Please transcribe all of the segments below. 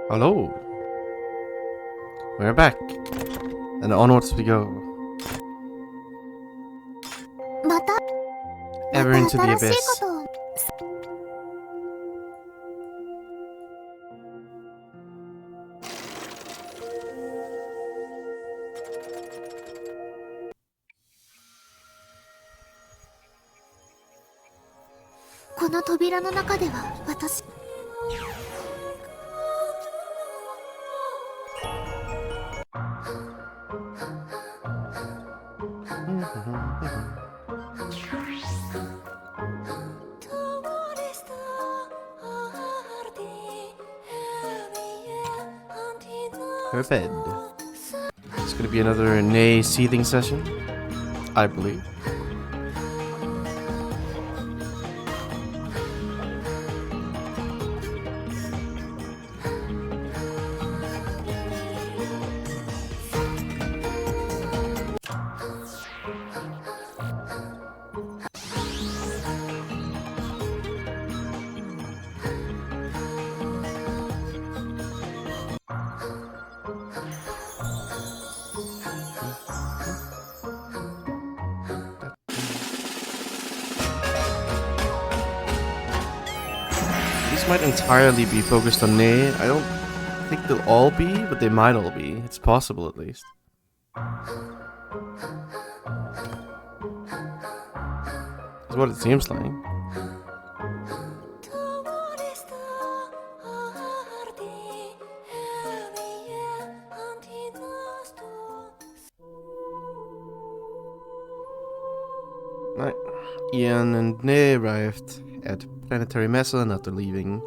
Hello. We're back. And onwards we go. Ever into the abyss. Her bed. It's gonna be another Nay seething session, I believe. Might entirely be focused on Nay. I don't think they'll all be, but they might all be. It's possible, at least. That's what it seems like. Right. Ian and Nay arrived at Planetary Mesa, and after leaving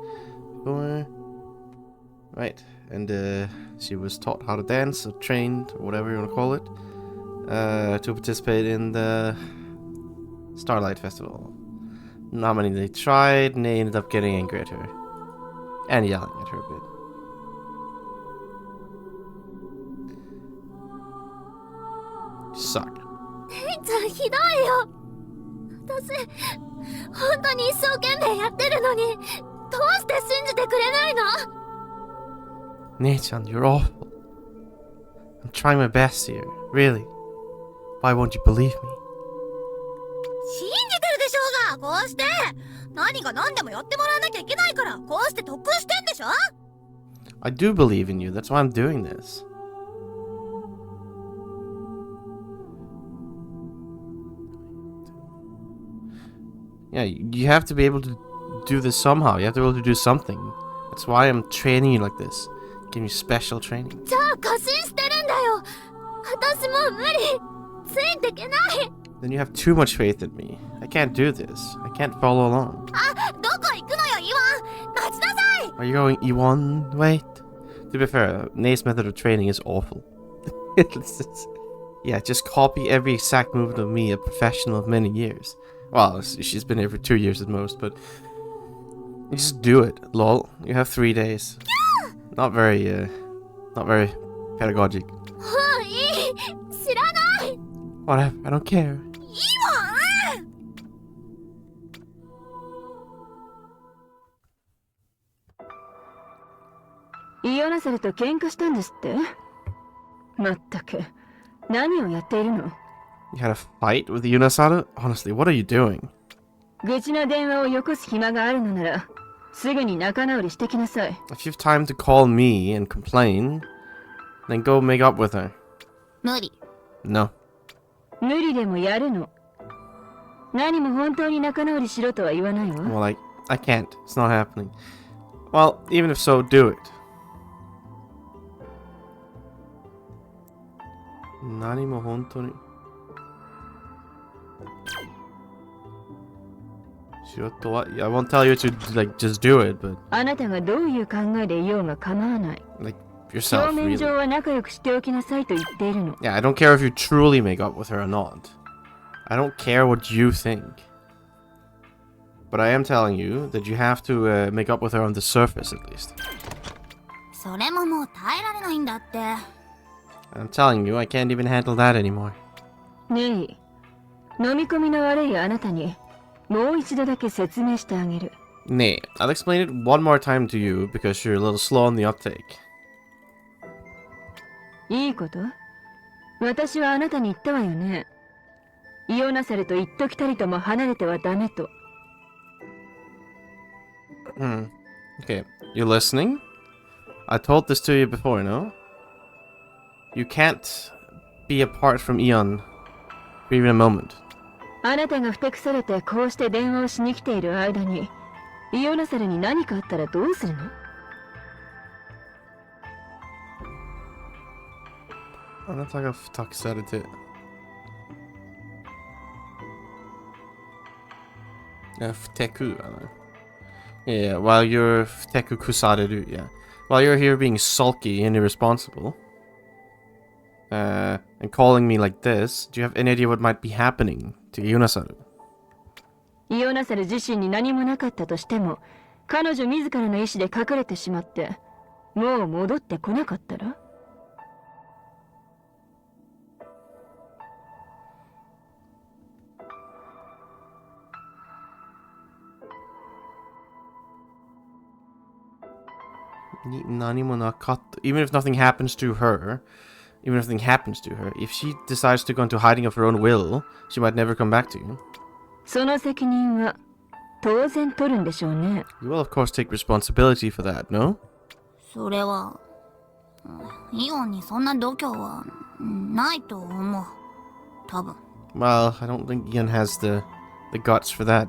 right, and she was taught how to dance, or trained, or whatever you want to call it, to participate in the Starlight Festival. Not many they tried, and they ended up getting angry at her. And yelling at her a bit. You suck. Nei-chan, you're awful. I'm trying my best here, really. Why won't you believe me? I do believe in you, that's why I'm doing this. Yeah, you have to be able to do this somehow. You have to be able to do something. That's why I'm training you like this. Giving you special training. Then you have too much faith in me. I can't do this. I can't follow along. Are you going Iwan? Wait. To be fair, Nei's method of training is awful. Yeah, just copy every exact movement of me, a professional of many years. Well, she's been here for 2 years at most, but you just do it. Lol. You have 3 days. Not very pedagogic. Whatever, I don't care. You had a fight with Yunasaru? Honestly, what are you doing? If you have time to call me and complain, then go make up with her. No. Well, I can't. It's not happening. Well, even if so, do it. I won't tell you to like just do it, but あなたがどういう考えでいようが構わない。 like yourself, 表面 really. 上は仲良くしておきなさいと言っているの。 Yeah, I don't care if you truly make up with her or not. I don't care what you think. But I am telling you that you have to make up with her on the surface at least. それももう耐えられないんだって。I'm telling you, I can't even handle that anymore. ねえ、飲み込みの悪いあなたにもう一度だけ説明してあげる。 Nay, I'll explain it one more time to you because you're a little slow on the uptake. いいこと？私はあなたに言ったわよね。イオナサルと一時たりとも離れてはダメと。Okay, you listening? I told this to you before, no? You can't be apart from Eon for even a moment. あなたがふてくされてこうして電話をしに来ている間に、イオナサルに何かあったらどうするの？あなたがふたくされて。ふてくかな。Yeah, while you're ふてくくされる, yeah. While you're here being sulky and irresponsible, and calling me like this, do you have any idea what might be happening to Yunasaru? イオナサル自身に何もなかったとしても、彼女自らの意志で隠れてしまって、もう戻ってこなかったら？ Even if nothing happens to her, if she decides to go into hiding of her own will, she might never come back to you. その責任は当然取るんでしょうね。 You will of course take responsibility for that, no? それはイオンにそんな度胸はないと思う。多分。Well, I don't think Ian has the guts for that.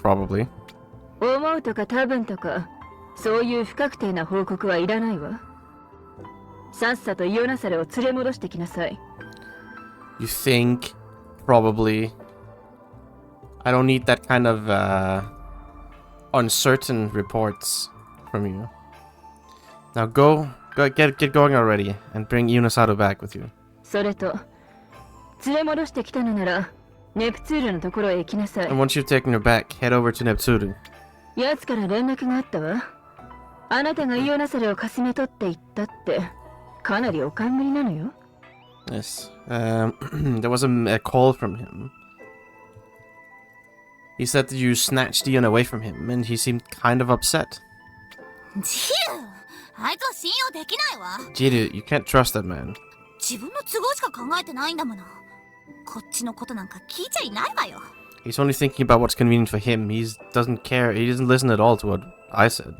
Probably. 思うとか多分とか、そういう不確定な報告はいらないわ。さっさとイオナサルを連れ戻してきなさい。 You think? Probably. I don't need that kind of uncertain reports from you. Now go get going already and bring Yunasato back with you. それと、連れ戻してきたのなら、ネプツールのところへ行きなさい。 And once you've taken her back, head over to Neptune. 奴から連絡があったわ。あなたがイオナサルをかすめ取っていったって、かなりお冠なのよ。 Yes. There was a call from him. He said that you snatched Ian away from him, and he seemed kind of upset. ジル、あいつは信用できないわ。 Jiru, you can't trust that man. 自分の都合しか考えてないんだもの。こっちのことなんか聞いちゃいないわよ。 He's only thinking about what's convenient for him. He doesn't care. He doesn't listen at all to what I said.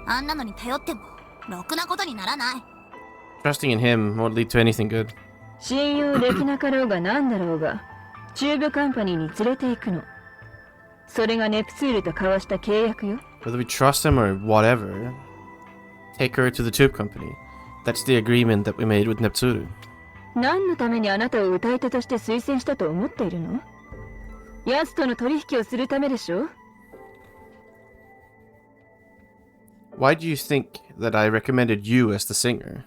あんなのに頼ってもろくなことにならない。 Trusting in him won't lead to anything good. 信用できなかろうが何だろうが、チューブカンパニーに連れて行くの。それがネプツールと交わした契約よ。 Whether we trust him or whatever, take her to the tube company. That's the agreement that we made with Neptsuru. 何のためにあなたを歌い手として推薦したと思っているの？奴との取引をするためでしょ？ Why do you think that I recommended you as the singer?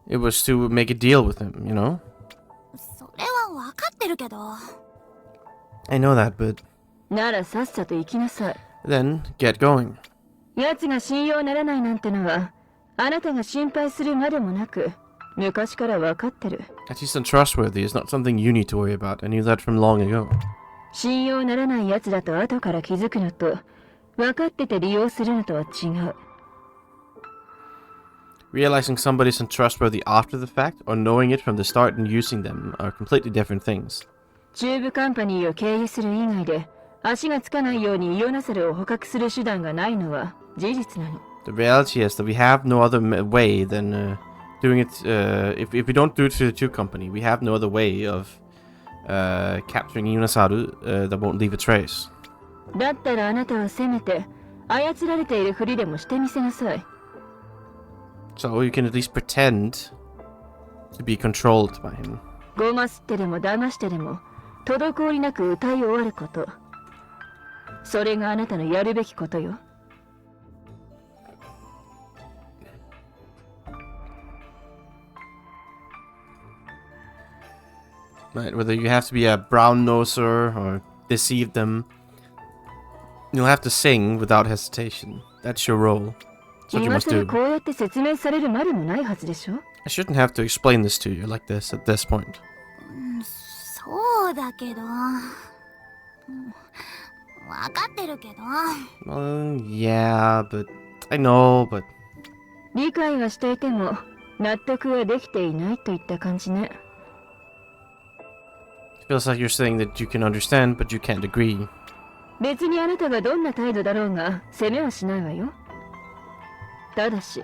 It was to make a deal with him, you know? それは分かってるけど。 I know that, but ならさっさと行きなさい。 then get going. 奴が信用ならないなんてのは、あなたが心配するまでもなく、昔から分かってる。 That he's untrustworthy is not something you need to worry about. I knew that from long ago. 信用ならない奴だと後から気づくのと、分かってて利用するのとは違う。 Realizing somebody's untrustworthy after the fact or knowing it from the start and using them are completely different things. チューブカンパニーを経由する以外で、足がつかないようにイオナサルを捕獲する手段がないのは事実なの。 The reality is that we have no other way than doing it. If we don't do it through the tube company, we have no other way of capturing Yunasaru that won't leave a trace. だったらあなたはせめて操られているふりでもしてみせなさい。 So you can at least pretend to be controlled by him. ごますってでも騙してでも滞りなく歌い終わること。それがあなたのやるべきことよ。Right, whether you have to be a brown noser or deceive them, you'll have to sing without hesitation. That's your role. That's what you 今 must 更 do. こうやって説明されるまでもないはずでしょ。 I shouldn't have to explain this to you like this at this point. そうだけど、わかってるけど。Yeah, but I know, but 理解はしていても納得はできていないといった感じね。 it feels like you're saying that you can understand, but you can't agree. 別にあなたがどんな態度だろうが責めはしないわよ。ただし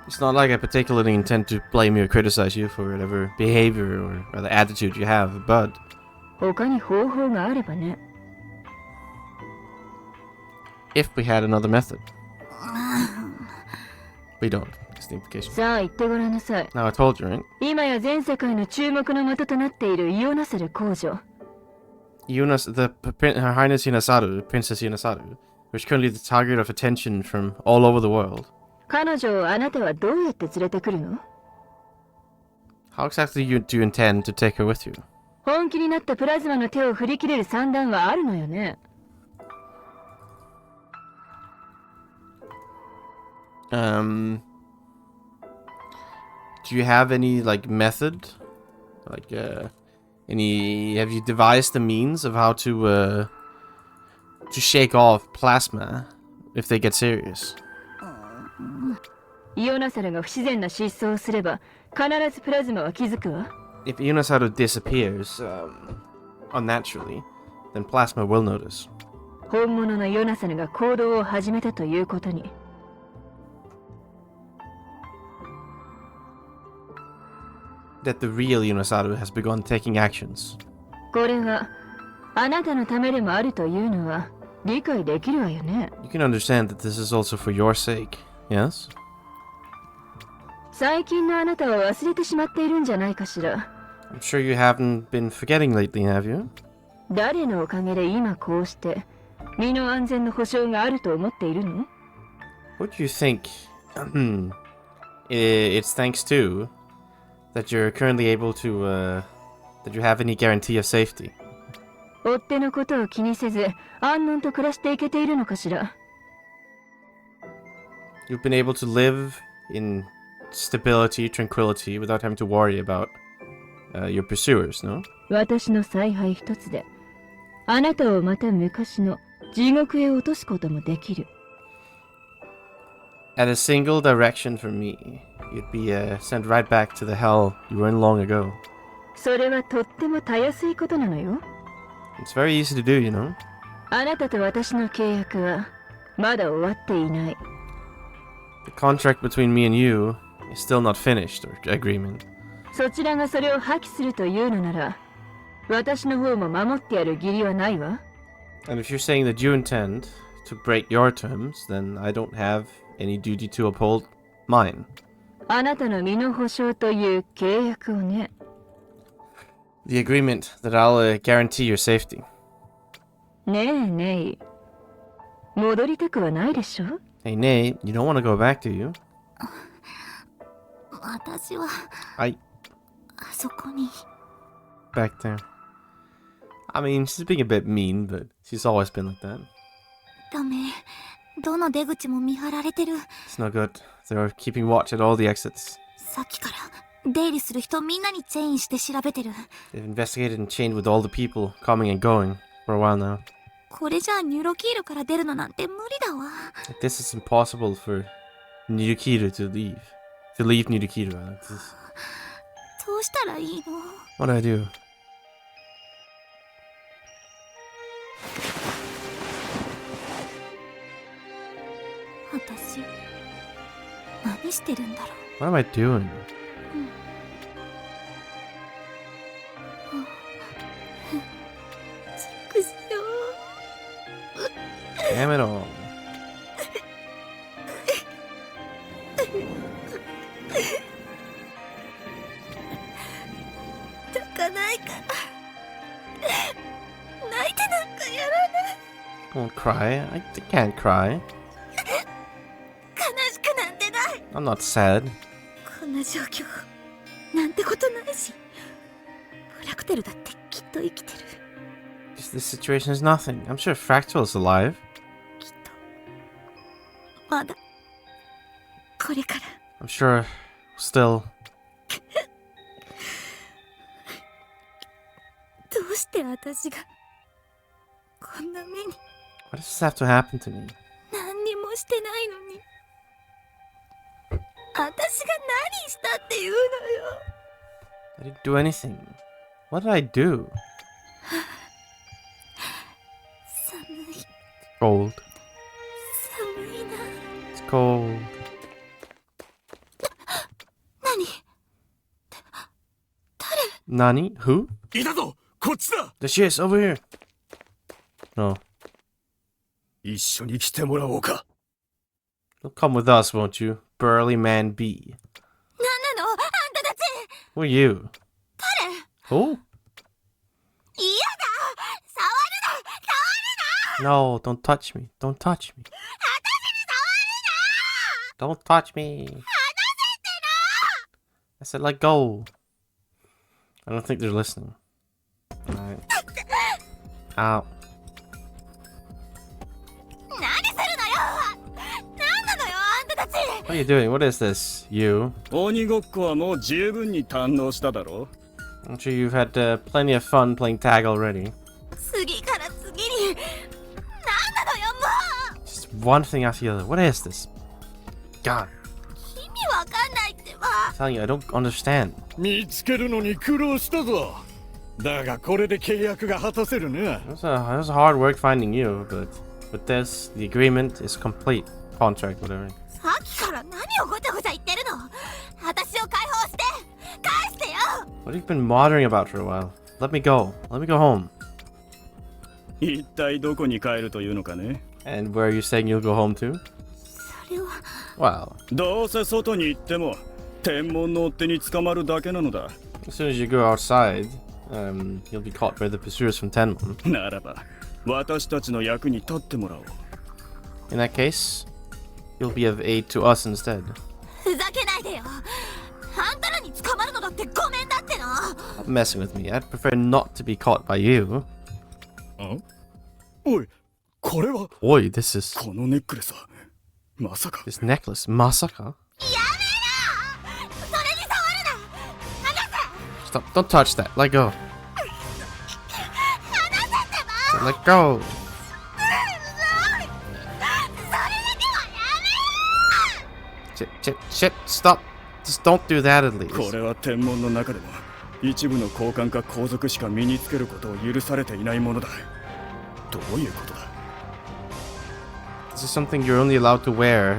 It's not like I particularly intend to blame you or criticize you for whatever behavior or rather attitude you have, but 他に方法があればね。 if we had another method. We don't. That's the implication. さあ言ってごらんなさい。 Now I told you, right? 今や全世界の注目の的となっているイオナセル公女。 Her Highness Yunasaru, Princess Yunasaru, was currently the target of attention from all over the world. 彼女をあなたはどうやって連れてくるの？ How exactly do you intend to take her with you? 本気になったプラズマの手を振り切れる算段はあるのよね。 Do you have any like method? Like have you devised the means of how to shake off plasma if they get serious? イオナサルが不自然な失踪をすれば必ずプラズマは気づくわ。 If Yunasaru disappears unnaturally, then plasma will notice. 本物のイオナサルが行動を始めたということに。 That the real Yunasaru has begun taking actions. これはあなたのためでもあるというのは理解できるわよね。 You can understand that this is also for your sake, yes? 最近のあなたは忘れてしまっているんじゃないかしら。 I'm sure you haven't been forgetting lately, have you? 誰のおかげで今こうして身の安全の保証があると思っているの？ What do you think it's thanks to that you're currently able to, that you have any guarantee of safety? 追っ手のことを気にせず安穏と暮らしていけているのかしら。 You've been able to live in stability, tranquility, without having to worry about your pursuers, no? 私の采配一つであなたをまた昔の地獄へ落とすこともできる。 At a single direction from me, you'd be sent right back to the hell you were in long ago. それはとってもたやすいことなのよ。 It's very easy to do, you know? あなたと私の契約はまだ終わっていない。 The contract between me and you is still not finished, or agreement. そちらがそれを破棄するというのなら私の方も守ってやる義理はないわ。 And if you're saying that you intend to break your terms, then I don't have any duty to uphold mine. あなたの身の保証という契約をね。 The agreement that I'll guarantee your safety. ねえねえ、戻りたくはないでしょ？ Hey, Nay, you don't want to go back, do you? 私は I あそこに。 back there. I mean, she's being a bit mean, but she's always been like that. ダメ。どの出口も見張られてる。 It's no good. They're keeping watch at all the exits. さっきから出入りする人みんなにチェインして調べてる。 They've investigated and chained with all the people coming and going for a while now. これじゃあニュロキールから出るのなんて無理だわ。 This is impossible for Nirukiru to leave. To leave Nirukiru. どうしたらいいの？ What do I do? 私何してるんだろう。 What am I doing? くしょ Damn it all. 泣かないから泣いてなんかやらない。won't cry. I can't cry. 悲しくなんてない。 I'm not sad. こんな状況なんてことないし、フラクテルだってきっと生きてる。 This situation is nothing. I'm sure Fractal is alive. きっとまだこれから。 I'm sure still. どうして私がこんな目に。 Why does this have to happen to me? 何にもしてないのに、私が何したっていうのよ。 I didn't do anything. What did I do? 寒い Cold. 寒いな。 It's cold. 何？ Nani? Who? いたぞ、こっちだ。 There she is, over here. No. 一緒に来てもらおうか。 You'll come with us, won't you? Burly man B. 何なのあんたたち。 Who are you? 誰？ Who? 嫌だ。触るな。 No, don't touch me. Don't touch me. 私に触るな。 Don't touch me. 離せって I said let go. I don't think they're listening. Alright. Ow. な。何するのよ。何なのよあんたたち。 What are you doing? What is this? You? 鬼ごっこはもう十分に堪能しただろ。 I'm sure you've had plenty of fun playing tag already. 次から次に。何なのよもう。 Just one thing after the other. What is this? God. 意味わかんないってば。 I'm telling you, I don't understand. 見つけるのに苦労したぞ。だがこれで契約が果たせるな。 It was hard work finding you, but with this, the agreement is complete. Contract, whatever. さっきから何をごちゃごちゃ言ってるの。私を解放して返してよ。 What have you been muttering about for a while? Let me go. Let me go home. 一体どこに帰るというのかね。 And where are you saying you'll go home to? それは。 Well, どうせ外に行っても天文の追っ手に捕まるだけなのだ。 as soon as you go outside, you'll be caught by the pursuers from Tenmon. ならば私たちの役に立ってもらおう。 In that case, you'll be of aid to us instead. ふざけないでよ。あんたらに捕まるのだってごめんだっての。 Stop messing with me. I'd prefer not to be caught by you. おい、これは。 Oi, this is このネックレスはまさか。 this necklace. Masaka? やめろ。それに触るな。離せ。 Stop! Don't touch that. Let go. 離せってば。 Let go. それだけはやめろ。 Chip. Stop. Just don't do that at こ least. れは天文の中でも一部の交換か皇族しか身につけることを許されていないものだ。どういうことだ。 This is something you're only allowed to wear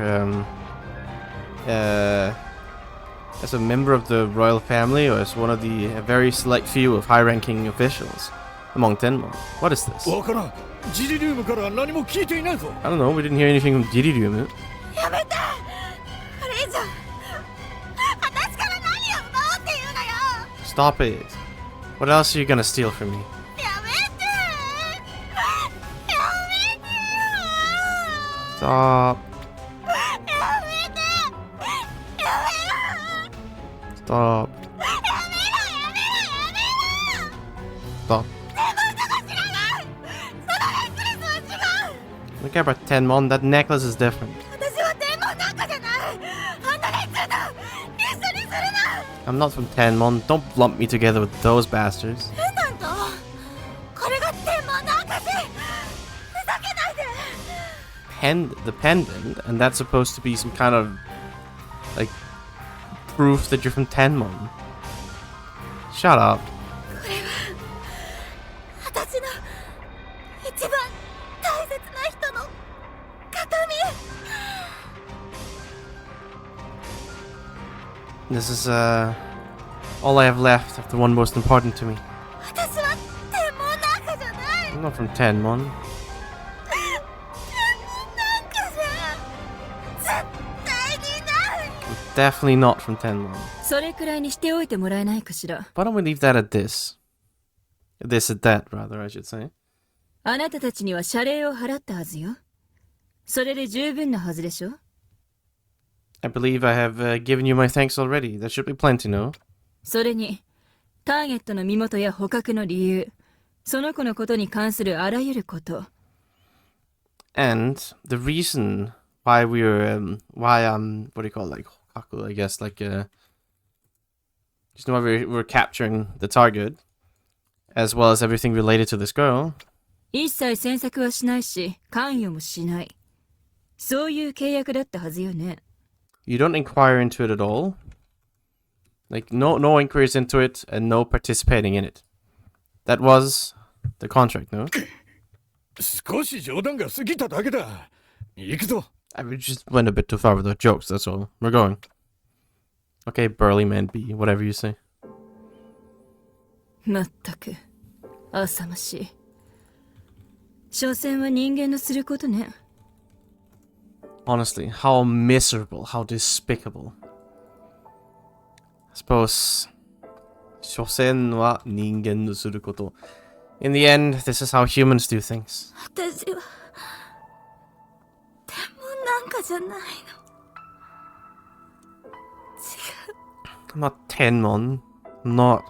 as a member of the royal family or as one of the very select few of high-ranking officials among Tenmon. What is this? わからん。ジリリウムから何も聞いていないぞ。 I don't know. We didn't hear anything from Jiriryumu. やめて。これ以上私から何を奪おうっていうのよ。 Stop it. What else are you gonna steal from me? やめて。やめて。 Stop. やめて。やめろ。 Stop. やめろ。やめろ。 Stop. そのネックレスは違う。 Look about Tenmon. That necklace is different. 私は天文なんかじゃない。あんた連中と一緒にするな。 I'm not from Tenmon. Don't lump me together with those bastards. なんとこれが天文の証。ふざけないで。The pendant, and that's supposed to be some kind of like proof that you're from Tenmon. Shut up. これは私の一番大切な人の形見。 This is all I have left of the one most important to me. 私は天文なんかじゃない。 I'm not from Tenmon. 天文なんかじゃ絶対にない。 I'm definitely not from Tenmon. それくらいにしておいてもらえないかしら。 Why don't we leave that at this? This at that, rather, I should say. あなたたちには謝礼を払ったはずよ。それで十分なはずでしょ？ I believe I have given you my thanks already. That should be plenty, no? それに、ターゲットの身元や捕獲の理由、その子のことに関するあらゆること。And the reason why we're, what do you call it, like, hokaku, I guess, like, just why we're capturing the target, as well as everything related to this girl. 一切詮索はしないし、関与もしない。そういう契約だったはずよね。You don't inquire into it at all? Like, no inquiries into it, and no participating in it. That was the contract, no? 少し冗談が過ぎただけだ。行くぞ。I just went a bit too far with the jokes, that's all. We're going. Okay, burly man B, whatever you say. まったく、浅ましい。所詮は人間のすることね。Honestly, how miserable, how despicable. I suppose, 所詮は人間のすること。In the end, this is how humans do things. 私はでもなんかじゃないの。違う。 I'm not Tenmon. I'm not.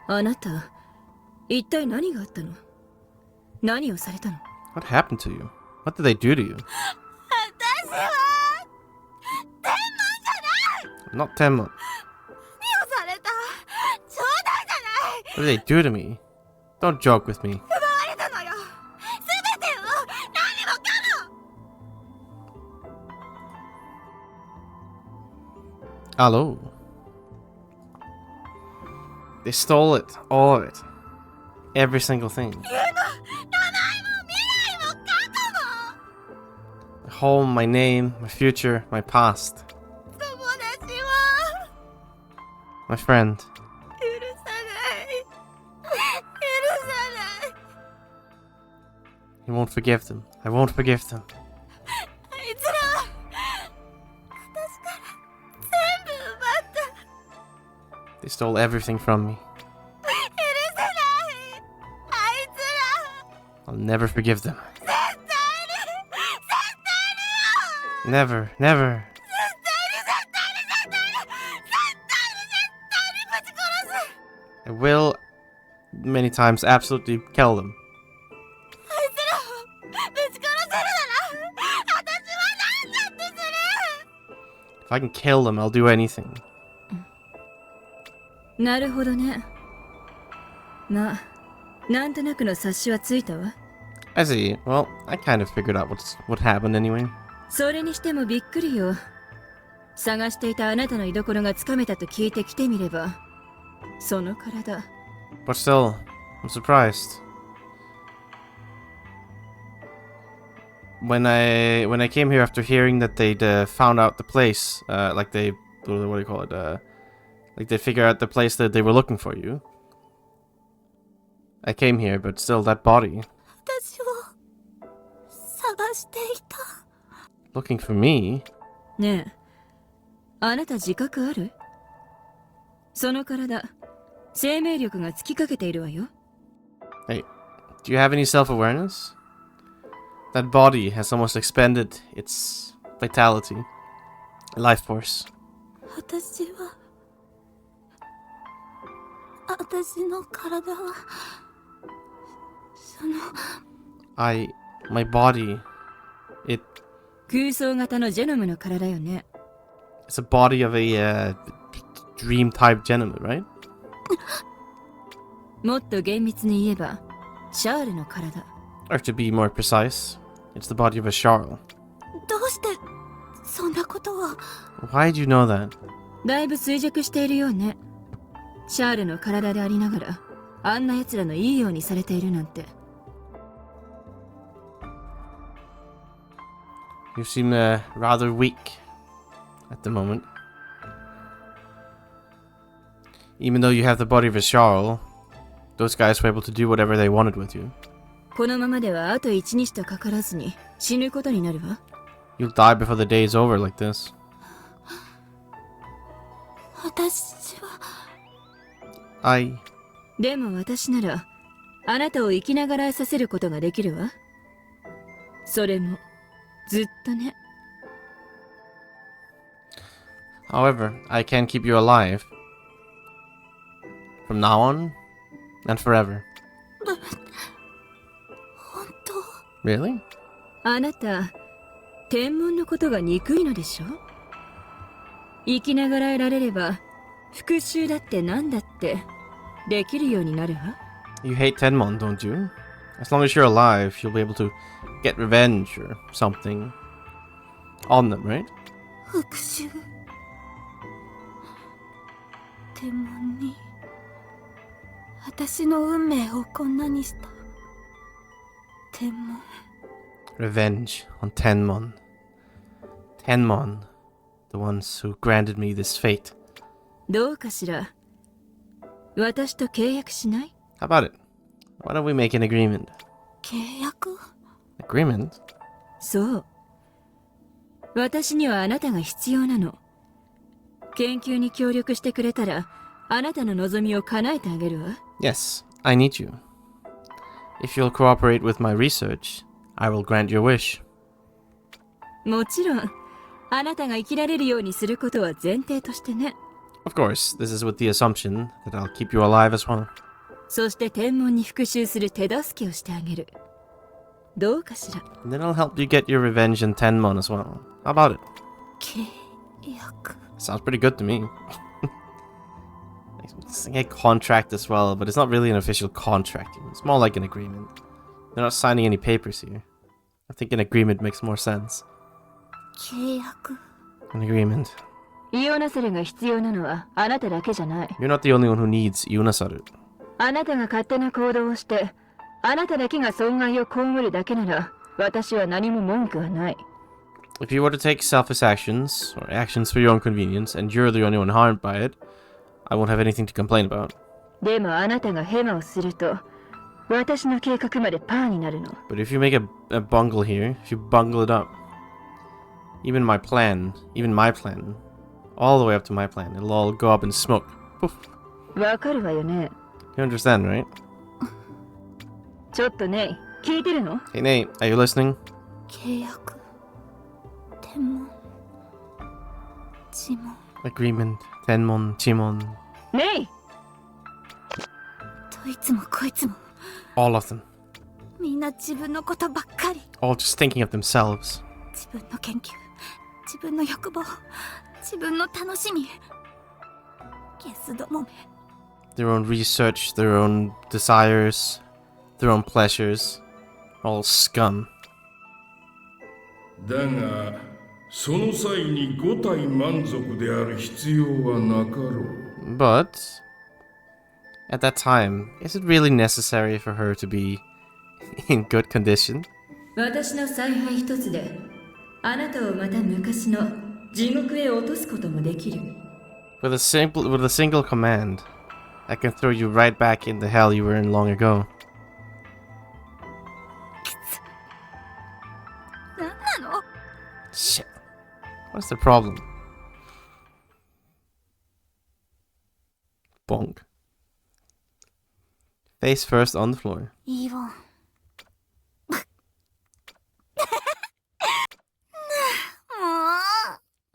あなた、一体何があったの？何をされたの？ What happened to you? What did they do to you? 私は天文じゃない。 I'm not Tenmon. 何をされた？冗談じゃない。 What did they do to me? Don't joke with me. 奪われたのよ。すべてを何もかも。 Hello. They stole it. All of it. Every single thing. 名前も未来も過去も。 My home, my name, my future, my past. 友達は My friend. 許さない。許さない。 You won't forgive them. I won't forgive them. あいつらは私から全部奪った。 They stole everything from me. 許せない。あいつら I'll never forgive them. 絶対に Never, never. ぶち殺す。 I will, many times, absolutely kill them. あいつらをぶち殺せるなら私は何だってする。 If I can kill them, I'll do anything. なるほどね。まあ、なんとなくの察しはついたわ。I see. Well, I kind of figured out what happened anyway. それにしてもびっくりよ。探していたあなたの居所がつかめたと聞いて来てみれば、その体。But still, I'm surprised. When I came here after hearing that they'd found out the place, like they, what do you call it? Like they figured out the place that they were looking for you. I came here, but still, that body. 私を探していた。 Looking for me? ねえ、あなた自覚ある？その体、生命力が尽きかけているわよ。Hey, do you have any self-awareness? That body has almost expended its vitality, life force. 私は私の体はその My body, it 空想型のジェノムの体よね。 it's a body of a dream type gentleman, right? もっと厳密に言えば、シャールの体。 Or to be more precise, it's the body of a Charl. どうしてそんなことを。 Why do you know that? だいぶ衰弱しているようね。シャールの体でありながら、あんな奴らのいいようにされているなんて。You seem rather weak at the moment. Even though you have the body of a Charl, those guys were able to do whatever they wanted with you. このままではあと一日とかからずに死ぬことになるわ。You'll die before the day is over like this. 私は I... でも私ならあなたを生きながらえさせることができるわ。それもずっとね。However, I can keep you alive. From now on and forever. 本当？ Really? あなた、天文のことが憎いのでしょ？生きながらえられれば、復讐だってなんだってできるようになるわ。You hate Tenmon, don't you? As long as you're alive, you'll be able to get revenge or something on them, right? 復讐。天文に私の運命をこんなにした。天文。Revenge on Tenmon. Tenmon, the ones who granted me this fate. どうかしら。私と契約しない？ How about it? Why don't we make an agreement? 契約？ Agreement? そう。私にはあなたが必要なの。研究に協力してくれたら、あなたの望みを叶えてあげるわ。Yes, I need you. If you'll cooperate with my research, I will grant your wish. もちろん、あなたが生きられるようにすることは前提としてね。Of course, this is with the assumption that I'll keep you alive as well. そして天文に復讐する手助けをしてあげる。どうかしら。And then I'll help you get your revenge in Tenmon as well. How about it? 契約。 Sounds pretty good to me. It's like a contract as well, but it's not really an official contract. It's more like an agreement. They're not signing any papers here. I think an agreement makes more sense. 契約。 An agreement. イオナセルが必要なのはあなただけじゃない。You're not the only one who needs Yunasaru. あなたが勝手な行動をして、あなただけが損害を被るだけなら、私は何も文句はない。If you were to take selfish actions, or actions for your own convenience, and you're the only one harmed by it, I won't have anything to complain about. でもあなたがヘマをすると、私の計画までパーになるの。But if you make a bungle here, if you bungle it up, even my plan, all the way up to my plan, it'll all go up in smoke. Poof. わかるわよね。You understand, right? ちょっとね、聞いてるの？ Hey Nate, are you listening? 契約。天文。呪文。 Agreement, Tenmon, Chimon, ねい！どいつもこいつも all of them. みんな自分のことばっかり。 All just thinking of themselves. 自分の研究、自分の欲望、自分の楽しみ。ゲスどもめ。 Their own research, their own desires, their own pleasures. All scum. だがその際に五体満足である必要はなかろう。 But at that time, is it really necessary for her to be in good condition? 私の采配一つで、あなたをまた昔の地獄へ落とすこともできる。With a single command, I can throw you right back in the hell you were in long ago. 何なの？ Shit. What's the problem? Bonk. Face first on the floor. いいわ。も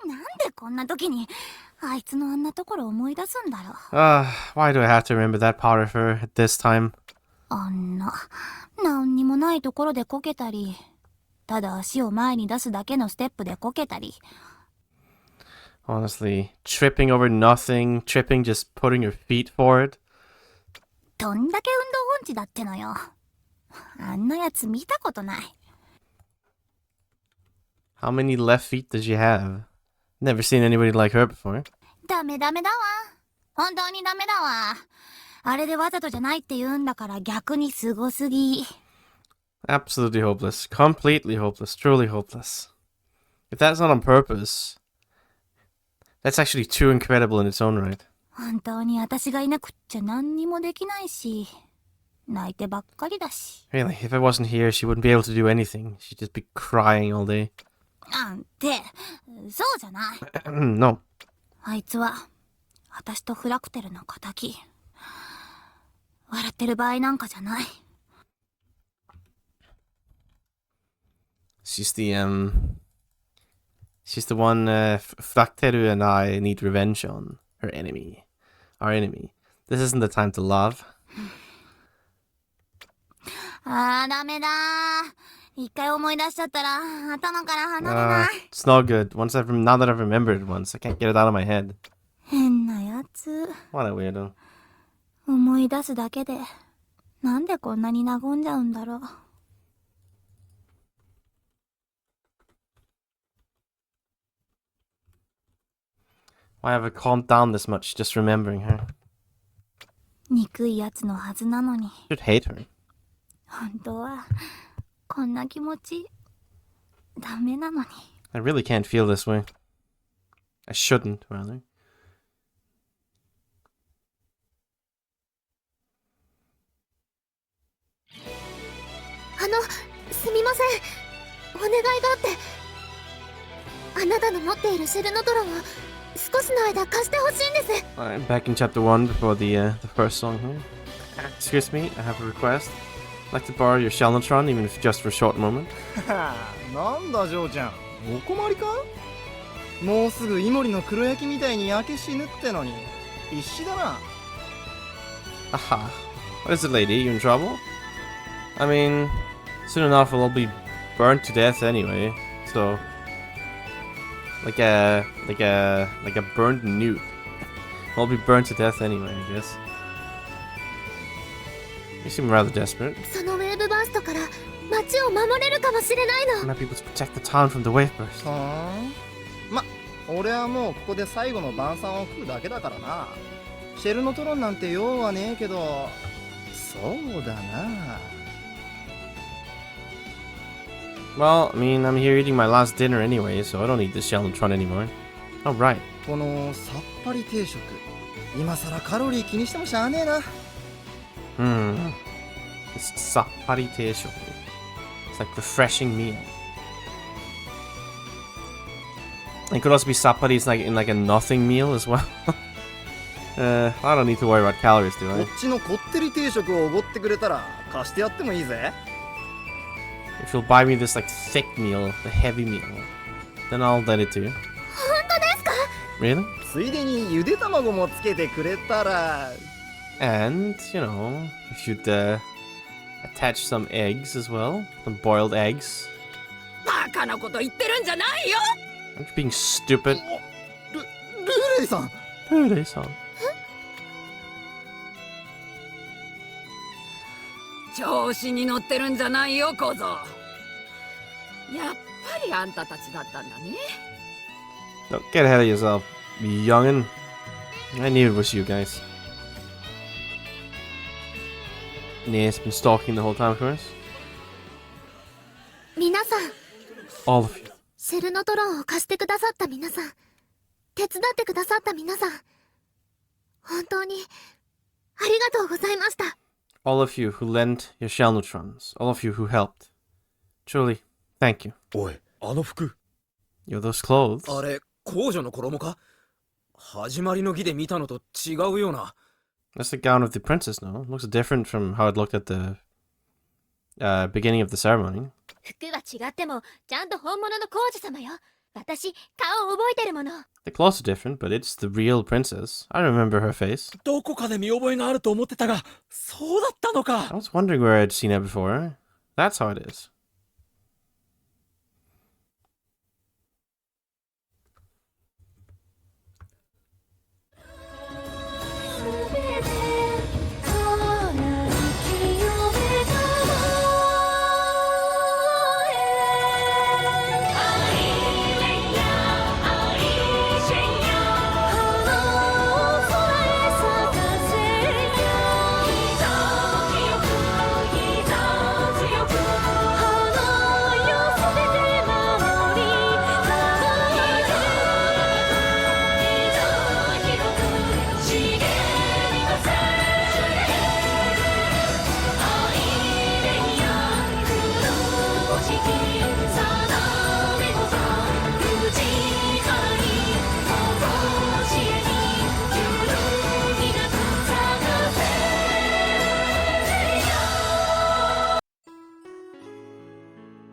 う、なんでこんな時にあいつのあんなところ思い出すんだろう。Why do I have to remember that part of her at this time? あんな、なんにもないところでこけたり、ただ足を前に出すだけのステップでこけたり。Honestly, tripping over nothing, tripping just putting your feet forward. どんだけ運動音痴だってのよ。あんなやつ見たことない。How many left feet does she have? Never seen anybody like her before. ダメだわ。本当にダメだわ。あれでわざとじゃないって言うんだから逆にすごすぎ。Absolutely hopeless. Completely hopeless. Truly hopeless. If that's not on purpose, that's actually too incredible in its own right. 本当に私がいなくっちゃ何にもできないし、泣いてばっかりだし。Really, if I wasn't here, she wouldn't be able to do anything. She'd just be crying all day. なんて、そうじゃない。 No. あいつは、私とフラクテルの仇。笑ってる場合なんかじゃない。She's the one Frakteru and I need revenge on. Her enemy. Our enemy. This isn't the time to love. ダメだ。一回思い出しちゃったら頭から離れない。It's not good. Now that I've remembered it once, I can't get it out of my head. 変なやつ。 What a weirdo. 思い出すだけでなんでこんなに和んじゃうんだろう。Why have I calmed down this much just remembering her? 憎いやつのはずなのに。 I should hate her. 本当はこんな気持ちダメなのに。 I really can't feel this way. I shouldn't, rather. すみません。お願いがあって。あなたの持っているシェルノトロンを少しの間貸してほしいんです。 Alright, back in chapter 1 before the first song here. Excuse me, I have a request. I'd like to borrow your Shelnotron, even if just for a short moment. なんだジョーちゃん、お困りか？もうすぐイモリの黒焼きみたいに焼け死ぬってのに必死だな。 Aha. What is it, lady? You in trouble? I mean, soon enough we'll all be burnt to death anyway, so... Like a burnt newt. We'll be burnt to death anyway, I guess. You seem rather desperate. そのウェーブバーストから街を守れるかもしれないの。 Might be able to protect the town from the wave burst. はーん。ま、俺はもうここで最後の晩餐を食うだけだからな。シェルノトロンなんて用はねえけど、そうだな。 Well, I mean, I'm here eating my last dinner anyway, so I don't need this Shelnotron anymore. Oh, right. このさっぱり定食、今さらカロリー気にしてもしゃあねえな。It's sappari teishoku. It's like refreshing meal. It could also be sappari, it's like in like a nothing meal as well. I don't need to worry about calories, do こ I? っちのこってり定食をおごってくれたら貸してやってもいいぜ。 If you'll buy me this like thick meal, the heavy meal, then I'll let it to you. 本当ですか？ Really? ついでにゆで卵もつけてくれたら。 And, you know, if you'd attach some eggs as well, some boiled eggs. バカなこと言ってるんじゃないよ。 Aren't you being stupid? ルーレイさん。Rude-san. 調子に乗ってるんじゃないよ小僧。やっぱりあんたたちだったんだね。 Don't get ahead of yourself, you youngin'. I knew it was you guys. Nae's been stalking the whole time, of course. 皆さん、 All of you. シェルノトロンを貸してくださった皆さん、手伝ってくださった皆さん、本当にありがとうございました。 All of you who lent your Shelnotrons. All of you who helped. Truly, thank you. おい、あの服、 Yo, those clothes. あれ、皇女の衣か？始まりの儀で見たのと違うような。 That's the gown of the princess, no? It looks different from how it looked at the beginning of the ceremony. 服は違っても、ちゃんと本物の皇女様よ。私、顔を覚えてるもの。 The clothes are different, but it's the real princess. I remember her face. どこかで見覚えがあると思ってたが、そうだったの I か。 was wondering where I'd seen her before. That's how it is.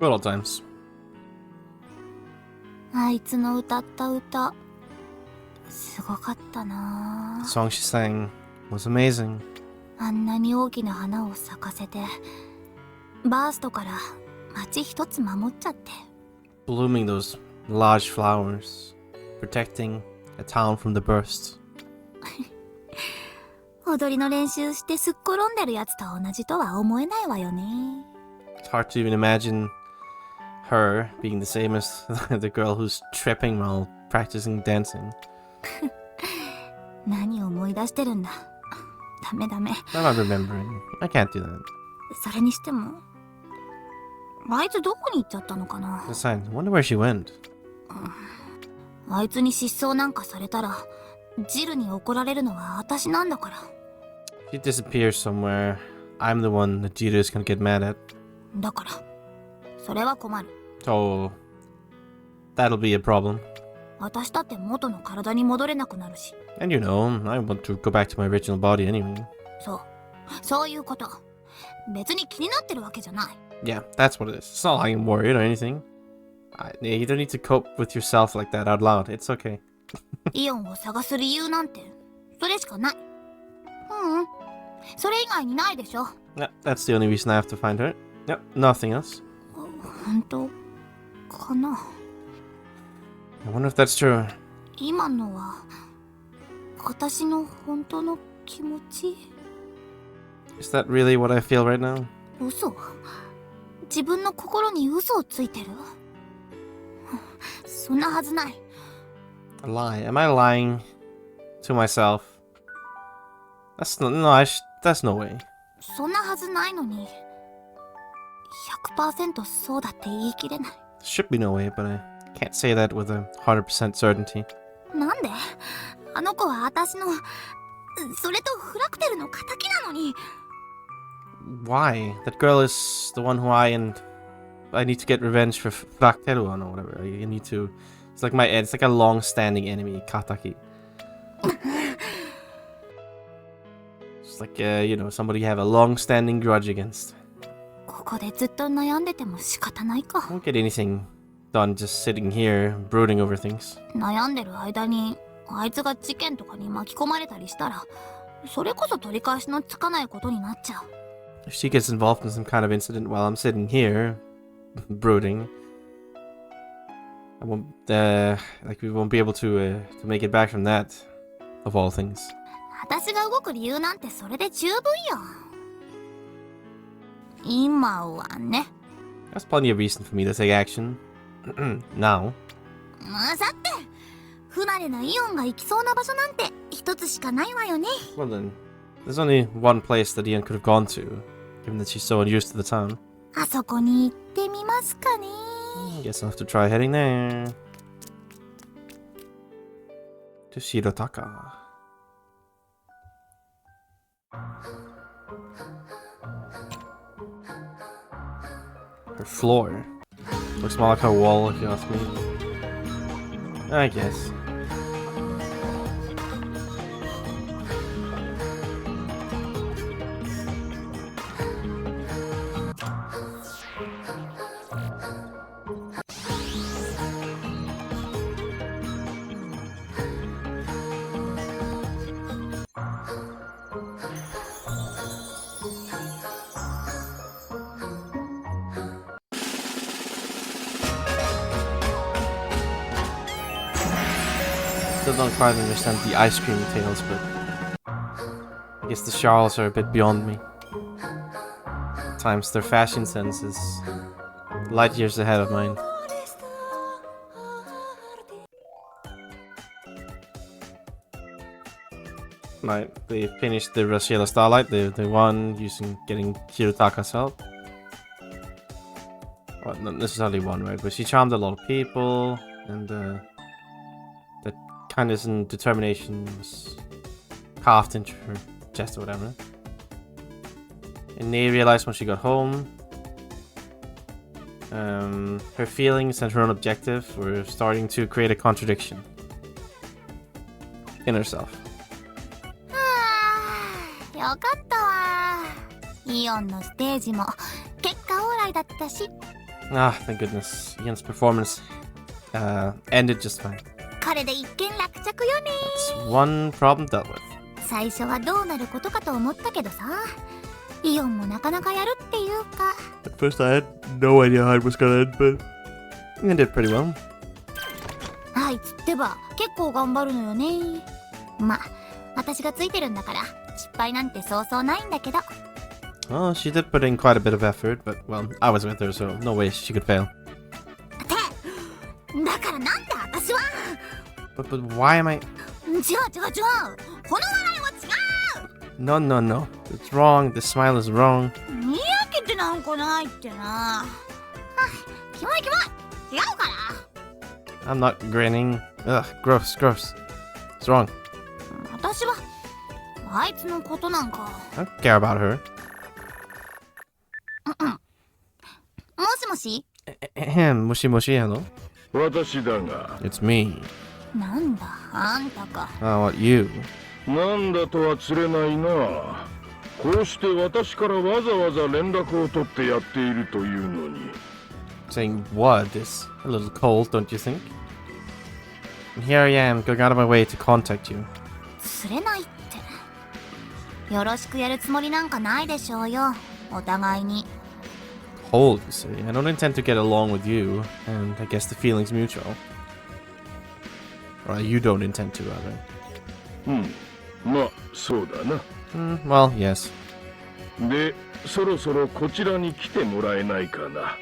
Good old times. あいつの歌った歌すごかったな The song she sang was amazing. あんなに大きな花を咲かせてバーストから街一つ守っちゃって Blooming those large flowers, protecting a town from the burst. 踊りの練習してすっ転んでるやつと同じとは思えないわよね It's hard to even imagine her being the same as the girl who's tripping while practicing dancing. 何を思い出してるんだダメダメ I'm not remembering. I can't do that. それにしてもあいつどこに行っちゃったのかな Besides, I wonder where she went. あいつに失踪なんかされたらジルに怒られるのは私なんだから If she disappears somewhere, I'm the one that Jeter's gonna get mad at. だからそれは困る So, that'll be a problem. 私だって元の体に戻れなくなるし And you know, I want to go back to my original body anyway. そういうこと別に気になってるわけじゃない Yeah, that's what it is. It's not like I'm worried or anything. You don't need to cope with yourself like that out loud. It's okay. イオンを探す理由なんてそれしかないそれ以外にないでしょ Yeah, that's the only reason I have to find her. Yep, nothing else. 本当かな I wonder if that's true. 今のは私の本当の気持ち Is that really what I feel right now? 嘘自分の心に嘘をついてるそんなはずない A lie? Am I lying to myself? That's that's no way. そんなはずないのに 100% そうだって言い切れない Should be no way, but I can't say that with a 100% certainty. なんであの子は私のそれとフラクテルの仇なのに Why? That girl is the one who I need to get revenge for Fracteruan or whatever. You need to. It's like it's like a long-standing enemy, Kataki. It's like somebody you have a long-standing grudge against. ここでずっと悩んでても仕方ないか Won't get anything done just sitting here brooding over things. 悩んでる間にあいつが事件とかに巻き込まれたりしたらそれこそ取り返しのつかないことになっちゃう If she gets involved in some kind of incident while I'm sitting here brooding, I won't we won't be able to make it back from that, of all things. 私が動く理由なんてそれで十分よ今はね That's plenty of reason for me to take action. Now. さて不慣れなイオンが行きそうな場所なんて一つしかないわよね Well then, there's only one place that Ian could have gone to, given that she's so unused to the town. あそこに行ってみますかね Guess I'll have to try heading there. To Shirotaka. Her floor. Looks more like her wall, if you ask me. I guess. Still don't quite understand the ice cream tales, but I guess the Charles are a bit beyond me. At times their fashion sense is light years ahead of mine. Right, they finished the Rashiela Starlight, they won getting Kirotaka's help. Well, not necessarily one, right? But she charmed a lot of people, and that kindness and determination was carved into her chest or whatever. And they realized when she got home, her feelings and her own objective were starting to create a contradiction in herself. よかったわイオンのステージも結果オーライだったし Ah, thank goodness. Ian's performance ended just fine. 彼で一件落着よね。 It's one problem dealt with. 最初はどうなることかと思ったけどさ、イオンもなかなかやるっていうか。 At first I had no idea how it was gonna end, but Ian did pretty well. あいつってば結構頑張るのよね。ま、私がついてるんだから失敗なんてそうそうないんだけど。 Well, she did put in quite a bit of effort, but, well, I was with her, so no way she could fail. だからなんで私は。 But why am I... 違う。この笑いは違う。 No. It's wrong. The smile is wrong. にやけてなんかないってな。キモい。違うから。 I'm not grinning. Ugh, gross. What's wrong? 私はあいつのことなんか。 I don't care about her. もしもし。 Mushi, hello? 私だが It's me. なんだあんたか。 What, you? なんだとは釣れないな。こうして私からわざわざ連絡を取ってやっているというのに。 Saying what is a little cold, don't you think? And here I am, going out of my way to contact you. 釣れないってよろしくやるつもりなんかないでしょうよ、お互いに。 Cold, you say? I don't intend to get along with you, and I guess the feeling's mutual. Or you don't intend to, rather. まあそうだな。 Well, yes. で、そろそろこちらに来てもらえないかな。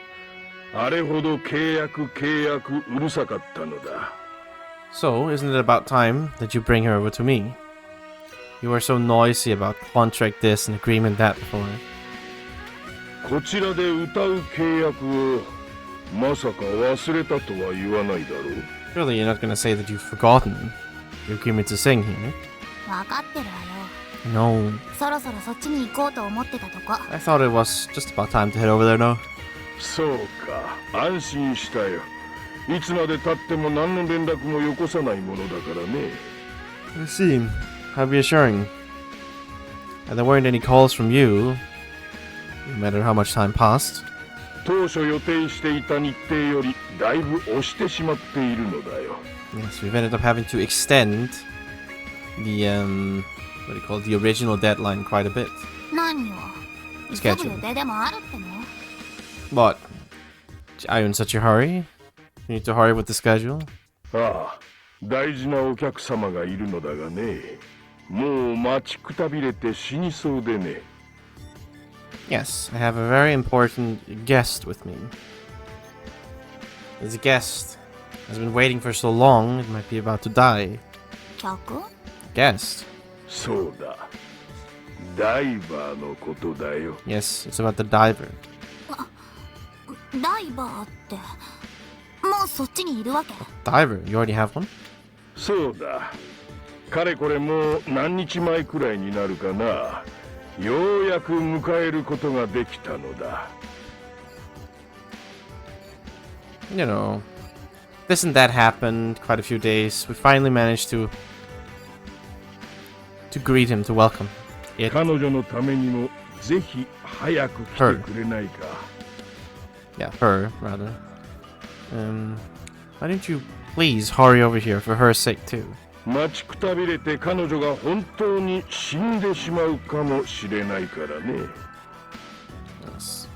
あれほど契約うるさかったのだ。 So, isn't it about time that you bring her over to me? You were so noisy about contract this and agreement that before. こちらで歌う契約をまさか忘れたとは言わないだろう。 Surely you're not gonna say that you've forgotten your agreement to sing here. わかってるわよ。 No. そろそろそっちに行こうと思ってたとこ。 I thought it was just about time to head over there now. そうか、安心したよ。いつまで経っても何の連絡もよこさないものだからね。 I see. How reassuring. And there weren't any calls from you, no matter how much time passed. 当初予定していた日程よりだいぶ押してしまっているのだよ。 Yes, we've ended up having to extend the, what do you call it, the original deadline quite a bit. 何を急ぐ予定でもあるっての。 What? Are you in such a hurry? You need to hurry with the schedule? ああ、大事なお客様がいるのだがね。もう待ちくたびれて死にそうでね。 Yes, I have a very important guest with me. This guest has been waiting for so long, it might be about to die. 客？ Guest? そうだ。ダイバーのことだよ。 Yes, it's about the diver. ダイバーってもうそっちにいるわけ？ Diver? You already have one? そうだ。かれこれもう何日前くらいになるかな。ようやく迎えることができたのだ。You know, this and that happened quite a few days. We finally managed to greet him, to welcome it. 彼女のためにもぜひ早く来てくれないか。Yeah, her, rather. Why don't you please hurry over here for her sake, too? 待ちくたびれて彼女が本当に死んでしまうかもしれないからね。 Yes.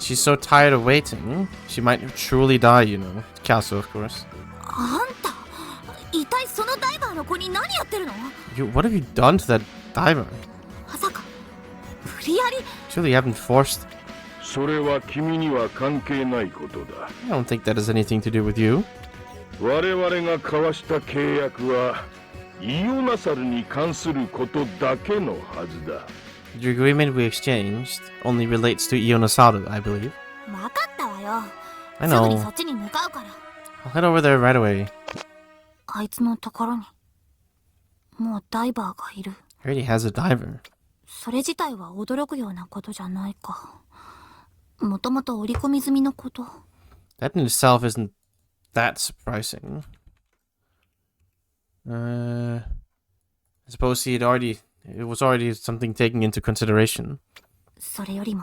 She's so tired of waiting, she might truly die, you know. Castle, of course. あんた、一体そのダイバーの子に何やってるの？ What have you done to that diver? まさか無理やり？ Surely you haven't forced... それは君には関係ないことだ。 I don't think that has anything to do with you. 我々が交わした契約はイオナサルに関することだけのはずだ。 The agreement we exchanged only relates to Ionosaru, I believe. わかったわよ。 I すぐに know. そっちに向かうから。 I'll head over there right away. あいつのところにもうダイバーがいる。 He already has a diver. それ自体は驚くようなことじゃないか。もともと織り込み済みのこと。 That in itself isn't that surprising. I suppose it was already something taken into consideration. それよりも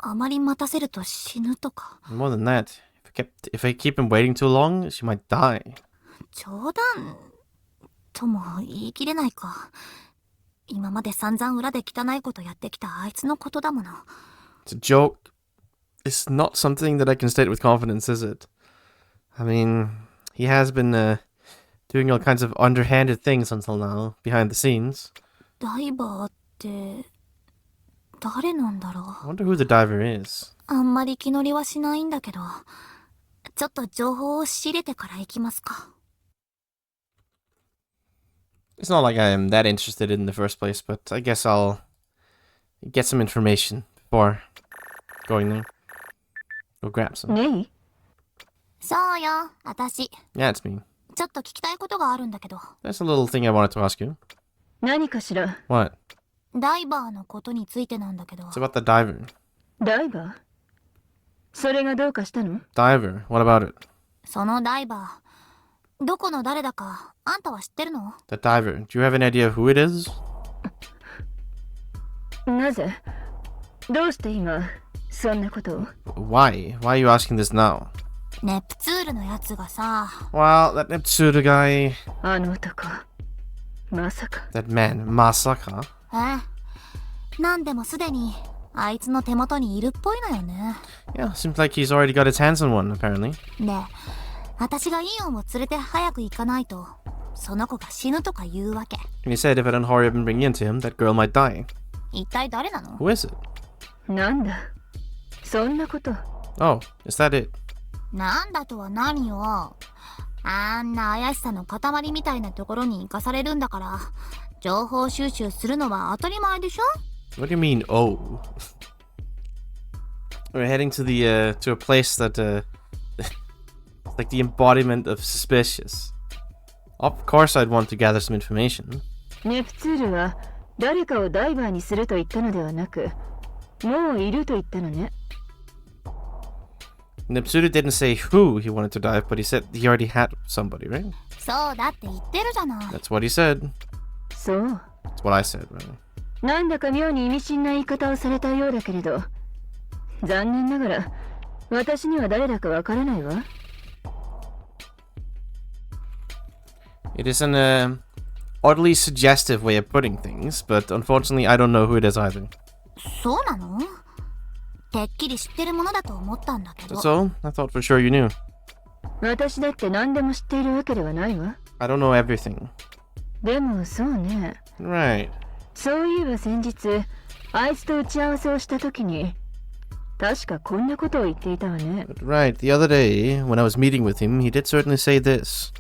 あまり待たせると死ぬとか。 More than that, if I keep him waiting too long, she might die. 冗談とも言い切れないか。今まで散々裏で汚いことやってきたあいつのことだもの。 It's a joke. It's not something that I can state with confidence, is it? I mean, he has been doing all kinds of underhanded things until now, behind the scenes. ダイバーって誰なんだろう。 I wonder who the diver is. あんまり気乗りはしないんだけど、ちょっと情報を仕入れてから行きますか。 It's not like I am that interested in the first place, but I guess I'll get some information before going there. Go grab some. ねい。そうよ、私。 Yeah, it's me. ちょっと聞きたいことがあるんだけど。 There's a little thing I wanted to ask you. 何かしら。 What? ダイバーのことについてなんだけど。 It's about the diver. ダイバー？それがどうかしたの？ Diver? What about it? そのダイバー、どこの誰だか、あんたは知ってるの？ The diver. Do you have an idea of who it is? なぜ？どうして今そんなことを？ Why? Why are you asking this now? ネプツールのやつがさ。 Well, that Nosurge guy... あの男、まさか。 That man, Masaka. なんでもすでにあいつの手元にいるっぽいのよね。 Yeah, seems like he's already got his hands on one, apparently. で、私がイオンを連れて早く行かないと、その子が死ぬとか言うわけ。 And he said if I don't hurry up and bring you into him, that girl might die. 一体誰なの？ Who is it? なんだ、そんなこと。 Oh, is that it? なんだとは何よ。あんな怪しさの塊みたいなところに行かされるんだから、情報収集するのは当たり前でしょ？ What do you mean, oh? We're heading to a place that, it's like the embodiment of suspicious. Of course I'd want to gather some information. ネプツールは誰かをダイバーにすると言ったのではなく、もういると言ったのね。Nosurge didn't say who he wanted to dive, but he said he already had somebody, right? そうだって言ってるじゃない。 That's what he said. そう。 That's what I said, rather. なんだか妙に意味深な言い方をされたようだけれど、残念ながら私には誰だかわからないわ。 It is an oddly suggestive way of putting things, but unfortunately I don't know who it is either. そうなの？てっきり知ってるものだと思ったんだけど。 That's all? I thought for sure you knew. 私だって何でも知っているわけではないわ。 I don't know everything. でもそうね。 Right. そういえば先日、あいつと打ち合わせをしたときに、確かこんなことを言っていたわね。 But right, the other day, when I was meeting with him, he did certainly say this.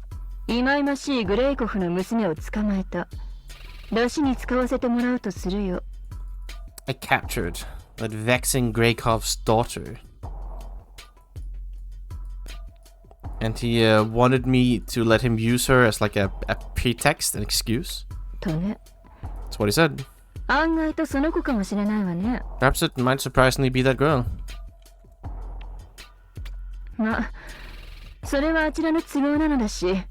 忌々しいグレイコフの娘を捕まえた。出しに使わせてもらうとするよ。 I captured that vexing Greykov's daughter. And he wanted me to let him use her as like a pretext, an excuse. とね。 That's what he said. 案外とその子かもしれないわね。 Perhaps it might surprisingly be that girl. ま、それはあちらの都合なのだし、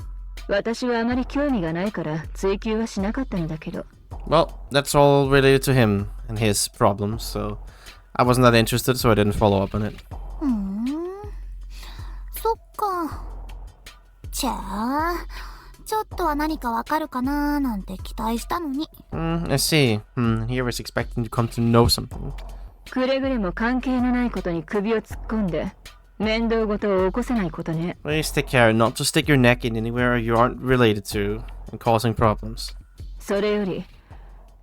私はあまり興味がないから追求はしなかったのだけど。 Well, that's all related to him and his problems, so I wasn't that interested, so I didn't follow up on it. そっか。ちゃあ、ちょっとは何かわかるかななんて期待したのに。I see. Here was expecting to come to know something. くれぐれも関係のないことに首を突っ込んで、面倒ごとを起こせないことね。Please take care not to stick your neck in anywhere you aren't related to and causing problems. それより、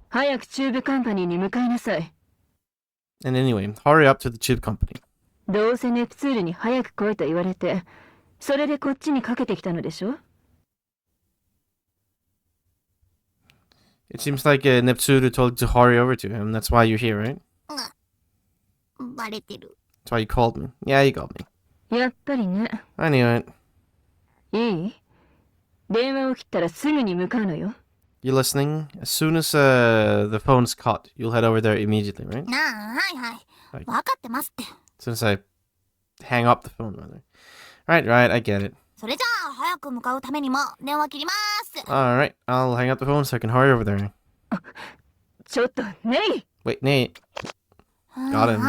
早くチューブカンパニーに向かいなさい。 And anyway, hurry up to the tube company. どうせネプツールに早く来いと言われて、それでこっちにかけてきたのでしょ？ It seems like Nosurge told you to hurry over to him. That's why you're here, right? バレてる。 That's why you called me. Yeah, you got me. やっぱりね。 I knew it. いい？電話を切ったらすぐに向かうのよ。You listening? As soon as the phone's cut, you'll head over there immediately, right? はいはい。わかってますって。As soon as I hang up the phone, rather. Right, I get it. それじゃあ、早く向かうためにも電話切ります。 Alright, I'll hang up the phone so I can hurry over there. ちょっと、ネイ！ Wait, Nate. Got him.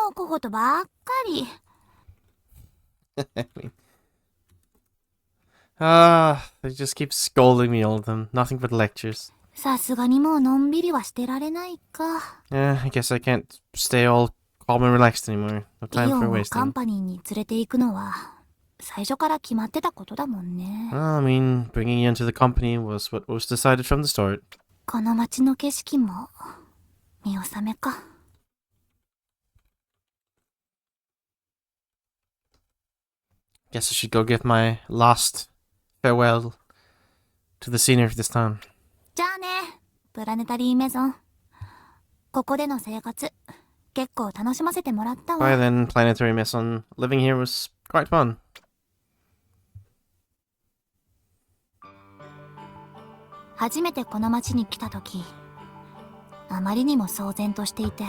も小言ばっかり。I mean, they just keep scolding me, all of them. Nothing but lectures. さすがにもうのんびりはしてられないか。Yeah, I guess I can't stay all calm and relaxed anymore. No イ time オ for ンをカン wasting. パニーに連れて行くのは最初から決まってたことだもんね。Well, I mean, bringing you into the company was what was decided from the start. この街の景色も見納めか。Guess I should go give my last farewell to the scenery of this town. じゃあね、プラネタリーメゾン。ここでの生活、結構楽しませてもらったわ。 Bye then, Planetary Mason. Living here was quite fun. 初めてこの街に来た時、あまりにも騒然としていて、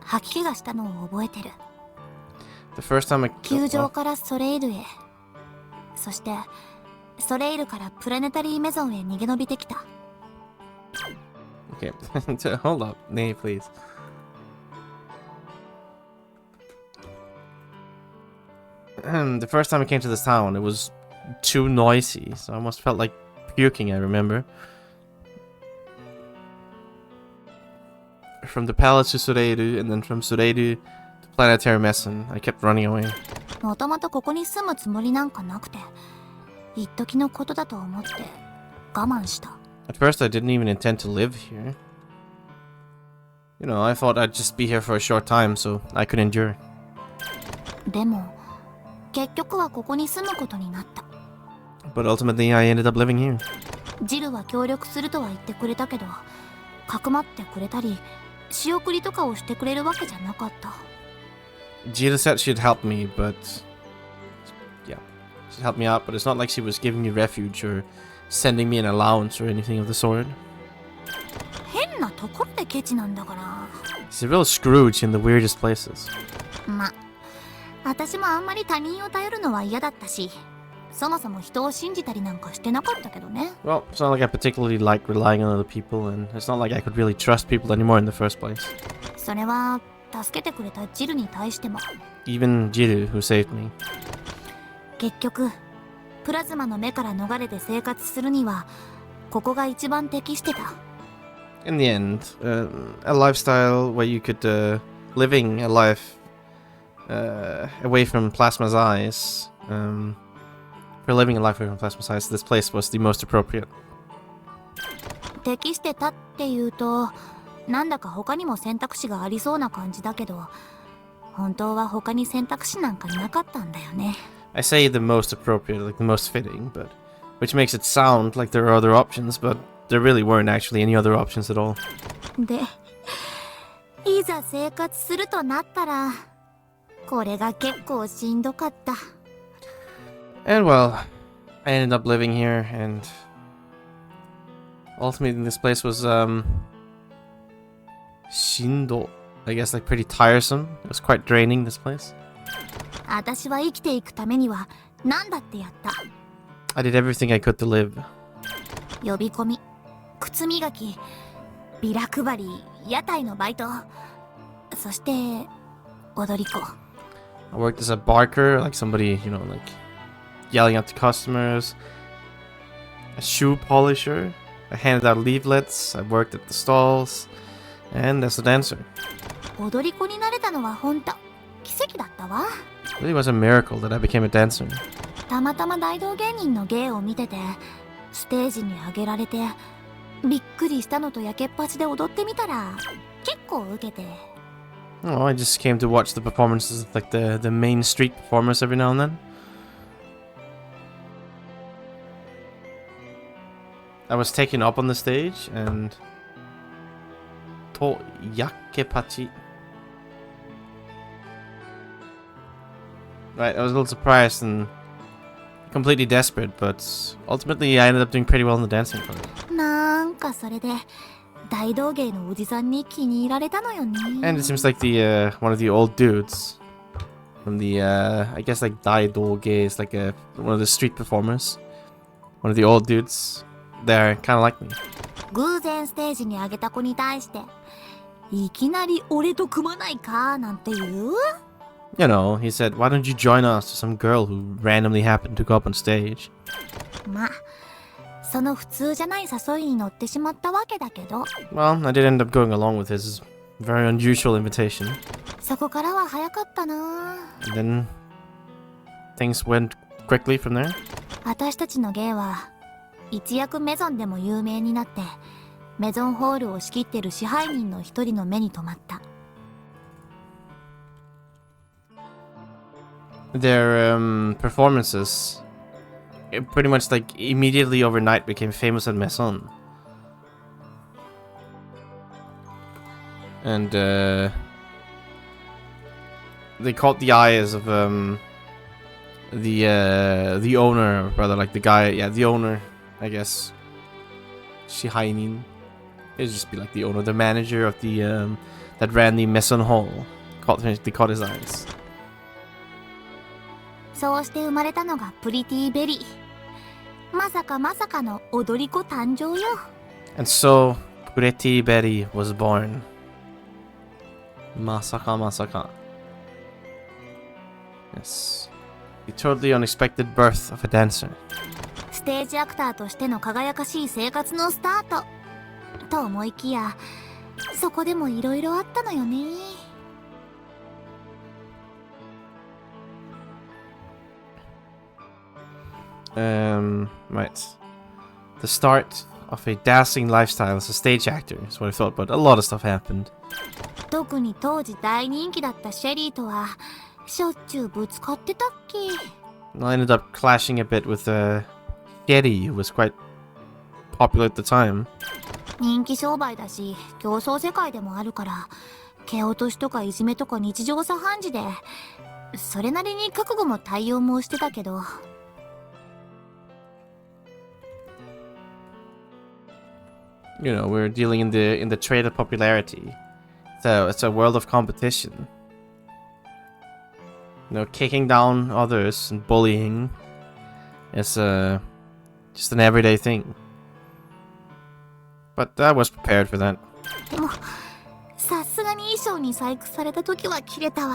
吐き気がしたのを覚えてる。The first time I... 球場からソレイルへ、そしてソレイルからプラネタリーメゾンへ逃げ延びてきた。Okay, hold up. Nay, please. The first time I came to this town, it was too noisy, so I almost felt like puking, I remember. From the palace to Sureiru, and then from Sureiru to Planetary Messen, I kept running away. もともとここに住むつもりなんかなくて、一時のことだと思って我慢した。At first, I didn't even intend to live here. You know, I thought I'd just be here for a short time, so I could endure. でも結局はここに住むことになった。 But ultimately, I ended up living here. ジルは協力するとは言ってくれたけど、かくまってくれたり仕送りとかをしてくれるわけじゃなかった。 Gita said she'd help me, but... Yeah, she'd help me out, but it's not like she was giving me refuge or sending me an allowance or anything of the sort. 変なところでケチなんだから。 She's a real Scrooge in the weirdest places. ま、私もあんまり他人を頼るのは嫌だったし、そもそも人を信じたりなんかしてなかったけどね。 Well, it's not like I particularly like relying on other people, and it's not like I could really trust people anymore in the first place. それは助けてくれたジルに対しても。 Even Jiru, who saved me. 結局プラズマの目から逃れて生活するにはここが一番適してた。 In the end, a lifestyle where you could, living a life away from Plasma's eyes, for living a life away from Plasma's eyes, this place was the most appropriate. 適してたっていうとなんだか他にも選択肢がありそうな感じだけど、本当は他に選択肢なんかなかったんだよね。 I say the most appropriate, like the most fitting, but which makes it sound like there are other options, but there really weren't actually any other options at all. で、いざ生活するとなったらこれが結構しんどかった。 And well, I ended up living here, and ultimately this place was shindo, I guess, like pretty tiresome. It was quite draining, this place. 私は生きていくためには何だってやった。 I did everything I could to live. 呼び込み、靴磨き、ビラ配り、屋台のバイト、そして踊り子。 I worked as a barker, like somebody, you know, like yelling at the customers. A shoe polisher. I handed out leaflets. I worked at the stalls. And as a dancer. 踊り子になれたのは本当奇跡だったわ。 It really was a miracle that I became a dancer. たまたま大道芸人の芸を見てて、ステージに上げられて、びっくりしたのとやけっぱちで踊ってみたら、結構ウケて。 Oh, I just came to watch the performances of like the main street performers every now and then. I was taken up on the stage and to yakepachi. Right, I was a little surprised and completely desperate, but ultimately I ended up doing pretty well in the dancing part. なんかそれで大道芸のおじさんに気に入られたのよね。 And it seems like the one of the old dudes from the I guess like Daidoge is like one of the street performers. One of the old dudes there kind of like me. 偶然ステージに上げた子に対していきなり俺と組まないかなんて言う？ You know, he said, why don't you join us to some girl who randomly happened to go up on stage? まあ、その普通じゃない誘いに乗ってしまったわけだけど。Well, I did end up going along with his very unusual invitation. そこからは早かったな。 And then things went quickly from there. 私たちの芸は一躍メゾンでも有名になって、メゾンホールを仕切ってる支配人の一人の目に留まった。Their performances, it pretty much like immediately overnight became famous at Maison. And they caught the eyes of the owner, or rather like the guy, yeah, the owner, I guess. Shihainin. It'd just be like the owner, the manager of the that ran the Maison Hall. They caught his eyes. そうして生まれたのがプリティベリー。まさかまさかの踊り子誕生よ。And so, Pretty Betty was born. Masaka Masaka. Yes. The totally unexpected birth of a dancer. ステージアクターとしての輝かしい生活のスタート。と思いきや、そこでもいろいろあったのよね。Right. The start of a dazzling lifestyle as a stage actor is what I thought, but a lot of stuff happened. 特に当時大人気だったシェリーとはしょっちゅうぶつかってたっけ。I ended up clashing a bit with Getty, who was quite popular at the time. 人気商売だし、競争世界でもあるから、蹴落としとかいじめとか日常茶飯事で、それなりに覚悟も対応もしてたけど。You know, we're dealing in the trade of popularity. So it's a world of competition. You know, kicking down others and bullying is just an everyday thing. But I was prepared for that. でも、さすがに衣装に細工された時はキレたわ。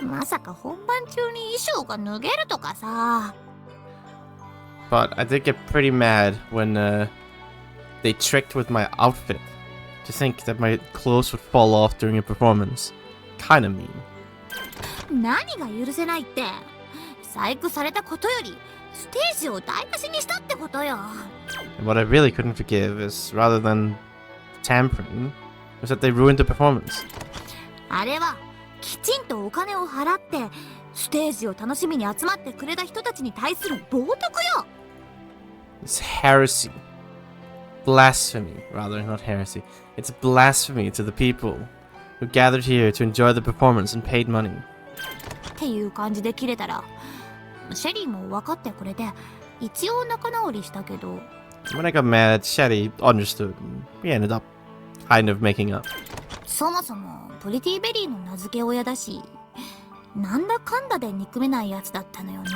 まさか本番中に衣装が脱げるとかさ。But I did get pretty mad when they tricked with my outfit to think that my clothes would fall off during a performance. Kinda mean. 何が許せないって、細工されたことよりステージを台無しにしたってことよ。And what I really couldn't forgive is, rather than tampering, was that they ruined the performance. あれはきちんとお金を払ってステージを楽しみに集まってくれた人たちに対する冒涜よ。It's heresy. Blasphemy, rather, not heresy. It's blasphemy to the people who gathered here to enjoy the performance and paid money. っていう感じで切れたら、シェリーも分かってくれて、一応仲直りしたけど。When I got mad, Shetty understood, and we ended up kind of making up. そもそもプリティベリーの名付け親だし、なんだかんだで憎めないやつだったのよね。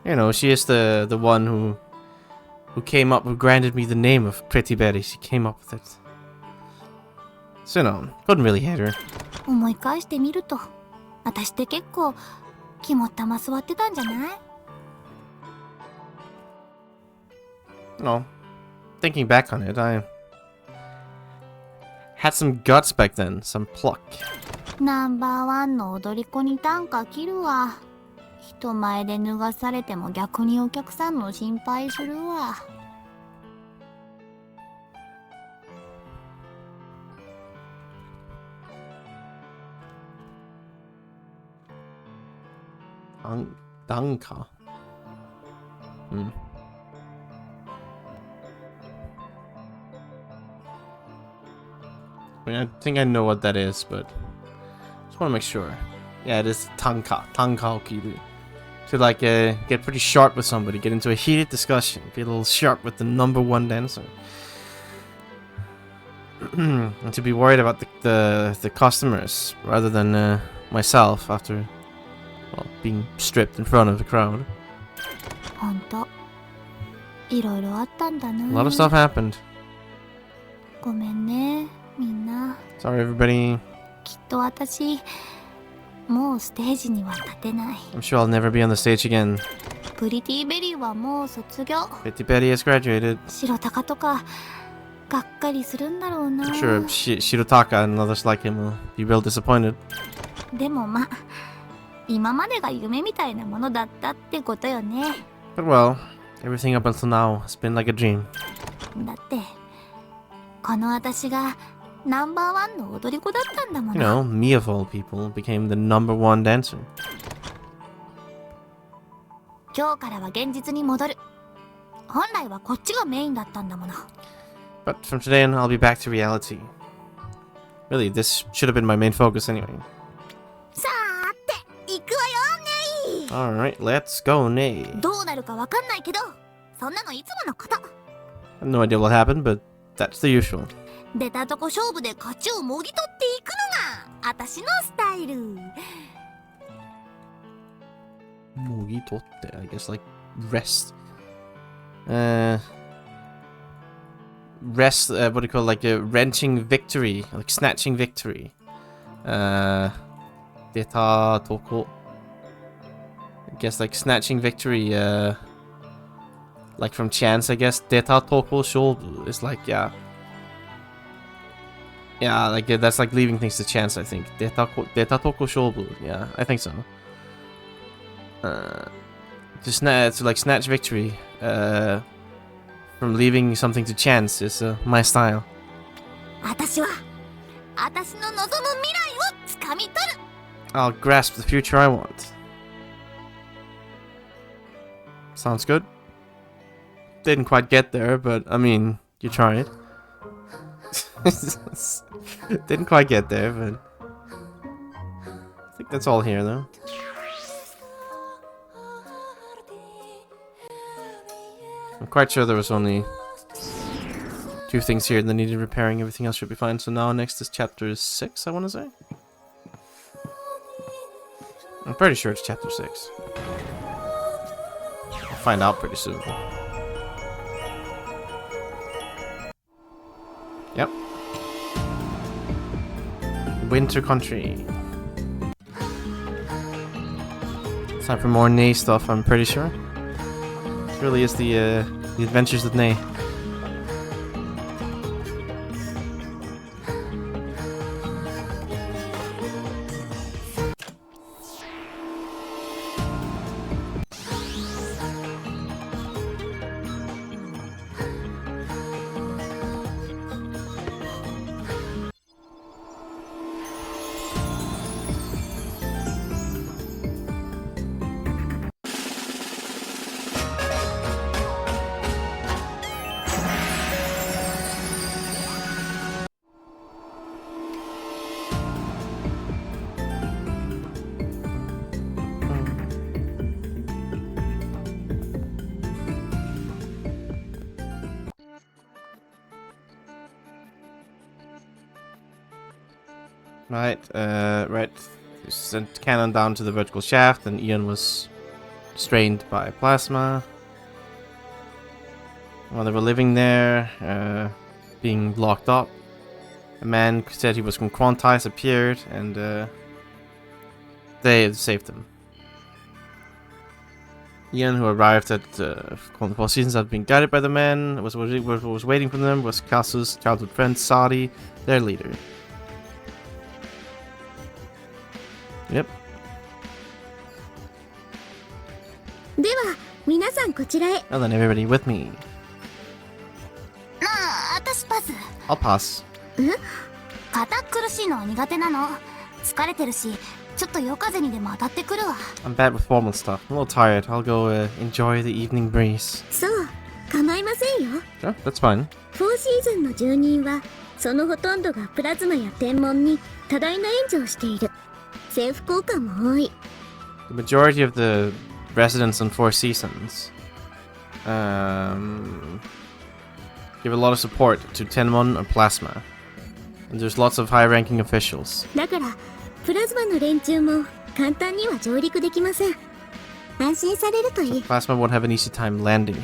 You know, she is the one who granted me the name of Pretty Betty. She came up with it. So, you know, couldn't really hate her. 思い返してみると、私って結構肝っ玉座ってたんじゃない？ No. Thinking back on it, I had some guts back then, some pluck. ナンバーワンの踊り子に短歌切るわ。人前で脱がされても逆にお客さんの心配するわ。Danka. I mean, I think I know what that is, but just want to make sure. Yeah, it is tanka okiru. To like get pretty sharp with somebody, get into a heated discussion, be a little sharp with the number one dancer. And to be worried about the customers rather than myself after, well, being stripped in front of the crowd. ほんと、いろいろあったんだな。A lot of stuff happened. ごめんね、みんな。 Sorry, everybody. きっと私もうステージには立てない。 I'm sure I'll never be on the stage again. プリティベリーはもう卒業。 Pretty Betty has graduated. 白鷹とかがっかりするんだろうな。 I'm sure Shirotaka and others like him will be real disappointed. でもま、今までが夢みたいなものだったってことよね。 But well, everything up until now has been like a dream. だってこの私がナンバーワンの踊り子だったんだも You の。 know, me of all people became the #1 dancer. 今日からは現実に戻る。本来はこっちがメインだったんだもの。 But from today on, I'll be back to reality. Really, this should have been my main focus anyway. さーて行くわよね Alright, let's go, Nay. どうなるかわかんないけど、そんなのいつものこと。 I have no idea what happened, but that's the usual. 出たとこ勝負で勝ちをもぎ取っていくのが私のスタイル。 Mogitotte, I guess, like rest. Rest, what do you call it? Like a wrenching victory, like snatching victory. Deta toko. I guess like snatching victory, like from chance, I guess. Deta toko shobu is like, yeah. Yeah, like that's like leaving things to chance, I think. Deta toko shobu, yeah, I think so. To like snatch victory, from leaving something to chance is my style. 私は私の望む未来をつかみ取る。 I'll grasp the future I want. Sounds good. Didn't quite get there, but I mean, you tried. Didn't quite get there, but I think that's all here, though. I'm quite sure there was only 2 things here that needed repairing. Everything else should be fine. So now next is chapter 6, I want to say. I'm pretty sure it's chapter 6. I'll find out pretty soon. Yep. Winter Country. Time for more Nay stuff, I'm pretty sure. It really is the adventures of Nay. Right. You sent cannon down to the vertical shaft, and Ian was strained by plasma. While they were living there, being locked up, a man said he was from Quantize appeared, and they saved him. Ian, who arrived at the Four Seasons after being guided by the man, was waiting for them was Kasu's childhood friend Sadi, their leader. Yep. では皆さんこちらへ。 And then everybody with me. 私パス。 I'll pass. 堅苦しいのは苦手なの。疲れてるし、ちょっと夜風にでも当たってくるわ。 I'm bad with formal stuff. I'm a little tired. I'll go enjoy the evening breeze. そう、構いませんよ。 Sure, that's fine. フォーシーズンの住人は、そのほとんどがプラズマや天文に多大な援助をしている。政府高官も多い。 The majority of the residents on Four Seasons give a lot of support to Tenmon or Plasma. And there's lots of high-ranking officials. だから、プラズマの連中も簡単には上陸できません。安心されるといい。 Plasma won't have an easy time landing here.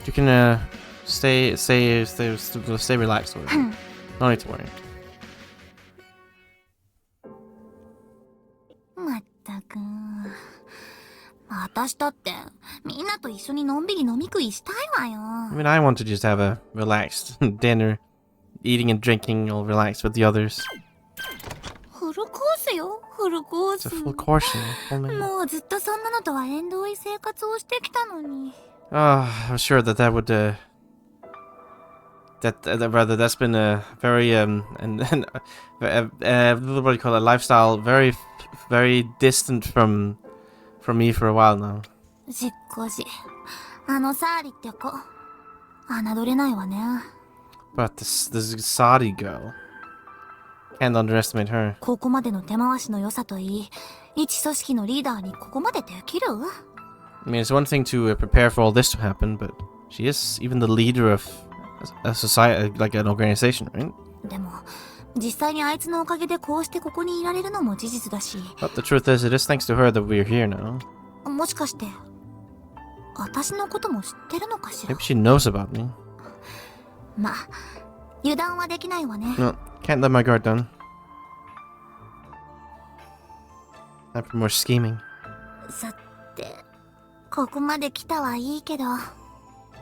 You can Stay relaxed with it. No need to worry. まったく。私だってみんなと一緒にのんびり飲み食いしたいわよ。I mean, I want to just have a relaxed dinner, eating and drinking all relaxed with the others. フルコースよ、フルコー It's ス。 a full course, you know. もうずっとそんなのとは縁遠い生活をしてきたのに。I was sure that would that's been a very what do you call it, lifestyle very distant from me for a while now. しっかし、あのサーリって子、侮れないわね。 But this Saudi girl, can't underestimate her. ここまでの手回しの良さといい、一組織のリーダーにここまでできる？ I mean, it's one thing to prepare for all this to happen, but she is even the leader of a society, like an organization, right? でも、実際にあいつのおかげでこうしてここにいられるのも事実だし。 But the truth is, it is thanks to her that we're here now. もしかして、私のことも知ってるのかしら？ Maybe she knows about me. まあ、油断はできないわね。 No, can't let my guard down. Time for more scheming. さて、ここまで来たはいいけど、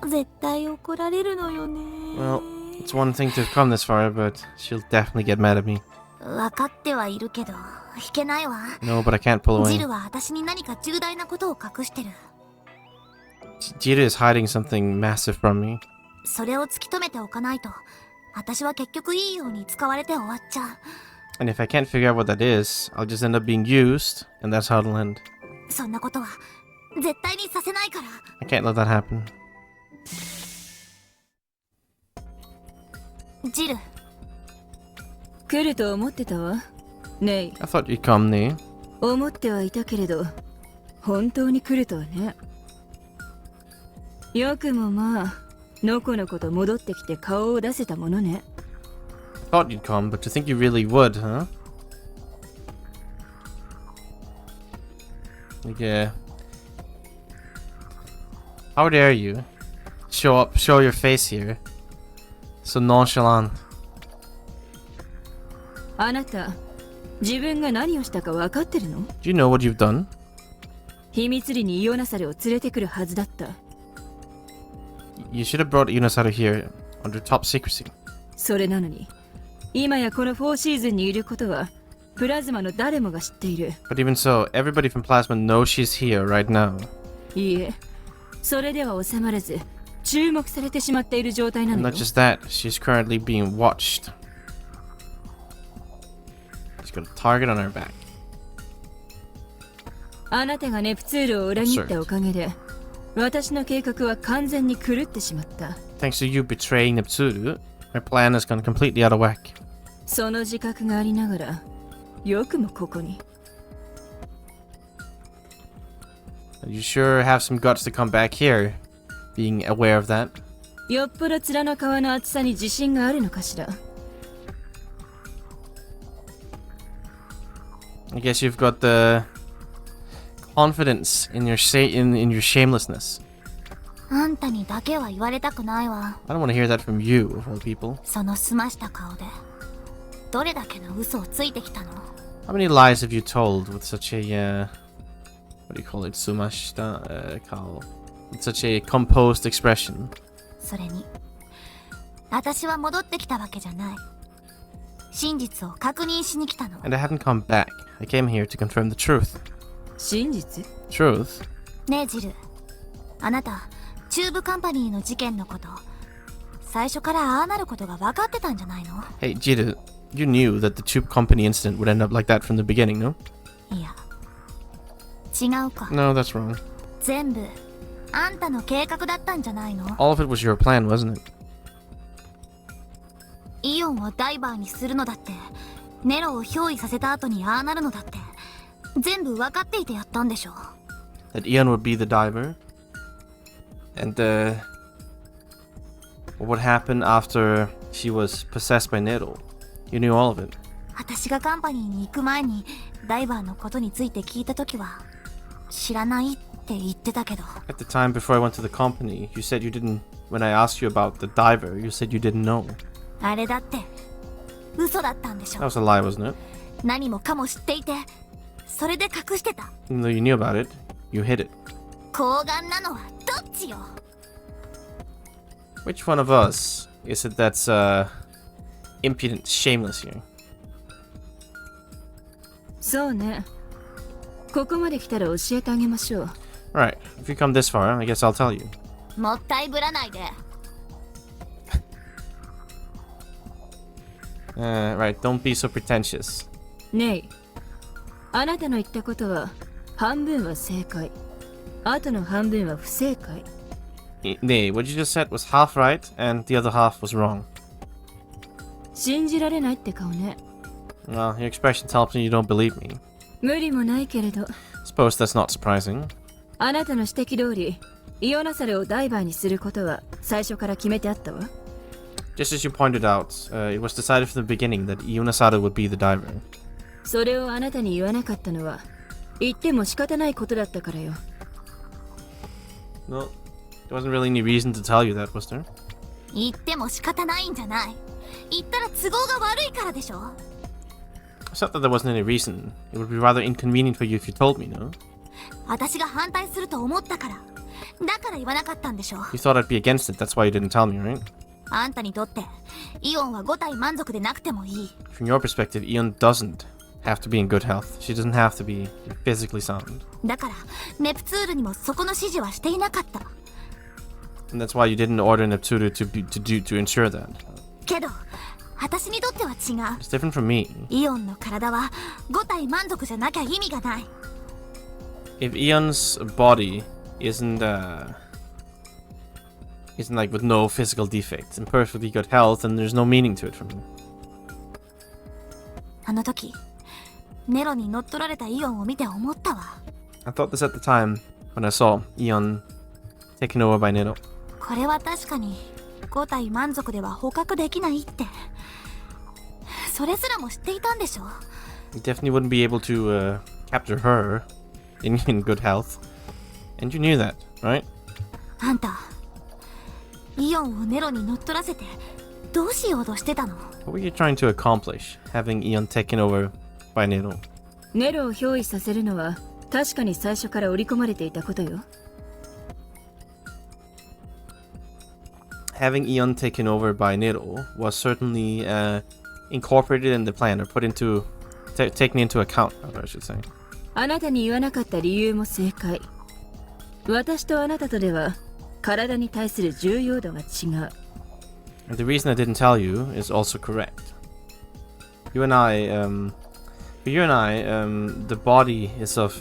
絶対怒られるのよね。 Well, it's one thing to have come this far, but she'll definitely get mad at me. 分かってはいるけど、引けないわ。 No, but I can't pull ジ away. ルは私に何か重大なことを隠してる。 Jira is hiding something massive from me. それを突き止めておかないと、私は結局いいように使われて終わっちゃう。 And if I can't figure out what that is, I'll just end up being used, and that's how it'll end. そんなことは絶対にさせないから。 I can't let that happen. ジル、来ると思ってたわ。ねえ、 I thought you'd come, Nee. 思ってはいたけれど、本当に来るとはね。よくもまあ、のこのこと戻ってきて顔を出せたものね。I thought you'd come, but to think you really would, huh? Like, how dare you show your face here, so nonchalant. あなた、自分が何をしたか分かってるの？ Do you know what you've done? 秘密裏にイオナサルを連れてくるはずだった。You should have brought Yunasaru here under top secrecy. それなのに、今やこの4シーズンにいることは、プラズマの誰もが知っている。But even so, everybody from Plasma knows she's here right now. いいえ、それでは収まらず、注目されてしまっている状態な And の not よ。just that, she's currently being watched. She's got a target on her back. あなたがネプツールを裏切ったおかげで、私の計画は完全に狂ってしまった。Thanks to you betraying Nepturu, my plan has gone completely out of whack. その自覚がありながら、よくもここに。You sure have some guts to come back here, being aware of that. よっぽど面の皮の厚さに自信があるのかしら。I guess you've got the confidence in your in your shamelessness. あんたにだけは言われたくないわ。 I don't want to hear that from you, of all people. その澄ました顔で、どれだけの嘘をついてきたの？ How many lies have you told with such a what do you call it, sumashita kao, with such a composed expression? それに、私は戻ってきたわけじゃない。真実を確認しに来たの。 And I hadn't come back. I came here to confirm the truth. 真実？ Truth? ねえジル、あなたチューブカンパニーの事件のこと、最初からああなることが分かってたんじゃないの？ Hey, Jida, you knew that the tube company incident would end up like that from the beginning, no? いや、違うか。 No, that's wrong. 全部あんたの計画だったんじゃないの？ All of it was your plan, wasn't it? イオンをダイバーにするのだって、ネロを憑依させた後にああなるのだって、全部分かっていてやったんでしょ。 That Ian would be the diver? And what would happen after she was possessed by Nero? You knew all of it. 私がカンパニーに行く前にダイバーのことについて聞いたときは知らないって言ってたけど。 At the time before I went to the company, you said you didn't when I asked you about the diver, you said you didn't know. あれだって嘘だったんでし That ょ。 was a lie, wasn't it? 何もかも知っていて、それで隠してた。 Even though you knew about it, you hid it. 睾丸なのはどっちよ。 Which one of us is it that's impudent, shameless here? そうね。ここまで来たら教えてあげましょう。 Alright, if you come this far, I guess I'll tell you. もったいぶらないで。Right, don't be so pretentious. ねい、あなたの言ったことは半分は正解、あとの半分は不正解。Nay, what you just said was half right and the other half was wrong. 信じられないって顔ね。 Well, your expression tells me you don't believe me. 無理もないけれど、 Suppose that's not surprising. あなたの指摘通りイオナサルをダイバーにすることは最初から決めてあったわ。 Just as you pointed out, it was decided from the beginning that Ionasaru would be the diver. それをあなたに言わなかったのは言っても仕方ないことだったからよ。 Well, there wasn't really any reason to tell you that, was there? 言っても仕方ないんじゃない。言ったら都合が悪いからでしょ。 It's not that there wasn't any reason. It would be rather inconvenient for you if you told me, no? 私が反対すると思ったから。だから言わなかったんでしょ。 You thought I'd be against it, that's why you didn't tell me, right? あんたにとってイオンは5体満足でなくてもいい。 From your perspective, Ion doesn't have to be in good health. She doesn't have to be physically sound. だからネプツールにもそこの指示はしていなかった。 And that's why you didn't order Neptune to ensure that. けど私にとっては違う。 It's different from me. イオンの体は5体満足じゃなきゃ意味がない。 If Ion's body isn't like with no physical defects and perfectly good health, then there's no meaning to it for me. あの時ネロに乗っ取られたイオンを見て思ったわ。 I thought this at the time when I saw Ion taken over by Nero. これは確かに5体満足では捕獲できないって。それすらも知っていたんでしょ。 You definitely wouldn't be able to capture her in good health. And you knew that, right? あんたイオンをネロに乗っ取らせてどうしようとしてたの？ What were you trying to accomplish, having Ion taken over by Nero? ネロを憑依させるのは確かに最初から織り込まれていたことよ。 Having Ion taken over by Nero was certainly incorporated in the plan, or taken into account, I should say. あなたに言わなかった理由も正解。私とあなたとでは体に対する重要度が違う。 And the reason I didn't tell you is also correct. For you and I, the body is of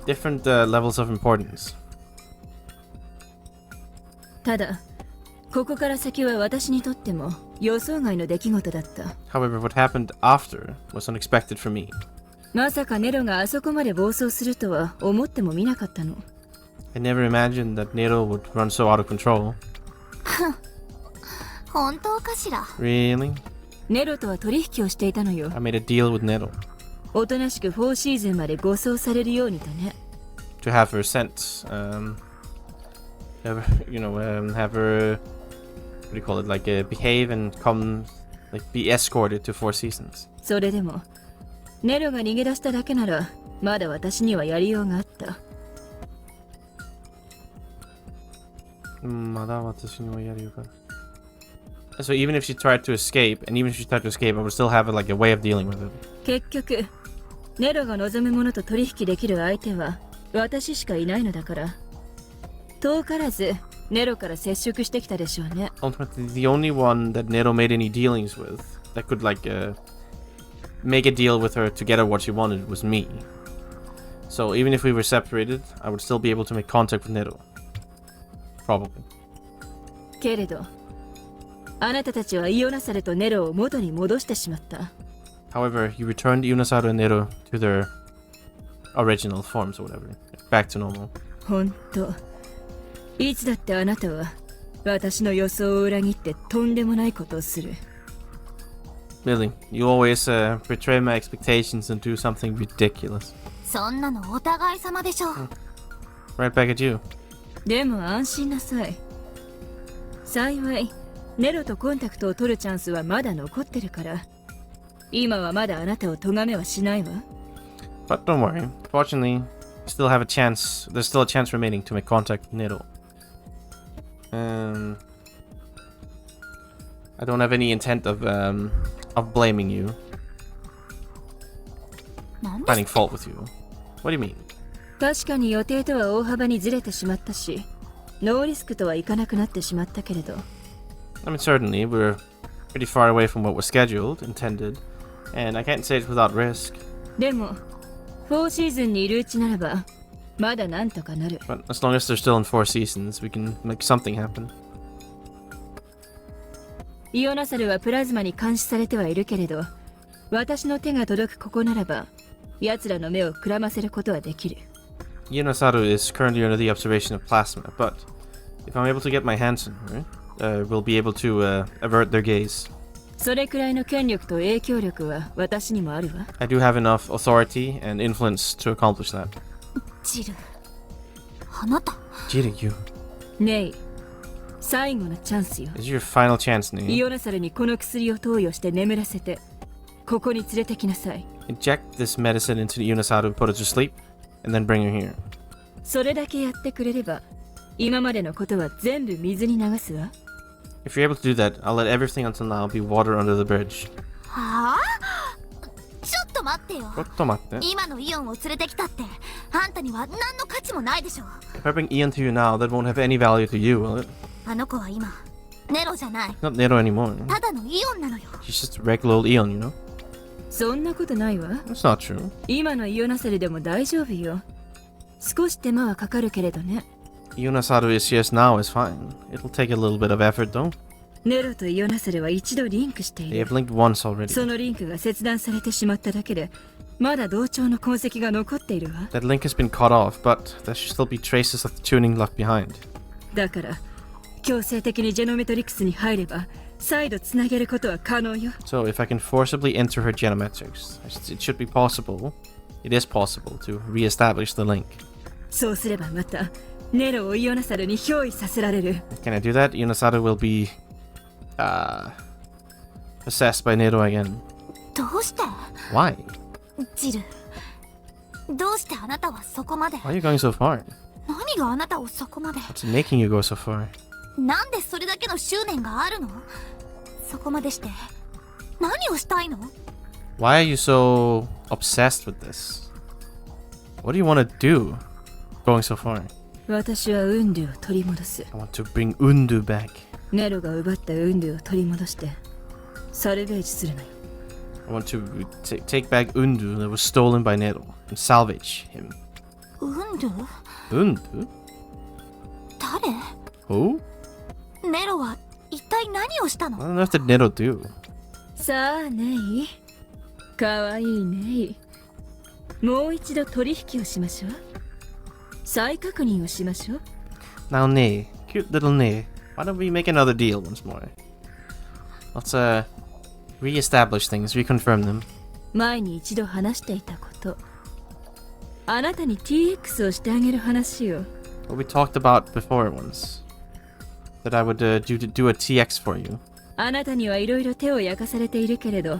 different levels of importance. ただ、ここから先は私にとっても予想外の出来事だった。 However, what happened after was unexpected for me. まさかネロがあそこまで暴走するとは思ってもみなかったの。 I never imagined that Nero would run so out of control. 本当かしら。 Really? ネロとは取引をしていたのよ。 I made a deal with Nero おとなしく4シーズンまで護送されるようにとね。 to have her sent, have her, what do you call it, like behave and come, like be escorted to 4 seasons. それでもネロが逃げ出しただけならまだ私にはやりようがあった。 So even if she tried to escape, and even if she tried to escape, I would still have like a way of dealing with it. 結局ネロが望むものと取引できる相手は私しかいないのだから、遠からずネロから接触してきたでしょうね。 Ultimately, the only one that Nero made any dealings with that could like make a deal with her to get her what she wanted was me. So even if we were separated, I would still be able to make contact with Nero. Probably. けれどあなたたちはイオナサルとネロを元に戻してしまった。 However, you returned Ionasaru and Nero to their original forms or whatever. Back to normal. ほんと、いつだってあなたは私の予想を裏切ってとんでもないことをする。 Really, you always betray my expectations and do something ridiculous. そんなのお互い様でしょ。 Right back at you. でも安心なさい。幸いネロとコンタクトを取るチャンスはまだ残ってるから、今はまだあなたを咎めはしないわ。 But don't worry. Fortunately, you still have a chance. There's still a chance remaining to make contact with Nero. I don't have any intent of blaming you, なんで finding fault with you. What do you mean? 確かに予定とは大幅にずれてしまったし、ノーリスクとはいかなくなってしまったけれど、 I mean, certainly, we're pretty far away from what was scheduled, intended, and I can't say it without risk. でも4シーズンにいるうちならばまだなんとかなる。 But as long as they're still in 4 seasons, we can make something happen. イオナサルはプラズマに監視されてはいるけれど、私の手が届くここならば奴らの目をくらませることはできる。 Yunosaru is currently under the observation of plasma, but if I'm able to get my hands on her, we'll be able to avert their gaze. それくらいの権力と影響力は私にもあるわ。 I do have enough authority and influence to accomplish that. ジル、あなた Jiri, you. ネイ、最後のチャンスよ。 This is your final chance, イ Nate. オナサルにこの薬を投与して眠らせてここに連れてきなさい。 Inject this medicine into Yunosaru, put her to sleep, and then bring her here. それだけやってくれれば今までのことは全部水に流すわ。 If you're able to do that, I'll let everything until now be water under the bridge. はあ、ちょっと待ってよ。 Cottomatte. 今のイオンを連れてきたってあんたには何の価値もないでしょ。 If I bring Ian to you now, that won't have any value to you, will it? あの子は今ネロじゃない、 Not Nero anymore. ただのイオンなのよ。 She's just a regular old Ian, you know? そんなことないわ。 That's not true. 今のイオナサルでも大丈夫よ。少し手間はかかるけれどね。 Yunosaru is just now is fine. It'll take a little bit of effort, though. ネロとイオナサルは一度リンクしてい They る。 have linked once そ already. のリンクが切断されてしまっただけでまだ同調の痕跡が残っているわ。 That link has been cut off, but there should still be traces of the tuning left behind. だから強制的にジェノメトリクスに入れば再度つなげることは可能よ。 So if I can forcibly enter her genometrics, it should be possible. It is possible to re-establish the link. そうすればまたネロをイオナサルに憑依させられる。 Can I do that? Yunosaru will be possessed by Nero again. どうして Why? ジル、どうしてあなたはそこまで、 Why are you going so far? 何があなたをそこまで、 What's making you go so far? なんでそれだけの執念があるの。そこまでして何をしたいの。 Why are you so obsessed with this? What do you want to do going so far? 私はウンドゥを取り戻す。 I want to bring Undu back. ネロが奪ったウンドゥを取り戻してサルベージするのよ。 I want to take back Undu that was stolen by Nero and salvage him. ウンドゥ Undu? 誰。 Who? ネロは一体何をした What の。 on earth did Nero do? さあネイ、かわいいネイ、もう一度取引をしましょう。再確認をしましょう。 Now, Nay, cute little Nay, why don't we make another deal once more? Let's re-establish things, reconfirm them. 前に一度話していたこと、あなたに TX をしてあげる話よ。 What we talked about before once. That I would do a TX for you. あなたにはいろいろ手を焼かされているけれど、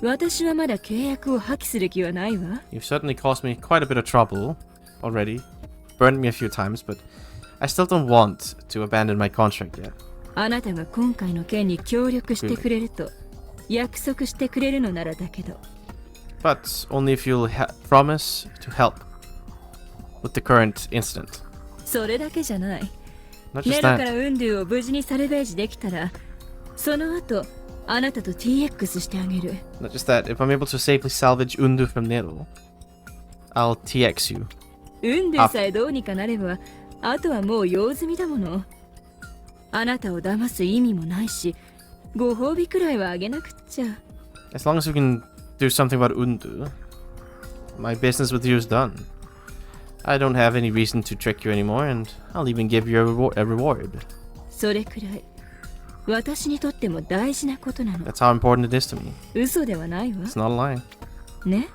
私はまだ契約を破棄する気はないわ。 You've certainly caused me quite a bit of trouble already. Burned me a few times, but I still don't want to abandon my contract yet. あなたが今回の件に協力してくれると約束してくれるのならだけど。 But only if you'll promise to help with the current incident. それだけじゃない。 Not ネ just ロから that. ウンドゥを無事にサルベージできたら、その後あなたと TX してあげる。 Not just that. If I'm able to safely salvage Undu from Nero, I'll TX you. ウンドゥさえどうにかなれば、あとはもう用済みだもの。あなたを騙す意味もないし、ご褒美くらいはあげなくっちゃ。 As long as we can do something about Undu, my business with you is done. I don't have any reason to trick you anymore, and I'll even give you a reward. それくらい私にとっても大事なことなの。 That's how important it is to me. 嘘ではないわ It's not a lie. ね。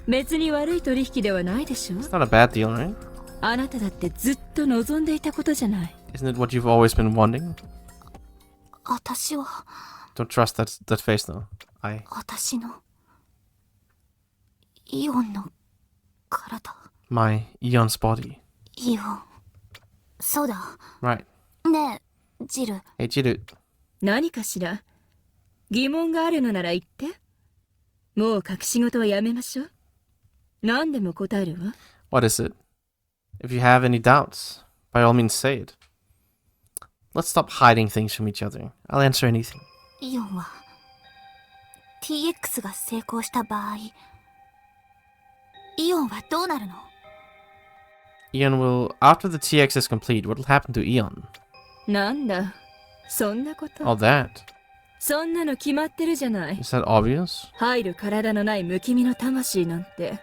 別に悪い取引ではないでしょ。 It's not a bad deal, right? あなただってずっと望んでいたことじゃない。Isn't it what you've always been wanting? 私は Don't trust that face though. 私のイオンの体。 My Eon's body. イオン。そうだ。 Right. ねえ、ジル。 Hey, Chiru. 何かしら？疑問があるのなら言って。もう隠し事はやめましょう。何でも答えるわ。What is it? If you have any doubts, by all means say it. Let's stop hiding things from each other. I'll answer anything. イオンは TX が成功した場合、イオンはどうなるの？ Eon will... After the TX is complete, what will happen to Eon? なんだ、そんなこと。 All that. そんなの決まってるじゃない。 Is that obvious? 入る体のない不気味の魂なんて。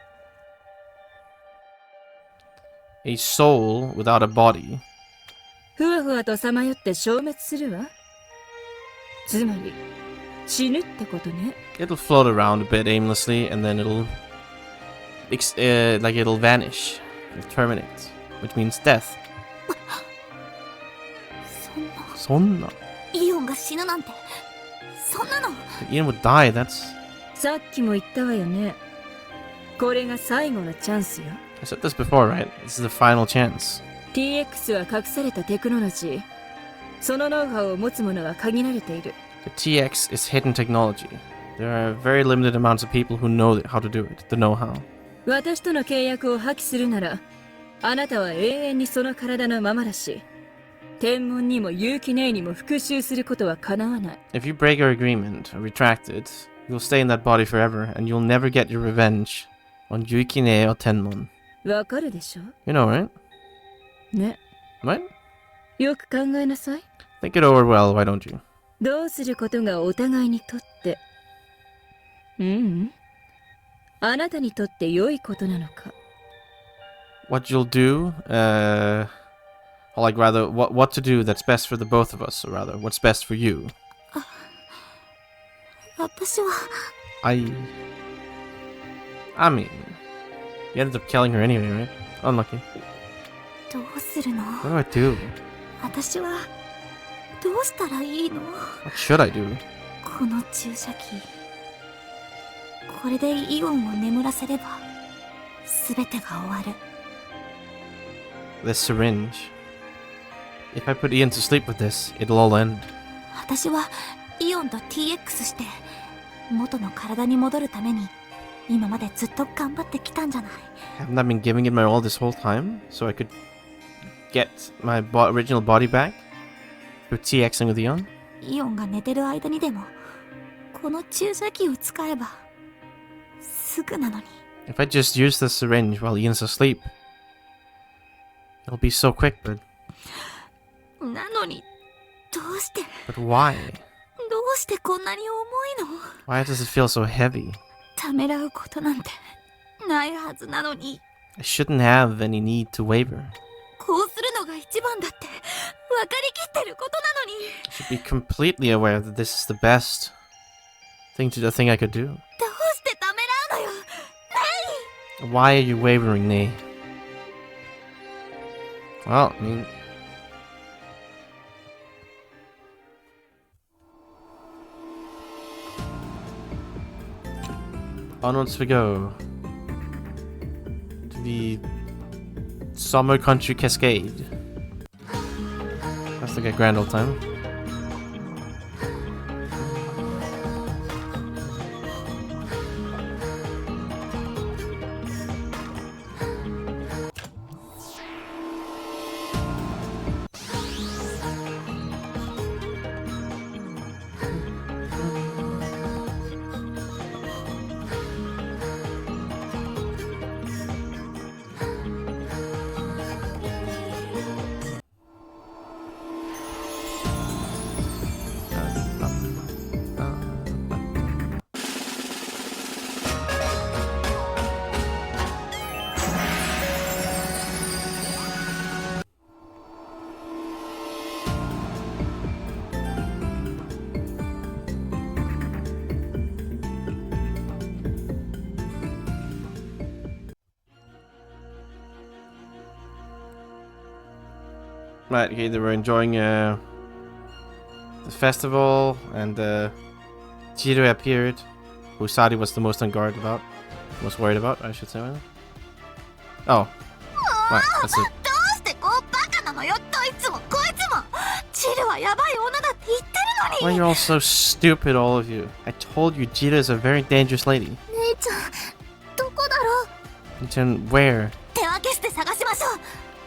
A soul without a body. ふわふわとさまよって消滅するわ。つまり、死ぬってことね。It'll float around a bit aimlessly, and then it'll vanish. It'll terminate, which means death. そんな。そんな。イオンが死ぬなんて、そんなの。Ian would die, that's... さっきも言ったわよね。これが最後のチャンスよ。I said this before, right? This is the final chance. TX は隠されたテクノロジー。そのノウハウを持つ者は限られている。The TX is hidden technology. There are very limited amounts of people who know how to do it, the know-how. 私との契約を破棄するなら、あなたは永遠にその体のままだし、天文にも結城姉にも復讐することは叶わない。If you break your agreement or retract it, you'll stay in that body forever, and you'll never get your revenge on Yukine or Tenmon. わかるでしょ？ You know, right? ね。 Right? よく考えなさい。 Think it over well, why don't you? どうすることがお互いにとって、あなたにとって良いことなのか。What you'll do, or like rather, what to do that's best for the both of us, or rather, what's best for you. 私は I mean, you ended up killing her anyway, right? Unlucky. どうするの？ What do I do? 私はどうしたらいいの？ What should I do? この注射器、これでイオンを眠らせれば全てが終わる。 This syringe. If I put Ian to sleep with this, it'll all end. 私はイオンと TX して元の体に戻るために今までずっと頑張ってきたんじゃない。 Haven't I been giving it my all this whole time? So I could get my original body back? Through TXing with Ion? イオンが寝てる間にでもこの注射器を使えばすぐなのに。 If I just use the syringe while Ian's asleep, it'll be so quick, but なのにどうして why? どうしてこんなに重いの？ Why does it feel so heavy? ためらうことなんてないはずなのに。 I shouldn't have any need to waver. こうするのが一番だって分かりきってることなのに。 I should be completely aware that this is the best thing I could do. どうしてためらうのよ。ない。 Why are you wavering, Nay? Well, I mean... Onwards we go. To the Summer Country Cascade. That's like a grand old time. Right, okay, they were enjoying the festival, and Jiro appeared, who Sadi was the most on guard about. Most worried about, I should say. Oh. Right, that's it. どうしてこうバカなのよ、どいつもこいつも。チルはやばい女だって言ってるの Why に。 are you all so stupid, all of you? I told you Jiro is a very dangerous lady. 姉ちゃん、どこだろう。 Then where? 手分けして探しましょう。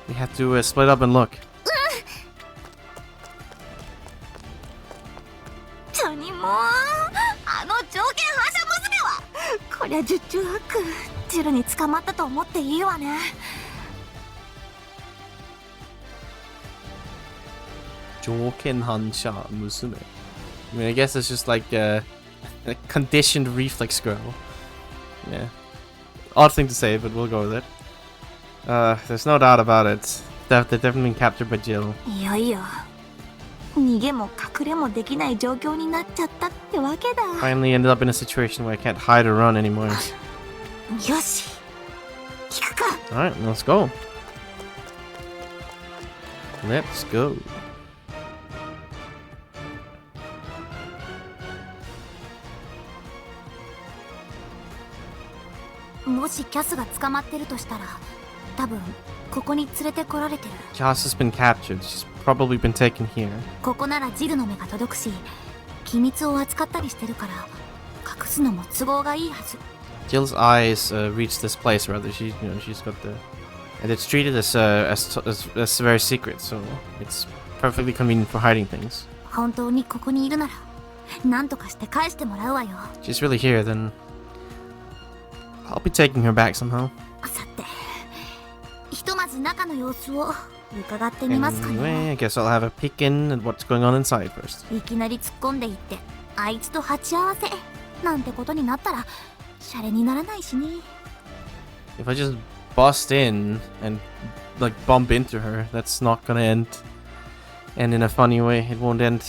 We have to split up and look. ちょにもう、あの条件反射娘は。こりゃ十中八九、チルに捕まったと思っていいわね。Jokenhansha Musume. I mean, I guess it's just like a conditioned reflex girl. Yeah. Odd thing to say, but we'll go with it. There's no doubt about it. They've definitely been captured by Jill. いよいよ逃げも隠れもできない状況になっちゃったってわけだ。 Finally ended up in a situation where I can't hide or run anymore. よし、聞くか。 Alright, let's go. Let's go. もしキャスが捕まってるとしたら、多分ここに連れてこられてる。 Cass has been captured. She's probably been taken here. ここならジルの目が届くし、機密を扱ったりしてるから隠すのも都合がいいはず。 Jill's eyes reach this place rather. She's got the, and it's treated as very secret, so it's perfectly convenient for hiding things. 本当にここにいるなら、なんとかして返してもらうわよ。 She's really here, then I'll be taking her back somehow. さて、ひとまず中の様子を伺ってみますか Anyway, ね。 I guess I'll have a peek in at what's going on inside first. いきなり突っ込んでいってあいつと鉢合わせなんてことになったらシャレにならないしね。 If I just bust in and like bump into her, that's not gonna end in a funny way. It won't end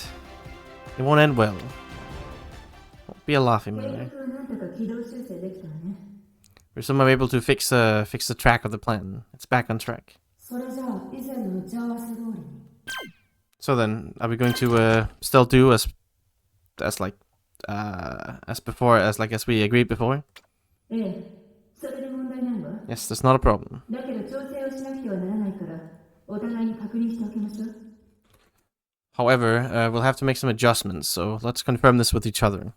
well. Won't be a laughing matter. Presume I'm able to fix the track of the plan. It's back on track. So then, are we going to still do as before, as we agreed before? Yes, that's not a problem. However, we'll have to make some adjustments, so let's confirm this with each other.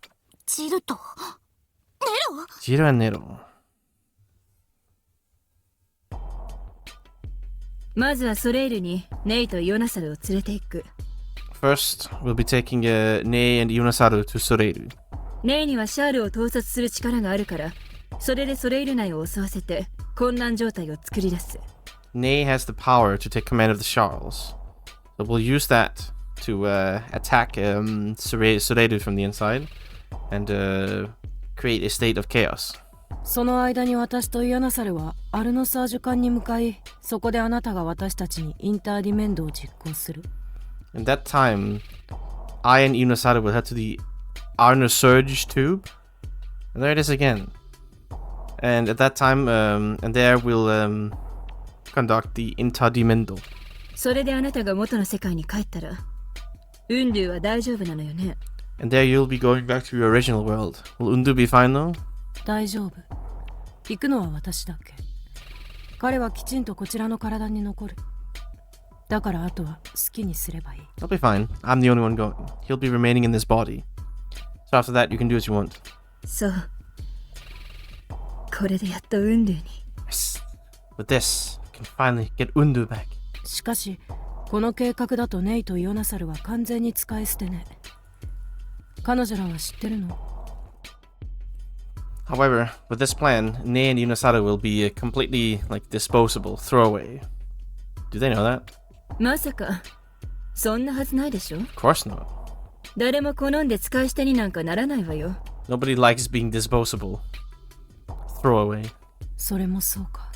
ジルとネロ？ Jiro and Nero. まずはソレイルにネイとヨナサルを連れて行く。 First, we'll be taking Nei and Yunasaru to Soreiru. ネイにはシャールを盗撮する力があるから、それでソレイル内を襲わせて混乱状態を作り出す。 Nei has the power to take command of the Charles. So we'll use that to attack Soreiru from the inside and create a state of chaos. その間に私とイアナサルはアルノサージュ艦に向かい、そこであなたが私たちにインターディメンドを実行する。 In that time, I and Yunasaru will head to the Nosurge tube. And there it is again. And at that time, and there we'll conduct the interdimendo. それであなたが元の世界に帰ったら、ウンドゥは大丈夫なのよね。 And there you'll be going back to your original world. Will Undu be fine though? 大丈夫。行くのは私だけ。彼はきちんとこちらの体に残る。だからあとは好きにすればいい。 I'll be fine. I'm the only one going. He'll be remaining in this body. So after that, you can do what you want. そう。これでやっとウンドゥに。 Yes. With this, we can finally get Undu back. しかし、この計画だとネイとイオナサルは完全に使い捨てね。彼女らは知ってるの？ However, with this plan, Nei and Yunasaru will be completely, disposable, throwaway. Do they know that? まさか、そんなはずないでしょ？ Of course not. 誰も好んで使い捨てになんかならないわよ。 Nobody likes being disposable. Throwaway. それもそうか。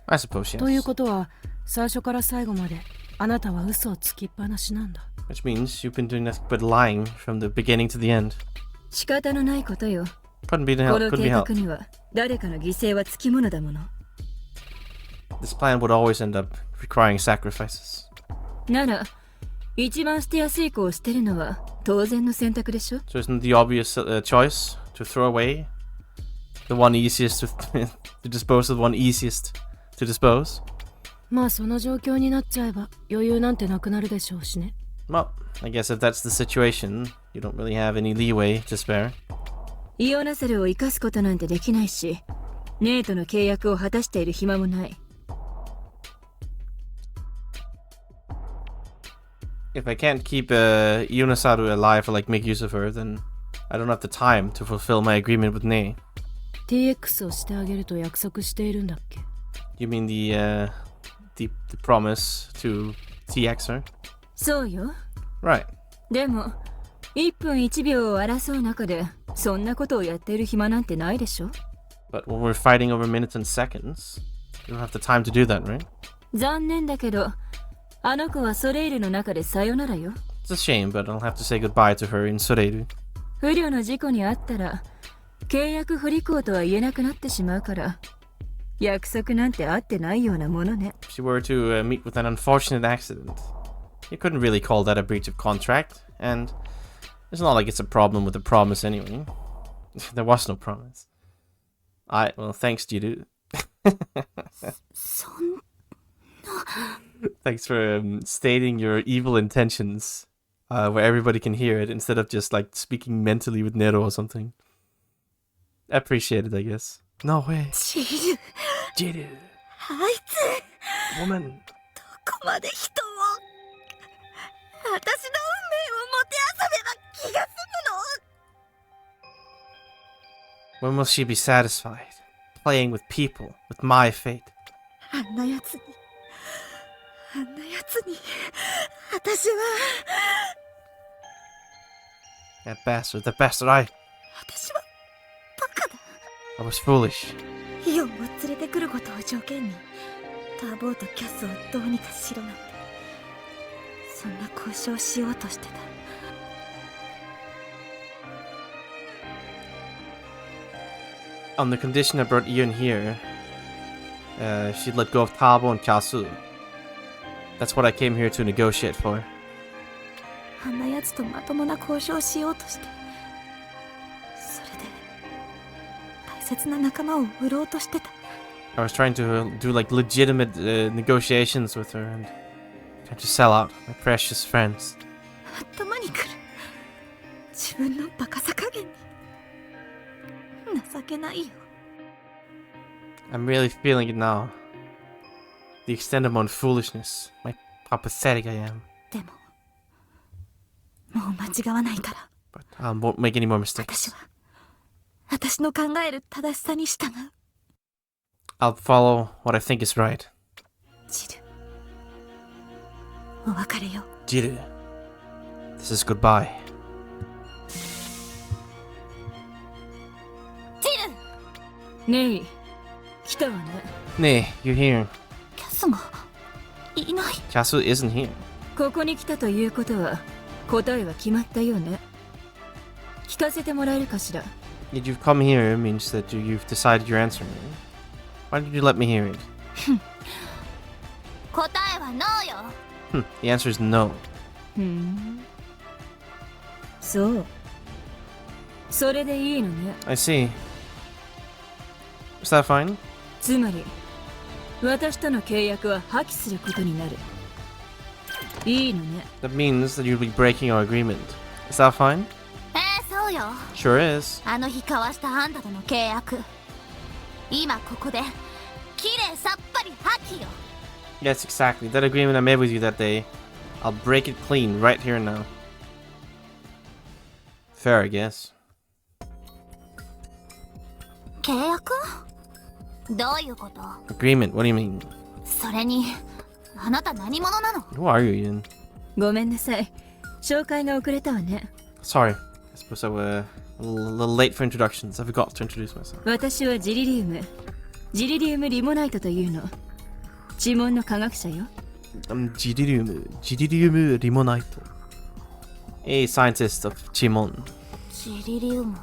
I suppose, という yes. ことは、最初から最後まであなたは嘘をつきっぱなしなんだ。 Which means you've been doing nothing but lying from the beginning to the end. 仕方のないことよ。 Couldn't be こ helped. の Couldn't be 計画 helped. には誰かの犠牲はつきものだもの。 This plan would always end up requiring sacrifices. なら一番捨てやすい子を捨てるのは当然の選択でしょ。 So isn't the obvious choice to throw away the one easiest to dispose of the one easiest to dispose? まあその状況になっちゃえば余裕なんてなくなるでしょうしね。 Well, I guess if that's the situation, you don't really have any leeway to spare. イオナセルを生かすことなんてできないし、ネイとの契約を果たしている暇もない。If I can't keep Yunasaru alive or like make use of her, then I don't have the time to fulfill my agreement with Nei. TX をしてあげると約束しているんだっけ？ You mean the promise to TX her? そうよ。 Right. でも1分1秒を争う中でそんなことをやっている暇なんてないでしょ。 But when we're fighting over minutes and seconds, you don't have the time to do that, right? 残念だけど、あの子はソレイルの中でさよならよ。 It's a shame, but I'll have to say goodbye to her in Soreiru. 不慮の事故にあったら契約不履行とは言えなくなってしまうから、約束なんてあってないようなものね。 If she were to meet with an unfortunate accident, you couldn't really call that a breach of contract, and it's not like it's a problem with the promise anyway. There was no promise. Well, thanks, Jiru. そん Thanks for stating your evil intentions where everybody can hear it instead of just like speaking mentally with Nero or something. Appreciate it, I guess. No way. チル Jiru. あいつ Woman. どこまで人を私の運命をもてあそべば気が済 When will she be satisfied? Playing with people, with my fate. むのあんなやつに私は That bastard, I 私はバカだ was foolish. イオンを連れてくることを条件にターボーとキャスをどうにかしろなんてそんな交渉をしようとしてた。 On the condition I brought Ian here, she'd let go of Tabo and Kasu. That's what I came here to negotiate for. あんなやつとまともな交渉をしようとしてそれで大切な仲間を売ろうとしてた。 I was trying to do like legitimate negotiations with her and trying to sell out my precious friends. 頭にくる自分のバカさ加減に情けないよ。 I'm really feeling it now. The extent of my own foolishness. How pathetic I am. でももう間違わないから But I won't make any more 私 mistakes. は私の考える正しさに従う。 I'll follow what I think is right. ジルお別れよ。 Jiru, this is goodbye. ジルネイ、来たわね。 Nay, you're here. キャスがいない。 Kasu isn't here. ここに来たということは答えは決まったよね。聞かせてもらえるかしら。 Yet you've come here means that you've decided your answer. Why did you let me hear it? 答えはノーよ。 The answer is no. そう。それでいいのね。 I see. Is that fine? つまり私との契約は破棄することになる。いいのね。 That means that you'll be breaking our agreement. Is that fine? そうよ。 Sure is. あの日交わしたあんたとの契約今ここできれいさっぱり破棄よ。 Yes, exactly. That agreement I made with you that day. I'll break it clean right here and now. Fair, I guess. 契約どういうこと？ Agreement? What do you mean? それにあなた何者なの？ Who are you, Ian? ごめんなさい。紹介が遅れたわね。 Sorry. I suppose I was a little late for introductions. I forgot to introduce myself. 私はジリリウム。ジリリウムリモナイトというの。指紋の科学者よ。I'm Jegerkaj Limonite. A scientist of Chimon. ジリリウム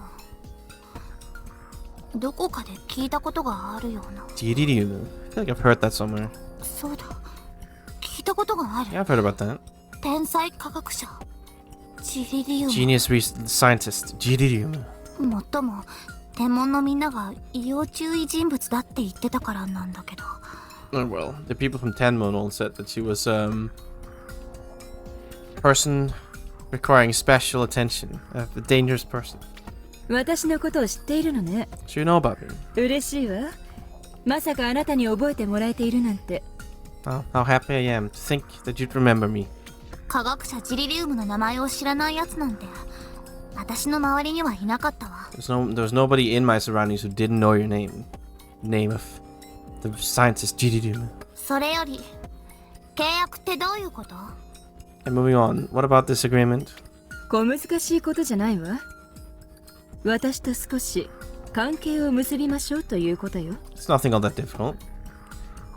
どこかで聞いたことがあるような。 Jegerkaj? I feel like I've heard that somewhere. そうだ聞いたことがある。 Yeah, I've heard about that. 天才科学者ジリリウム。 Genius scientist, Jegerkaj. もっとも天文のみんなが医療注意人物だって言ってたからなんだけど。 Oh, well, the people from Tenmon all said that she was person requiring special attention, a dangerous person. 私のことを知っているのね。 So you know about me. 嬉しいわ。まさかあなたに覚えてもらえているなんて。 Oh, how happy I am to think that you'd remember me. 科学者ジリリウムの名前を知らないやつなんて私の周りにはいなかったわ。 There was nobody in my surroundings who didn't know your name. Name of the scientist Jegerkaj. それより契約ってどういうこと？ And moving on, what about this agreement? 小難しいことじゃないわ。私と少し関係を結びましょうということよ。 It's nothing all that difficult.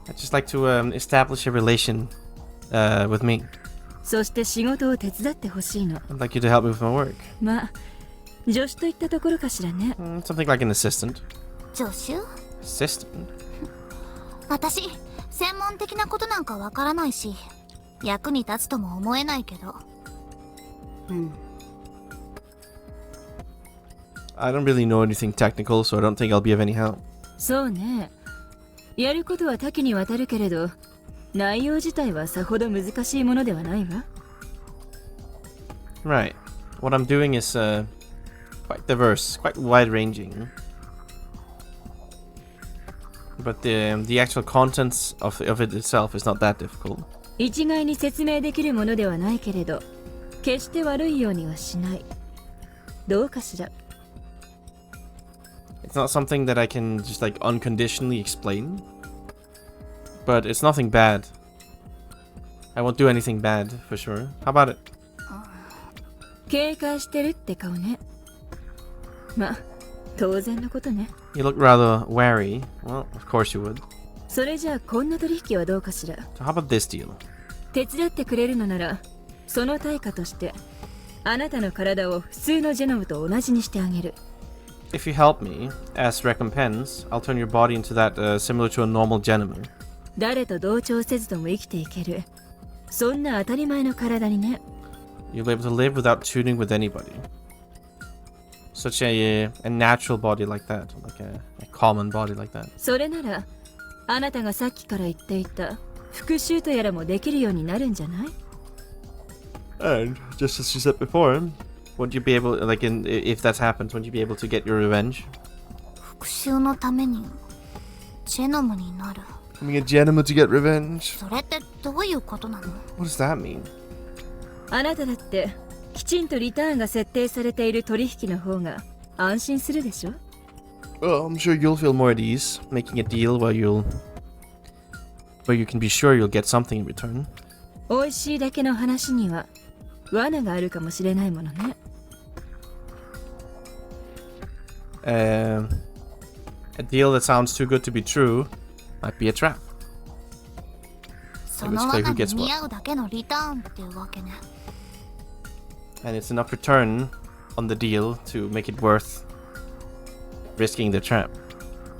I'd just like to establish a relation with me. そして仕事を手伝ってほしいの。 I'd like you to help me with my work. まあ、助手といったところかしらね。 Something like an assistant. 助手？ Assistant? 私専門的なことなんかわからないし役に立つとも思えないけど。I don't really know anything technical, so I don't think I'll be of any help. そうね。やることは多岐にわたるけれど、内容自体はさほど難しいものではないわ。 Right. What I'm doing is quite diverse, quite wide-ranging. But the actual contents of it itself is not that difficult. 一概に説明できるものではないけれど、決して悪いようにはしない。どうかしら。 It's not something that I can just like unconditionally explain. But it's nothing bad. I won't do anything bad, for sure. How about it? 警戒してるって顔ね。まあ、当然のことね。 You look rather wary. Well, of course you would. それじゃあこんな取引はどうかしら。 So how about this deal? 手伝ってくれるのなら、その対価として、あなたの体を普通のジェノムと同じにしてあげる。 If you help me, as recompense, I'll turn your body into that similar to a normal gentleman. 誰と同調せずとも生きていける。そんな当たり前の体にね。 You'll be able to live without tuning with anybody. Such a natural body like that, like a common body like that. それなら、あなたがさっきから言っていた復讐とやらもできるようになるんじゃない？ And just as you said before, won't you be able, like, if that happens, won't you be able to get your revenge? 復讐のためにジェノムになる。 Becoming a gentleman to get revenge? それってどういうことなの？ What does that mean? あなただってきちんとリターンが設定されている取引の方が安心するでしょ？ Well, I'm sure you'll feel more at ease making a deal where you can be sure you'll get something in return. 美味しいだけの話には罠があるかもしれないものね。A deal that sounds too good to be true might be a trap. その罠に見合うだけのリターンっていうわけね。 And it's enough return on the deal to make it worth risking the trap.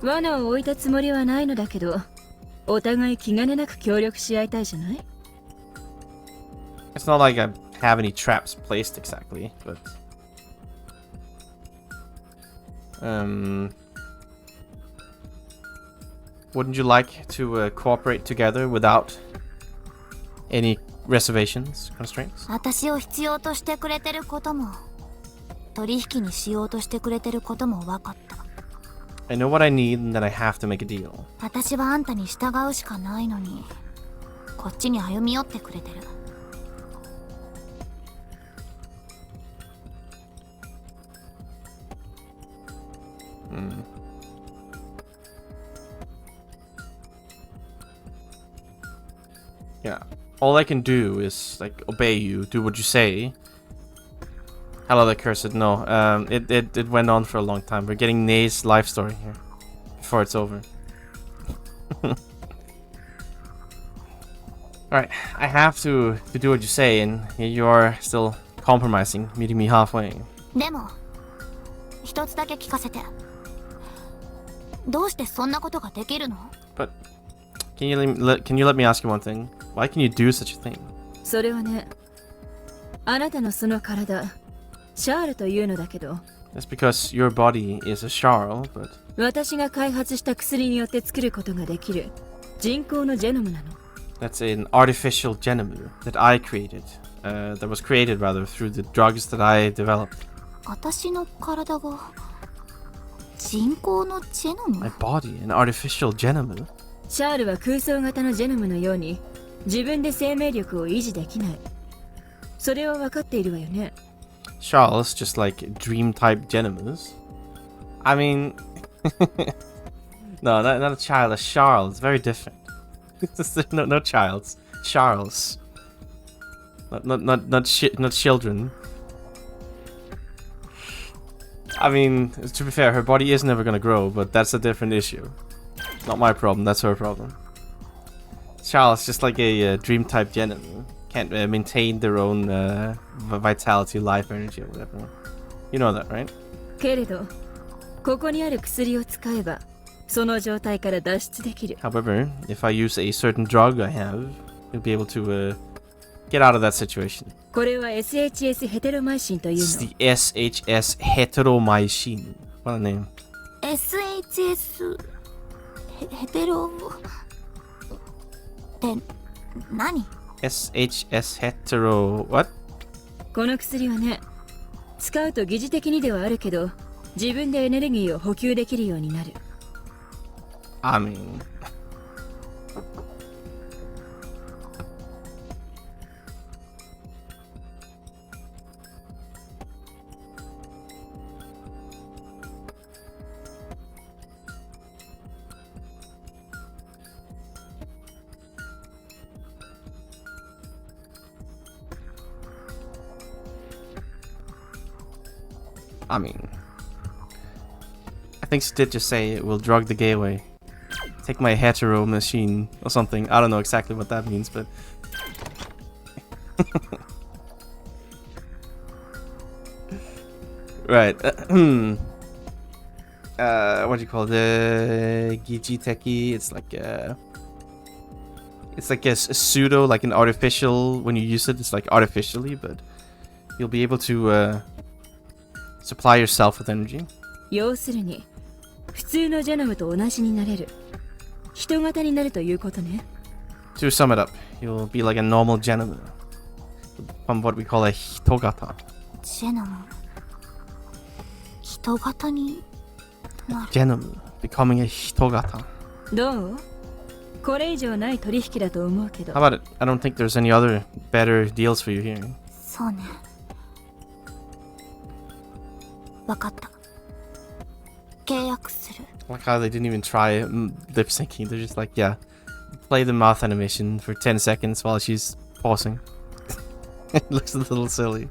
罠を置いたつもりはないのだけど、お互い気兼ねなく協力し合いたいじゃない？ It's not like I have any traps placed exactly, but wouldn't you like to cooperate together without any reservations, constraints? 私を必要としてくれてることも取引にしようとしてくれてることも分かった。 I know what I need and then I have to make a deal. 私はあんたに従うしかないのにこっちに歩み寄ってくれてる。 Yeah. All I can do is like obey you, do what you say. Hello there, Cursed. No, it went on for a long time. We're getting Nay's life story here before it's over. Alright, I have to do what you say, and you are still compromising, meeting me halfway. でも一つだけ聞かせて。どうしてそんなことができるの？ But can you let me ask you one thing? Why can you do such a thing? それはね、あなたのその体、シャールというのだけど、 That's because your body is a Charl, but 私が開発した薬によって作ることができる人工のジェノムなの。 that's an artificial genome that I created. That was created rather through the drugs that I developed. 私の体が人工のジェノム？ My body, an artificial genome. シャールは空想型のジェノムのように自分で生命力を維持できない。それは分かっているわよね。 Charles, just like dream type genomes. I mean, no, not a child, a Charles. It's very different. no childs, Charles. Not children. I mean, to be fair, her body is never gonna grow, but that's a different issue. Not my problem, that's her problem. Charles, just like a dream type genome, can't maintain their own vitality, life energy, or whatever. You know that, right? けれど、ここにある薬を使えば、その状態から脱出できる。 However, if I use a certain drug I have, you'll be able to get out of that situation. これは SHS ヘテロマイシンという It's の。 the SHS heteromycin. What a name. SHS ヘテロって何？ SHS hetero... What? この薬はね、使うと疑似的にではあるけど、自分でエネルギーを補給できるようになる。I mean... I think she did just say it will drug the gay away. Take my hetero machine or something. I don't know exactly what that means, but... right. What do you call it? Gijiteki. It's like a... It's like a pseudo, like an artificial... When you use it, it's like artificially, but... You'll be able to... supply yourself with energy. 要するに、普通のジェノムと同じになれる。人型になるということね。To sum it up, you'll be like a normal genome. From what we call a hitogata. ジェノム人型になる。 Genome. Becoming a hitogata. どう？これ以上ない取引だと思うけど。 How about it? I don't think there's any other better deals for you here. そうね。わかった。契約する。 Like how they didn't even try lip syncing. They're just like, yeah, play the mouth animation for 10 seconds while she's pausing. It looks a little silly.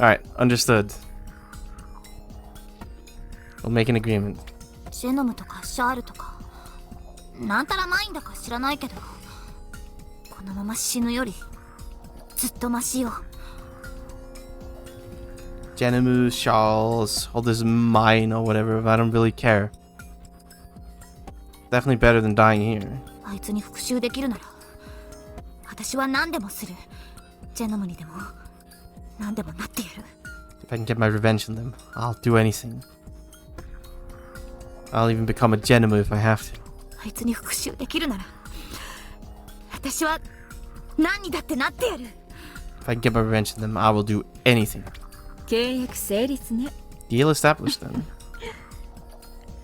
Alright, understood. We'll make an agreement. ジェノムとかシャールとかなんたらないんだか知らないけど、このまま死ぬよりずっとマシよ。Genemu, Charles, all this mine or whatever, I don't really care. Definitely better than dying here. あいつに復讐できるなら私は何でもする。ジェノムにでも何でもなってやる。 If I can get my revenge on them, I'll do anything. I'll even become a Genemu if I have to. あいつに復讐できるなら私は何にだってなってやる。 If I can get my revenge on them, I will do anything. 契約成立ね。 Deal established then.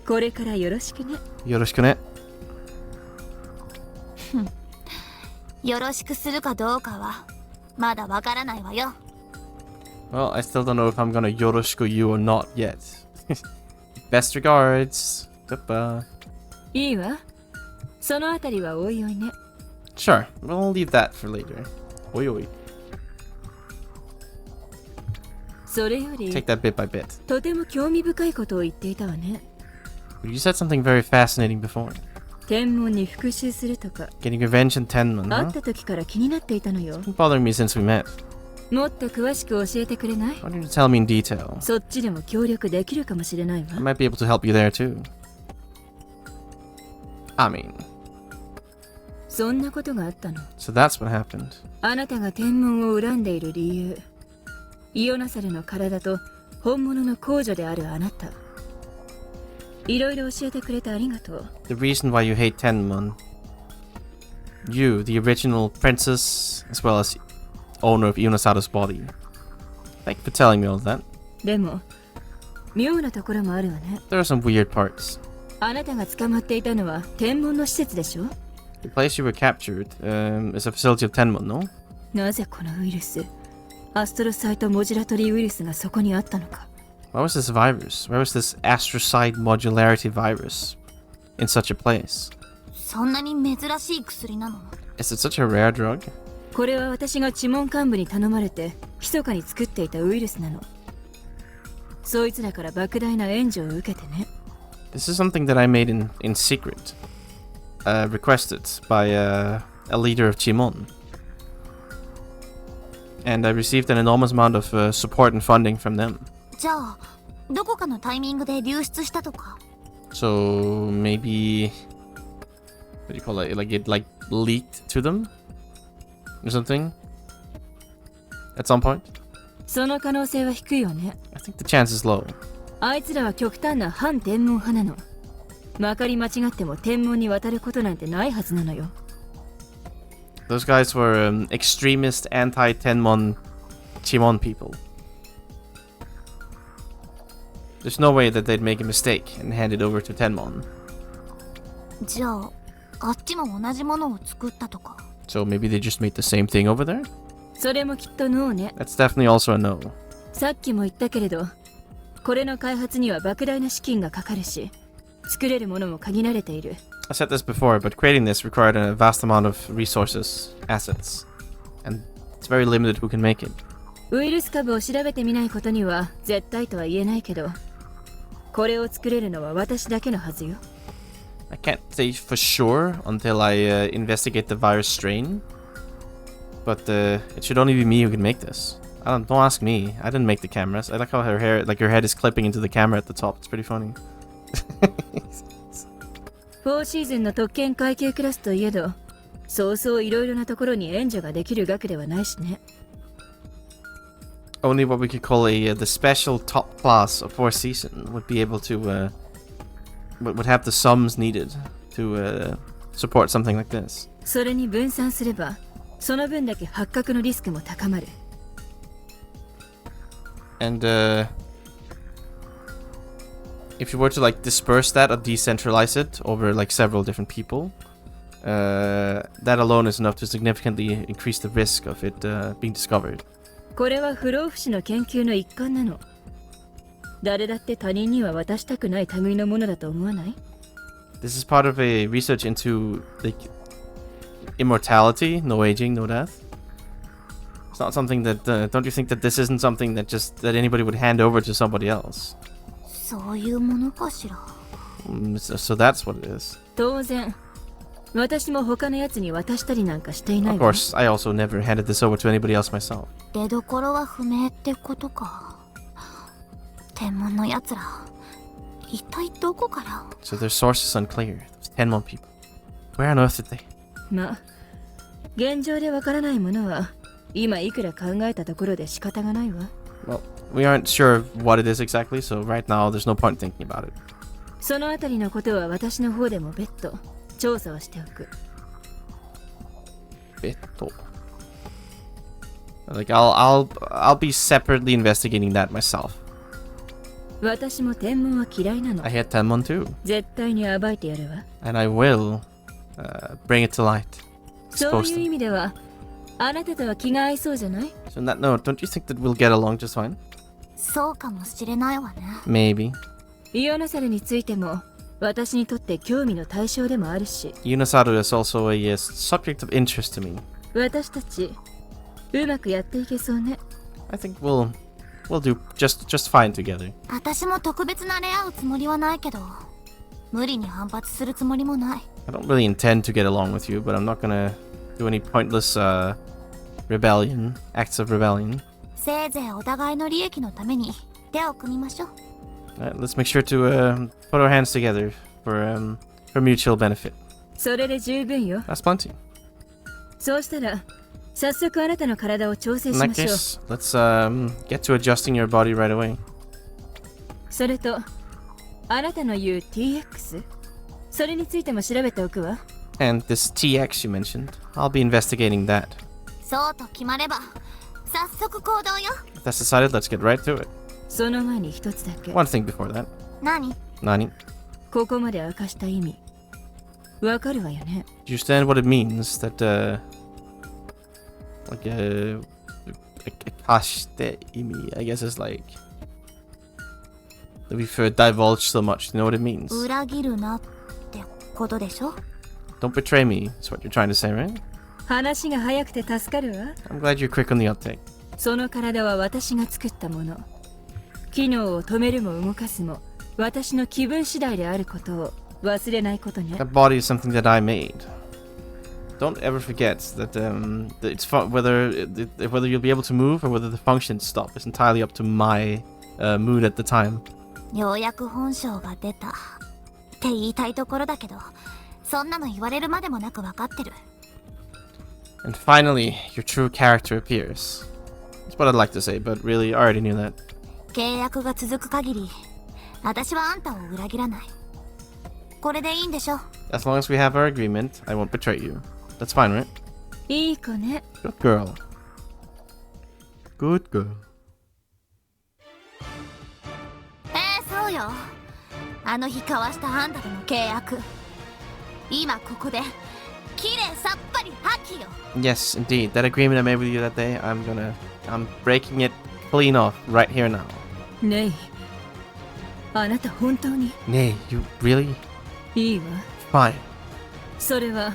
これからよろしくね。よろしくね。よろしくするかどうかはまだわからないわよ。 Well, I still don't know if I'm gonna yoroshiku you or not yet. Best regards. Goodbye. いいわ。そのあたりはおいおいね。 Sure, we'll leave that for later. Oi oi. それより Take that bit by bit. とても興味深いことを言っていたわね。 You said something very fascinating before. 天文に復讐するとか、 Getting revenge on Tenman, 会 huh? った時から気になっていたのよ。 It's been bothering me since we met. もっと詳しく教えてくれない？ Why don't you tell me in detail? そっちでも協力できるかもしれないわ。 I might be able to help you there too. I mean... そんなことがあったの。 So that's what happened. あなたが天文を恨んでいる理由、イオナサルの体と本物の公女であるあなた、いろいろ教えてくれてありがとう。 The reason why you hate Tenmon. You, the original princess, as well as owner of Ionasaru's body. Thank you for telling me all that. でも妙なところもあるわね。 There are some weird parts. あなたが捕まっていたのは天文の施設でしょ。 The place you were captured is a facility of Tenmon, no? なぜこのウイルス、アストロサイトモジュラトリーウイルスがそこにあったのか。 Why was this virus? Where was this astrocyte modularity virus in such a place? そんなに珍しい薬なの？ Is it such a rare drug? これは私が知門幹部に頼まれて密かに作っていたウイルスなの。そいつらから莫大な援助を受けてね。 This is something that I made in secret. Requested by a leader of Chimon. And I received an enormous amount of support and funding from them. じゃあどこかのタイミングで流出したとか？ So maybe... What do you call it? Like it leaked to them? Or something? At some point? その可能性は低いよね。 I think the chance is low. あいつらは極端な反天文派なの。まかり間違っても天文に渡ることなんてないはずなのよ。 Those guys were extremist anti-Tenmon Chimon people. There's no way that they'd make a mistake and hand it over to Tenmon. じゃああっちも同じものを作ったとか？ So maybe they just made the same thing over there? それもきっとノーね。 That's definitely also a no. さっきも言ったけれど、これの開発には莫大な資金がかかるし、作れるものも限られている。 I said this before, but creating this required a vast amount of resources, assets. And it's very limited who can make it. ウイルス株を調べてみないことには絶対とは言えないけど、これを作れるのは私だけのはずよ。 I can't say for sure until I investigate the virus strain. But it should only be me who can make this. Don't ask me. I didn't make the cameras. I like how her hair, like her head is clipping into the camera at the top. It's pretty funny. 4シーズンの特権階級クラスといえど、そうそういろいろなところに援助ができる額ではないしね。 Only what we could call the special top class of 4th season would be able to would have the sums needed to support something like this. それに分散すれば、その分だけ発覚のリスクも高まる。 And if you were to like disperse that or decentralize it over like several different people, that alone is enough to significantly increase the risk of it being discovered. これは不老不死の研究の一環なの。誰だって他人には渡したくない類のものだと思わない？ This is part of a research into like immortality, no aging, no death. It's not something that don't you think that this isn't something that anybody would hand over to somebody else? そういうものかしら。So that's what it is. 当然、私も他のやつに渡したりなんかしていない Of わ。 course, I also never handed this over to anybody else myself. 出どころは不明ってことか。天文のやつら、一体どこから？ So their source is unclear. Those Tenmon people. Where on earth did they? まあ、現状でわからないものは、今いくら考えたところで仕方がないわ。 Well, we aren't sure what it is exactly, so right now there's no point thinking about it. そのあたりのことは私の方でも別途調査をしておく。Beto. Like I'll be separately investigating that myself. 私も天文は嫌いなの。 I hate Tenmon too, 絶対に暴いてやるわ。 and I will bring it to light. そう Expose いう them. 意味では、あなたとは気が合いそうじゃない？ So on that note, don't you think that we'll get along just fine? そうかもしれないわね。 Maybe. イオナサルについても、私にとって興味の対象でもあるし、 Yunosaru is also a subject of interest to me. 私たち、うまくやっていけそうね。 I think we'll do just fine together. 私も特別なれ合うつもりはないけど、無理に反発するつもりもない。I don't really intend to get along with you, but I'm not gonna do any pointless acts of rebellion. せいぜいお互いの利益のために手を組みましょう。Let's make sure to put our hands together for mutual benefit. それで十分よ。 That's plenty. そうしたら早速あなたの体を調整 In し that ましょう。 case, let's get to adjusting your body right away. それとあなたの言う TX、 それについても調べておくわ。 And this TX you mentioned, I'll be investigating that. そうと決まれば早速行動よ。 If that's decided, let's get right to it. その前に一つだけ。 One thing before that. 何？ Nani, ここまで明かした意味わかるわよね。 do you understand what it means that, like, kashite imi, I guess is like, that we've divulged so much. You know what it means? 裏切るなってことでしょ。 Don't betray me, is what you're trying to say, right? 話が早くて助かるわ。 I'm glad you're quick on the uptake. その体は私が作ったもの。機能を止めるも動かすも私の気分次第であることを忘れないことね。 That body is something that I made. Don't ever forget that that it's whether you'll be able to move or whether the functions stop is entirely up to my mood at the time. ようやく本性が出たって言いたいところだけど、そんなの言われるまでもなく分かってる。 And finally, your true character appears. That's what I'd like to say, but really, I already knew that. 契約が続く限り私はあんたを裏切らない。これでいいんでしょ。 As long as we have our agreement, I won't betray you. That's fine, right? いい子ね。 Good girl. Good girl. そうよ。あの日交わしたあんたとの契約、今ここできれいさっぱり破棄よ。 Yes, indeed. That agreement I made with you that day, I'm breaking it clean off right here now. ねえ、あなた本当に Nay, you really? いいわ。 Fine. それは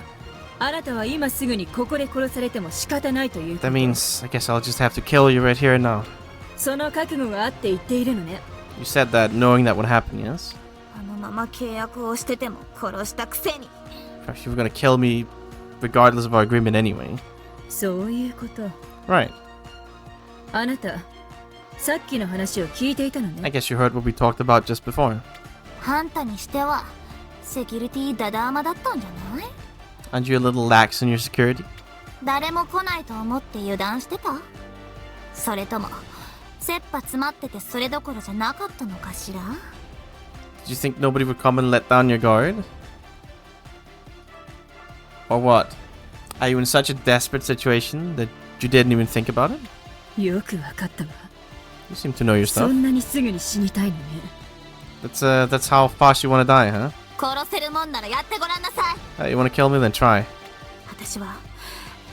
あなたは今すぐにここで殺されても仕方ないということ。 That means I guess I'll just have to kill you right here and now. その覚悟があって言っているのね。 You said that knowing that would happen, yes? あのまま契約をしてても殺したくせに。 You were gonna kill me regardless of our agreement anyway. そういうこと。 Right. あなたさっきの話を聞いていたの I ね。 guess you heard what we talked about just before. あんたにしてはセキュリティダダーマだったんじゃない？ Aren't you a little lax in your security? 誰も来ないと思って油断してた？それとも切羽詰まっててそれどころじゃなかったのかしら？ Did you think nobody would come and let down your guard? Or what? Are you in such a desperate situation that you didn't even think about it? よくわかったわ。 You seem to know your そ stuff. んなにすぐに死にたいのね。 That's how fast you want to die, huh? 殺せるもんならやってごらんなさい。You want to kill me? Then try. 私は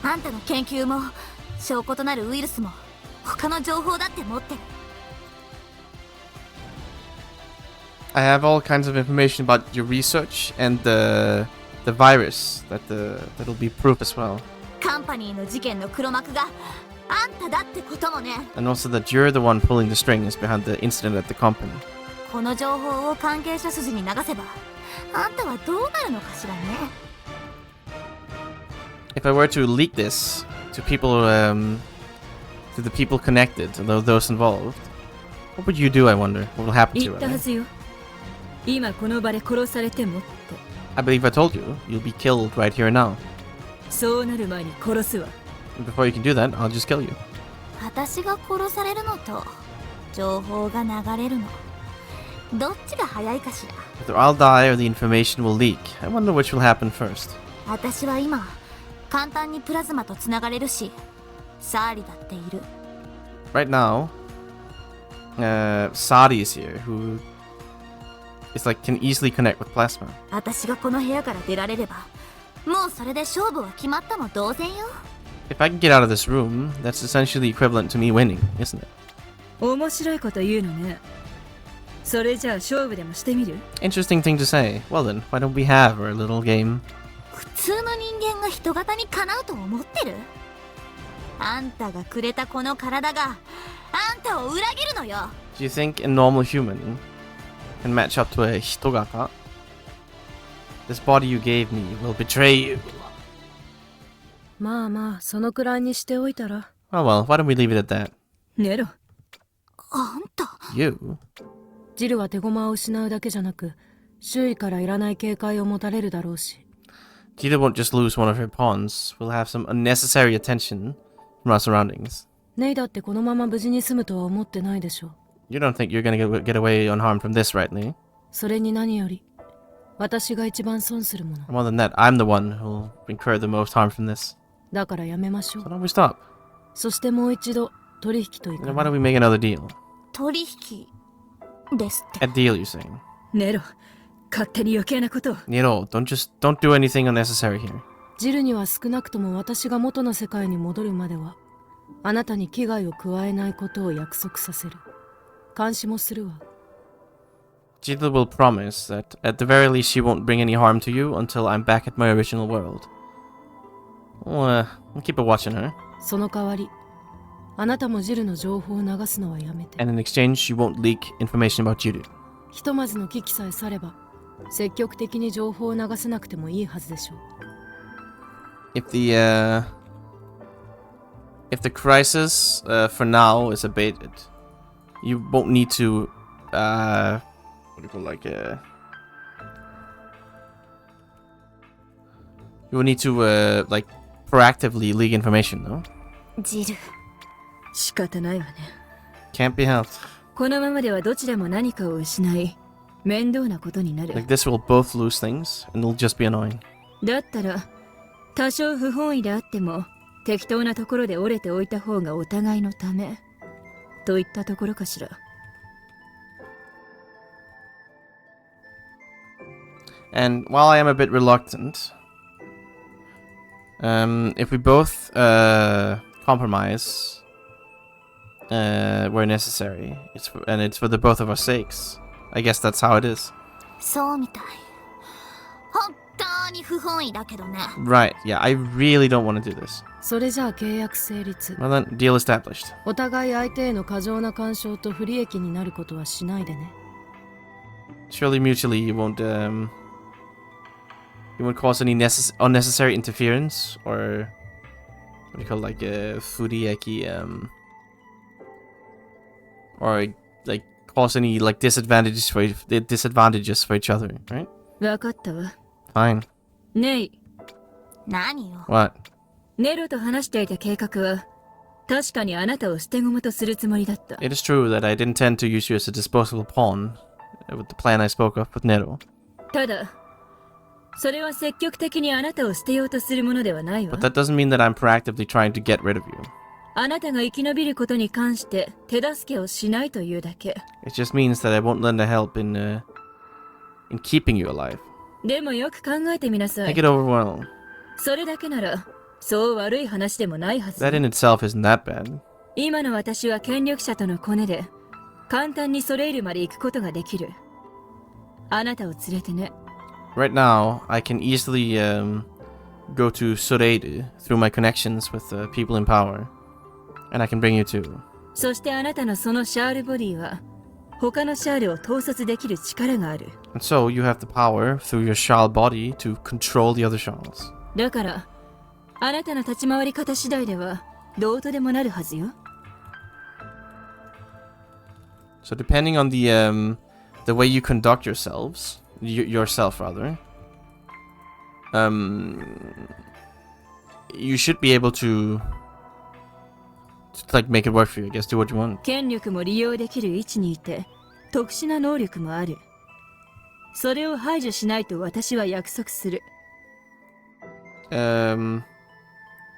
あんたの研究も証拠となるウイルスも他の情報だって持ってる。 I have all kinds of information about your research and the virus that'll be proof as well. カンパニーの事件の黒幕があんただってこともね。 And also that you're the one pulling the strings behind the incident at the company. この情報を関係者筋に流せばあんたはどうなるのかしらね。 If I were to leak this to people, to the people connected, to those involved, what would you do, I wonder? What will happen to 言 you? ったはずよ。今この場で殺されてもって。 I believe I told you. You'll be killed right here and now. そうなる前に殺すわ。 And before you can do that, I'll just kill you. 私が殺されるのと情報が流れるの、どっちが早いかしら。 Either I'll die or the information will leak. I wonder which will happen first. 私は今簡単にプラズマとつながれるし、サーリだっている。 Right now, Sadi is here, who is like can easily connect with plasma. 私がこの部屋から出られればもうそれで勝負は決まったも同然よ。 If I can get out of this room, that's essentially equivalent to me winning, isn't it? 面白いこと言うのね。それじゃあ勝負でもしてみる？ Interesting thing to say. Well then, why don't we have our little game? 普通の人間が人型にかなうと思ってる？あんたがくれたこの体があんたを裏切るのよ。 Do you think a normal human can match up to a hitogata? This body you gave me will betray you. まあまあ、そのくらいにしておいたら。 Well, why don't we leave it at that? ネロ。あんた You? ジルは手駒を失うだけじゃなく、周囲からいらない警戒を持たれるだろうし。Jita won't just lose one of her pawns. We'll have some unnecessary attention from our surroundings. ネイだってこのまま無事に済むとは思ってないでしょ。 You don't think you're gonna get away unharmed from this, right, Lee? それに何より、私が一番損するもの。 More than that, I'm the one who'll incur the most harm from this. だからやめましょ So う。 don't we stop? そしてもう一度取引とい Then か why な don't we make another deal? 取引ですって。 A deal, you're saying? ネロ、勝手に余計なことを。 Nero, don't do anything unnecessary here. ジルには少なくとも私が元の世界に戻るまでは、あなたに危害を加えないことを約束させる。監視もするわ。 Jita will promise that at the very least she won't bring any harm to you until I'm back at my original world. We'll keep a watch on her. その代わり、あなたもジルの情報を流すのはやめて。 And in exchange, she won't leak information about Judy. ひとまずの危機さえ去れば、積極的に情報を流せなくてもいいはずでしょう。 If the crisis for now is abated, you won't need to what do you call you will need to proactively leak information, no? ジル、仕方ないわね。 Can't be helped. このままではどちらも何かを失い、面倒なことになる。 Like this, we'll both lose things, and it'll just be annoying. だったら、多少不本意であっても、適当なところで折れておいた方がお互いのため。といったところかしら。And while I am a bit reluctant, if we both compromise where necessary, it's for the both of our sakes. I guess that's how it is. そうみたい。本当に不本意だけどね。 Right, yeah, I really don't want to do this. それじゃあ契約成立。 Well then, deal established. お互い相手への過剰な干渉と不利益になることはしないでね。 Surely mutually you won't cause any unnecessary interference or what do you call furieki or like cause any like disadvantages for each other, right? わかったわ。 Fine. ネイ、何よ。 What? ネロと話していた計画は、確かにあなたを捨て駒とするつもりだった。 It is true that I didn't intend to use you as a disposable pawn with the plan I spoke of with Nero. ただ、それは積極的にあなたを捨てようとするものではないわ But。that doesn't mean that I'm proactively trying to get rid of you. あなたが生き延びることに関して手助けをしないというだけ。 It just means that I won't lend a help in keeping you alive. でもよく考えてみなさ Think い。 it over well. それだけなら、そう悪い話でもないはず。 That in itself isn't that bad. 今の私は権力者とのコネで、簡単にソレイルまで行くことができる。あなたを連れてね。 Right now, I can easily go to Soreide through my connections with people in power. And I can bring you too. そしてあなたのそのシャールボディは、他のシャールを統率できる力がある。And so you have the power through your Shal body to control the other Shals. だから、あなたの立ち回り方次第では、どうとでもなるはずよ。So depending on the way you conduct yourself rather, you should be able to like make it work for you. I guess do what you want. 権力も利用できる位置にいて、特殊な能力もある。それを排除しないと私は約束する。You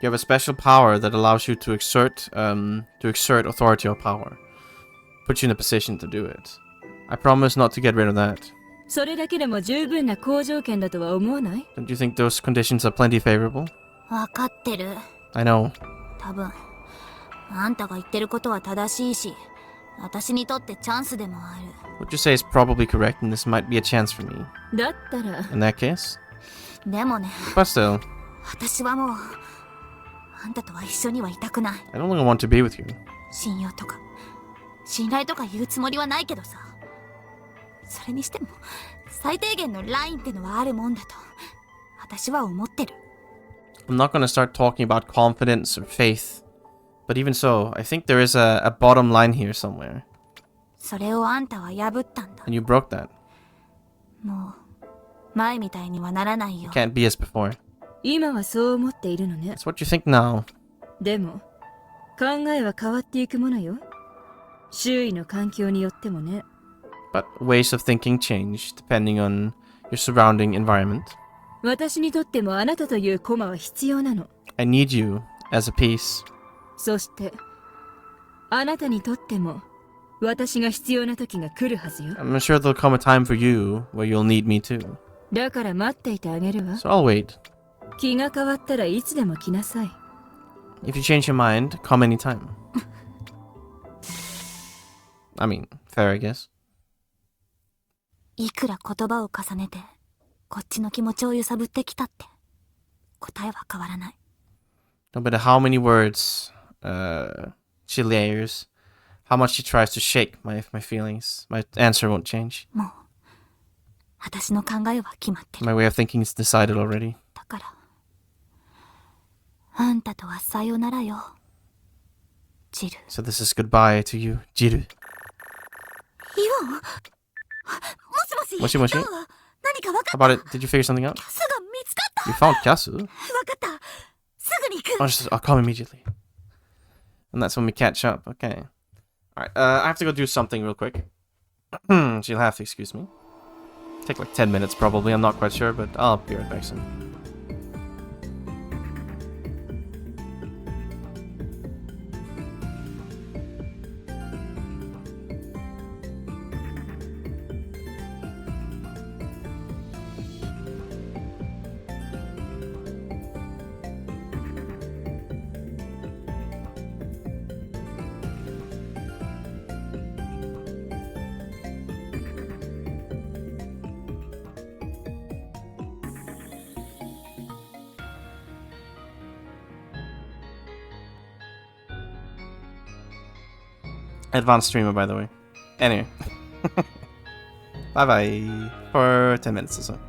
have a special power that allows you to exert authority or power. Put you in a position to do it. I promise not to get rid of that. それだけでも十分な好条件だとは思わない？ Don't you think those conditions are plenty favorable? わかってる。 I know. 多分、あんたが言ってることは正しいし、私にとってチャンスでもある。 What you say is probably correct, and this might be a chance for me. だったら、 In that case, でもね、 but still, 私はもう、あんたとは一緒にはいたくない。 I don't really want to be with you. 信用とか、信頼とか言うつもりはないけどさ。それにしても、最低限のラインってのはあるもんだと、私は思ってる。 I'm not going to start talking about confidence or faith, but even so, I think there is a bottom line here somewhere, それをあんたは破ったんだ。 and you broke that. もう、前みたいにはならないよ。 Can't be as before. 今はそう思っているのね。 That's what you think now. でも考えは変わっていくものよ。周囲の環境によってもね。 But ways of thinking change depending on your surrounding environment. 私にとってもあなたという駒は必要なの。 I need you as a piece. そしてあなたにとっても私が必要な時が来るはずよ。 I'm sure there'll come a time for you where you'll need me too. だから待っていてあげるわ。 So I'll wait. 気が変わったらいつでも来なさい。 If you change your mind, come anytime. I mean, fair, I guess. いくら言葉を重ねてこっちの気持ちを揺さぶってきたって答えは変わらない。 No matter how many words she layers, how much she tries to shake my feelings, my answer won't change. もう私の考えは決まってる。 My way of thinking is decided already. だからあんたとはさよならよ、ジル。 So this is goodbye to you, Jiru. イオン、もしもし。もしもし。どう？何か分かった？ How about it? Did you figure something out? キャスが見つかった。 You found Kasu? 分かった。すぐに行く。 I'll call him immediately. And that's when we catch up. Okay. Alright, I have to go do something real quick. She'll have to excuse me. Take like 10 minutes probably, I'm not quite sure, but I'll be right back soon. Advanced streamer, by the way. Anyway. Bye-bye. For 10 minutes or so.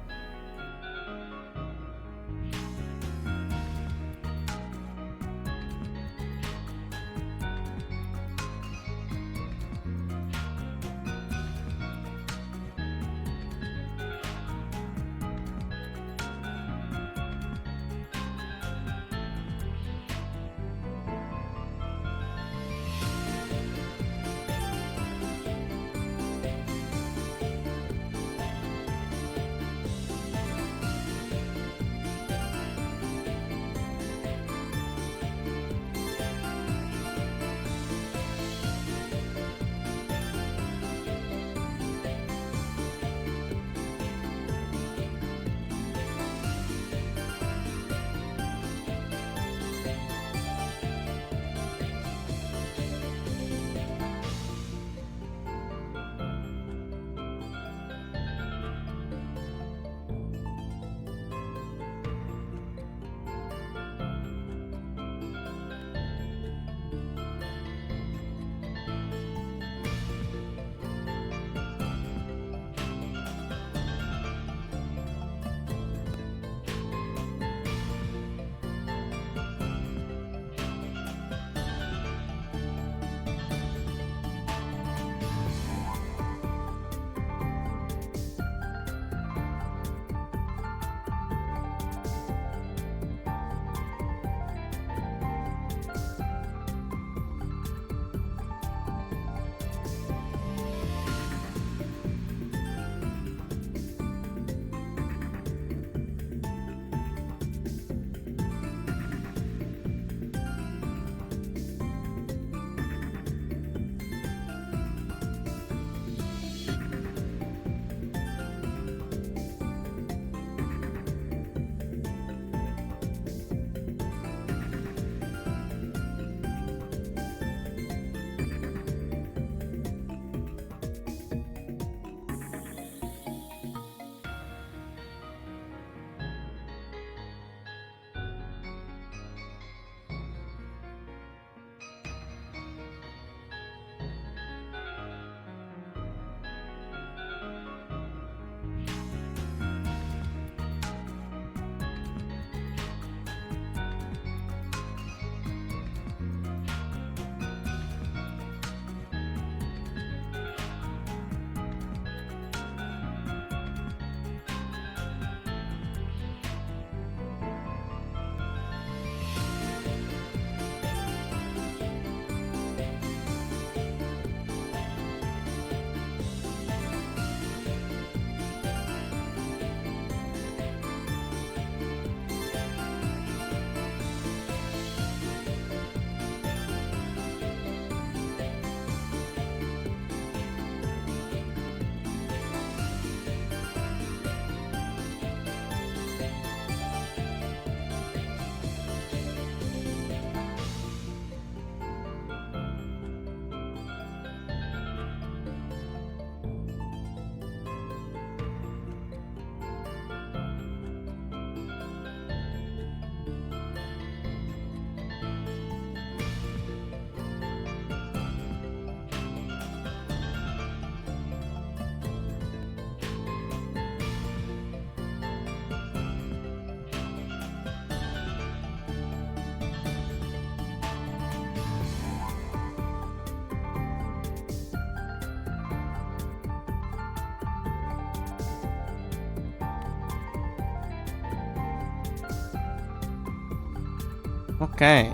Okay.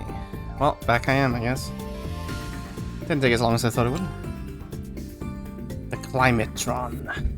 Well, back I am, I guess. Didn't take as long as I thought it would. The Climatron.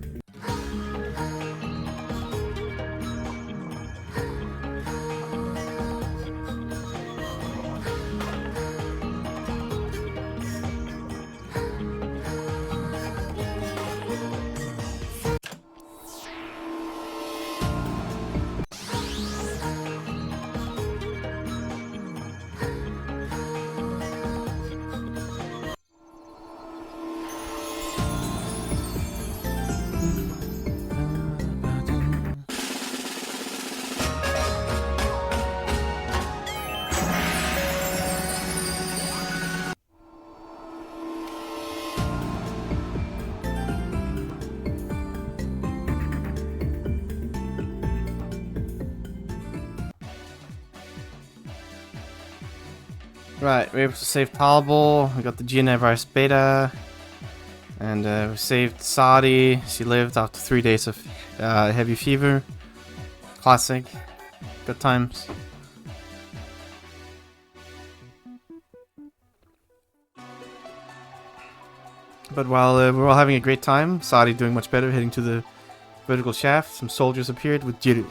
Right, we were able to save Talbot, we got the GNA virus beta, and we saved Sadi. She lived after 3 days of heavy fever. Classic. Good times. But while we're all having a great time, Sadi doing much better, heading to the vertical shaft, some soldiers appeared with Jiru.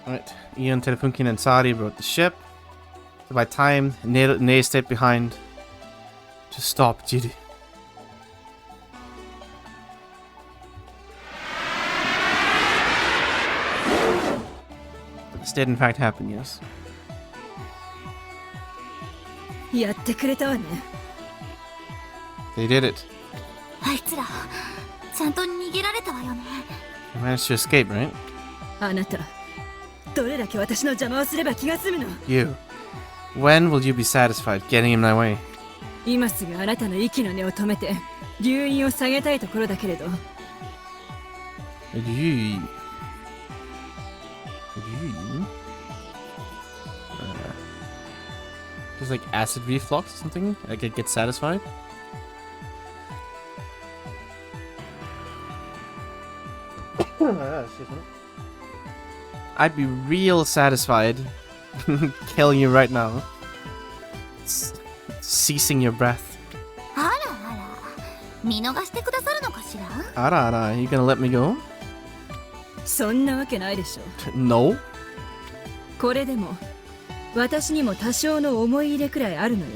Right, Ian, Telefunken, and Sadi brought the ship. So by time, Ne stayed behind to stop Jiru. This did in fact happen, yes. やってくれたわね。 They did it. あいつらちゃんと逃げられたわよね。 They managed to escape, right? あなた、どれだけ私の邪魔をすれば気が済むの。 You. When will you be satisfied getting in my way? 今すぐあなたの息の根を止めて留飲を下げたいところだけれど。 You. Just like acid reflux or something? I could get satisfied? I'd be real satisfied killing you right now. Ceasing your breath. あらあら、見逃してくださるのかしら。 Ara, ara, you gonna let me go? そんなわけないでしょ。 No? これでも私にも多少の思い入れくらいあるのよ。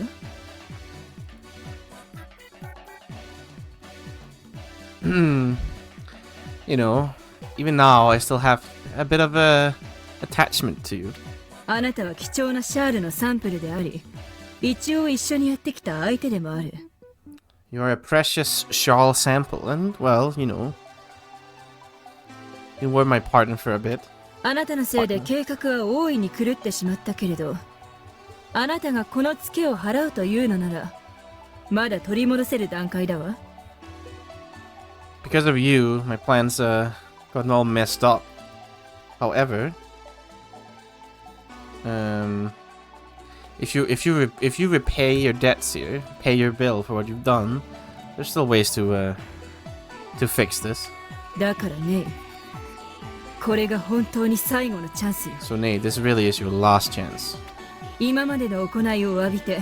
You know, even now I still have a bit of a attachment to you. あなたは貴重なシャールのサンプルであり、一応一緒にやってきた相手でもある。 You're a precious shawl sample, and, well, you know, you were my partner for a bit. あなたのせいで計画は大いに狂ってしまったけれど、あなたがこのツケを払うというのなら、まだ取り戻せる段階だわ。 Because of you, my plans got all messed up. However, if you repay your debts here, pay your bill for what you've done, there's still ways to fix this. だからね、これが本当に最後のチャンスよ。 So Nate, this really is your last chance. 今までの行いを詫びて、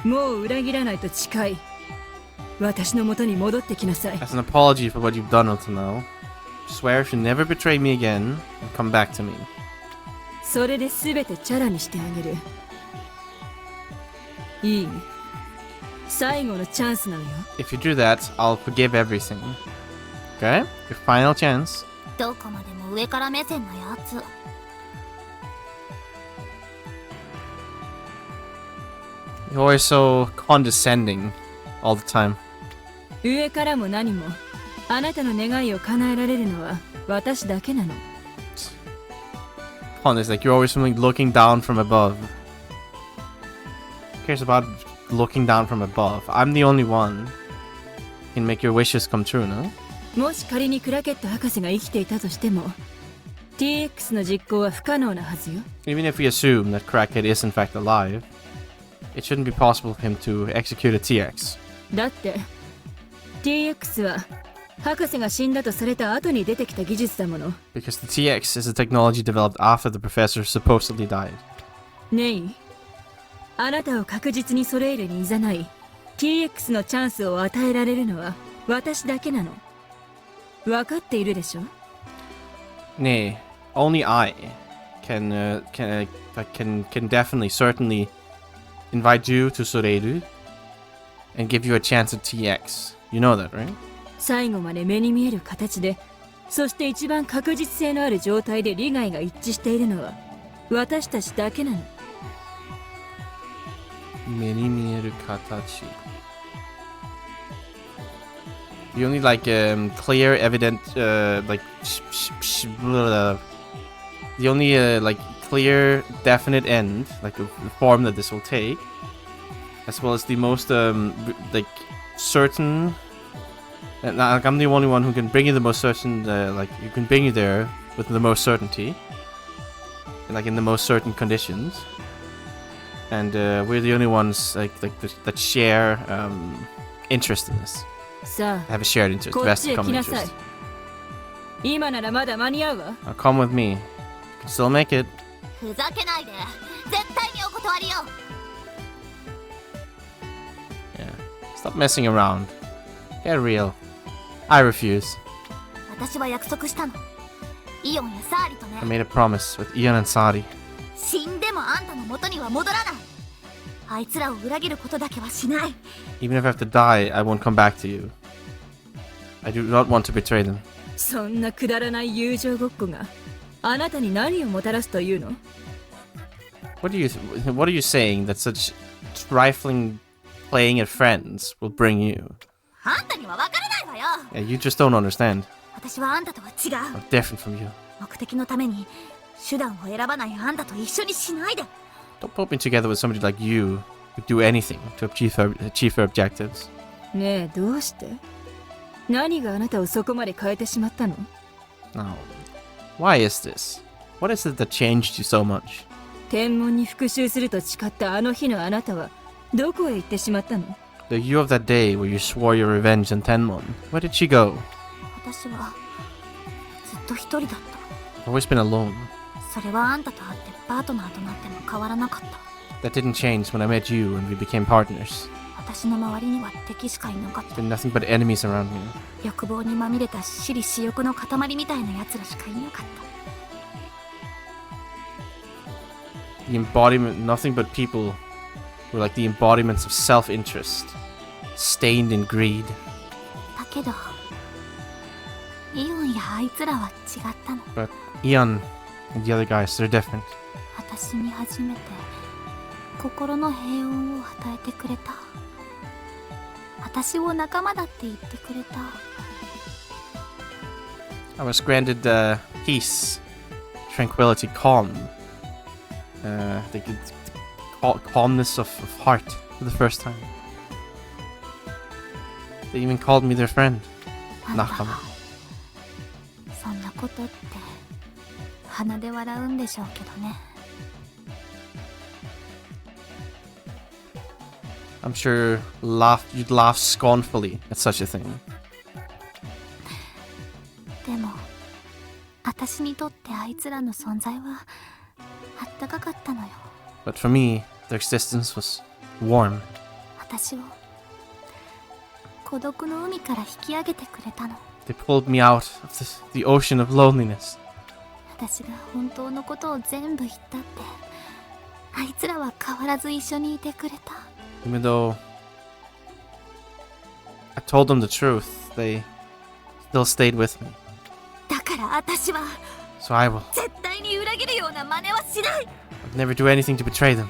もう裏切らないと誓い、私の元に戻ってきなさい。 As an apology for what you've done until now, swear to never betray me again and come back to me. それで全てチャラにしてあげる。いい？最後のチャンスなのよ。 If you do that, I'll forgive everything. Okay? Your final chance. どこまでも上から目線のやつ。 You're always so condescending all the time. 上からも何も、あなたの願いを叶えられるのは私だけなの。 Pon is like you're always something looking down from above. Who cares about looking down from above? I'm the only one who can make your wishes come true, no? もし仮にクラケット博士が生きていたとしても、TX の実行は不可能なはずよ。 Even if we assume that Crackhead is in fact alive, it shouldn't be possible for him to execute a TX. だって、TX は博士が死んだとされた後に出てきた技術だもの。 Because the TX is a technology developed after the professor supposedly died. ネイ、あなたを確実にソレイルに誘い TX のチャンスを与えられるのは私だけなの。分かっているでしょ？ Nay, only I can definitely, certainly invite you to Soreiru and give you a chance at TX. You know that, right? 最後まで目に見える形で、そして一番確実性のある状態で利害が一致しているのは私たちだけなの。目に見える形. You only like clear, evident, like the only like clear, definite end, like the form that this will take, as well as the most like certain. Like I'm the only one who can bring you the most certain, like you can bring you there with the most certainty, and like in the most certain conditions. And we're the only ones like that share interest in this. さあ、 Have a shared interest, こっ vested ちへ common 来なさい。 interest. 今ならまだ間に合うわ。 Now come with me. You can still make it. ふざけないで。絶対にお断りよ。 Yeah. Stop messing around. Get real. I refuse. 私は約束したの。イオンやサーリと I ね。 made a promise with Ian and Sari. 死んでもあんたの元には戻らない。あいつらを裏切ることだけはしない。 Even if I have to die, I won't come back to you. I do not want to betray them. そんなくだらない友情ごっこがあなたに何をもたらすというの？ What are you saying that such trifling playing at friends will bring you? あんたには分からないわよ。 Yeah, you just don't understand. 私はあんたとは違う。 I'm different from you. 目的のために手段を選ばないあんたと一緒にしないで。 Don't put me together with somebody like you who do anything to achieve their objectives. ねえ、どうして？何があなたをそこまで変えてしまったの？ Now, why is this? What is it that changed you so much? 天文に復讐すると誓ったあの日のあなたはどこへ行ってしまったの？ The you of that day where you swore your revenge on Tenmon. Where did she go? 私はずっと一人だった。 I've always been alone. それはあんたと会ってパートナーとなっても変わらなかった。 That didn't change when I met you and we became partners. 私の周りには敵しかいなかっ There's た。 been nothing but enemies around me. 欲望にまみれた私利私欲の塊みたいな奴らしかいなかった。 The embodiment, nothing but people who are like the embodiments of self-interest, stained in greed. だけどイオンやあいつらは違ったの。 But Ian and the other guys, they're different. 私に初めて心の平穏を与えてくれた。私を仲間だって言ってくれた。 I was granted peace, tranquility, calm. Calmness of heart for the first time. They even called me their friend. あんた仲間。はそんなことって鼻で笑うんでしょうけどね。 I'm sure you'd laugh scornfully at such a thing. でも私にとってあいつらの存在はあったかかったのよ。 But for me, their existence was warm. 私を孤独の海から引き上げてくれたの。 They pulled me out of the ocean of loneliness. 私が本当のことを全部言ったってあいつらは変わらず一緒にいてくれた。 Even though I told them the truth, they still stayed with me. だから私は So I will 絶対に裏切るような真似はしない。 never do anything to betray them.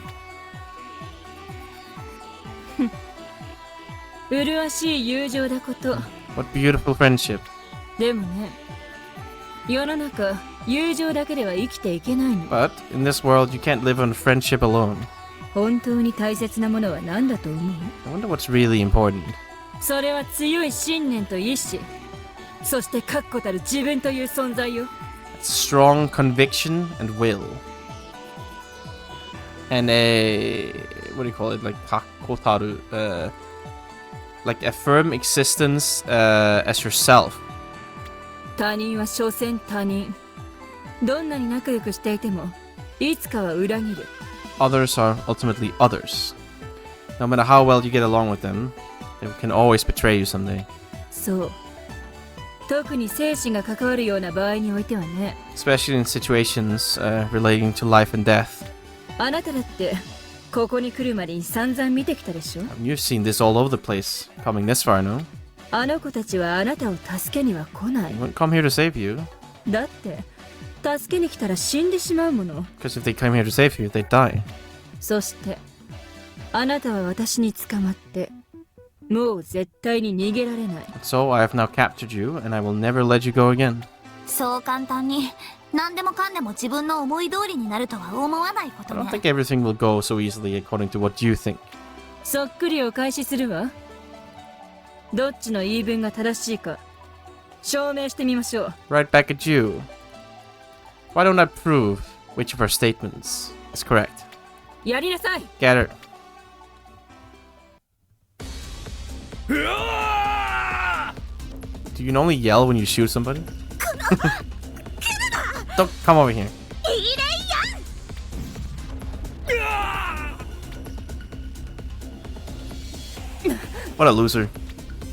麗しい友情だこと。 What beautiful friendship. でもね、世の中友情だけでは生きていけないの。 But in this world, you can't live on friendship alone. 本当に大切なものは何だと思う？ I wonder what's really important. それは強い信念と意志、そして確固たる自分という存在よ。 Strong conviction and will. And a what do you call it? Like takotaru. like a firm existence as yourself. 他人は所詮他人。どんなに仲良くしていても、いつかは裏切る。Others are ultimately others. No matter how well you get along with them, they can always betray you someday. そう。特に生死が関わるような場合においてはね。Especially in situations relating to life and death. あなただってここに来るまでに散々見てきたでしょ。 You've seen this all over the place, coming this far, no? あの子たちはあなたを助けには来ない。 They wouldn't come here to save you. だって助けに来たら死んでしまうもの。 Because if they came here to save you, they'd die. そしてあなたは私に捕まってもう絶対に逃げられない。 So I have now captured you, and I will never let you go again. そう簡単に何でもかんでも自分の思い通りになるとは思わないこ I と don't ね。 think everything will go so easily according to what you think. そっくりお返しするわ。どっちの言い分が正しいか証明してみましょう。 Right back at you. Why don't I prove which of our statements is correct? やりなさい。 Get it. Do you normally yell when you shoot somebody? Don't come over here. What a loser.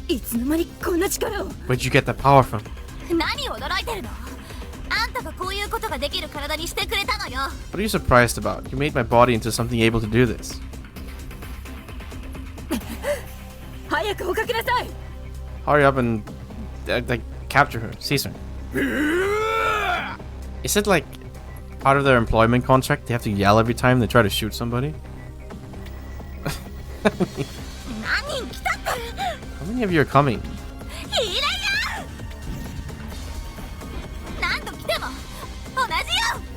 いつの間にこんな力を。 Where'd you get that power from? 何驚いてるの？あんたがこういうことができる体にしてくれたのよ。 What are you surprised about? You made my body into something able to do this. 早く追っかけなさい。 Hurry up and like capture her, seize her. Is it like part of their employment contract? They have to yell every time they try to shoot somebody? 何人来たって。 How many of you are coming? いいねよ。何度来ても同じよ。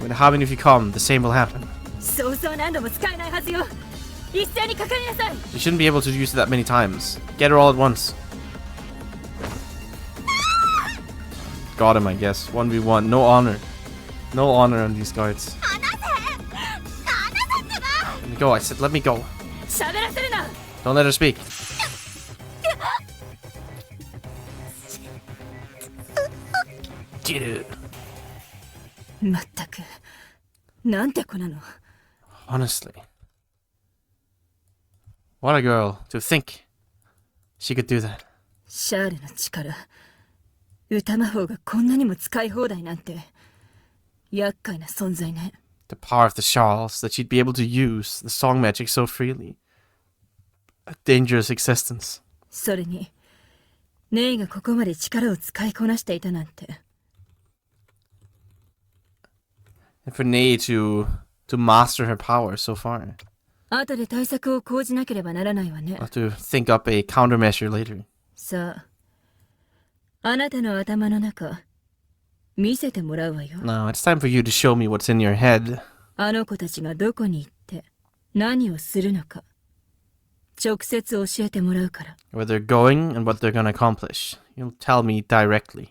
When how many of you come, the same will happen. そうそう何度も使えないはずよ。一斉にかかりなさい。 You shouldn't be able to use it that many times. Get her all at once. Got him, I guess. 1v1. No honor. No honor on these guards. 離せ。離せってば。 Let me go. I said let me go. 喋らせるな。 Don't let her speak. Get it. まったくなんて子なの。 Honestly. What a girl. To think she could do that. シャールの力歌魔法がこんなにも使い放題なんて厄介な存在ね。 The power of the Charles, that she'd be able to use the song magic so freely. A dangerous existence. それにネイがここまで力を使いこなしていたなんて。 And for Ney to master her power so far. 後で対策を講じなければならないわね。 I'll have to think up a countermeasure later. さあ、あなたの頭の中見せてもらうわよ。 Now, it's time for you to show me what's in your head. あの子たちがどこに行って何をするのか直接教えてもらうから。 Where they're going and what they're gonna accomplish. You'll tell me directly.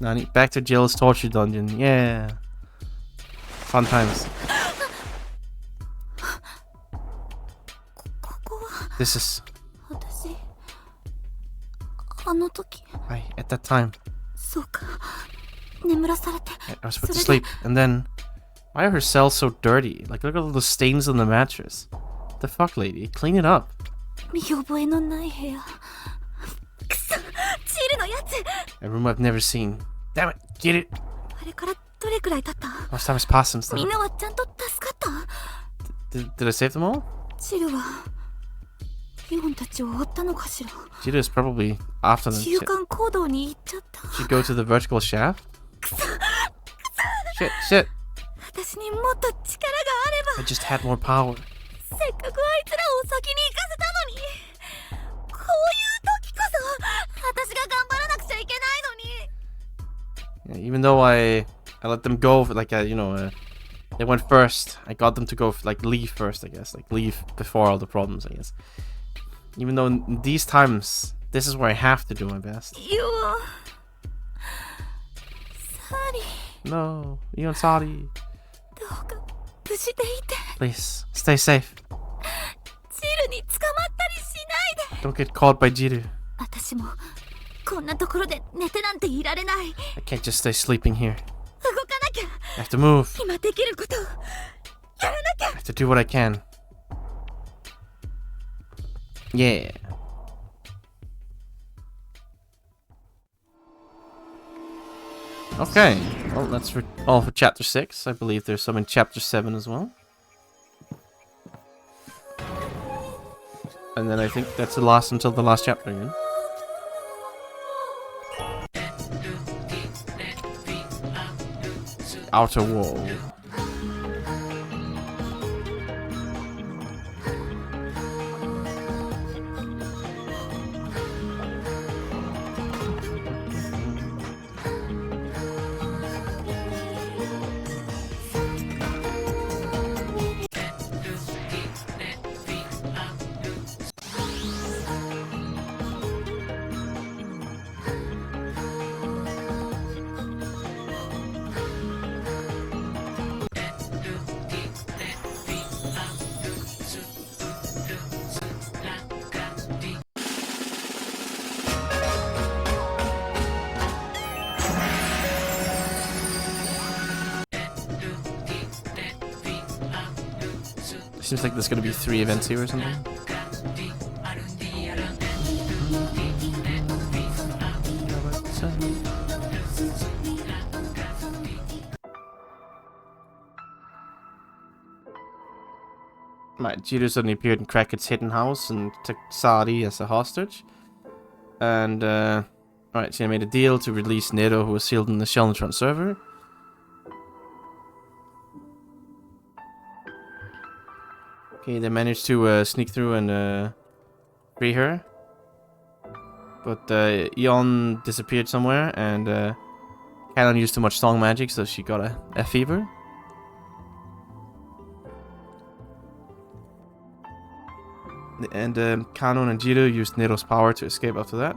何？ Nani, back to Jill's torture dungeon. Yeah. Fun times. ここは This is... 私あの時 Right, at that time. そうか眠らされて I was put to それで sleep. And then... Why are her cells so dirty? Like, look at all the stains on the mattress. What the fuck, lady? Clean it up. 見覚えのない部屋くそチルのやつ A room I've never seen. Damn it, get it. あれからどれくらい経った How much time has passed since みん then? なはちゃんと助かった Did I save them all? チルはイオンたちを追ったのかしら Cheetah is probably after them. 中間行動に行っちゃった Should go to the vertical shaft? Shit. 私にもっと力があれば I just had more power. せっかくあいつらを先に行かせたのにこういう時こそ私が頑張らなくちゃいけないのに Yeah, even though I let them go, like, they went first. I got them to go, like, leave first, I guess. Like, leave before all the problems, I guess. Even though in these times, this is where I have to do my best. よ No, Ion Sari. どうか無事でいて。 Please, stay safe. ジルに捕まったりしないで。 Don't get caught by Jiru. 私もこんなところで寝てなんていられない。 I can't just stay sleeping here. 動かなきゃ。 I have to move. 今できることをやらなきゃ。 I have to do what I can. Yeah. Okay, well that's all for chapter 6. I believe there's some in chapter 7 as well. And then I think that's the last until the last chapter again. Outer wall. Seems like there's gonna be 3 events here or something. Right, Jiru suddenly appeared in Crackett's hidden house and took Sari as a hostage. And, alright, she made a deal to release Nero, who was sealed in the Shelnatron server. Okay, they managed to sneak through and free her. But Eon disappeared somewhere, and Canon used too much song magic, so she got a fever. And Kanon and Jiru used Nero's power to escape after that.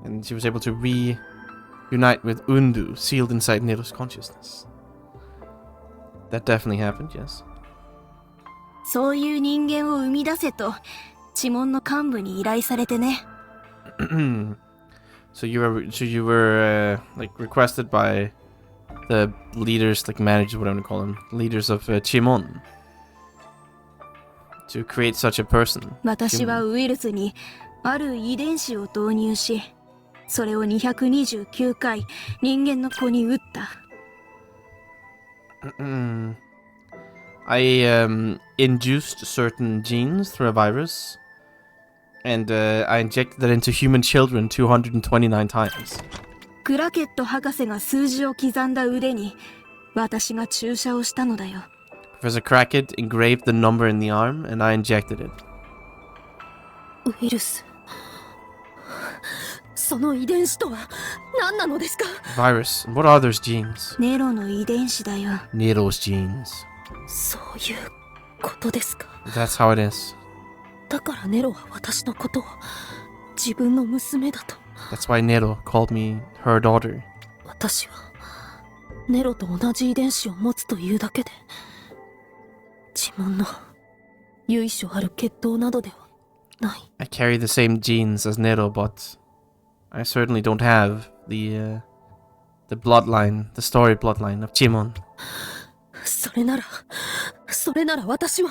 And she was able to reunite with Undu, sealed inside Nero's consciousness. That definitely happened, yes. そういう人間を生み出せと知門の幹部に依頼されてね。So you were like requested by the leaders, like managers, whatever you call them, leaders of Chimon, to create such a person. 私はウイルスにある遺伝子を導入し、それを229回人間の子に打った。I induced certain genes through a virus, and I injected that into human children 229 times. クラケット博士が数字を刻んだ腕に私が注射をしたのだよ。Professor Crackett engraved the number in the arm, and I injected it. ウイルス。その遺伝子とは何なのですか？ Virus. What are those genes? ネロの遺伝子だよ。 Nero's genes. そういうことですか。 That's how it is. だからネロは私のことを自分の娘だと。 That's why Nero called me her daughter. 私はネロと同じ遺伝子を持つというだけで、自分の由緒ある血統などではない。 I carry the same genes as Nero, but I certainly don't have the bloodline, the story bloodline of Chimon. それなら私は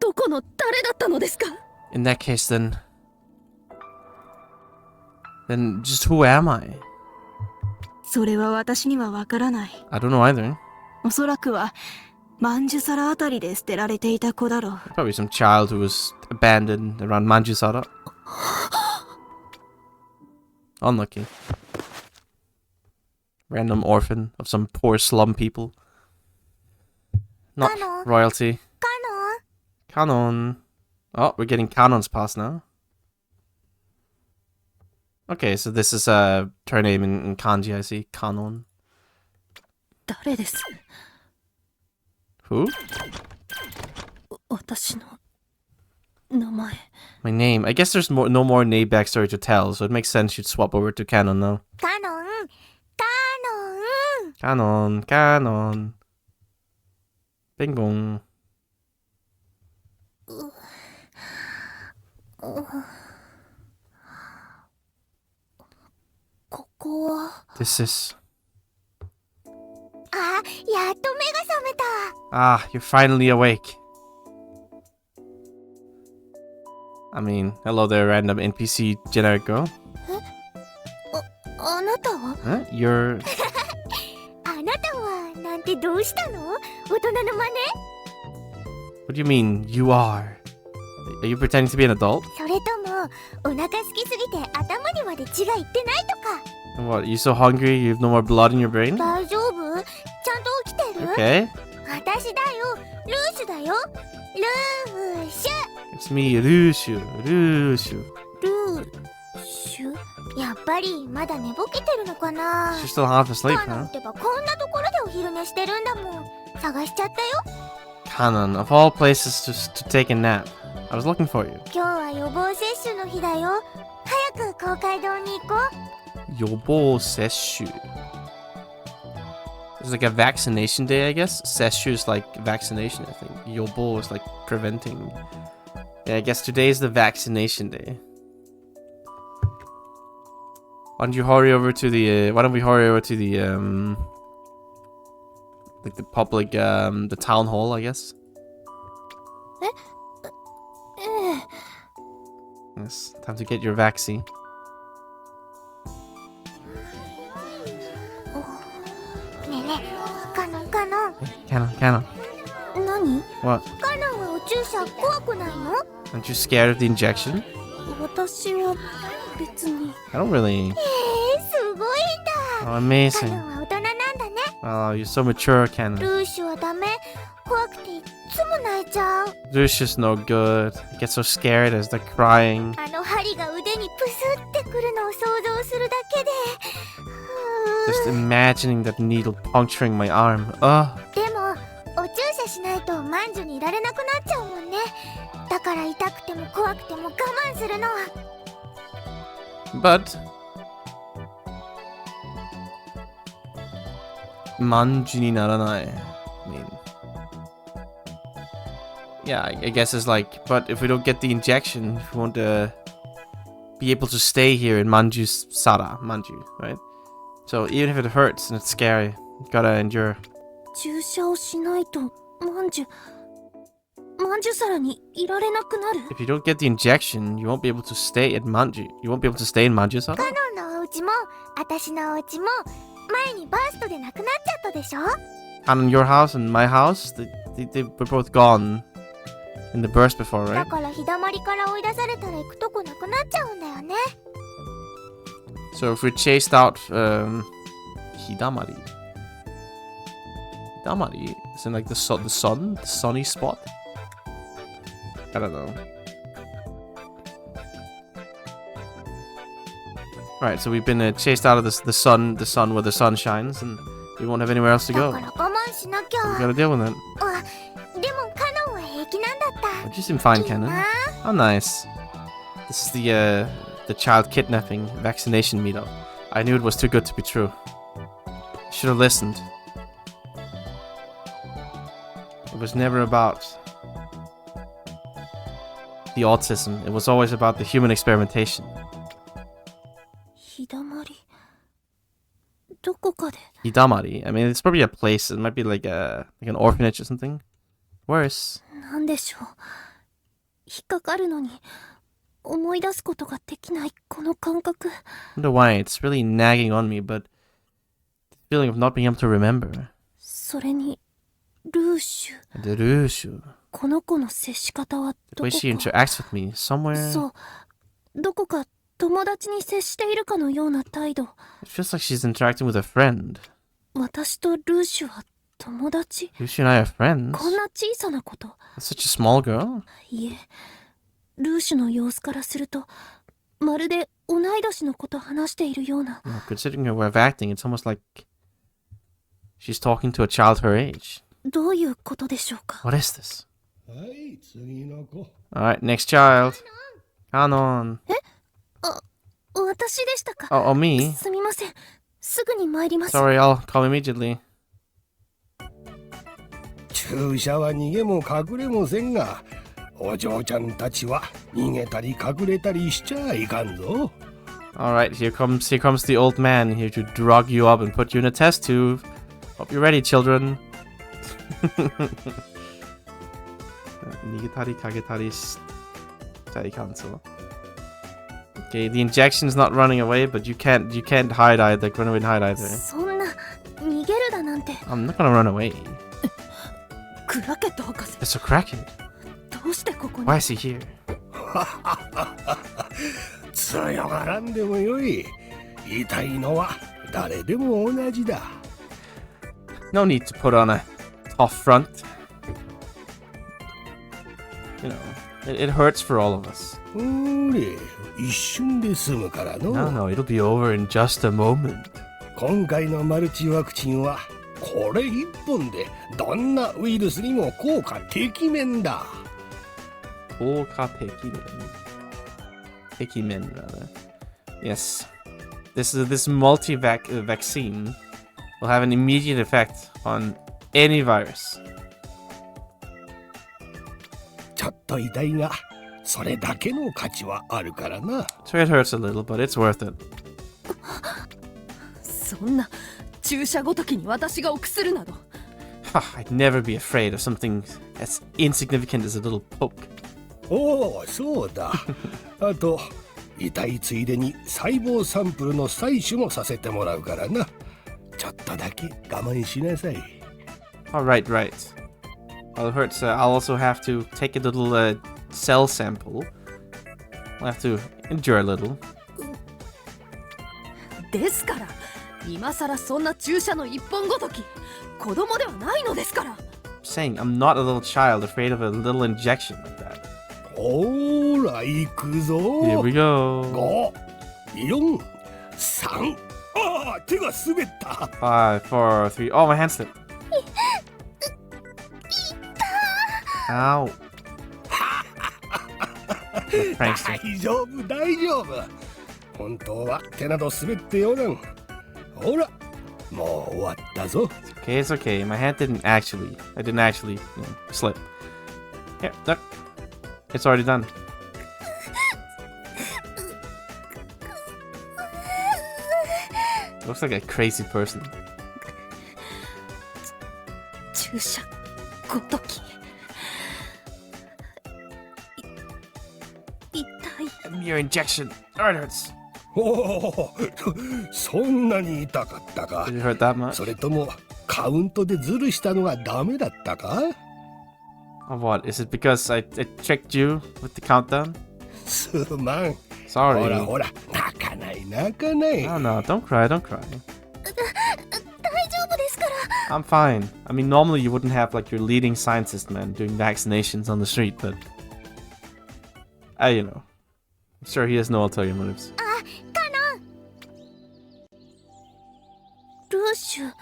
どこの誰だったのですか？ In that case, then just who am I? それは私にはわからない。 I don't know either. おそらくはマンジュサラあたりで捨てられていた子だろう。 Probably some child who was abandoned around Manjusara. Unlucky. Random orphan of some poor slum people. Not Canon. royalty. カノン。 Canon. Oh, we're getting Canon's pass now. Okay, so this is her name in kanji, I see. Canon. 誰です？ Who? 私の名前。 My name. I guess there's no more name backstory to tell, so it makes sense you'd swap over to Canon now. カノン。カ Canon, canon. Bingo. ここは This is. あ、やっと目が覚めた。 Ah, you're finally awake. I mean, hello there, random NPC generic girl. あなたは Huh? You're. あなたはなんてどうしたの？大人の真似？ What do you mean, you are? Are you pretending to be an adult? それともお腹空きすぎて頭にまで血がいってないとか？ What, you so hungry you have no more blood in your brain? 大丈夫？ちゃんと起きてる？ Okay. 私だよ、ルーシュだよ。ルーシュ。 It's me, Rushu. Rushu. ルーシュ？やっぱりまだ寝ぼけてるのかな？ She's still half asleep, カノン huh? ってばこんなところでお昼寝してるんだもん。探しちゃったよ。 Canon, of all places to take a nap. I was looking for you. 今日は予防接種の日だよ。早く公会堂に行こう。 Yobo Seshu. It's like a vaccination day, I guess. Seshu is like vaccination, I think. Yobo is like preventing. Yeah, I guess today is the vaccination day. Why don't you hurry over to the? Why don't we hurry over to the like the public the town hall, I guess. ええ。 Yes, time to get your vaccine. ねえねえ、カノンカノン。 Canon. 何？ What? カノンはお注射怖くないの？ Aren't you scared of the injection? 私は別に。 I don't really. すごいんだ。 Oh, カ amazing. ノンは大人なんだね。 Oh, you're so mature, Canon. ルーシュはダメ。怖くていっつも泣いちゃう。 Lucius no good. Gets so scared as they're crying. あの針が腕にプスってくるのを想像するだけで。 Just imagining that needle puncturing my arm. Ugh. でもお注射しないとマンジュにいられなくなっちゃうもんね。だから痛くても怖くても我慢するの。 But manji ni naranai. I mean, yeah, I guess it's like, but if we don't get the injection, if we want to be able to stay here in Manju's Sara, Manju, right? So even if it hurts and it's scary, you gotta endure. 注射をしないとまんじゅ皿にいられなくなる。 If you don't get the injection, you won't be able to stay at Manju. You won't be able to stay in Manju Sara? カノンのお家も私のお家も前にバーストでなくなっちゃったでしょ。 And in your house and my house, they were both gone in the burst before, だ right? から日だまりから追い出されたら行くとこなくなっちゃうんだよね。 So if we're chased out, Hidamari. Hidamari? Is in like the sunny spot? I don't know. Alright, so we've been chased out of the sun where the sun shines, and we won't have anywhere else to だ go. から我慢しなき We ゃ。 gotta deal with it. あ、でもカノンは平気なんだった。 But you seem fine, いい Canon. な。 How nice. This is the child kidnapping vaccination meetup. I knew it was too good to be true. Should have listened. It was never about the autism. It was always about the human experimentation. 日だまり。どこかで。 Hidamari. I mean, it's probably a place. It might be like an orphanage or something. Worse. なんでしょう。引っかかるのに思い出すことができないこの感覚。 I wonder why. It's really nagging on me, but the feeling of not being able to remember. それにルーシュ。 The Rushu. この子の接し方は The ど way こ she か。 interacts with me. Somewhere. そう。どこか友達に接しているかのような態度。 It feels like she's interacting with a friend. 私とルーシュは友達。 Lucy and I are friends. こんな小さなこと。 That's such a small girl. いえ、ルーシュの様子からすると、まるで同い年のこと話しているような。 You know, considering her way of acting, it's almost like she's talking to a child her age. どういうことでしょうか。 What is this? はい次の子 Alright, next child. Canon. 私でしたか。 Oh, me? すみません。すぐに参ります。 Sorry, I'll come immediately. 注射は逃げも隠れもせんが、お嬢ちゃんたちは逃げたり隠れたりしちゃいかんぞ。 Alright, here comes the old man here to drug you up and put you in a test tube. Hope you're ready, children. Nigetari kagetari shittai kanso. Okay, the injection's not running away, but you can't hide either. Run away and hide either. そんな逃げるだなんて。 I'm not gonna run away. クラケット博士、 It's a crackhead. どうしてここに？ Why is he here? 強がらんでもよい。痛いのは誰でも同じだ。 No need to put on a tough front. You know, it hurts for all of us. ほれ、一瞬で済むからの。 No, it'll be over in just a moment. 今回のマルチワクチンはこれ一本でどんなウイルスにも効果てきめんだ。 Pekimen, rather. Yes. This multi-vaccine will have an immediate effect on any virus. ちょっと痛いが、それだけの価値はあるからな。 So it hurts a little, but it's worth it. そんな注射ごときに私が臆するなど。I'd never be afraid of something as insignificant as a little poke. おお、そうだ。あと、痛いついでに細胞サンプルの採取もさせてもらうからな。ちょっとだけ我慢しなさい。 Alright, right. Well, it hurts. I'll also have to take a little cell sample. I'll have to endure a little. ですから、今さらそんな注射の一本ごとき子供ではないのですから。 Saying I'm not a little child afraid of a little injection like that. ほーら、行くぞ。 Here we go. 5、4、3。ああ、手が滑った。 5, 4, 3. Oh, my hand slipped. Ow. The prankster. 大丈夫、大丈夫。本当は手など滑ってよらん。ほら、もう終わったぞ。 Okay, it's okay. My hand didn't actually. I didn't actually slip. Here, look. It's already done. Looks like a crazy person. 注射ごとき痛い。 Your injection. Oh, it hurts. おお、そんなに痛かったか。 Did it hurt that much? それともカウントでズルしたのがダメだったか？ Or what? Is it because I tricked you with the countdown? すまん。 Sorry. ほらほら、泣かない泣かない。 No, no, don't cry, don't cry. 大丈夫ですから。 I'm fine. I mean, normally you wouldn't have like your leading scientist man doing vaccinations on the street, but you know, I'm sure he has no ulterior motives. ルーシュ、カ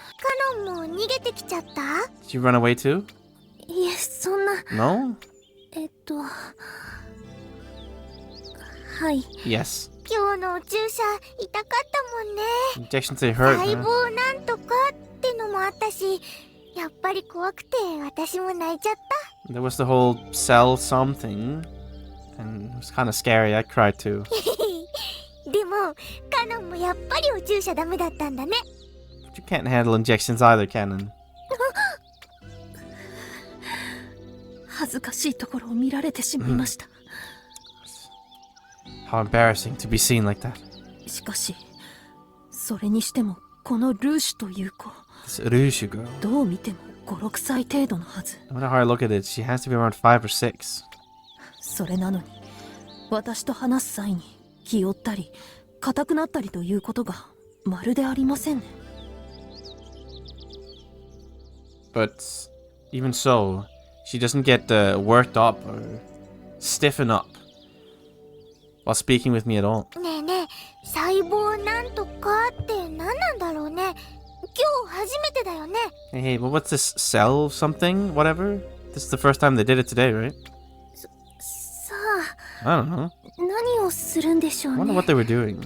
ノンも逃げてきちゃった？ Did you run away too? いえ、そんな。 No? はい。 Yes. 今日の注射痛かったもんね。 Injections they hurt, 細 huh? 胞なんとかってのもあったし、やっぱり怖くて私も泣いちゃった。 There was the whole cell something, and it was kind of scary. I cried too. でも、カノンもやっぱりお注射ダメだったんだね。 But you can't handle injections either, Cannon. 恥ずかしいところを見られてしまいました。 How embarrassing to be seen like that. しかし、それにしてもこのルーシュという子、 This Ryushu girl. どう見ても5、6歳程度のはず。 No matter how I look at it, she has to be around 5 or 6. それなのに、私と話す際に気負ったり硬くなったりということがまるでありませんね。 But even so, she doesn't get worked up or stiffen up while speaking with me at all. ねえねえ、細胞なんとかって何なんだろうね。今日初めてだよね。 Hey, well, what's this? Cell something? Whatever? This is the first time they did it today, right? さ I don't know. あ、何をするんでしょう I wonder ね。 what they were doing.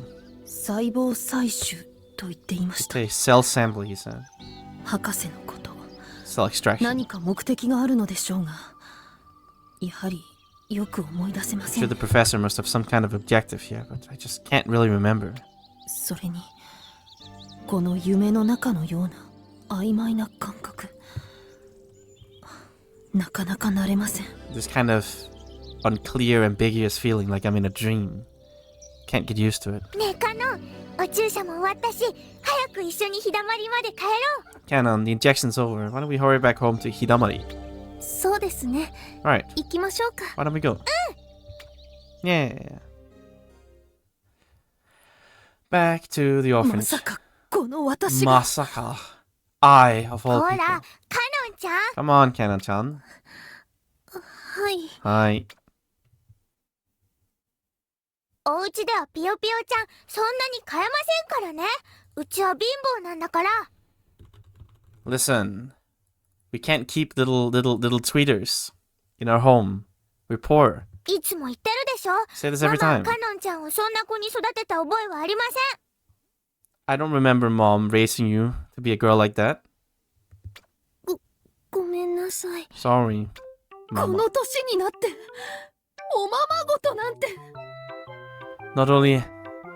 細胞採取と言っていました。 Okay, cell sample, he said. 博士のこと。 Cell extraction. 何か目的があるのでしょうが、やはりよく思い出せませ I'm ん。 sure the professor must have some kind of objective here, but I just can't really remember. それに、この夢の中のような曖昧な感覚、なかなか慣れません。 This kind of unclear, ambiguous feeling like I'm in a dream. Can't get used to it. ねえカノン、お注射も終わったし、早く一緒に日だまりまで帰ろ Canon, the injection's over. Why don't we hurry back home to Hidamari? う。そうですね。 Alright, 行きましょうか。 why don't we go? Yeah. Back to the ま orphanage. さかこの私が。 Masaka. I, of ほ all ら、 people. カノンちゃん。 Come on, Canon-chan. はい。 Hi. お家ではピヨピヨちゃん、そんなに買えませんからね。うちは貧乏なんだから。 Listen. We can't keep little tweeters in our home. We're poor. いつも言ってるでしょ。 Say this マ every マは time. カノンちゃんをそんな子に育てた覚えはありません。 I don't remember Mom raising you to be a girl like that. ごめんなさい。 Sorry, こ Mama. の年になっておままごとなんて。 Not only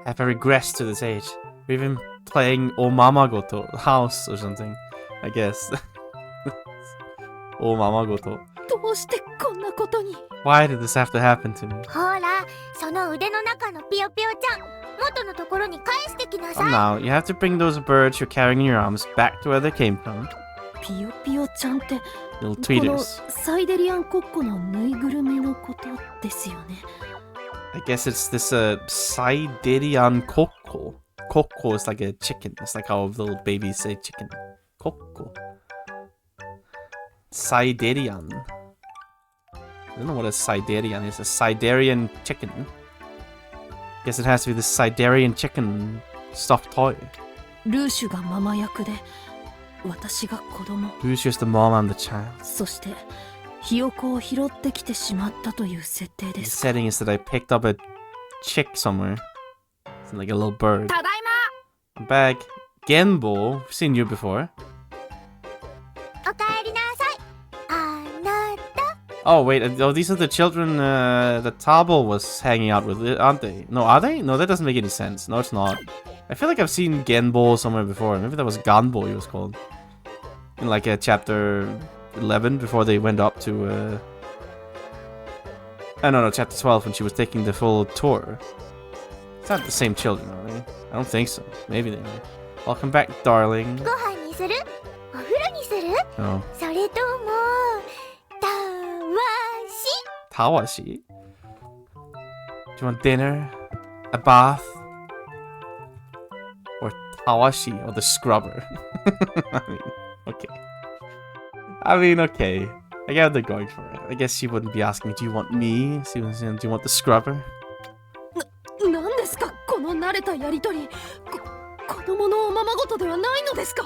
have I regressed to this age, we're even playing Omamagoto house or something, I guess. Omamagoto. どうしてこんなことに。 Why did this have to happen to me? ほら、その腕の中のピヨピヨちゃん、元のところに返してきなさ Well, い。 now, you have to bring those birds you're carrying in your arms back to where they came from. ピヨピヨちゃんって Little この tweeters. サイデリアンコッコのぬいぐるみのことですよね。 I guess it's this Saiderian Koko. Koko is like a chicken. It's like how little babies say chicken. Koko. Saiderian. I don't know what a Saiderian is. A Siderian chicken. Guess it has to be the Siderian chicken stuffed toy. ルーシュがママ役で、私が子供。 Who's just the mom and the child? そしてひよこを拾ってきてしまったという設定で The す。 setting is that I picked up a chick somewhere. It's like a little bird. ただい I'm back. Genbo. We've seen you before. おかえりなさい。あなた。 Oh, wait. Oh, these are the children that Tabo was hanging out with, aren't they? No, are they? No, that doesn't make any sense. No, it's not. I feel like I've seen Genbo somewhere before. Maybe that was Ganbo he was called. In like chapter 11 before they went up to... no, chapter 12 when she was taking the full tour. It's not the same children, are they? I don't think so. Maybe they are. Welcome back, darling. ご飯にする？お風呂にする？ Oh. それとも、たわし？ Tawashi? Do you want dinner? A bath? Or Tawashi? Or the scrubber? I mean, okay. I get what they're going for. I guess she wouldn't be asking me, do you want me? She was saying, do you want the scrubber? 何ですかこの慣れたやりとり。子供のおままごとではないのですか。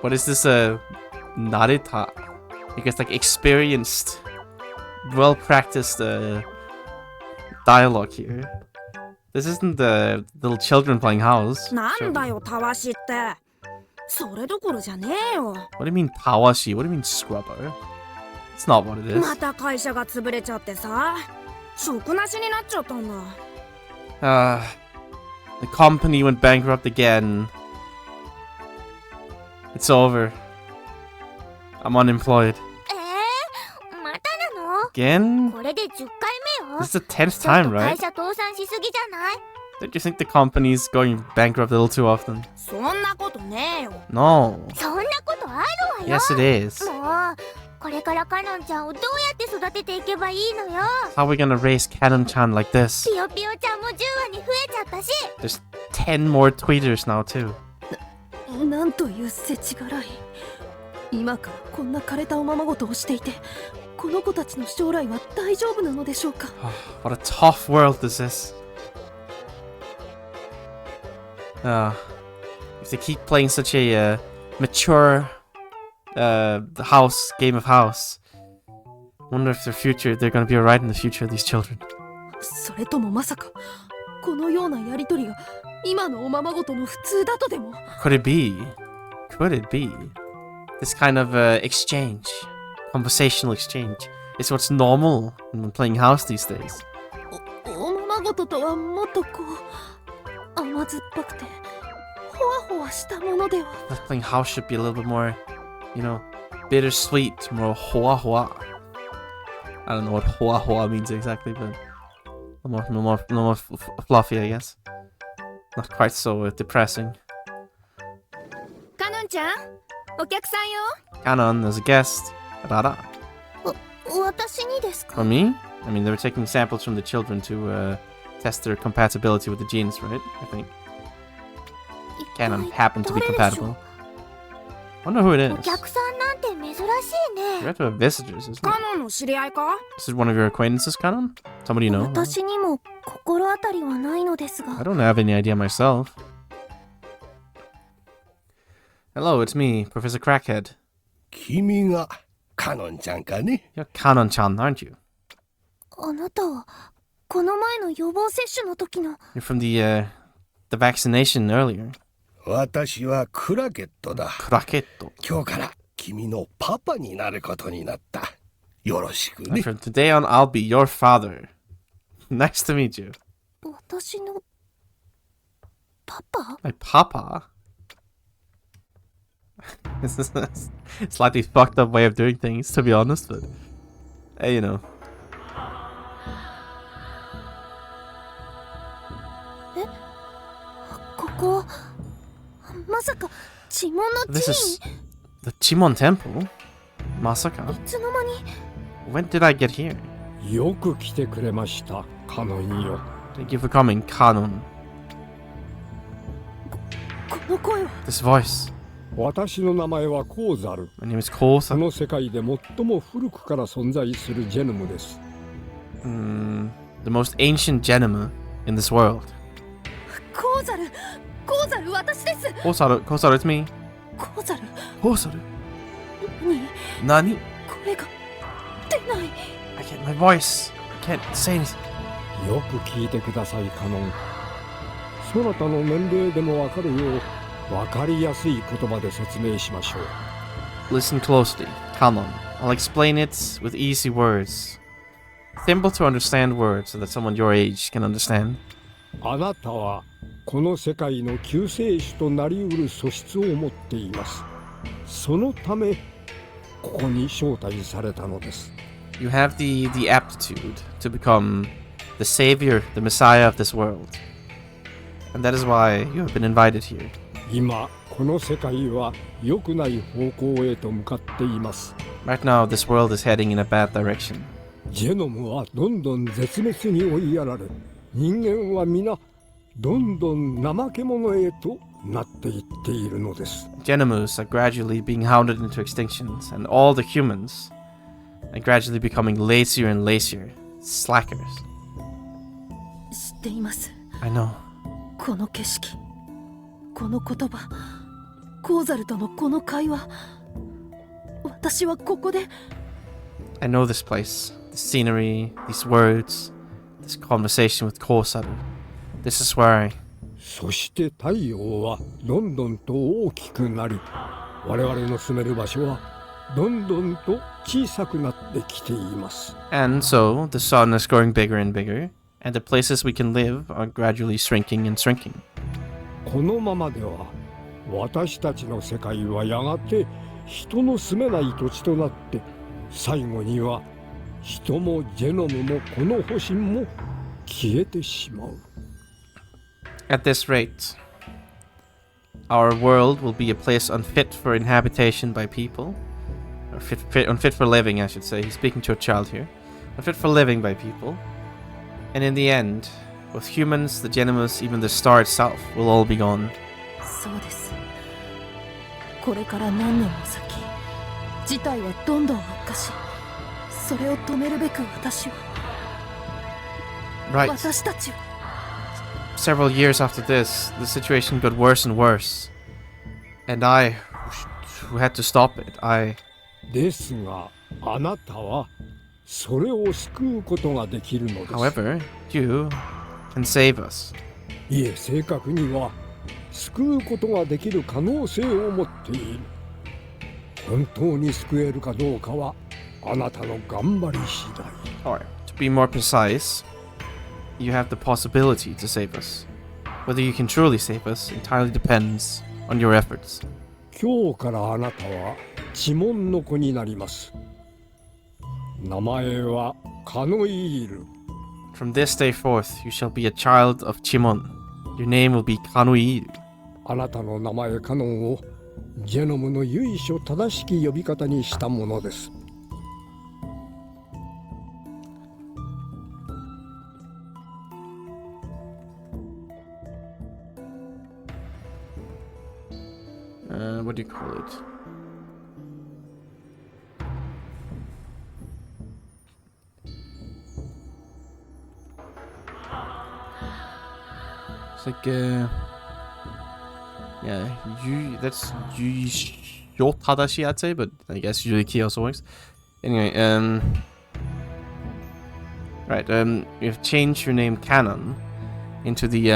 What is this, Narita? I guess, like, experienced, well-practiced, dialogue here. This isn't the little children playing house. なんだよたわしって。それどころじゃねえよ。 What do you mean, Tawashi? What do you mean, scrubber? It's not what it is. また会社が潰れちゃってさ、職なしになっちゃったんだ。The company went bankrupt again. It's over. I'm unemployed. またなの？ Again? これで10回目よ。 This is the 10th ちょっ time, と会 right? 社倒産しすぎじゃない？ Don't you think the company's going bankrupt a little too often? そんなことねえよ。 No. そんなことあるわよ。 Yes, it is. もう、これからカノンちゃんをどうやって育てていけばいいのよ。 How are we gonna raise Canon-chan like this? ピヨピヨちゃんも10話に増えちゃったし。 There's 10 more tweeters now, too. なんという世知辛い。今からこんな枯れたおままごとをしていて、この子たちの将来は大丈夫なのでしょうか。 What a tough world this is. If they keep playing such a mature game of house, wonder if they're gonna be alright in the future, these children. それともまさかこのようなやりとりが今のおままごとの普通だとでも。 Could it be? Could it be? This kind of exchange, conversational exchange, is what's normal when playing house these days. おままごととはもっとこう甘酸っぱくてほわほわしたものでは。 But playing house should be a little bit more, you know, bittersweet, more hoa hoa. I don't know what hoa hoa means exactly, but more fluffy, I guess. Not quite so depressing. カノンちゃん、お客さんよ。 Canon, there's a guest. Rara. 私にですか？ For me? I mean, they were taking samples from the children to test their compatibility with the genes, right? I think. Canon happened to be compatible. I wonder who it お is. 客さんなんて珍しいね。 You have to have visitors, isn't it? カノンの知り合いか？ This is one of your acquaintances, Canon? Somebody you know? 私にも心当たりはないのです I が。 don't have any idea myself. Hello, it's me, Professor Crackhead. 君がカノンちゃんかね？ You're Canon-chan, aren't you? あなたはこの前の予防接種の時の。 You're from the vaccination earlier. 私はクラケットだ。 Crackhead. 今日から君のパパになることになった。よろしく And ね。 from today on, I'll be your father. Nice to meet you. 私のパパ？ My papa? This is a slightly fucked up way of doing things, to be honest, but hey, you know. ここまさか呪文の This 寺 is 院？ the Chimon Temple? Masaka? いつの間に？ When did I get here? よく来てくれましたカノンよ。 Thank you for coming, Kanon. この声は。 This voice. 私の名前はコウザル。 My name is こ Kosa. の世界で最も古くから存在するジェノムです。 The most ancient genema in this world. コウザル、コウザル、私です。 Kosaru, it's me. コウザル、 Kosaru. 何？ Nani? 声が出ない。 I can't, my voice. I can't say anything. よく聞いてくださいカノン。そなたの年齢でもわかるようわかりやすい言葉で説明しましょう。 Listen closely, Kanon. I'll explain it with easy words. Simple to understand words so that someone your age can understand. あなたはこの世界の救世主となりうる素質を持っています。そのためここに招待されたのです。 You have the aptitude to become the savior, the messiah of this world. And that is why you have been invited here. 今この世界は良くない方向へと向かっています。 Right now, this world is heading in a bad direction. ジェノムはどんどん絶滅に追いやられ、人間は皆どんどん怠け者へとなっていっているのです。 Genomus are gradually being hounded into extinctions, and all the humans are gradually becoming lazier and lazier. Slackers. 知っています。 I know. この景色、この言葉、コウザルとのこの会話。私はここで。 I know this place, the scenery, these words, this conversation with Kosaru. This is where I... そして太陽はどんどんと大きくなり、我々の住める場所はどんどんと小さくなってきています。 And so, the sun is growing bigger and bigger, and the places we can live are gradually shrinking and shrinking. このままでは私たちの世界はやがて人の住めない土地となって、最後には人もジェノムもこの星も消えてしまう。 At this rate, our world will be a place unfit for inhabitation by people. Or unfit for living, I should say. He's speaking to a child here. Unfit for living by people. And in the end, with humans, the Genomus, even the star itself, will all be gone. そうです。これから何年も先、事態はどんどん悪化し、それを止めるべく私は、 Right. 私たちは。 Several years after this, the situation got worse and worse. And I, who had to stop it, ですが、あなたはそれを救うことができるのです。 However, you can save us. いえ、正確には救うことができる可能性を持っている。本当に救えるかどうかはあなたの頑張り次第。Alright, to be more precise, you have the possibility to save us. Whether you can truly save us entirely depends on your efforts. 今日からあなたは知門の子になります。名前はカノイール。From this day forth, you shall be a child of Chimon. Your name will be Kanuil. あなたの名前カノンをジェノムの由緒正しき呼び方にしたものです。What do you call it? It's like, yeah, that's Yotadashi, I'd say, but I guess usually key also works. Anyway, right, you've changed your name Canon into the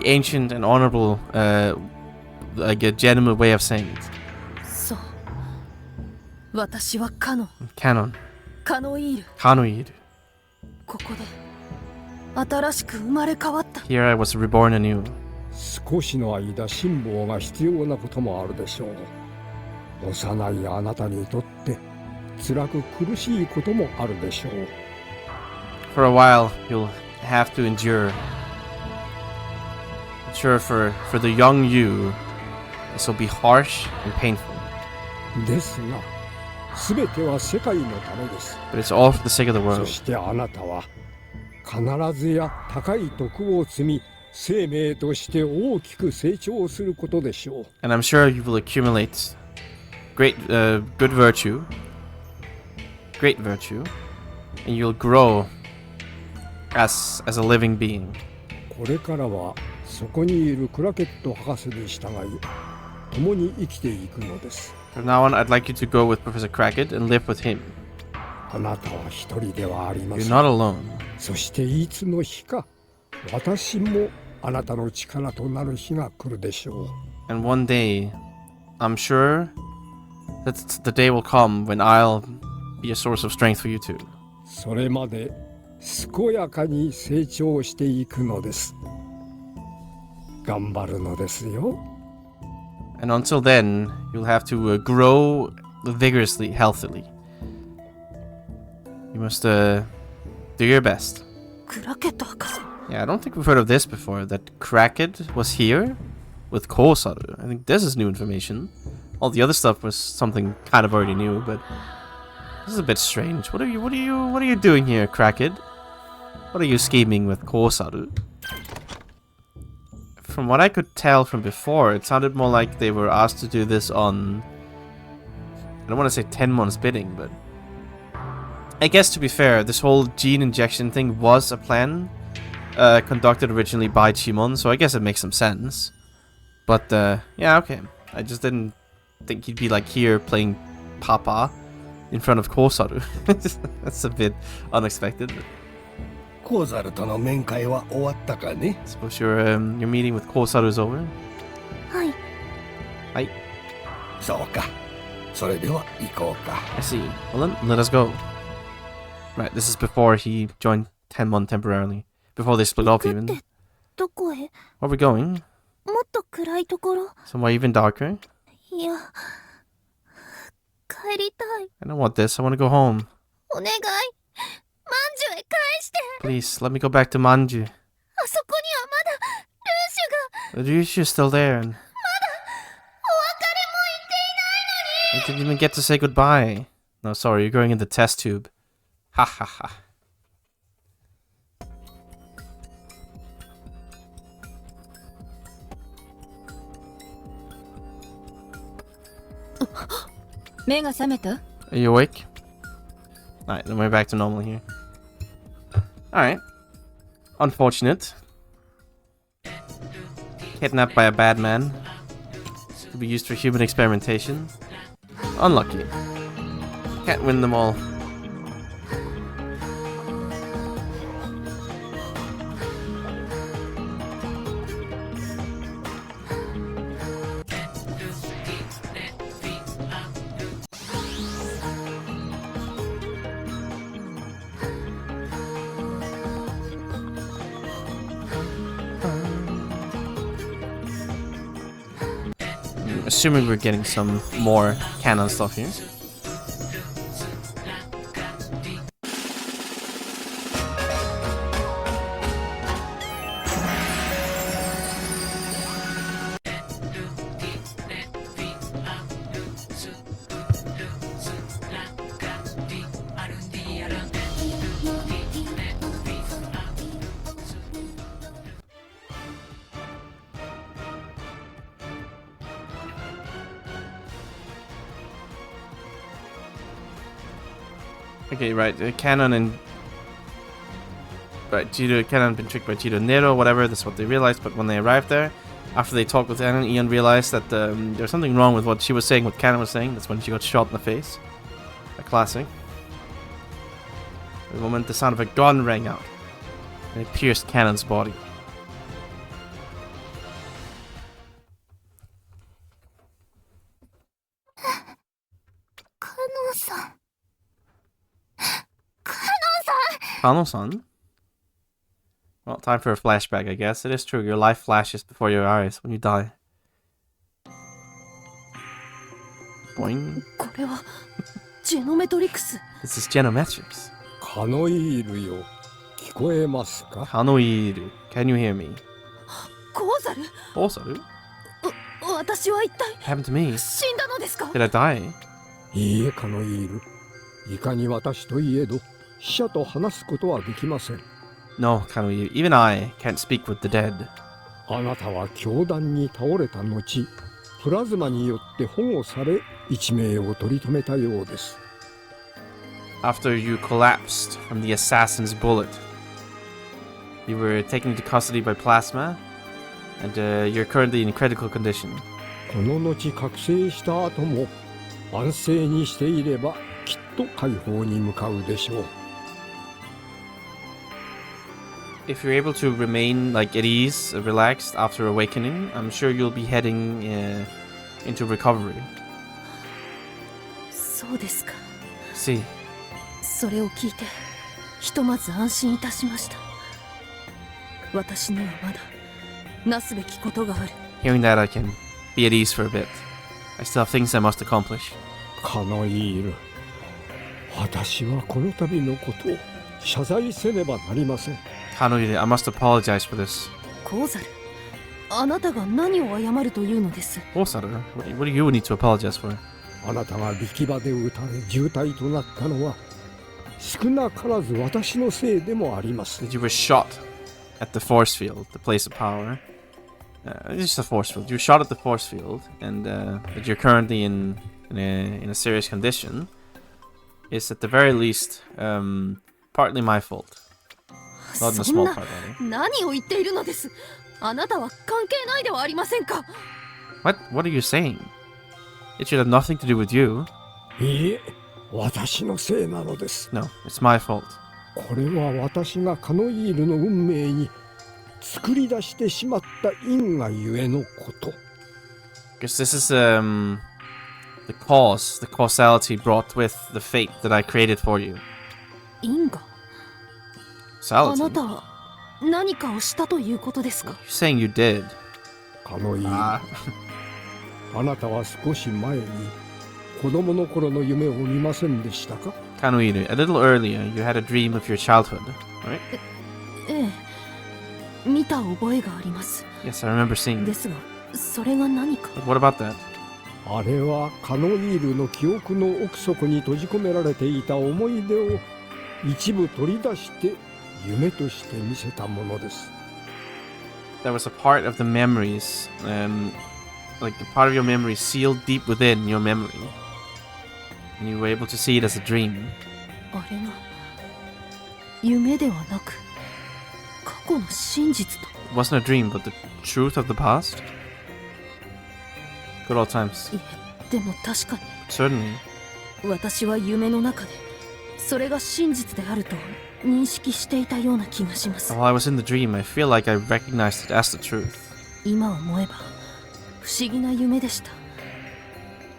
ancient and honorable, like a gentleman way of saying it. そう。私はカノン。 Canon. カノイール。 Kanuil. ここで新しく生まれ変わった。 Here I was reborn anew. 少しの間辛抱が必要なこともあるでしょう。幼いあなたにとって辛く苦しいこともあるでしょう。 For a while, you'll have to endure. Sure, for the young you, this will be harsh and painful. ですが、すべては世界のためです。 But it's all for the sake of the そ world. してあなたは必ずや高い徳を積み、生命として大きく成長することでしょう。 And I'm sure you will accumulate great virtue, and you'll grow as a living being. これからはそこにいるクラケット博士に従い、共に生きていくのです。 From now on, I'd like you to go with Professor Crackett and live with him. あなたは一人ではありま You're せん。 not alone. そしていつの日か、私もあなたの力となる日が来るでしょう。 And one day, I'm sure that the day will come when I'll be a source of strength for you too. それまで健やかに成長していくのです。頑張るのですよ。 And until then, you'll have to grow vigorously, healthily. You must do your best. クラケット博士。 Yeah, I don't think we've heard of this before, that Crackett was here with Kosaru. I think this is new information. All the other stuff was something kind of already new, but this is a bit strange. What are you doing here, Crackett? What are you scheming with Kosaru? From what I could tell from before, it sounded more like they were asked to do this on, I don't want to say 10 months bidding, but I guess to be fair, this whole gene injection thing was a plan conducted originally by Chimon, so I guess it makes some sense. But yeah, okay. I just didn't think he'd be like here playing Papa in front of Kosaru. That's a bit unexpected. コーザルとの面会は終わったかね。 Suppose your meeting with Kosaru is over? はい。はい。そうか。それでは行こうか。 I see. Well then, let us go. Right, this is before he joined Tenmon temporarily. Before they split off 行くっ even. てどこへ？ Where are we going? もっと暗いところ。 Somewhere even darker? いや、帰りたい。 I don't want this. I want to go home. お願い。まんじゅうへ返して。 Please, let me go back to Manju. あそこにはまだルーシュが。 Ryushu's still there. And お別れも言っていないのに。 I didn't even get to say goodbye. No, sorry, you're going in the test tube. Ha ha ha. 目が覚めた？ Are you awake? Alright, then we're back to normal here. Alright. Unfortunate. Kidnapped by a bad man. To be used for human experimentation. Unlucky. Can't win them all. assuming we're getting some more canon stuff here. Okay, right. Canon and Canon been tricked by Cheeto Nero, whatever. That's what they realized. But when they arrived there, after they talked with Canon, Ian realized that there's something wrong with what she was saying, what Canon was saying. That's when she got shot in the face. A classic. The moment the sound of a gun rang out, and it pierced Canon's body. Kano-san? Well, time for a flashback, I guess. It is true, your life flashes before your eyes when you die. Boing. This is Genometrics. Kanoiru, Kanoiru, can you hear me? Kozaru? What happened to me? Did I die? いいえ、カノイール。いかに私といえど、死者と話すことはできません。No, Kanoiru. Even I can't speak with the dead. あなたは凶弾に倒れた後、プラズマによって保護され、一命を取り留めたようです。After you collapsed from the assassin's bullet, you were taken into custody by Plasma, and you're currently in critical condition. この後覚醒した後も安静にしていればきっと解放に向かうでしょう。If you're able to remain like at ease, relaxed after awakening, I'm sure you'll be heading into recovery. そうですか。See. それを聞いてひとまず安心いたしました。私にはまだなすべきことがある。Hearing that, I can be at ease for a bit. I still have things I must accomplish. カノイール、私はこの度のことを謝罪せねばなりません。Kanoiru, I must apologize for this. コウザル、あなたが何を謝るというのです？ Kozaru? What do you need to apologize for? あなたが力場で撃たれ重体となったのは少なからず私のせいでもあります。That you were shot at the force field, the place of power. It's just a force field. You were shot at the force field, and that you're currently in a serious condition is at the very least partly my fault. Not in a small part, rather. 何を言っているのです？あなたは関係ないではありませんか？ What are you saying? It should have nothing to do with you. いいえ、私のせいなのです。No, it's my fault. これは私がカノイールの運命に作り出してしまった因果ゆえのこと。Because this is the causality brought with the fate that I created for you. 因果？ Causality? あなたは何かをしたということですか？ You're saying you did. カノイール、あなたは少し前に子供の頃の夢を見ませんでしたか？ Kanoiru, a little earlier you had a dream of your childhood, right? ええ、見た覚えがあります。 Yes, I remember seeing で it. すが、それが何か？ What about that? あれはカノイールの記憶の奥底に閉じ込められていた思い出を一部取り出して夢として見せたものです。 There was a part of the memories, like a part of your memory sealed deep within your memory. And you were able to see it as a dream. あれが夢ではなく過去の真実と。 It wasn't a dream, but the truth of the past? Good old times. いえ、でも確かに Certainly. 私は夢の中でそれが真実であると認識していたような気がします。 While I was in the dream, I feel like I recognized it as the truth. 今思えば不思議な夢でした。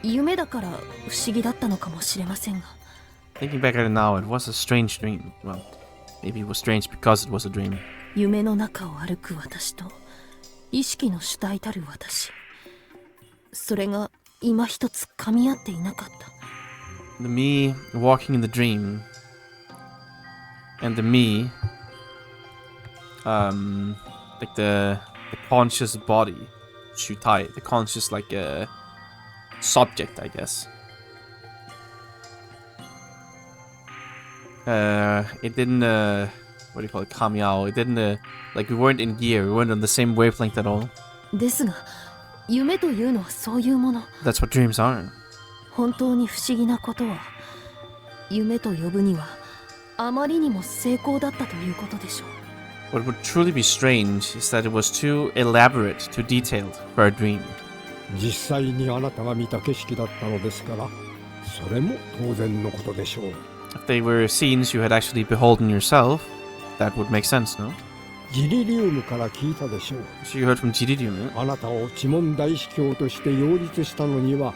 夢だから不思議だったのかもしれませんが。 Thinking back at it now, it was a strange dream. Well, maybe it was strange because it was a dream. 夢の中を歩く私と意識の主体たる私。それが今一つ噛み合っていなかった。 The me walking in the dream and the me, like the conscious body, Shutai, the conscious like subject, I guess. It didn't what do you call it, Kamiao. It didn't like we weren't in gear. We weren't on the same wavelength at all. ですが夢というのはそういうもの。 That's what dreams are. 本当に不思議なことは、夢と呼ぶにはあまりにも成功だったということでしょう。 What would truly be strange is that it was too elaborate, too detailed for a dream. 実際にあなたが見た景色だったのですから、それも当然のことでしょう。 If they were scenes you had actually beholden yourself, that would make sense, no? ジリリウムから聞いたでしょう。 So you heard from Jiririum. あなたを知門大司教として擁立したのには、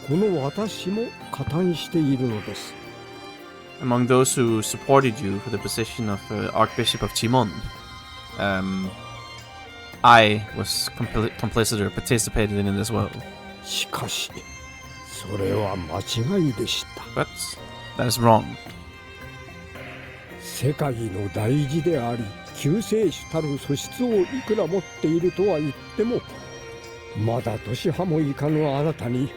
この私も加担しているのです。 Among those who supported you for the position of Archbishop of Chimon, I was complicit or participated in it as well. しかし、それは間違いでした。 But that is wrong. 世界の大事であり、救世主たる素質をいくら持っているとは言っても、まだ年派もいかぬあなたに、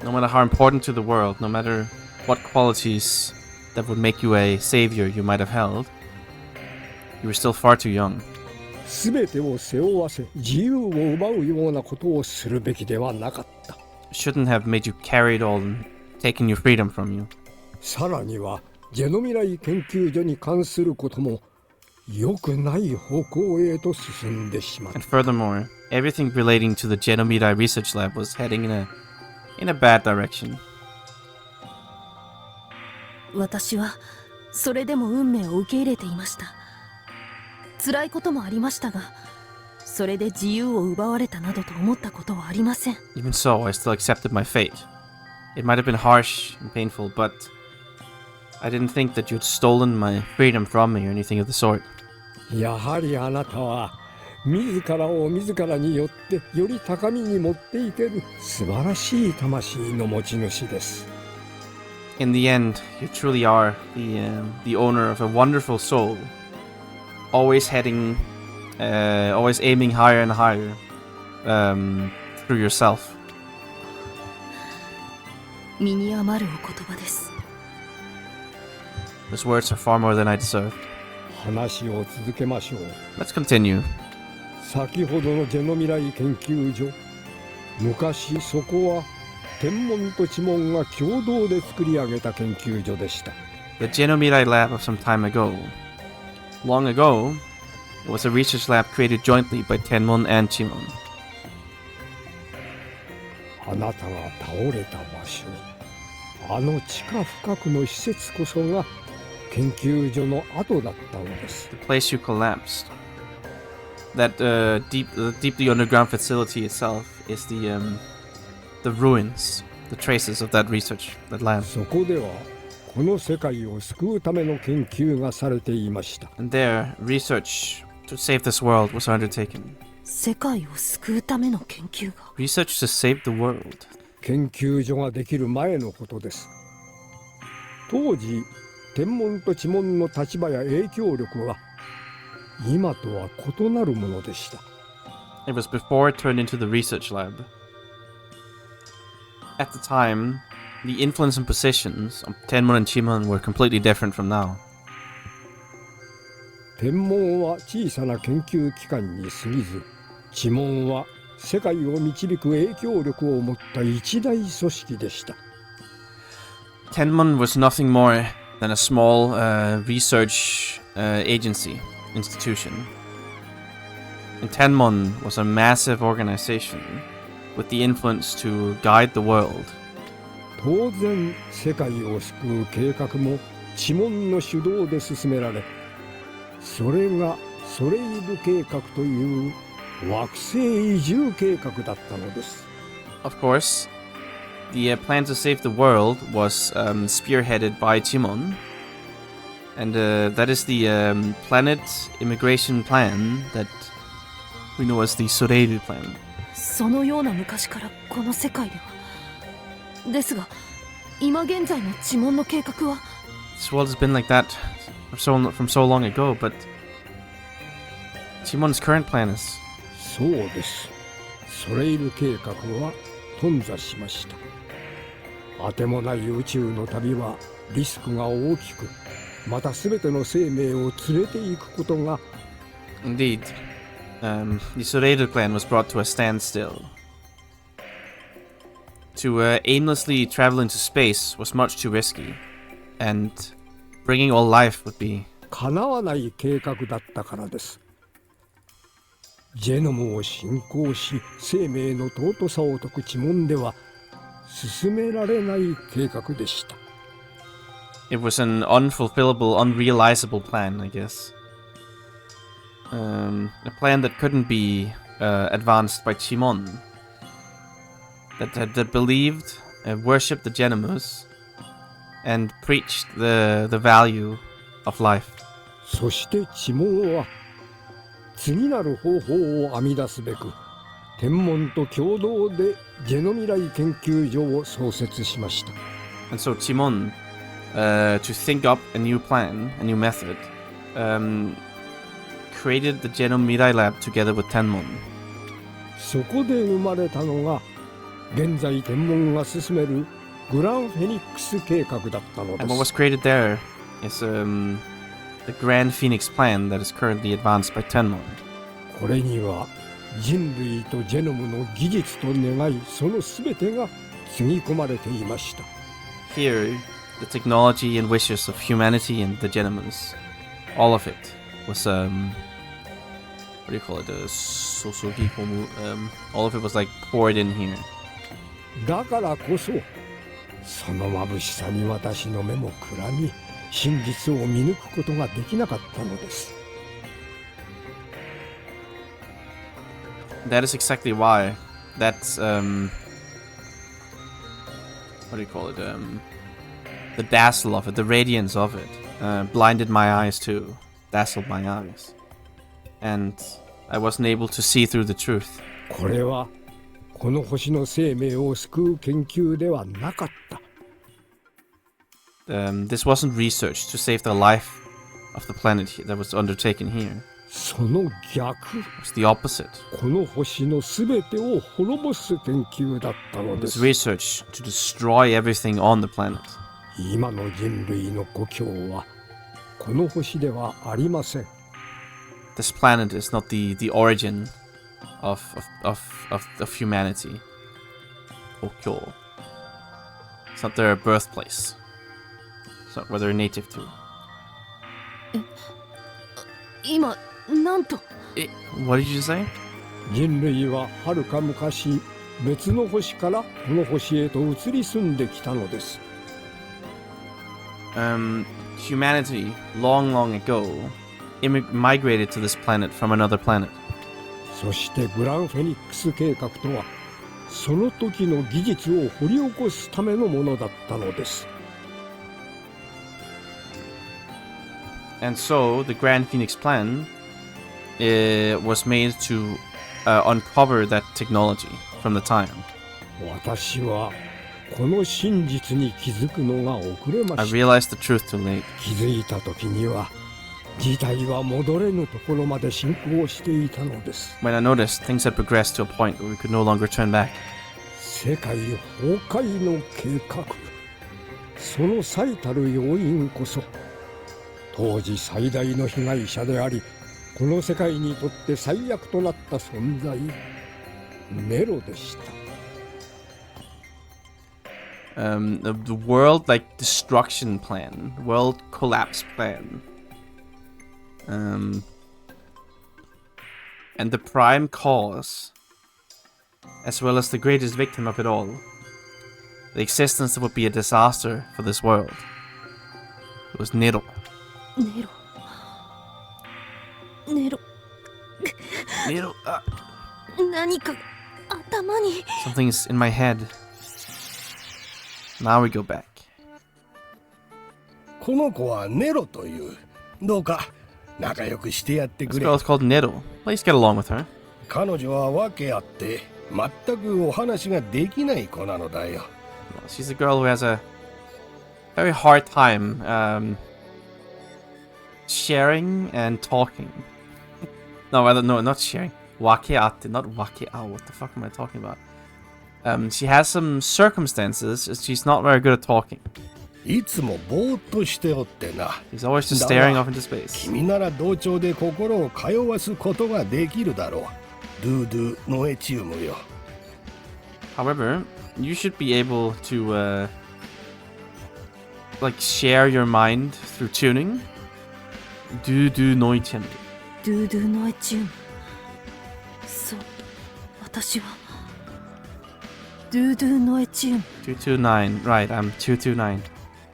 No matter how important to the world, no matter what qualities that would make you a savior you might have held, you were still far too young. すべてを背負わせ、自由を奪うようなことをするべきではなかった。 Shouldn't have made you carry it all and taken your freedom from you. さらには、ジェノミライ研究所に関することも、良くない方向へと進んでしまった。 And furthermore, everything relating to the Genomidae Research Lab was heading in a bad direction. 私はそれでも運命を受け入れていました。辛いこともありましたが、それで自由を奪われたなどと思ったことはありません。 Even so, I still accepted my fate. It might have been harsh and painful, but I didn't think that you had stolen my freedom from me or anything of the sort. やはりあなたは自らを自らによってより高みに持っていける素晴らしい魂の持ち主です。 In the end, you truly are the owner of a wonderful soul, always always aiming higher and higher through yourself. 身に余るお言葉です。 Those words are far more than I deserved. 話を続けましょう。 Let's continue. 先ほどのジェノミライ研究所、昔そこは天文と地門が共同で作り上げた研究所でした。 The Genomidae Lab of some time ago. Long ago, it was a research lab created jointly by Tenmon and Chimon. あなたが倒れた場所、あの地下深くの施設こそが研究所の跡だったのです。 The place you collapsed. That deeply underground facility itself is the ruins, the traces of that research, that lab. そこではこの世界を救うための研究がされていました。 And there, research to save this world was undertaken. 世界を救うための研究が。 Research to save the world. 研究所ができる前のことです。当時、天文と地門の立場や影響力は今とは異なるものでした。 It was before it turned into the research lab. At the time, the influence and positions of Tenmon and Chimon were completely different from now. 天文は小さな研究機関に過ぎず、地門は世界を導く影響力を持った一大組織でした。 Tenmon was nothing more than a small research agency institution. And Tenmon was a massive organization with the influence to guide the world. 当然、世界を救う計画も地門の主導で進められ、それがソレイブ計画という惑星移住計画だったのです。 Of course, the plan to save the world was spearheaded by Chimon. And that is the planet immigration plan that we know as the Soreiru plan. そのような昔からこの世界では。ですが今現在の呪文の計画は。 This world has been like that from so long ago, but Timon's current plan is... そうです。ソレイル計画は頓挫しました。あてもない宇宙の旅はリスクが大きく、また全ての生命を連れて行くことが。 Indeed. The Soreidr plan was brought to a standstill. To aimlessly travel into space was much too risky, and bringing all life would be... 叶わない計画だったからです。ジェノムを信仰し生命の尊さを説く呪文では進められない計画でした。 It was an unfulfillable, unrealizable plan, I guess. A plan that couldn't be advanced by Chimon. That believed, worshipped the Genomus, and preached the value of life. そして呪文は次なる方法を編み出すべく天文と共同でジェノ未来研究所を創設しました。 And so Chimon, to think up a new plan, a new method, created the Genome Mirai Lab together with Tenmon. そこで生まれたのが現在天文が進めるグランフェニックス計画だったのです。 And what was created there is the Grand Phoenix plan that is currently advanced by Tenmon. これには人類とジェノムの技術と願い、その全てがつぎ込まれていました。 Here, the technology and wishes of humanity and the Genomans, all of it was what do you call it? All of it was like poured in here. だからこそその眩しさに私の目もくらみ、真実を見抜くことができなかったのです。 That is exactly why. That's what do you call it? The dazzle of it, the radiance of it, blinded my eyes too, dazzled my eyes, and I wasn't able to see through the truth. これはこの星の生命を救う研究ではなかった。 This wasn't research to save the life of the planet that was undertaken here. その逆。 It's the opposite. この星のすべてを滅ぼす研究だったので It's す。 research to destroy everything on the planet. 今の人類の故郷はこの星ではありません。 This planet is not the origin of humanity. Okyo. It's not their birthplace. It's not where they're native to. 今なんと。 What did you say? 人類ははるか昔別の星からこの星へと移り住んできたのです。 Humanity, long ago, migrated to this planet from another planet. そしてグランフェニックス計画とはその時の技術を掘り起こすためのものだったのです。 And so, the Grand Phoenix plan was made to uncover that technology from the time. 私はこの真実に気づくのが遅れま I した。 realized the truth too late. 気づいた時には事態は戻れぬところまで進行していたのです。 When I noticed, things had progressed to a point where we could no longer turn back. 世界崩壊の計画、その最たる要因こそ当時最大の被害者であり、この世界にとって最悪となった存在、ネロでした。The world destruction plan, world collapse plan, and the prime cause, as well as the greatest victim of it all, the existence that would be a disaster for this world. It was Nero. ネロ。ネロ。 Nero. 何か頭に。 Something's in my head. Now we go back. この子はネロという。どうか仲良くしてやってく This れ。 girl is called Nero. Please get along with her. 彼女は訳あって全くお話ができない子なのだよ。She's a girl who has a very hard time sharing and talking. No, rather, no, not sharing. Wakeate, not wakeao. What the fuck am I talking about? She has some circumstances. She's not very good at talking. いつもぼーっとしておってな。 He's always just staring off into space. 君なら同調で心を通わすことができるだろう。ドゥドゥノエチウムよ。 However, you should be able to like share your mind through tuning. Do noitem. ドゥドゥノエチウム。そう、私はドゥドゥノエチウム。229. Right, I'm 229.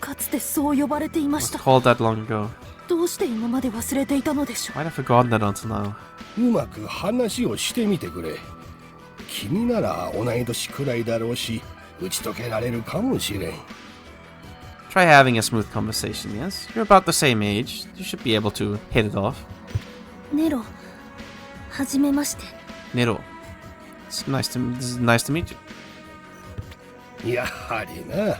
かつてそう呼ばれていまし Was た。 called that long ago. どうして今まで忘れていたのでしょう。 Might have forgotten that until now. うまく話をしてみてくれ。君なら同い年くらいだろうし、打ち解けられるかもしれん。 Try having a smooth conversation, yes? You're about the same age. You should be able to hit it off. ネロ、はじめまして。 Nero. It's nice to meet you. やはりな。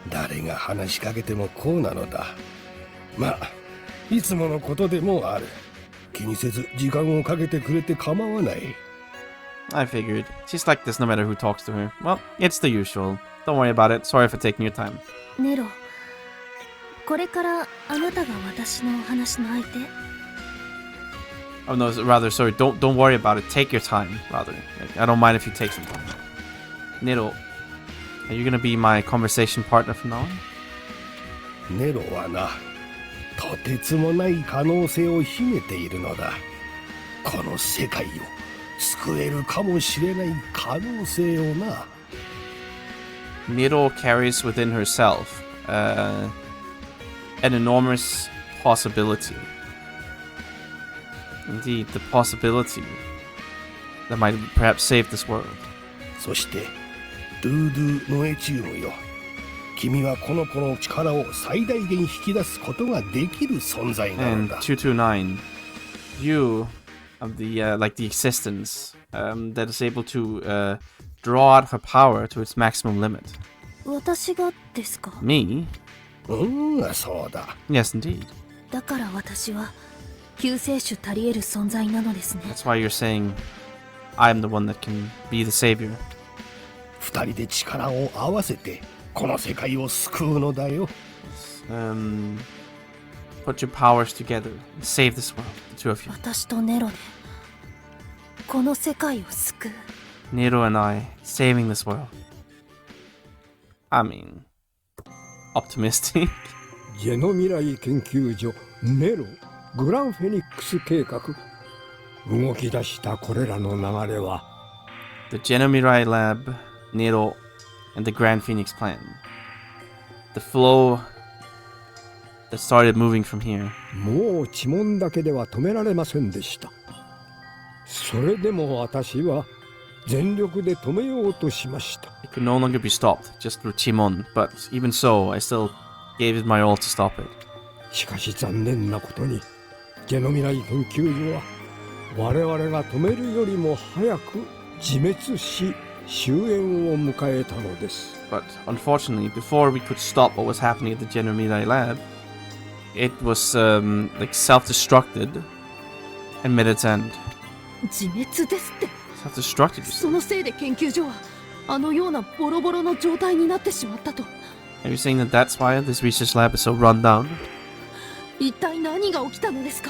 誰が話しかけてもこうなのだ。まあ、いつものことでもある。気にせず時間をかけてくれて構わない。 I figured. She's like this no matter who talks to her. Well, it's the usual. Don't worry about it. Sorry for taking your time. ネロ、これからあなたが私のお話の相手。 Oh no, rather, sorry. Don't worry about it. Take your time, rather. Like, I don't mind if you take some time. Nero, are you gonna be my conversation partner from now on? ネロはな、とてつもない可能性を秘めているのだ。この世界を救えるかもしれない可能性をな。Nero carries within herself an enormous possibility. Indeed, the possibility that might perhaps save this world. そして、ドゥドゥノエチウムよ。君はこの子の力を最大限引き出すことができる存在なの And だ。229, you of the like the existence that is able to draw out her power to its maximum limit. 私がですか。 Me? そうだ。Yes, indeed. だから私は救世主たり得る存在なのですね。 That's why you're saying I'm the one that can be the savior. 二人で力を合わせてこの世界を救うのだよ。Put your powers together and save this world, the two of you. 私とネロでこの世界を救う。 Nero and I saving this world. I mean, optimistic. ジェノ未来研究所ネログランフェニックス計画。動き出したこれらの流れは The Genomirai Lab, Nero, and the Grand Phoenix Plan. The flow that started moving from here. もう呪文だけでは止められませんでした。それでも私は全力で止めようとしました。 It could no longer be stopped just through Chimon, but even so, I still gave it my all to stop it. しかし残念なことにジェノ未来研究所は我々が止めるよりも早く自滅し終焉を迎えたのです。 But unfortunately, before we could stop what was happening at the Genomirai Lab, it was like self-destructed and met its end. 自滅ですって。 Self-destructed, you そ say? のせいで研究所はあのようなボロボロの状態になってしまったと。 Are you saying that that's why this research lab is so run down? 一体何が起きたのですか、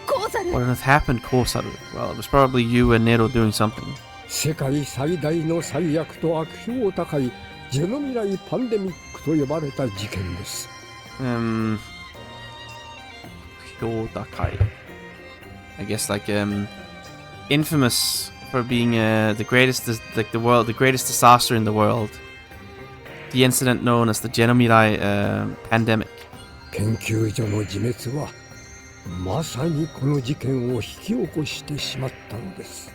コーザル。 What on earth happened, Kosaru? Well, it was probably you and Nero doing something. 世界最大の最悪と悪評高いジェノ未来パンデミックと呼ばれた事件です。Hyodakai. I guess like infamous for being the greatest, like the greatest disaster in the world. The incident known as the Genomirai pandemic. 研究所の自滅はまさにこの事件を引き起こしてしまったのです。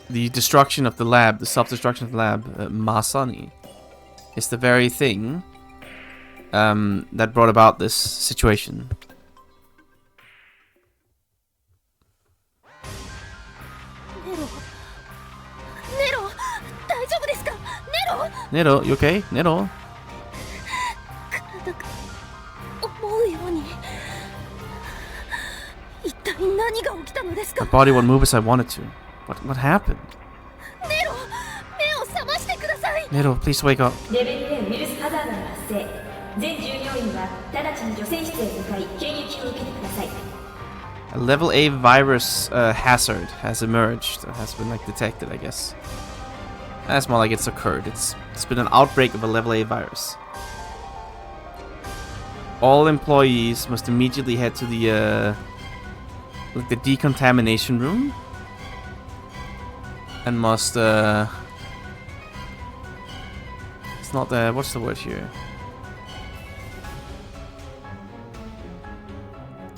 The destruction of the lab, the self-destruction of the lab, Masani, is the very thing that brought about this situation. ネロ、Nero, you okay? Nero? 体が思うように。一体何が起きたのですか？ My body won't move as I wanted to. What happened? ネロ、目を覚ましてください。 Nero, please wake up. レベル0ウイルスハザードが発生。全従業員は直ちに除染室へ向かい検疫を受けてください。 A level A virus hazard has emerged, has been like detected, I guess. That's more like it's occurred. It's been an outbreak of a level A virus. All employees must immediately head to the like the decontamination room and must it's not the what's the word here?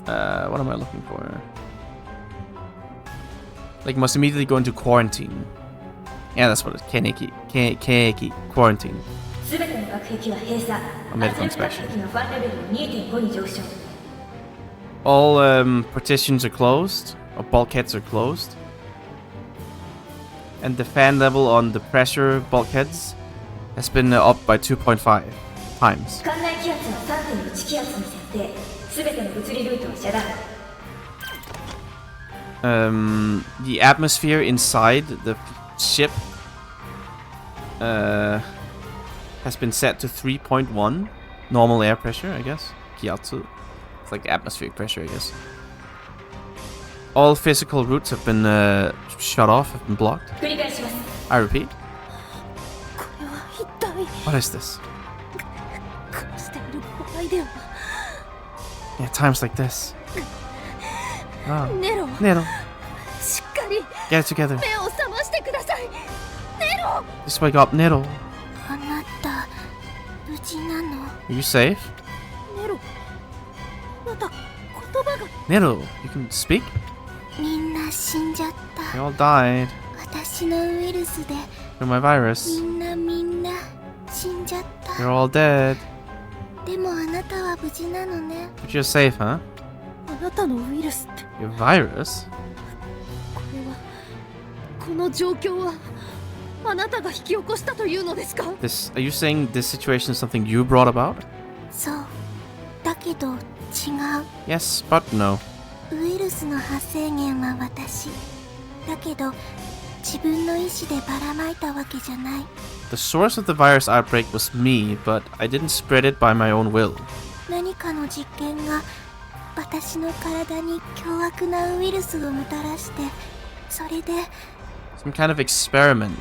What am I looking for? Like must immediately go into quarantine. Yeah, that's what it's Keiki quarantine. すべての爆壁は閉鎖。 A medical inspection. のファンレベルを 2.5 に上昇。 All partitions are closed, or bulkheads are closed. And the fan level on the pressure bulkheads has been up by 2.5 times. 館内気圧は 3.1 気圧に設定。すべての物理ルートを遮断。The atmosphere inside the ship has been set to 3.1 normal air pressure, I guess. Kiatsu. It's like atmospheric pressure, I guess. All physical routes have been shut off, have been blocked. 繰り返します。 I repeat. これは一体 What is this? 殺している場合では。 Yeah, times like this. Oh. ネロ、 Nero, しっかり get it together. 目を覚ましてください。ネロ。 Just wake up, Nero. あなた無事なの？ Are you safe? ネロ、また言葉が。 Nero, you can speak? みんな死んじゃった。 They all died 私のウイルスで from my virus. みんな死んじゃった。 You're all dead. でもあなたは無事なのね。 But you're safe, huh? あなたのウイルスって。 Your virus? これは、この状況はあなたが引き起こしたというのですか？ Are you saying this situation is something you brought about? そう。だけど違う。 Yes, but no. ウイルスの発生源は私。だけど自分の意思でばらまいたわけじゃない。 The source of the virus outbreak was me, but I didn't spread it by my own will. 何かの実験が私の体に凶悪なウイルスをもたらして、それで Some kind of experiment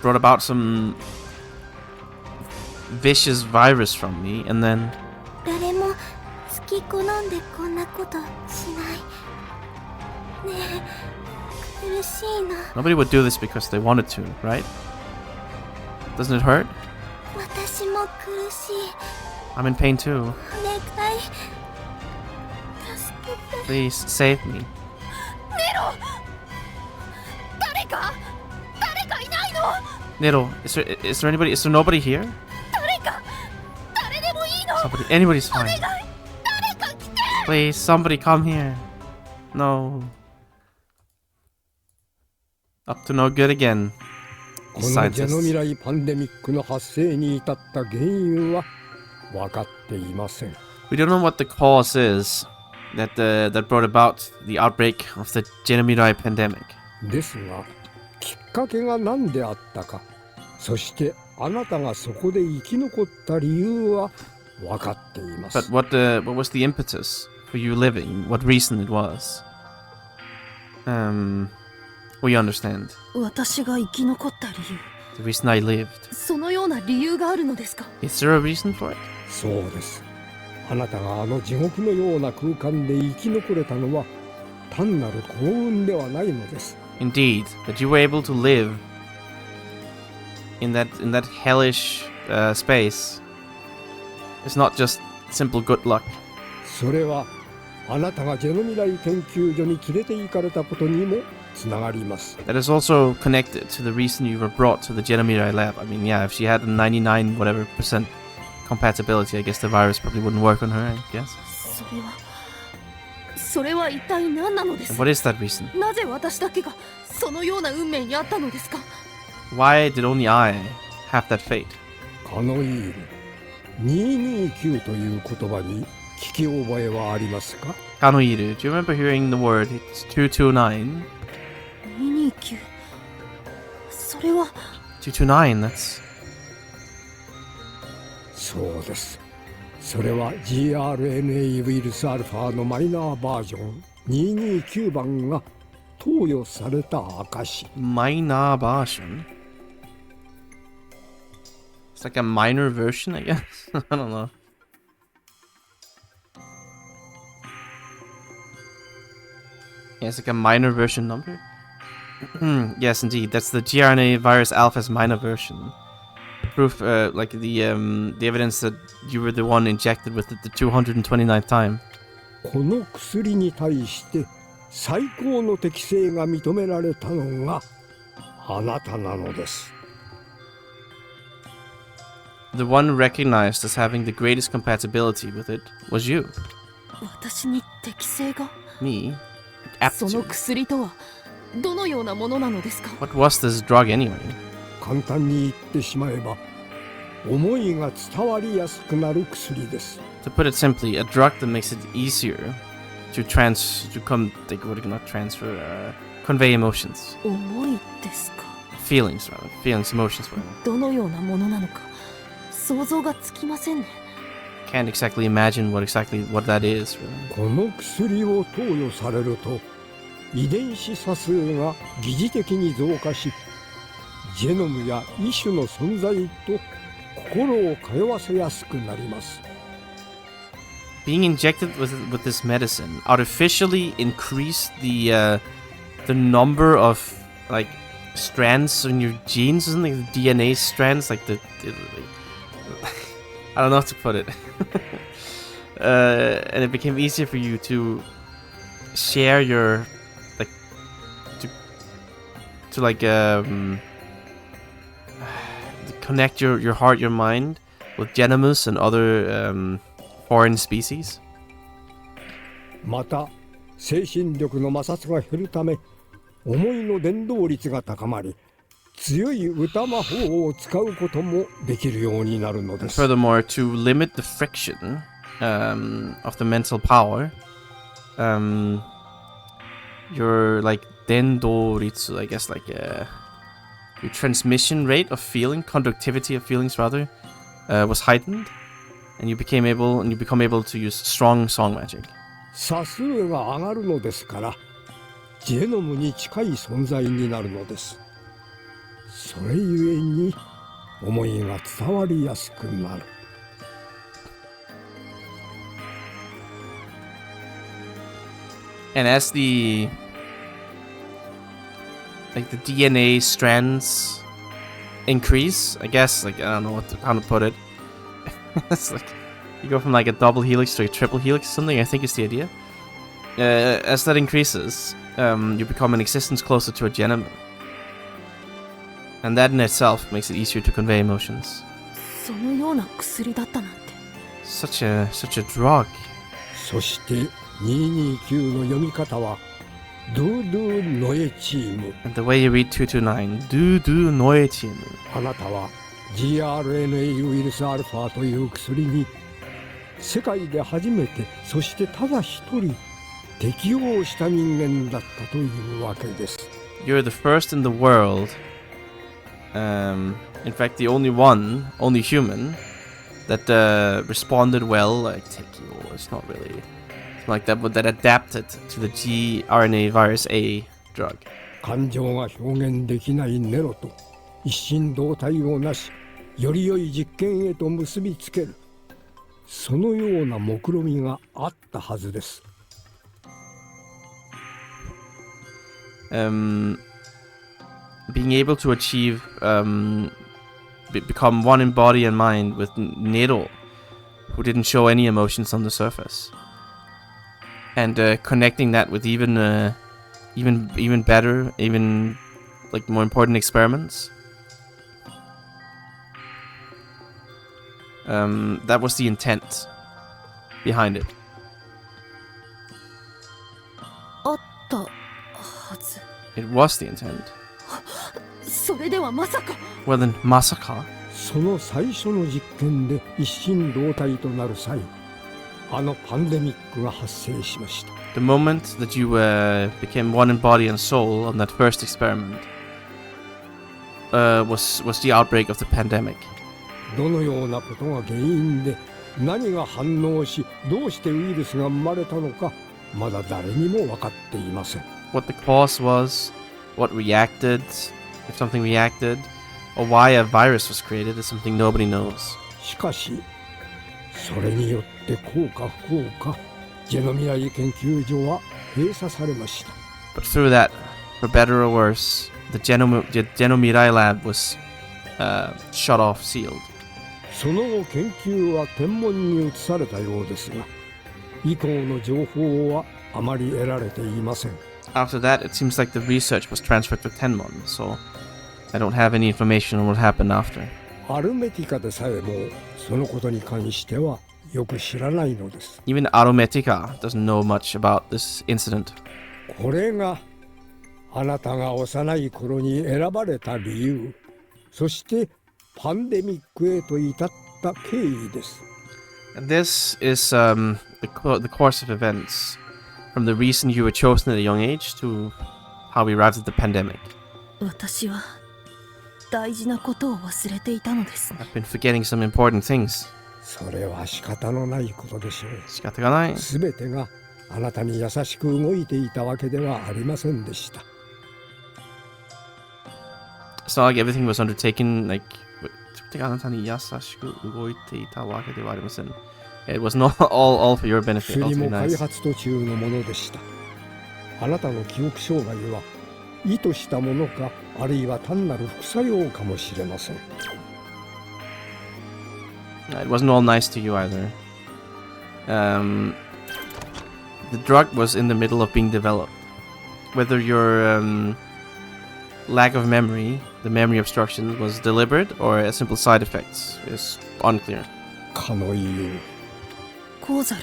brought about some vicious virus from me, and then 誰も好き好んでこんなことしない。ねえ、苦しいな。 nobody would do this because they wanted to, right? Doesn't it hurt? 私も苦しい。 I'm in pain too. お願い。助けて。 Please save me. ネロ、誰かいないの？ Nero, is there anybody? Is there nobody here? 誰でもいいの？ Anybody's fine. 誰か来て。 Please, somebody come here. No. Up to no good again. このジェノミライパンデミックの発生に至った原因は分かっていません。 We don't know what the cause is that brought about the outbreak of the Jegerkaj pandemic. ですが、きっかけが何であったか、そしてあなたがそこで生き残った理由は分かっています。 But what was the impetus for you living? What reason it was? We understand. 私が生き残った理由。 The reason I lived. そのような理由があるのですか？ Is there a reason for it? そうです。あなたがあの地獄のような空間で生き残れたのは単なる幸運ではないのです。 Indeed, that you were able to live in that hellish space is not just simple good luck. それはあなたがジェノミライ研究所に連れて行かれたことにもつながります。 That is also connected to the reason you were brought to the Jegerkaj lab. I mean, yeah, if she had a 99 whatever % compatibility, I guess the virus probably wouldn't work on her, I guess. それはそれは一体何なのです What is that reason? なぜ私だけがそのような運命にあったのですか Why did only I have that fate? カノイール、229という言葉に聞き覚えはありますか？ Kanoiru, do you remember hearing the word? It's 229. 229それは229, that's... そうです。それは GRNA ウイルスアルファのマイナーバージョン229番が投与された証。Minor version? It's like a minor version, I guess. I don't know. Yeah, it's like a minor version number. Yes, indeed. That's the gRNA virus alpha's minor version. Proof, like the evidence that you were the one injected with it the 229th time. この薬に対して最高の適性が認められたのがあなたなのです。The one recognized as having the greatest compatibility with it was you. 私に適性が Me? その Aptitude. 薬とはどのようなものなのですか What was this drug anyway? 簡単に言ってしまえば思いが伝わりやすくなる薬です。 To put it simply, a drug that makes it easier convey emotions. 思いですか Feelings, rather. Feelings, emotions, whatever. どのようなものなのか想像がつきませんね Can't exactly imagine what that is, really. この薬を投与されると遺伝子差数が疑似的に増加しジェノムや異種の存在と心を通わせやすくなります。 Being injected with this medicine artificially increased the number of like strands in your genes, isn't it? The DNA strands, like I don't know how to put it. And it became easier for you to share your to connect your heart, your mind with genomus and other foreign species. また精神力の摩擦が減るため思いの伝導率が高まり強い歌魔法を使うこともできるようになるのです。 Furthermore, to limit the friction of the mental power, your like dendoritsu, I guess, like your transmission rate of feeling, conductivity of feelings rather, was heightened, and you become able to use strong song magic. 差数が上がるのですからジェノムに近い存在になるのです。それゆえに思いが伝わりやすくなる。 And as the DNA strands increase, I guess, like, I don't know how to put it. It's like you go from like a double helix to a triple helix or something, I think is the idea. As that increases, you become an existence closer to a genome. And that in itself makes it easier to convey emotions. そのような薬だったなんて Such a drug. そして229の読み方はドゥドゥノエチーム。 And the way you read 229, du noetimu. あなたは gRNA ウイルスアルファという薬に世界で初めてそしてただ一人適応した人間だったというわけです。 You're the first in the world, in fact the only human that responded well, like Tekio, it's not really like that, but that adapted to the gRNA virus A drug. 感情が表現できないネロと一心同体をなしより良い実験へと結びつけるそのような目論みがあったはずです。 Being able to achieve become one in body and mind with Nero, who didn't show any emotions on the surface, and connecting that with even better, even like more important experiments. That was the intent behind it. たはず。 It was the intent. それではまさか。 Well then, masaka? その最初の実験で一心同体となる際、あのパンデミックが発生しました。 The moment that you became one in body and soul on that first experiment was the outbreak of the pandemic. どのようなことが原因で何が反応し、どうしてウイルスが生まれたのか、まだ誰にも分かっていません。 What the cause was, what reacted, if something reacted, or why a virus was created is something nobody knows. しかし、それによって幸か不幸か、ジェノ未来研究所は閉鎖されました。 But through that, for better or worse, the Genomirai lab was shut off, sealed. その後研究は天文に移されたようですが、以降の情報はあまり得られていません。 After that, it seems like the research was transferred to Tenmon, so I don't have any information on what happened after. アルメティカでさえもそのことに関してはよく知らないのです。 Even Arometica doesn't know much about this incident. これがあなたが幼い頃に選ばれた理由、そしてパンデミックへと至った経緯です。 And this is the course of events from the reason you were chosen at a young age to how we arrived at the pandemic. 私は大事なことを忘れていたのですね。 I've been forgetting some important things. それは仕方のないことでしょう。仕方がない。すべてがあなたに優しく動いていたわけではありませんでした。 It's not like everything was undertaken like あなたに優しく動いていたわけではありません。It was not all for your benefit. 薬も All to be 開 nice. 発途中のものでした。あなたの記憶障害は意図したものか、あるいは単なる副作用かもしれません。 It wasn't all nice to you either. The drug was in the middle of being developed. Whether your lack of memory, the memory obstruction, was deliberate or a simple side effects is unclear. かの言う。コーザ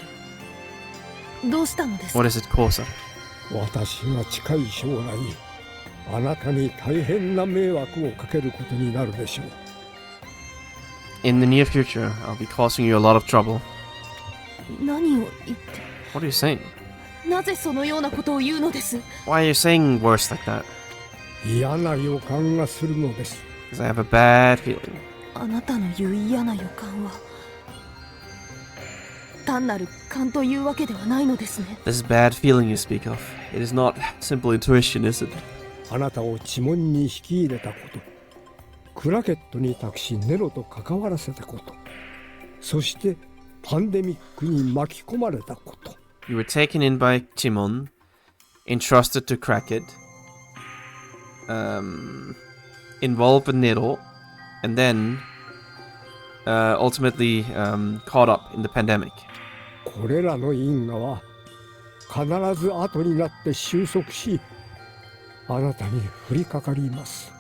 ル、どうしたのですか？ What is it, Kosa? 私が近い将来、あなたに大変な迷惑をかけることになるでしょう。In the near future, I'll be causing you a lot of trouble. 何を言って、 What are you saying? なぜそのようなことを言うのです？ Why are you saying words like that? 嫌な予感がするのです。 Because I have a bad feeling. あなたの言う嫌な予感は単なる勘というわけではないのですね。 This bad feeling you speak of, it is not simple intuition, is it? あなたを知門に引き入れたこと、クラケットに託しネロと関わらせたこと、そしてパンデミックに巻き込まれたこと。 You were taken in by Chimon, entrusted to Kraket, involved with Nero, and then ultimately caught up in the pandemic. これらの因果は必ず後になって収束し、あなたに降りかかります。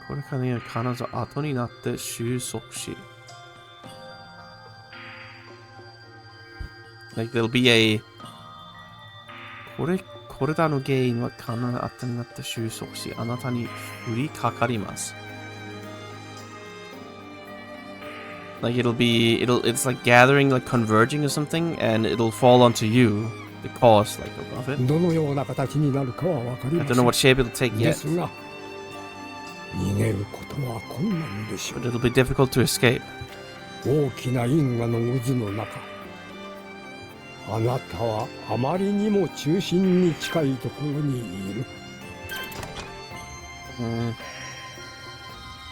これから必ず後になって収束し。Like there'll be a これらの原因は必ず後になって収束し、あなたに降りかかります。Like it's like gathering, like converging or something, and it'll fall onto you, the cause, like of it. どのような形になるかはわかり I ませ don't know ん。 what shape it'll take で yet, すが、逃げることは困難でしょ but う。 it'll be difficult to escape. 大きな因果の渦の中、あなたはあまりにも中心に近いところにいる。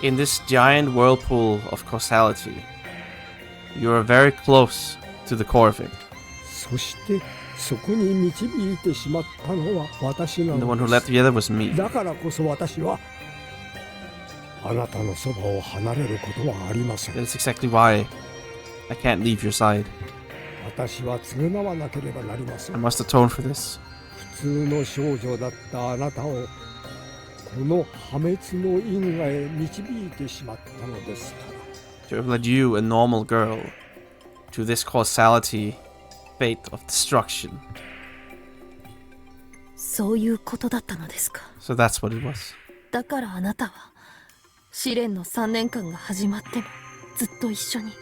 In this giant whirlpool of causality, you are very close to the core of it. そしてそこに導いてしまったのは私な And the の one who で led the other was me. す。だからこそ私はあなたのそばを離れることはありません。 That's exactly why I can't leave your side. 私は償わなければなりませ I ん。 must atone for this. 普通の少女だったあなたをこの破滅の因果へ導いてしまったのですから。 To have led you, a normal girl, to this causality fate of destruction. そういうことだったのですか。 So that's what it was. だからあなたは試練の3年間が始まってもずっと一緒に、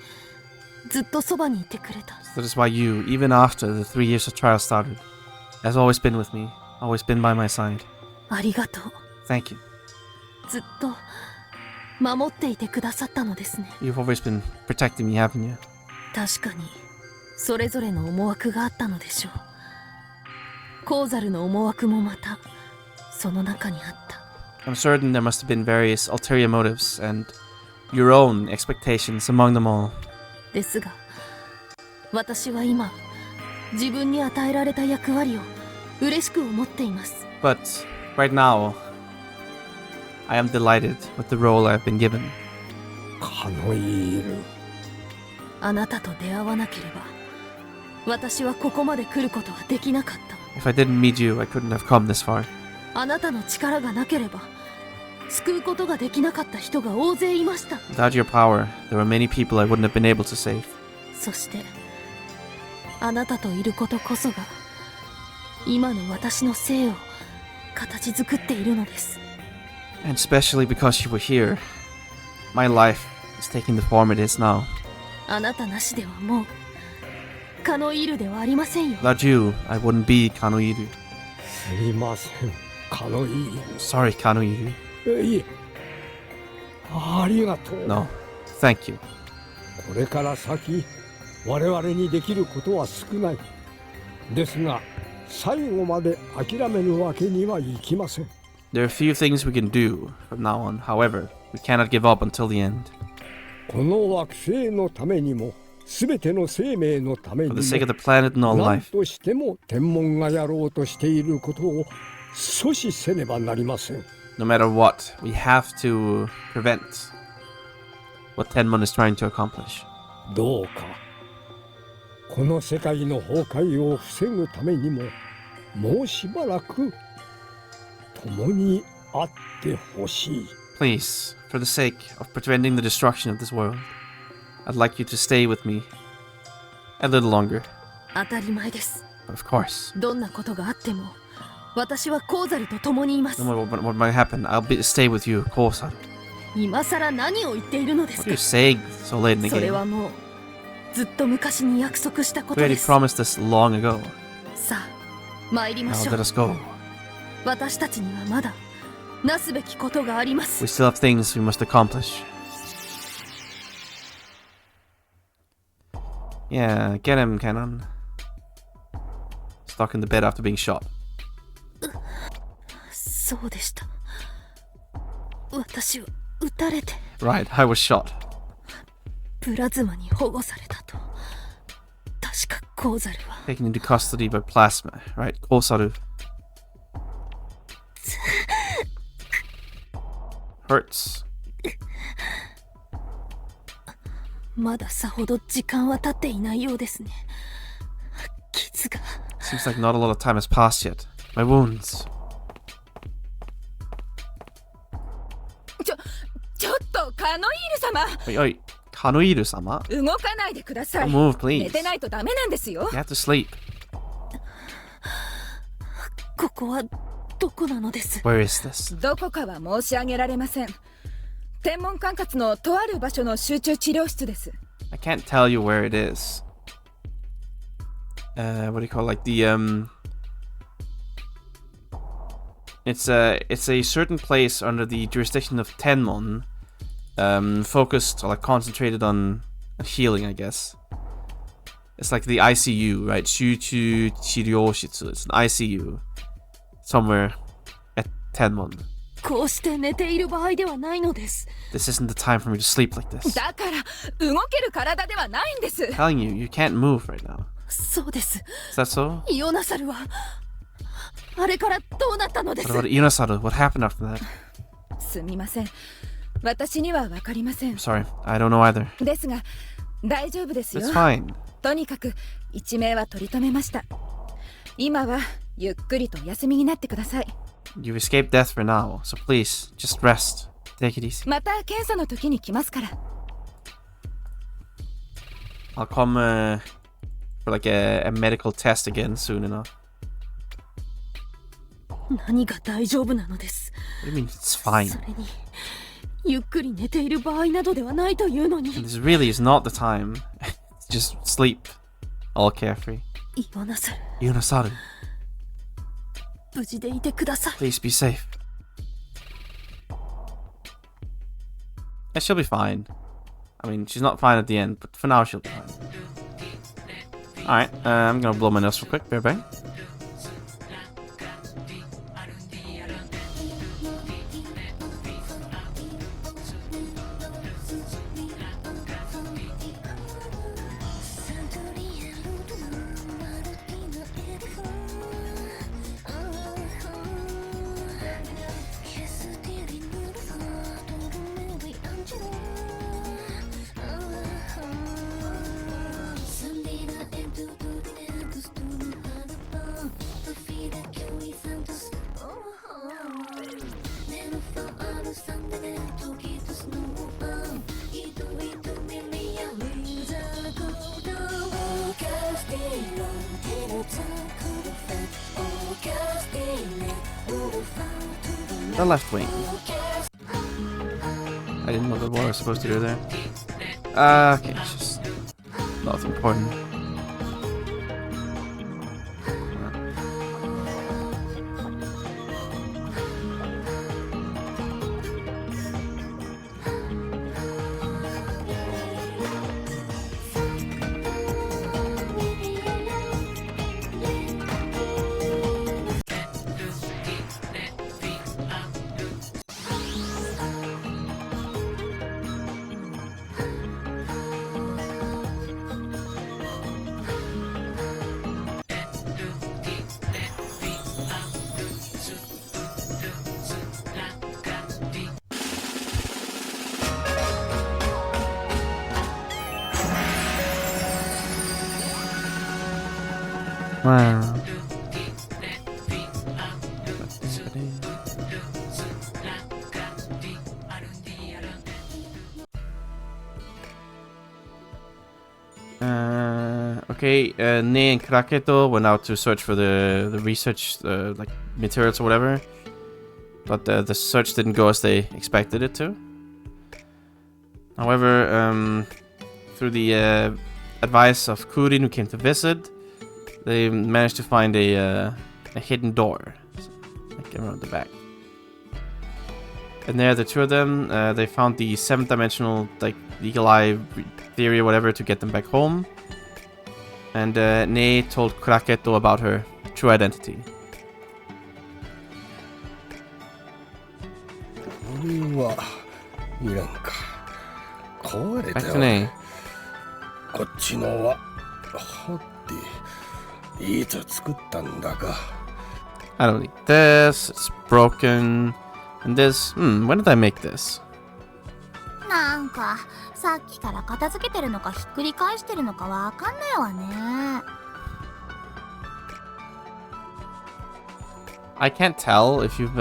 ずっとそばにいてくれた。 That is why you, even after the 3 years of trial started, has always been with me, always been by my side. ありがとう。 Thank you. ずっと守っていてくださったのですね。 You've always been protecting me, haven't you? 確かにそれぞれの思惑があったのでしょう。コウザルの思惑もまたその中にあった。 I'm certain there must have been various ulterior motives and your own expectations among them all. ですが私は今自分に与えられた役割を嬉しく思っています。 But right now, I am delighted with the role I've been given. カノイール。あなたと出会わなければ私はここまで来ることはできなかった。 If I didn't meet you, I couldn't have come this far. あなたの力がなければ救うことができなかった人が大勢いました。 Without your power, there were many people I wouldn't have been able to save. そしてあなたといることこそが今の私の生を形作っているのです。 And especially because you were here, my life is taking the form it is now. あなたなしではもうカノイールではありませんよ。 Without you, I wouldn't be Kanoiru. すいません、カノイール。 Sorry, Kanoiru. いえ、ありがとう。 No, thank you. これから先我々にできることは少ない。ですが最後まで諦めるわけにはいきません。 There are few things we can do from now on. However, we cannot give up until the end. この惑星のためにも、すべての生命のために For も、 the sake of the planet and all 何 life. としても天文がやろうとしていることを阻止せねばなりません。 No matter what, we have to prevent what Tenmon is trying to accomplish. どうかこの世界の崩壊を防ぐためにも、もうしばらく共にあってほしい。 Please, for the sake of preventing the destruction of this world, I'd like you to stay with me a little longer. 当たり前です。 Of course. どんなことがあっても私はコウザルと共にいます。 No matter what might happen, I'll stay with you, Kosaru. 今さら何を言っているのです What are か。 you saying so late in the それ game? はもうずっと昔に約束したこ We と already です。 promised this long ago. さあ参りま Now しょ let う。 us go. 私たちにはまだなすべきことがありま We す。 still have things we must accomplish. Yeah, get him, Cannon. Stuck in the bed after being shot. そうでした。私は撃たれて Right, I was shot. プラズマに保護されたと。確かコウザルは Taken into custody by plasma. Right, Kosaru. Hurts. まださほど時間は経っていないようですね。傷が Seems like not a lot of time has passed yet. My wounds. ちょっとカノイール様 Oi, oi. Kanoiru-sama? 動かないでくださ Don't い。 move, 寝 please. てないとダメなんですよ。 You have to sleep. ここはどこなのです。 Where is this? どこかは申し上げられません。天文管轄のとある場所の集中治療室です。 I can't tell you where it is. What do you call it? Like the It's a certain place under the jurisdiction of Tenmon, focused or like concentrated on healing, I guess. It's like the ICU, right? Shuchu Chiryoshitsu. It's an ICU somewhere at Tenmon. こうして寝ている場合ではないのです。 This isn't the time for me to sleep like this. だから動ける体ではないんです。 I'm telling you, you can't move right now. そうです。 Is that so? ヨナサルはあれからどうなったのです。 What about Inosaru? What happened after that? すみません。私にはわかりません。 I'm sorry, I don't know either. ですが大丈夫ですよ。 It's fine. とにかく一命は取り留めました。今はゆっくりとお休みになってください。 You've escaped death for now, so please, just rest. Take it easy. また検査の時に来ますから。 I'll come for like a medical test again soon enough. 何が大丈夫なのです。 What do you mean it's fine? それにゆっくり寝ている場合などではないというのに。 This really is not the time. Just sleep, all carefree. イオナサル、 Yunasaru, 無事でいてください。 please be safe. Yeah, she'll be fine. I mean, she's not fine at the end, but for now she'll be fine. Alright, I'm gonna blow my nose real quick. Bear back. The left wing. I didn't know what I was supposed to do there. Okay, it's just not important. Wow. Okay, Ne and Kraketo went out to search for the research like materials or whatever, but the search didn't go as they expected it to. However, through the advice of Kurin, who came to visit, they managed to find a hidden door, like around the back. And there, the two of them, they found the 7th dimensional, like, eagle eye theory or whatever to get them back home. And Ne told Kraketo about her true identity. Back to Ne. I don't need this, it's broken. And this, when did I make this? なんかさっきから片付けてるのかひっくり返してるのかわかんないわね。 I can't tell if you've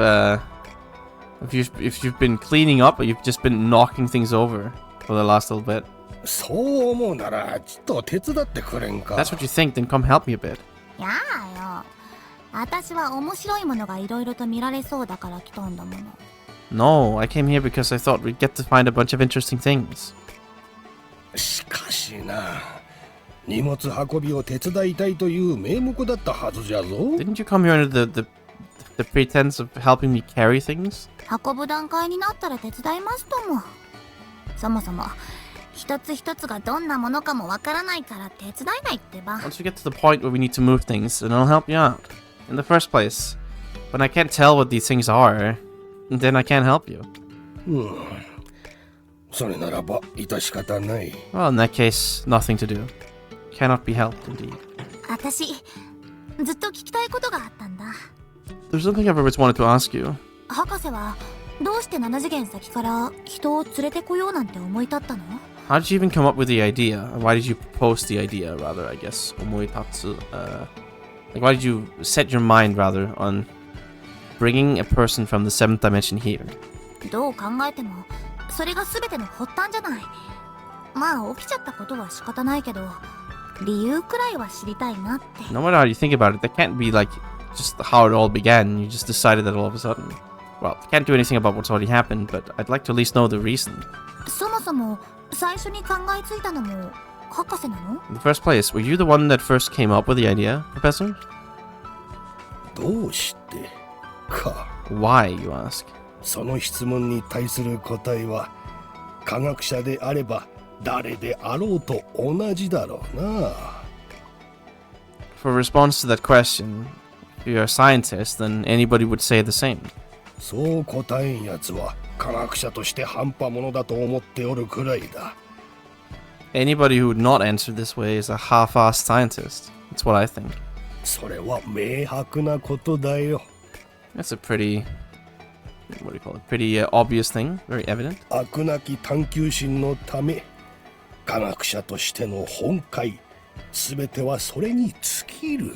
been cleaning up or you've just been knocking things over for the last little bit. That's what you think, then come help me a bit. やあよ。私は面白いものがいろいろと見られそうだから来たんだもの。 No, I came here because I thought we'd get to find a bunch of interesting things. しかしな、荷物運びを手伝いたいという名目だったはずじゃぞ。 Didn't you come here under the pretense of helping me carry things? 運ぶ段階になったら手伝いますとも。そもそも一つ一つがどんなものかもわからないから手伝えないってば。 Once we get to the point where we need to move things, then I'll help you out. In the first place, when I can't tell what these things are, then I can't help you. それならば致し方ない。 Well, in that case, nothing to do. Cannot be helped, indeed. 私ずっと聞きたいことがあったんだ。 There's something I've always wanted to ask you. 博士はどうして7次元先から人を連れてこようなんて思い立ったの？ How did you even come up with the idea? Why did you propose the idea, rather, I guess? Omoitatsu. Like, why did you set your mind, rather, on bringing a person from the 7th dimension here? どう考えてもそれが全ての発端じゃない。まあ起きちゃったことは仕方ないけど、理由くらいは知りたいなって。 No matter how you think about it, that can't be like just how it all began. You just decided that all of a sudden. Well, can't do anything about what's already happened, but I'd like to at least know the reason. そもそも最初に考えついたのも博士なの？ In the first place, were you the one that first came up with the idea, Professor? どうしてか。 Why, you ask? その質問に対する答えは科学者であれば誰であろうと同じだろうな。 For a response to that question, if you're a scientist, then anybody would say the same. そう答えんやつは科学者として半端者だと思っておるくらいだ。 Anybody who would not answer this way is a half-assed scientist. That's what I think. それは明白なことだよ。 That's a pretty... what do you call it? Pretty obvious thing. Very evident. 飽くなき探求心のため科学者としての本懐すべてはそれに尽きる。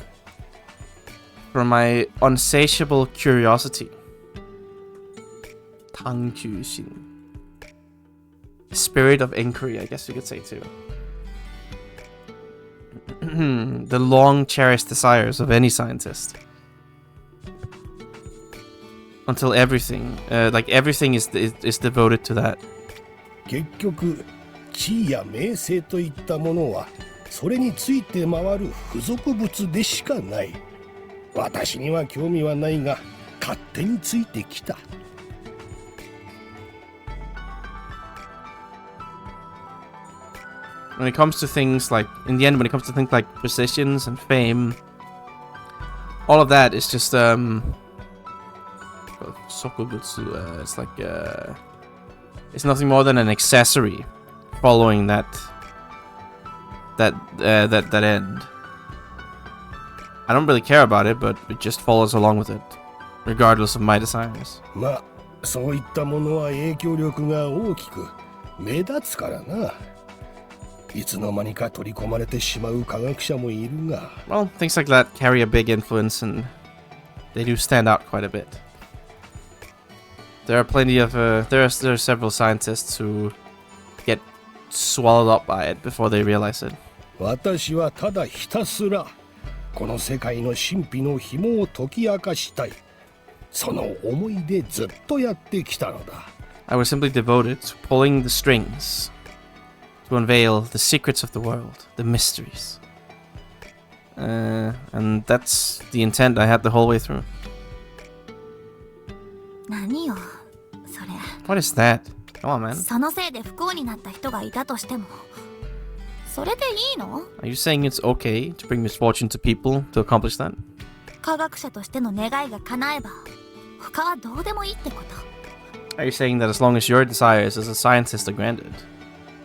For my unsatiable curiosity. 探求心. Spirit of inquiry, I guess you could say too. The long cherished desires of any scientist. Until everything, everything is devoted to that. 結局地位や名声といったものはそれについて回る付属物でしかない。私には興味はないが勝手についてきた。 When it comes to things like, in the end, when it comes to things like positions and fame, all of that is just, it's like, it's nothing more than an accessory following that end. I don't really care about it, but it just follows along with it, regardless of my desires. まあ、そういったものは影響力が大きく目立つからな。 いつの間にか取り込まれてしまう科学者もいるが。 Well, things like that carry a big influence, and they do stand out quite a bit. There are plenty of there are several scientists who get swallowed up by it before they realize it. 私はただひたすらこの世界の神秘の紐を解き明かしたい。その思いでずっとやってきたのだ。 I was simply devoted to pulling the strings. To unveil the secrets of the world, the mysteries. And that's the intent I had the whole way through. 何よそれ。 What is that? Come on, man. そのせいで不幸になった人がいたとしてもそれでいいの？ Are you saying it's okay to bring misfortune to people to accomplish that? 科学者としての願いが叶えば他はどうでもいいってこと？ Are you saying that as long as your desires as a scientist are granted,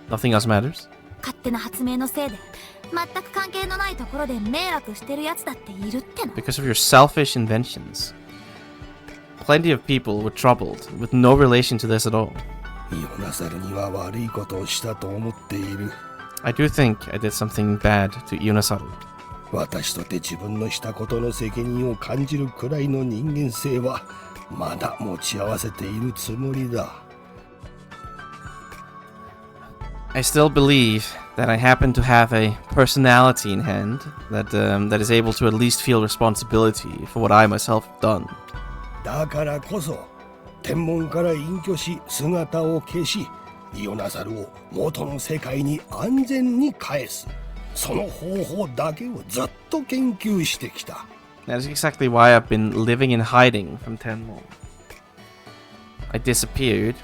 nothing else matters? 勝手な発明のせいで全く関係のないところで迷惑してるやつだっているっての？ Because of your selfish inventions. Plenty of people were troubled with no relation to this at all. ヨナサルには悪いことをしたと思っている。 I do think I did something bad to Yunasaru. 私とて自分のしたことの責任を感じるくらいの人間性はまだ持ち合わせているつもりだ。 I still believe that I happen to have a personality in hand that is able to at least feel responsibility for what I myself have done. だからこそ天文から隠居し姿を消しイオナサルを元の世界に安全に返すその方法だけをずっと研究してきた。 That is exactly why I've been living in hiding from Tenmon. I disappeared,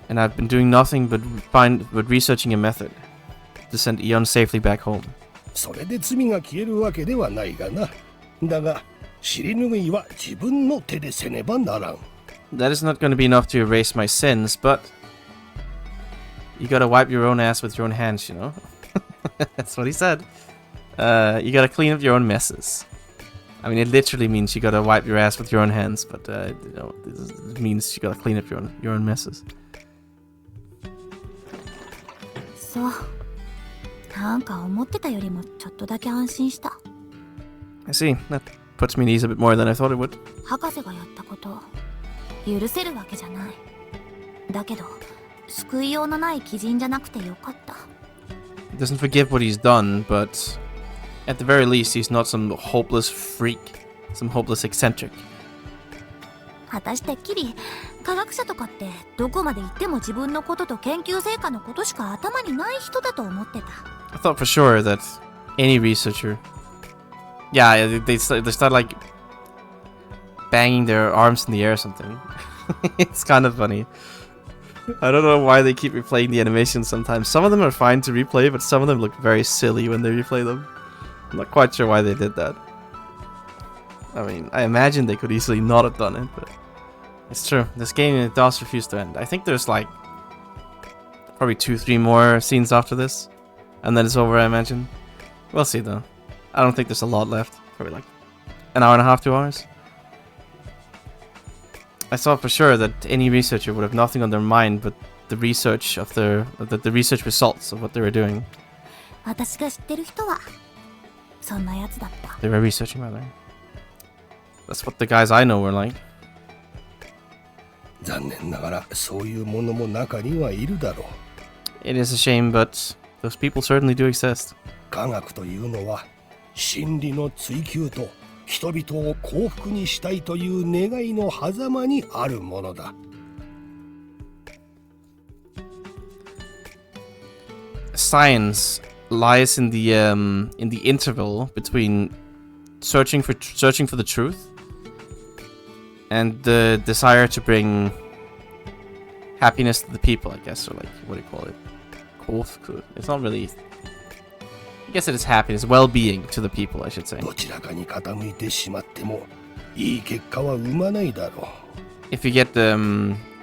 and I've been doing nothing but researching a method to send Eon safely back home. それで罪が消えるわけではないがな。だが尻拭いは自分の手でせねばならん。 That is not going to be enough to erase my sins, but you gotta wipe your own ass with your own hands, you know? That's what he said. You gotta clean up your own messes. I mean, it literally means you gotta wipe your ass with your own hands, but it means you gotta clean up your own messes. そう。なんか思ってたよりもちょっとだけ安心した。 I see. That puts me at ease a bit more than I thought it would. 博士がやったこと許せるわけじゃない。だけど救いようのない鬼人じゃなくてよかった。doesn't forgive what he's done, but at the very least, he's not some hopeless freak, some hopeless eccentric. 果たしてっきり科学者とかってどこまで行っても自分のことと研究成果のことしか頭にない人だと思ってた。 I thought for sure that any researcher, yeah, they start like banging their arms in the air or something. It's kind of funny. I don't know why they keep replaying the animations sometimes. Some of them are fine to replay, but some of them look very silly when they replay them. I'm not quite sure why they did that. I mean, I imagine they could easily not have done it, but it's true. This game does refuse to end. I think there's like probably 2-3 more scenes after this, and then it's over, I imagine. We'll see though. I don't think there's a lot left. Probably like an hour and a half, 2 hours. I thought for sure that any researcher would have nothing on their mind but the research of the research results of what they were doing. 私が知ってる人はそんなやつだった。 They were researching rather. That's what the guys I know were like. 残念ながらそういうものも中にはいるだろう。 It is a shame, but those people certainly do exist. 科学というのは真理の追求と人々を幸福にしたいという願いの狭間にあるものだ。 Science lies in the interval between searching for the truth and the desire to bring happiness to the people, I guess, or like, what do you call it? It's not really. I guess it is happiness, well-being to the people, I should say. どちらかに傾いてしまってもいい結果は生まないだろう。 If you get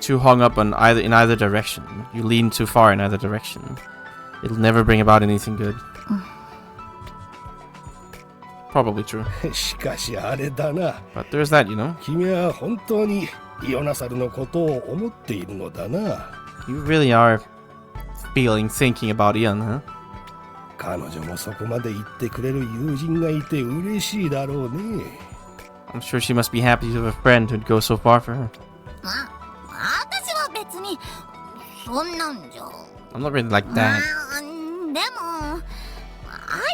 too hung up on in either direction, you lean too far in either direction, it'll never bring about anything good. Probably true. しかしあれだな。 But there's that, you know. 君は本当にイオナサルのことを思っているのだな。 You really are thinking about Ian, huh? 彼女もそこまで言ってくれる友人がいて嬉しいだろうね。 I'm sure she must be happy to have a friend who'd go so far for her. 私は別にそんなんじゃ。 I'm not really like that. でもあ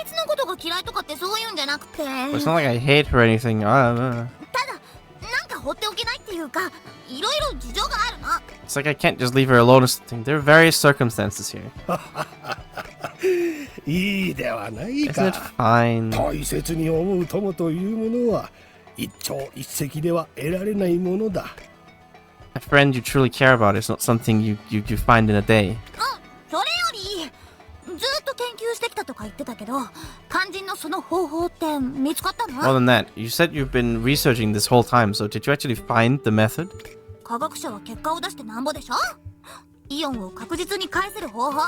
いつのことが嫌いとかってそういうんじゃなくて。 But it's not like I hate her or anything. ただなんか放っておけないっていうか、いろいろ事情があるの。 It's like I can't just leave her alone or something. There are various circumstances here. いいではないか。 Isn't it fine? 大切に思う友というものは一朝一夕では得られないものだ。 A friend you truly care about is not something you find in a day. それよりずっと研究してきたとか言ってたけど、肝心のその方法って見つかったの？ More than that, you said you've been researching this whole time, so did you actually find the method? 科学者は結果を出してなんぼでしょ？イオンを確実に返せる方法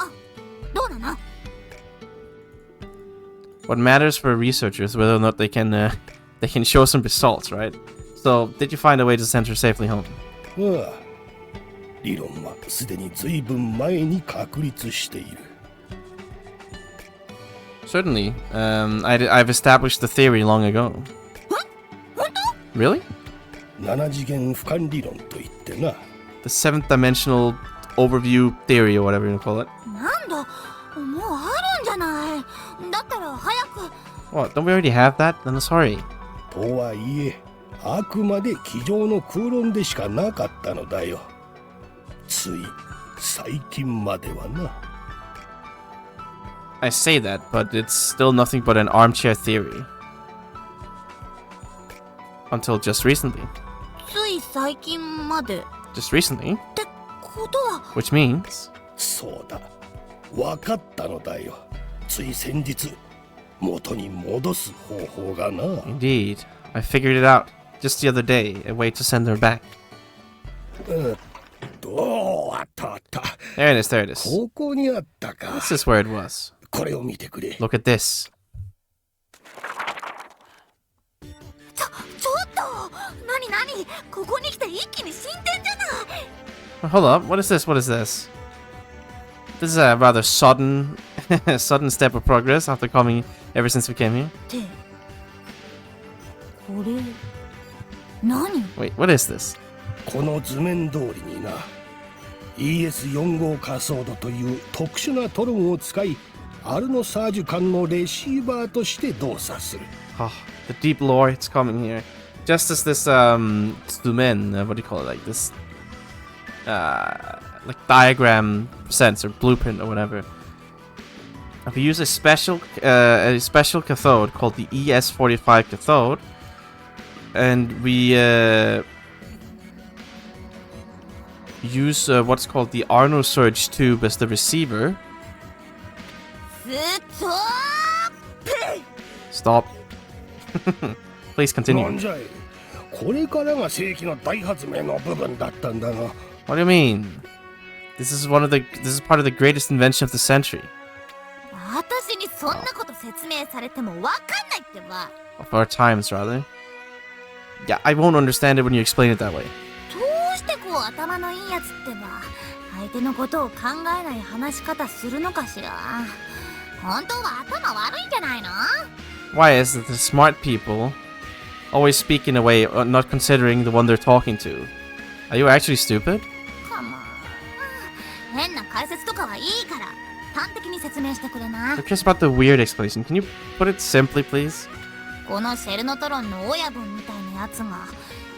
どうなの？ What matters for researchers is whether or not they can show some results, right? So, did you find a way to send her safely home? ああ、理論はすでに随分前に確立している。 Certainly. I've established the theory long ago. Really? 7次元俯瞰理論といってな。 The 7th dimensional overview theory or whatever you call it. なんだ、もうあるんじゃない。だったら早く。 What? Don't we already have that? I'm sorry. とはいえ、あくまで机上の空論でしかなかったのだよ。つい最近まではな。 I say that, but it's still nothing but an armchair theory. Until just recently. つい最近まで。 Just recently? ってことは。 Which means? そうだ。わかったのだよ。つい先日、元に戻す方法がな。 Indeed. I figured it out. Just the other day, a way to send her back. あったあった。 There it is, there it is. ここにあったか。 This is where it was. これを見てくれ。 Look at this. ちょっと何ここに来て一気に進展じゃない。 Hold up, what is this? What is this? This is a rather sudden step of progress after coming ever since we came here. ってこれ何？ Wait, what is this? この図面通りにな ES4 号仮想度という特殊なトロンを使いアルノサージュ間のレシーバーとして動作する。Oh, the deep lore, it's coming here. Just as this, Tsumen, what do you call it, like this, like diagram sense or blueprint or whatever. If we use a special cathode called the ES45 cathode, and we use what's called the Nosurge tube as the receiver. Stop. Please continue. なんじゃい。これからが世紀の大発明の部分だったんだが。What do you mean? This is part of the greatest invention of the century. 私にそんなこと説明されてもわかんないってば。Of our times, rather. Yeah, I won't understand it when you explain it that way. どうしてこう頭のいいやつってば、相手のことを考えない話し方するのかしら。本当は頭悪いんじゃないの？ Why is it the smart people always speak in a way not considering the one they're talking to? Are you actually stupid? Come on. 変な解説とかはいいから、端的に説明してくれな。Who cares about the weird explanation? Can you put it simply, please? このシェルノトロンの親分みたいなやつが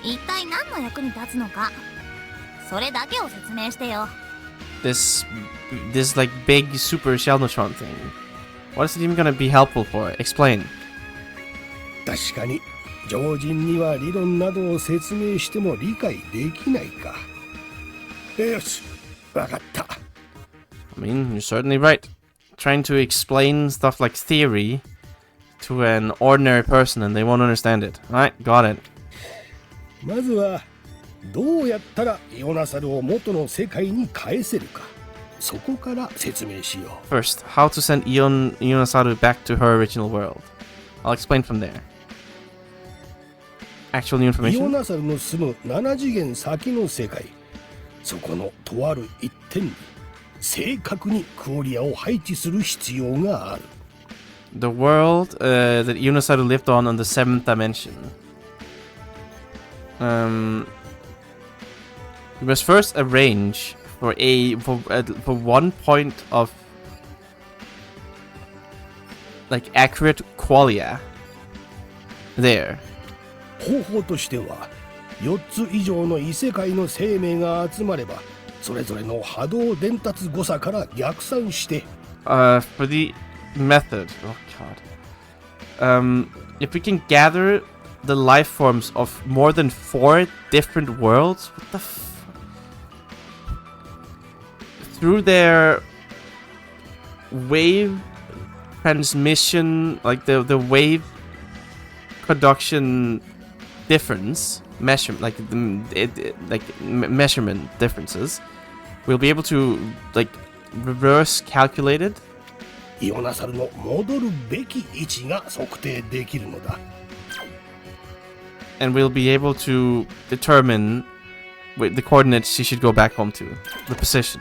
一体何の役に立つのか、それだけを説明してよ。This like big super Sheldonatron thing. What is it even gonna be helpful for? Explain. 確かに常人には理論などを説明しても理解できないか。よし、わかった。I mean, you're certainly right. Trying to explain stuff like theory to an ordinary person and they won't understand it. Alright, got it. まずはどうやったらイオナサルを元の世界に返せるか、そこから説明しよう。 First, how to send Ionasaru back to her original world. I'll explain from there. Actual new イオ information? ナサルの住む7次元先の世界、そこのとある一点に正確にクオリアを配置する必要がある。 The world that Ionasaru lived on the 7th dimension. We must first arrange for one point of like accurate qualia there. 方法としては4つ以上の異世界の生命が集まれば、それぞれの波動伝達誤差から逆算して、for the method, oh god, if we can gather the life forms of more than 4 different worlds, what the through their wave transmission, like the wave conduction difference measurement, like measurement differences, we'll be able to like reverse calculate it. イオナサルの戻るべき位置が測定できるのだ。And we'll be able to determine the coordinates she should go back home to, the position.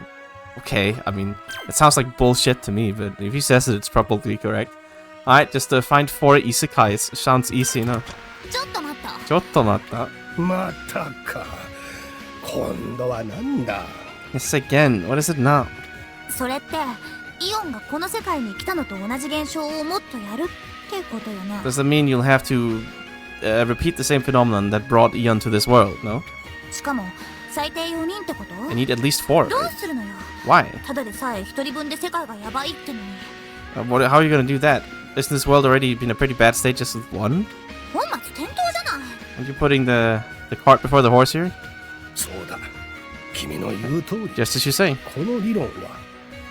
Okay, I mean, it sounds like bullshit to me, but if he says it, it's probably correct. Alright, just find 4 isekais. Sounds easy enough. ちょっと待った。ちょっと待った。またか。今度はなんだ。 Yes, again. What is it now? それってイオンがこの世界に来たのと同じ現象をもっとやるってことよね。 Does that mean you'll have to repeat the same phenomenon that brought Eon to this world, no? しかも最低4人ってこと？ I need at least 4. どうするのよ。 Why? ただでさえ一人分で世界がやばいってのに。How are you gonna do that? Isn't this world already in a pretty bad state just with 1? 本末転倒じゃない。 Aren't you putting the cart before the horse here? そうだ。君の言う通り。 Just as you say. この理論は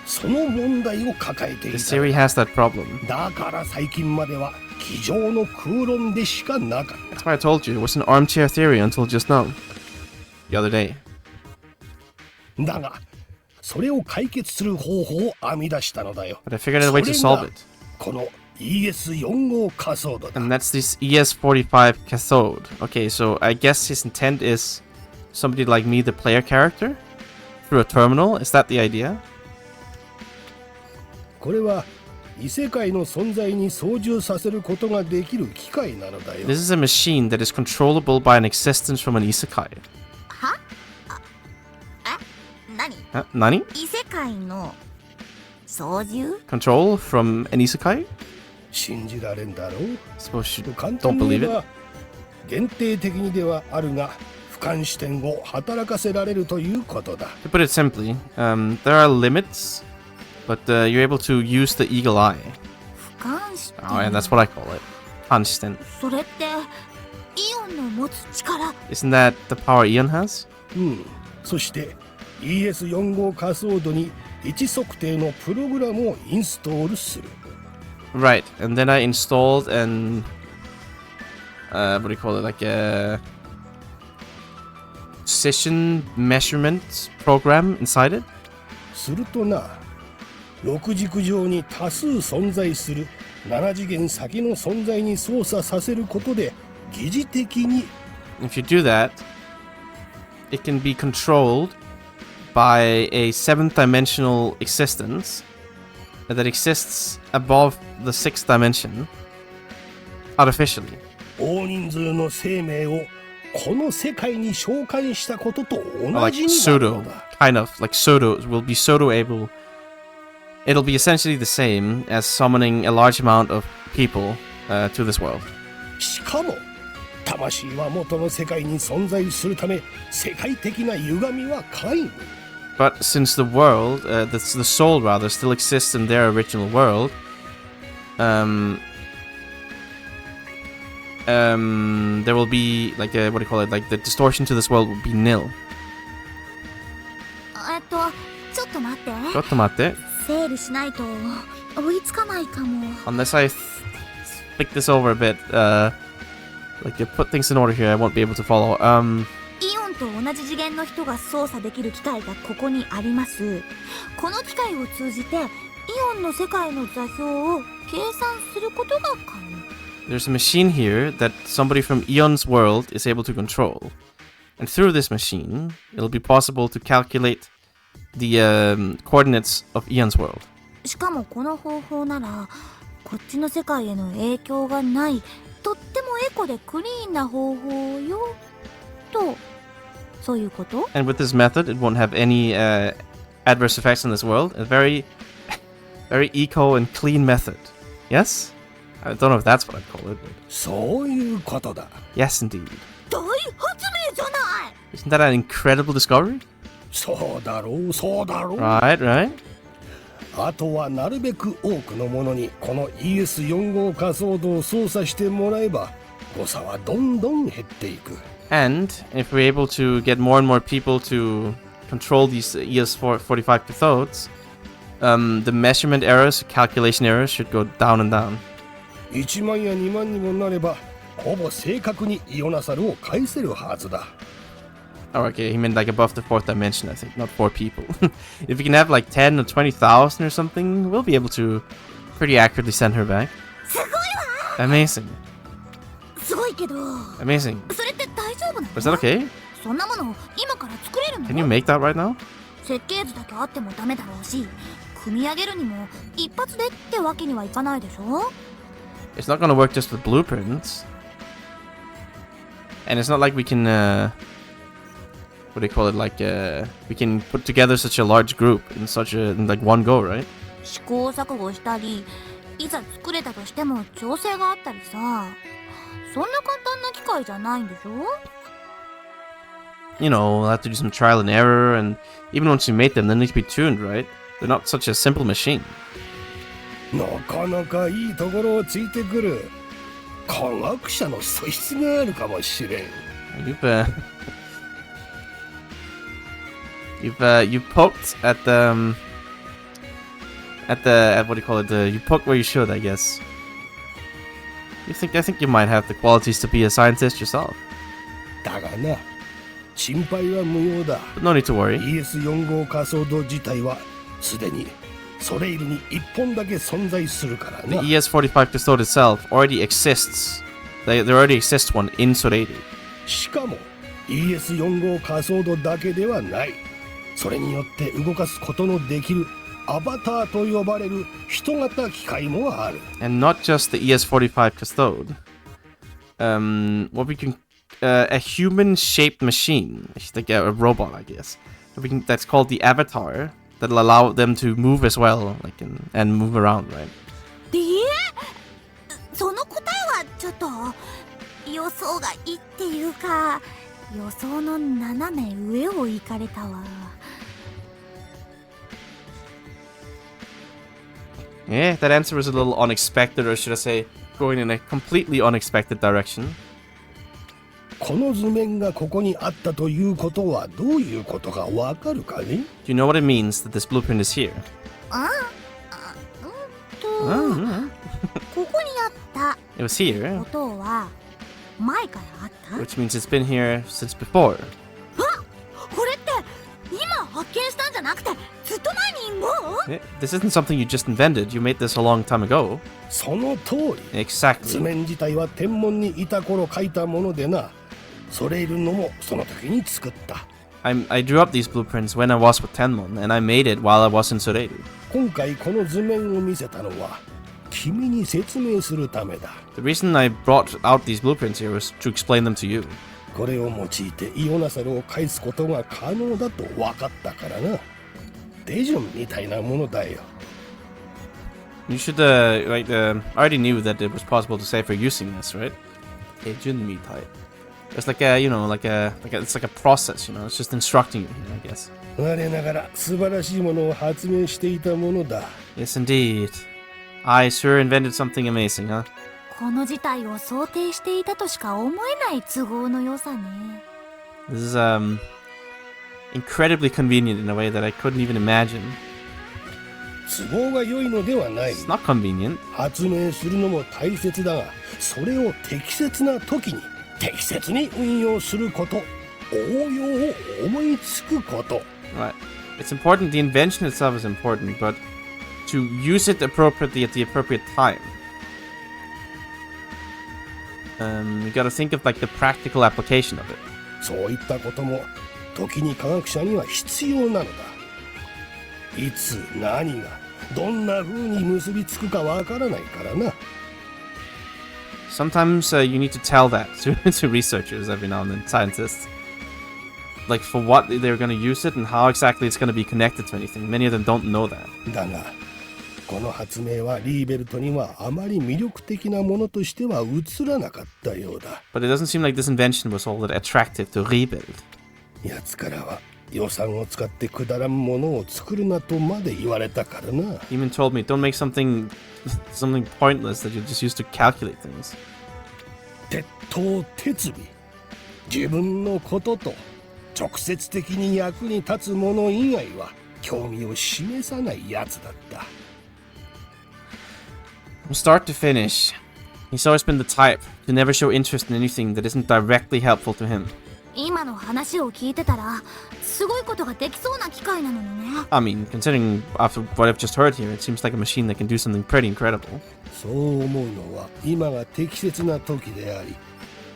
その問題を抱えてい This た。 theory has that problem. だから最近までは机上の空論でしかなかった。 That's why I told you it was an armchair theory until just now. The other day. だが、それを解決する方法を編み出したのだよ。 But I figured out a way to solve it. この ES4 号カソードだ。 And that's this ES45 cathode. Okay, so I guess his intent is somebody like me, the player character, through a terminal. Is that the idea? これは異世界の存在に操縦させることができる機械なのだよ。 This is a machine that is controllable by an existence from an isekai. は？何？Nani? 異世界の操縦 control from an isekai? 信じられんだろう。 Suppose you 簡 don't 単に believe 言え it? ば限定的にではあるが俯瞰視点を働かせられるということだ。 To put it simply, there are limits, but you're able to use the eagle eye. 俯瞰視 Oh, and that's what I call it. Constant. それってイオンの持つ力 Isn't that the power Eon has? そして ES4 号仮想度に位置測定のプログラムをインストールする。 Right, and then I installed an what do you call it? Like a position measurement program inside it. するとな、6軸上に多数存在する7次元先の存在に操作させることで疑似的に If you do that, it can be controlled by a 7th dimensional existence that exists above the 6th dimension artificially. 大人数の生命をこの世界に召喚したことと同 Like じになる pseudo, のだ。 kind of like pseudo will be pseudo able. It'll be essentially the same as summoning a large amount of people to this world. しかも魂は元の世界に存在するため世界的な歪みは皆無。 But since the world, the soul rather, still exists in their original world, there will be like a, what do you call it? Like the distortion to this world will be nil. ちょっと待って Gotomate. 整理しないと追いつかないかも Unless I think this over a bit, like to put things in order here, I won't be able to follow. イオンと同じ次元の人が操作できる機械がここにあります。この機械を通じてイオンの世界の座標を計算することが可能。 There's a machine here that somebody from Eon's world is able to control. And through this machine, it'll be possible to calculate the coordinates of Eon's world. しかもこの方法ならこっちの世界への影響がないとってもエコでクリーンな方法よとそういうこと？ And with this method, it won't have any adverse effects in this world. A very, very eco and clean method. Yes? I don't know if that's what I'd call it. But そういうことだ。 yes, indeed. 大発明じゃない Isn't that an incredible discovery? そうだろう、そうだろう。 Right, right. あとはなるべく多くのものにこの ES4 号仮想度を操作してもらえば誤差はどんどん減っていく。 And if we're able to get more and more people to control these ES45 cathodes, the measurement errors, calculation errors should go down and down. 1万や2万にもなればほぼ正確にイオナサルを返せるはずだ。 Oh, okay, he meant like above the 4th dimension, I think, not 4 people. If we can have like 10 or 20,000 or something, we'll be able to pretty accurately send her back. すごいわ Amazing. すごいけど Amazing. それって大丈夫なの Was that okay? そんなもの今から作れるの Can you make that right now? 設計図だけあってもダメだろうし組み上げるにも一発でってわけにはいかないでしょ It's not gonna work just with blueprints. And it's not like we can, what do you call it? Like, we can put together such a large group in like one go, right? 試行錯誤したりいざ作れたとしても調整があったりさそんな簡単な機械じゃないんでしょ You know, we'll have to do some trial and error, and even once you made them, they need to be tuned, right? They're not such a simple machine. なかなかいいところをついてくる。科学者の素質があるかもしれん。You've poked at the what do you call it? You poked where you should, I guess. I think you might have the qualities to be a scientist yourself. だがな、心配は無用だ。 But no need to worry. ES4 号仮想度自体はすでにソレイルに1本だけ存在するから The な。 ES45 custode itself already exists. There already exists one in Soreiri. しかも ES4 号仮想度だけではない。それによって動かすことのできるアバターと呼ばれる人型機械もある。 And not just the ES45 custode. What we can, a human-shaped machine, like a robot, I guess. That's called the Avatar. that'll allow them to move as well, like and move around, right? その答えはちょっと予想がいいっていうか、予想の斜め上を行かれたわ。Yeah, that answer was a little unexpected, or should I say, going in a completely unexpected direction. この図面がここにあったということはどういうことかわかるかね？ Do you know what it means that this blueprint is here? ここにあった It was here, ことは前からあった？ which means it's been here since before. これって今発見したんじゃなくてずっと前にもう？ This isn't something you just invented. You made this a long time ago. その通り。図 Exactly. 面自体は天文にいた頃描いたものでな。ソレイルのもその時に作った。I drew up these blueprints when I was with Tenmon, and I made it while I was in Soreiru. 今回この図面を見せたのは君に説明するためだ。The reason I brought out these blueprints here was to explain them to you. これを用いてイオナサルを返すことが可能だと分かったからな。手順みたいなものだよ。You should, I already knew that it was possible to say for using this, right? It's like a, it's like a process, it's just instructing you, I guess. 我ながら素晴らしいものを発明していたものだ。Yes, indeed. I sure invented something amazing, huh? この事態を想定していたとしか思えない都合の良さね。This is, incredibly convenient in a way that I couldn't even imagine. 都合が良いのではない。 It's not convenient. 発明するのも大切だが、それを適切な時に適切に運用すること、応用を思いつくこと。Right. It's important, the invention itself is important, but to use it appropriately at the appropriate time. You gotta think of like the practical application of it. そういったことも時に科学者には必要なのだ。いつ何がどんな風に結びつくかわからないからな。Sometimes you need to tell that to researchers every now and then, scientists. Like for what they're going to use it and how exactly it's going to be connected to anything. Many of them don't know that. だが、この発明はリーベルトにはあまり魅力的なものとしては映らなかったようだ。But it doesn't seem like this invention was all that attractive to rebuild. 奴からは予算を使ってくだらんものを作るなとまで言われたからな。He even told me, don't make something pointless that you just use to calculate things. 鉄頭鉄尾。自分のことと直接的に役に立つもの以外は興味を示さないやつだった。From start to finish, he's always been the type to never show interest in anything that isn't directly helpful to him. 今の話を聞いてたらすごいことができそうな機械なのにね。I mean, considering after what I've just heard here, it seems like a machine that can do something pretty incredible. そう思うのは今が適切な時であり、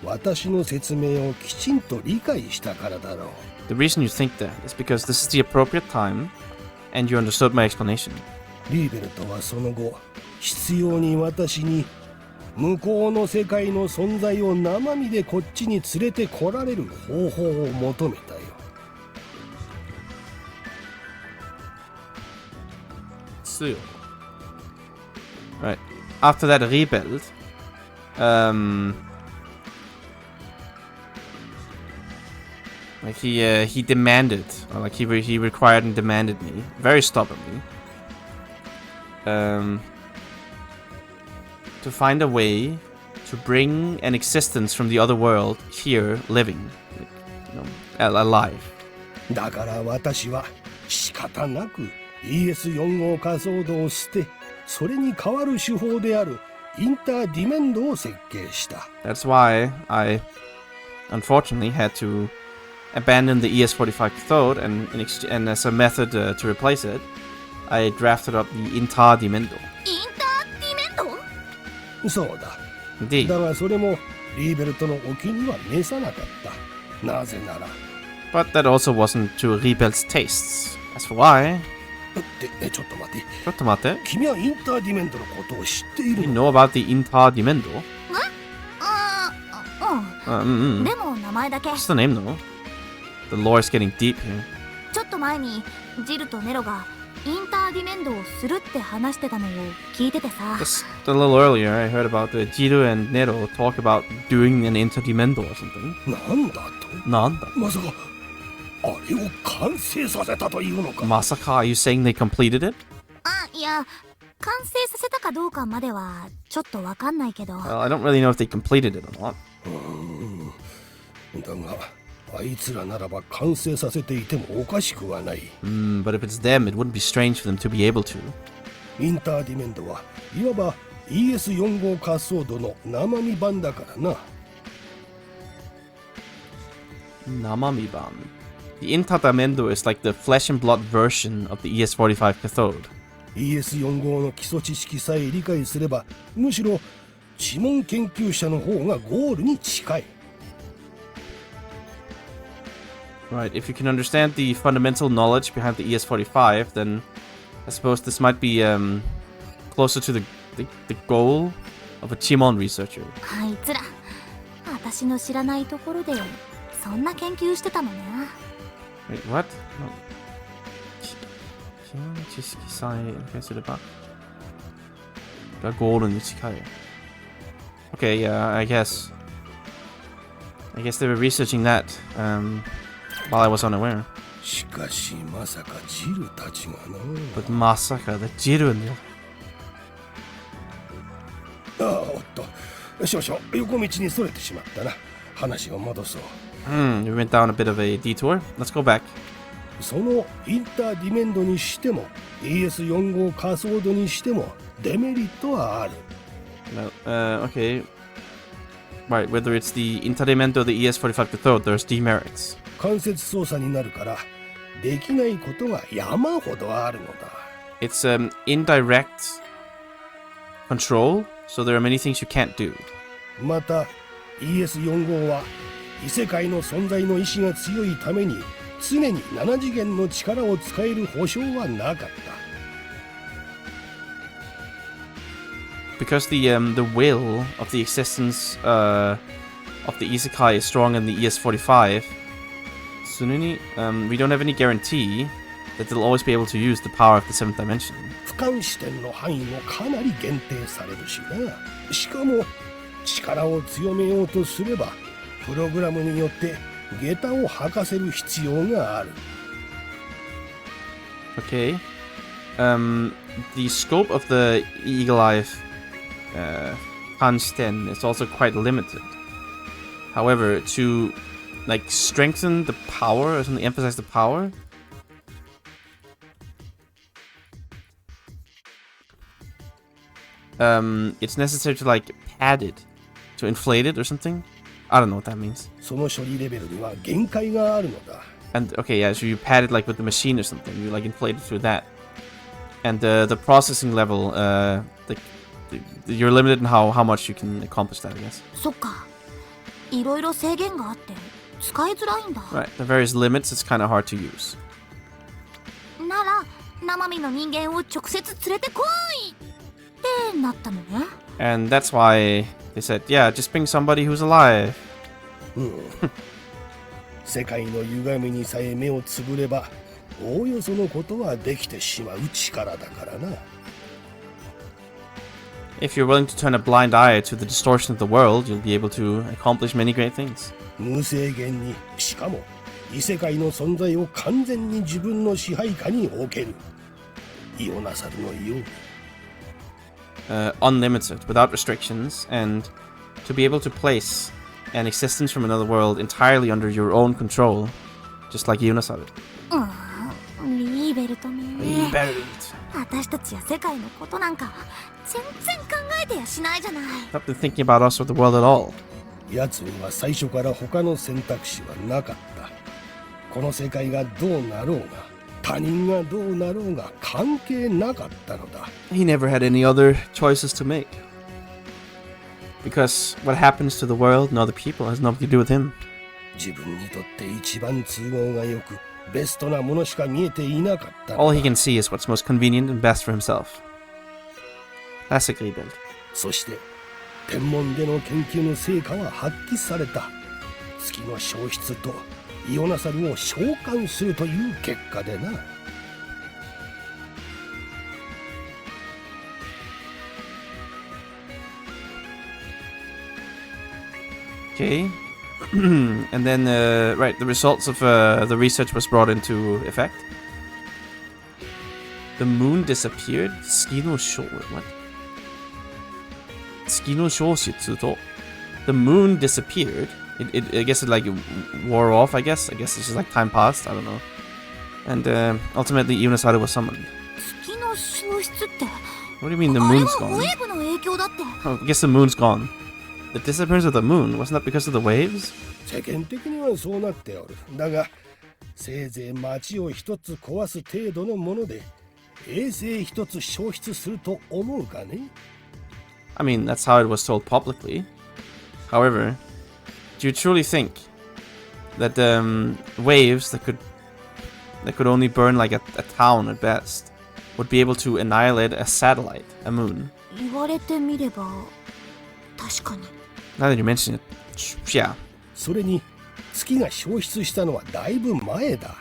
私の説明をきちんと理解したからだろう。The reason you think that is because this is the appropriate time, and you understood my explanation. リーベルトはその後、必要に私に向こうの世界の存在を生身でこっちに連れてこられる方法を求めたよ。Ciel. Right. After that rebuild, like he demanded, or like he required and demanded me very stubbornly, to find a way to bring an existence from the other world here, living, alive. だから私は仕方なく ES4 号仮想度を捨て、それに代わる手法であるインターディメンドを設計した。That's why I unfortunately had to abandon the ES45 cathode, and as a method to replace it, I drafted up the Intar Dimendo. インターディメンド？そうだ。Indeed. だがそれもリーベルトのお気には召さなかった。なぜなら。But that also wasn't to Rebel's tastes. As for why... ちょっと待って。ちょっと待って。君はインターディメンドのことを知っている You の？ know about the Intar Dimendo? でも名前だけ。 What's the name though? The lore is getting deep here. ちょっと前にジルとネロがインターディメンドをするって話してたのを聞いててさ。 Just a little earlier, I heard about Jiru and Nero talk about doing an interdimendo or something. なんだと？なんだ？まさかあれを完成させたというのか？ Masaka, are you saying they completed it? あ、いや、完成させたかどうかまではちょっとわかんないけど。 Well, I don't really know if they completed it or not. だがあいつらならば完成させていてもおかしくはない。 But if it's them, it wouldn't be strange for them to be able to. インターディメンドはいわば ES4 号滑走路の生身版だからな。 Namamiban. The interdimendo is like the flesh and blood version of the ES45 cathode. ES4 号の基礎知識さえ理解すればむしろ知門研究者の方がゴールに近い。 Right, if you can understand the fundamental knowledge behind the ES45, then I suppose this might be closer to the goal of a Chimon researcher. あいつら、私の知らないところでそんな研究してたのね。 Wait, what? No. Chimon知識さえ理解すればがゴールに近い。Okay, yeah, I guess they were researching that while I was unaware. しかしまさかジルたちがな。 But masaka, the Jiru and おっと、少々横道にそれてしまったな。話を戻そう。we went down a bit of a detour. Let's go back. そのインターディメンドにしても ES4 号仮想度にしてもデメリットはある。 No, okay. Right, whether it's the interdimento or the ES45 cathode, there's demerits. 間接操作になるからできないことが山ほどあるのだ。 It's indirect control, so there are many things you can't do. また ES4 号は異世界の存在の意志が強いために常に7次元の力を使える保証はなかった。 Because the will of the existence of the Isekai is strong in the ES45, Sununi, we don't have any guarantee that they'll always be able to use the power of the 7th dimension. 俯瞰視点の範囲もかなり限定されるしな。しかも力を強めようとすればプログラムによって下駄を履かせる必要がある。 Okay. The scope of the Eagle Eye Hansten is also quite limited. However, to like strengthen the power or something, emphasize the power, it's necessary to like pad it, to inflate it or something. I don't know what that means. その処理レベルには限界があるのだ。 And okay, yeah, so you pad it like with the machine or something. You like inflate it through that. And the processing level, you're limited in how much you can accomplish that, I guess. そっか、いろいろ制限があって使いづらいんだ。 Right, the various limits, it's kind of hard to use. なら生身の人間を直接連れてこいってなったのね。 And that's why they said, yeah, just bring somebody who's alive. 世界の歪みにさえ目をつぶればおおよそのことはできてしまう力だからな。 If you're willing to turn a blind eye to the distortion of the world, you'll be able to accomplish many great things. 無制限に、しかも異世界の存在を完全に自分の支配下に置ける。イオナサルのように。Unlimited, without restrictions, and to be able to place an existence from another world entirely under your own control, just like Yunasaru. リーベルトね。 Rebelled. 私たちや世界のことなんか全然考えてやしないじゃない。 Not been thinking about us or the world at all. 奴には最初から他の選択肢はなかった。この世界がどうなろうが、他人がどうなろうが関係なかったのだ。 He never had any other choices to make. Because what happens to the world and other people has nothing to do with him. 自分にとって一番都合がよく、ベストなものしか見えていなかったのだ。 All he can see is what's most convenient and best for himself. Classic rebuild. そして天文での研究の成果は発揮された。月の消失とイオナサルを召喚するという結果でな。Okay. And then, right, the results of the research was brought into effect. The moon disappeared. Skino Shou. What? Skino Shoushitsu to. The moon disappeared. I guess it like wore off. I guess it's just like time passed. I don't know. And ultimately, Ionasaru was summoned. What do you mean the moon's gone? Oh, I guess the moon's gone. The disappearance of the moon, wasn't that because of the waves? 世間的にはそうなっておる。だが、せいぜい町を一つ壊す程度のもので、衛星一つ消失すると思うかね? I mean, that's how it was told publicly. However, do you truly think that waves that could only burn like a town at best would be able to annihilate a satellite, a moon? 言われてみれば確かに。 Now that you mention it, yeah. それに月が消失したのはだいぶ前だ。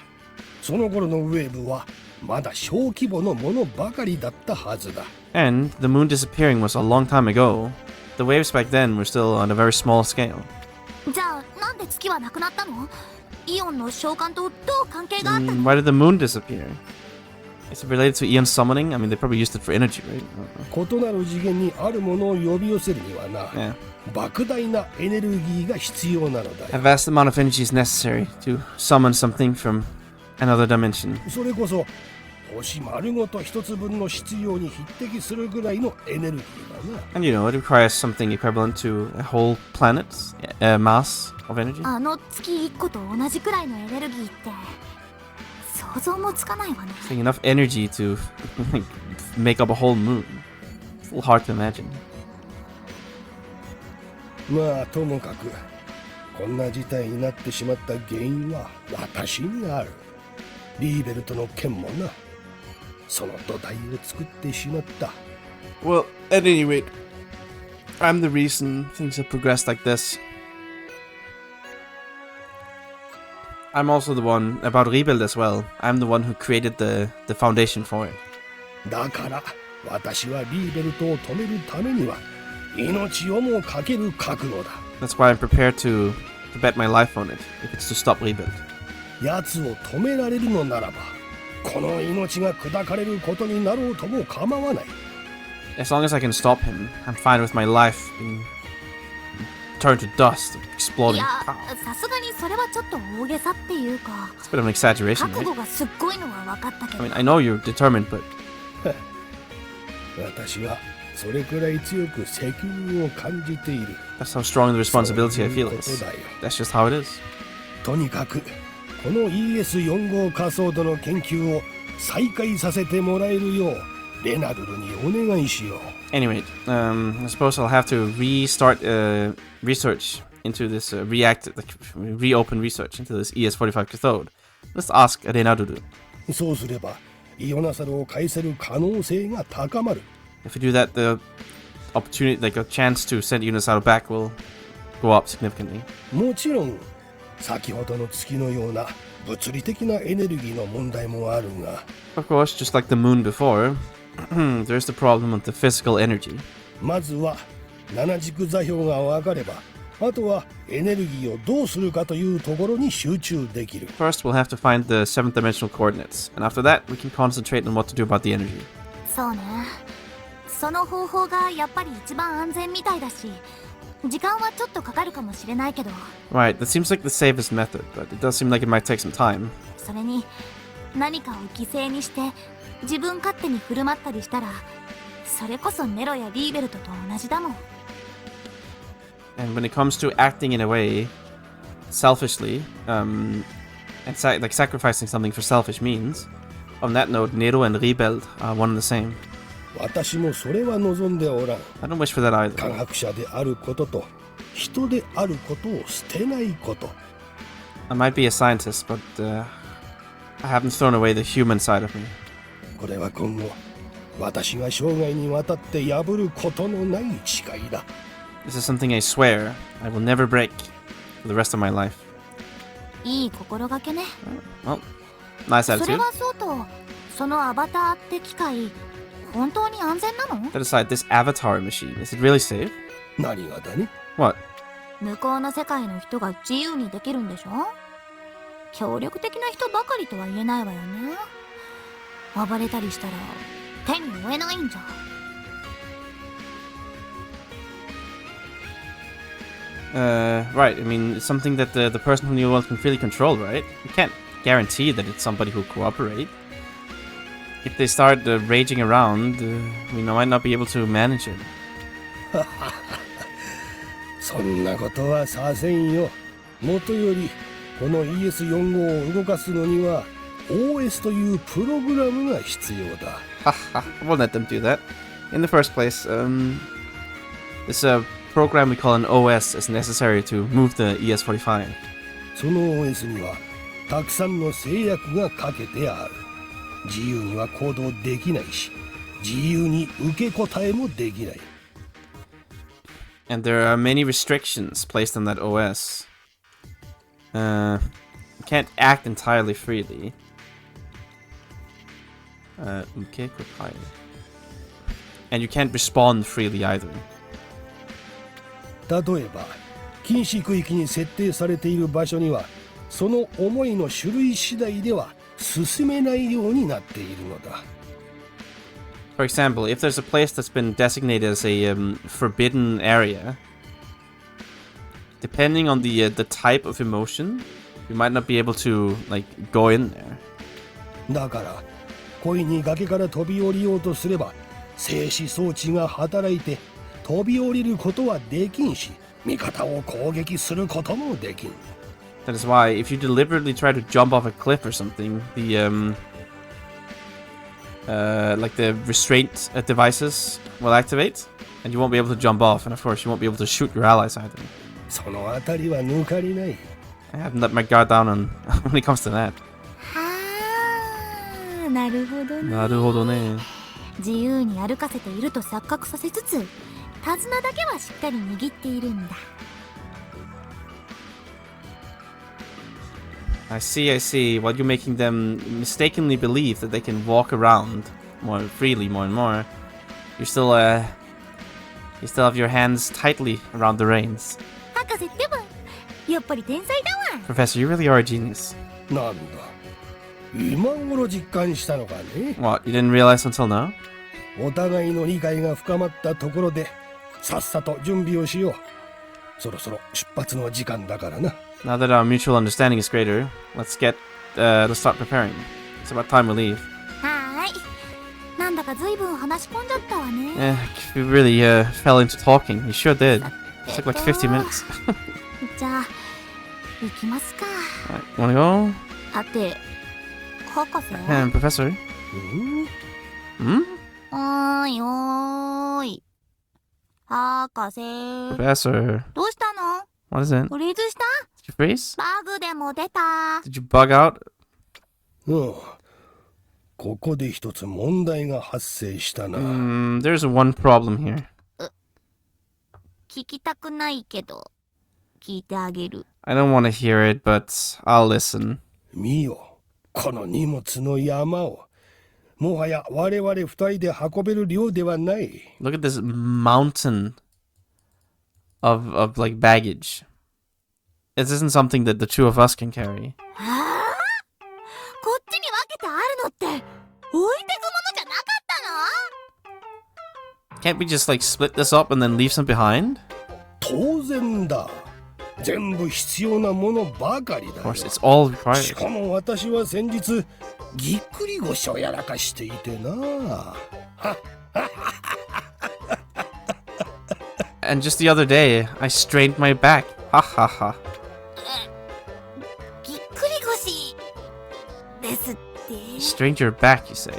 その頃のウェーブはまだ小規模のものばかりだったはずだ。And the moon disappearing was a long time ago. The waves back then were still on a very small scale. じゃあなんで月はなくなったの？イオンの召喚とどう関係があったの？ Why did the moon disappear? Is it related to Eon summoning? I mean, they probably used it for energy, right? 異なる次元にあるものを呼び寄せるにはな、Yeah. 莫大なエネルギーが必要なのだ。 A vast amount of energy is necessary to summon something from another dimension. それこそ星丸ごと一つ分の必要に匹敵するぐらいのエネルギーだな。 And you know, it requires something equivalent to a whole planet's mass of energy. あの月1個と同じくらいのエネルギーって想像もつかないわね。 It's like enough energy to make up a whole moon. It's a little hard to imagine. まあともかくこんな事態になってしまった原因は私にある。リーベルトの件もな。その土台を作ってしまった。 Well, at any rate, I'm the reason things have progressed like this. I'm also the one about rebuild as well. I'm the one who created the foundation for it. だから私はリーベルトを止めるためには命をもかける覚悟だ。 That's why I'm prepared to bet my life on it, if it's to stop rebuild. 奴を止められるのならば、この命が砕かれることになろうとも構わない。 As long as I can stop him, I'm fine with my life being turned to dust, い exploding. や、さすがにそれはちょっと大げさっていうか。 It's a bit of an exaggeration, 覚 right? 悟がすっごいのは分かったけ I ど。 mean, I know you're determined, but 私はそれくらい強く責任を感じている。 that's how strong the responsibility I feel そういう is. ことだよ。 That's just how it is. とにかくこの ES4 号仮想度の研究を再開させてもらえるようレナルルにお願いしよう。 Anyway, I suppose I'll have to restart research into this reopen research into this ES45 cathode. Let's ask Renaruru. そうすればイオナサルを返せる可能性が高まる。 If we do that, the opportunity, like a chance to send Ionasaru back, will go up significantly. もちろん先ほどの月のような物理的なエネルギーの問題もあるが、 Of course, just like the moon before, there's the problem of the physical energy. まずは七軸座標が分かれば、あとはエネルギーをどうするかというところに集中できる。 First, we'll have to find the 7th dimensional coordinates, and after that, we can concentrate on what to do about the energy. そうね。その方法がやっぱり一番安全みたいだし、時間はちょっとかかるかもしれないけど。 Right, that seems like the safest method, but it does seem like it might take some time. それに何かを犠牲にして自分勝手に振る舞ったりしたら、それこそネロやリーベルトと同じだもん。 And when it comes to acting in a way selfishly, and like sacrificing something for selfish means, on that note, Nero and Rebeld are one and the same. 私もそれは望んでおらん。 I don't wish for that 科 either. 学者であることと人であることを捨てないこと。 I might be a scientist, but I haven't thrown away the human side of me. これは今後私が生涯にわたって破ることのない誓いだ。 This is something I swear I will never break for the rest of my life. いい心がけね。 Well, nice それ attitude. はそうと、そのアバターって機械、本当に安全なの？ That aside, this avatar machine, is it really safe? 何がだね。 What? 向こうの世界の人が自由にできるんでしょ。協力的な人ばかりとは言えないわよね。暴れたりしたら手に負えないんじゃ。Right. I mean, it's something that the person from the world can freely control, right? You can't guarantee that it's somebody who'll cooperate. If they start raging around, we might not be able to manage it. そんなことはさせんよ。もとよりこの ES45 を動かすのには OS というプログラムが必要だ。Haha, I won't let them do that. In the first place, this program we call an OS is necessary to move the ES45. その OS にはたくさんの制約がかけてある。自由には行動できないし、自由に受け答えもできない。And there are many restrictions placed on that OS. You can't act entirely freely. And you can't respond freely either. 例えば、禁止区域に設定されている場所には、その思いの種類次第では進めないようになっているのだ。For example, if there's a place that's been designated as a forbidden area, depending on the type of emotion, you might not be able to like go in there. だから、恋に崖から飛び降りようとすれば、静止装置が働いて飛び降りることはできんし、味方を攻撃することもできん。That is why, if you deliberately try to jump off a cliff or something, the like the restraint devices will activate, and you won't be able to jump off, and of course you won't be able to shoot your allies either. そのあたりは抜かりない。I haven't let my guard down on when it comes to that. はあ、なるほどね。なるほどね。自由に歩かせていると錯覚させつつ、手綱だけはしっかり握っているんだ。I see, I see. While you're making them mistakenly believe that they can walk around more freely, more and more, you still have your hands tightly around the reins. 博士ってば、やっぱり天才だわ。Professor, you really are a genius. なんだ。今頃実感したのかね。What, you didn't realize until now? お互いの理解が深まったところで、さっさと準備をしよう。そろそろ出発の時間だからな。Now that our mutual understanding is greater, let's start preparing. It's about time we leave. はーい。なんだか随分話し込んじゃったわね。Yeah, we really fell into talking. You sure did. It took like 50 minutes. じゃあ、行きますか。Right, wanna go? はて、博士。Professor? Hmm? おーいおーい。博士。Professor? どうしたの？ What is it? フリーズした？ Did you freeze? バグでも出た。Did you bug out? ここで一つ問題が発生したな。There's one problem here. 聞きたくないけど、聞いてあげる。I don't want to hear it, but I'll listen. 見よ、この荷物の山を。もはや我々二人で運べる量ではない。Look at this mountain of like baggage. This isn't something that the two of us can carry. はあ？こっちに分けてあるのって置いてくものじゃなかったの？ Can't we just like split this up and then leave some behind? 当然だ。全部必要なものばかりだ。Of course, it's all required. しかも私は先日ぎっくり腰をやらかしていてな。And just the other day, I strained my back. Ha ha ha. ぎっくり腰ですって。 Strained your back, you say?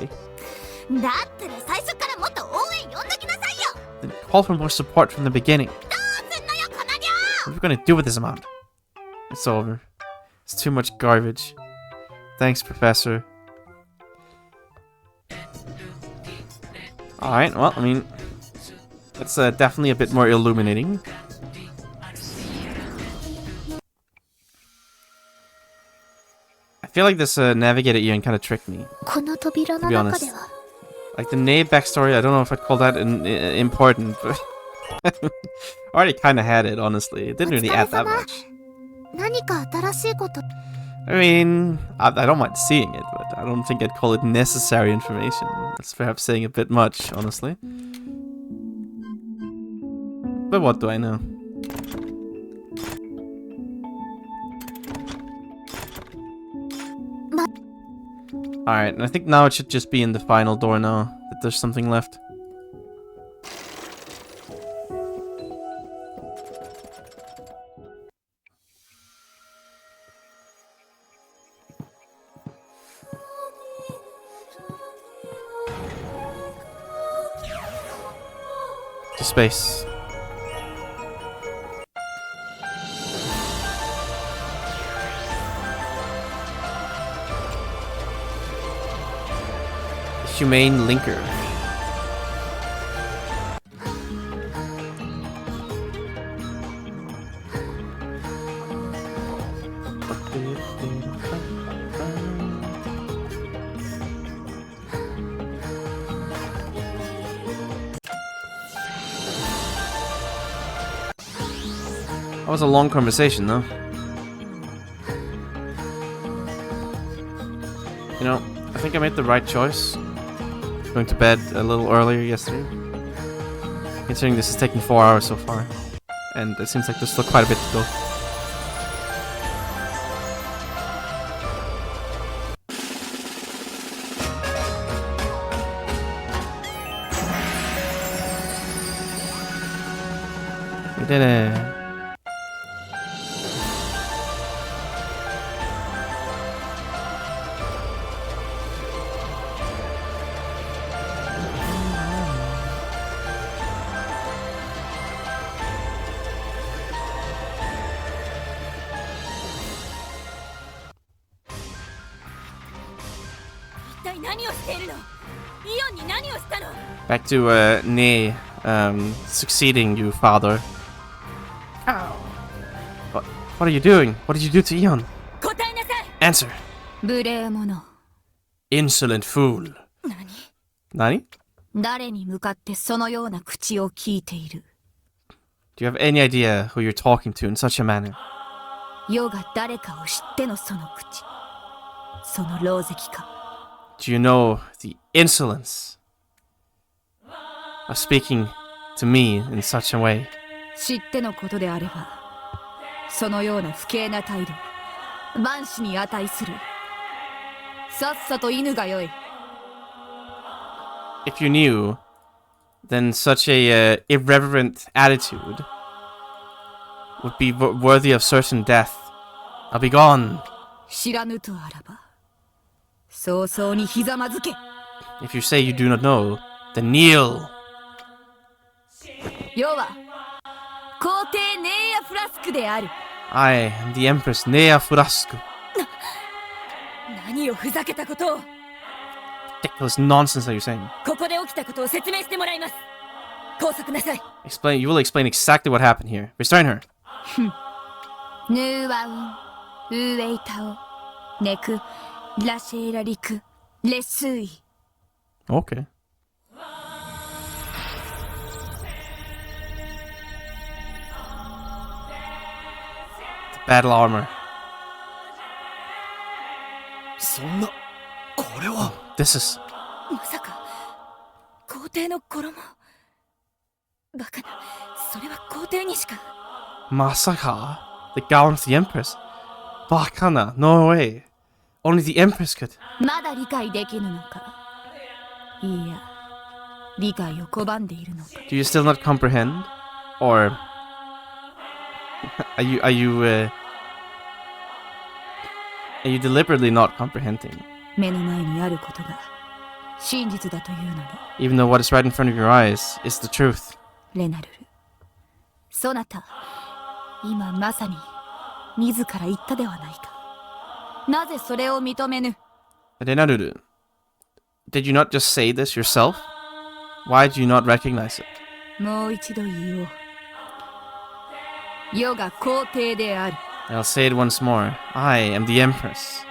だったら最初からもっと応援呼んどきなさいよ。 Then call for more support from the beginning. どうすんのよこの量。 What are we gonna do with this amount? It's over. It's too much garbage. Thanks, Professor. Alright, well, I mean, that's definitely a bit more illuminating. I feel like this navigator even kind of tricked me. この扉の中では。Like the Nave backstory, I don't know if I'd call that important, but Already kind of had it, honestly. It didn't really add that much. 何か新しいこと。 I mean, I don't mind seeing it, but I don't think I'd call it necessary information. That's perhaps saying a bit much, honestly. But what do I know? Alright, and I think now it should just be in the final door now, that there's something left. To space. Humane linker. That was a long conversation, though. You know, I think I made the right choice. Going to bed a little earlier yesterday. Considering this is taking 4 hours so far. And it seems like there's still quite a bit to go. We did it. Back to Ne succeeding you, father. Ow. What are you doing? What did you do to Eon? Answer. Insolent fool. Nani? Do you have any idea who you're talking to in such a manner? Do you know the insolence of speaking to me in such a way? If you knew, then such a irreverent attitude would be worthy of certain death. I'll be gone. If you say you do not know, then kneel. I am the Empress Nea Furasku. Ridiculous nonsense that you're saying. Explain. You will explain exactly what happened here. Restrain her. Okay. The battle armor. This is... Masaka? The gown of the Empress? Bakana, no way. Only the Empress could. Do you still not comprehend? Or... Are you deliberately not comprehending? Even though what is right in front of your eyes is the truth. Renaru, did you not just say this yourself? Why do you not recognize it? I'll say it once more. I am the Empress.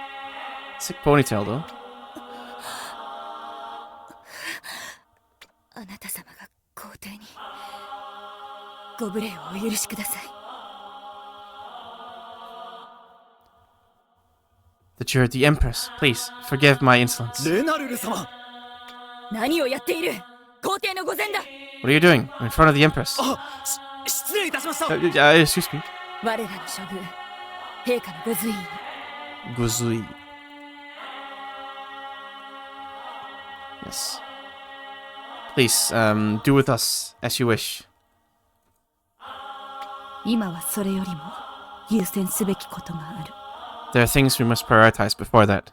Sick ponytail, though. ご無礼をお許しください。 That you're the Empress. Please, forgive my insolence. レナルル様。何をやっている。皇帝の御前だ。 What are you doing in front of the Empress? 失礼いたしました。Excuse me. 我らの処遇、陛下のご随意に。 Guzui. Yes. Please, do with us as you wish. 今はそれよりも優先すべきことがある。 There are things we must prioritize before that.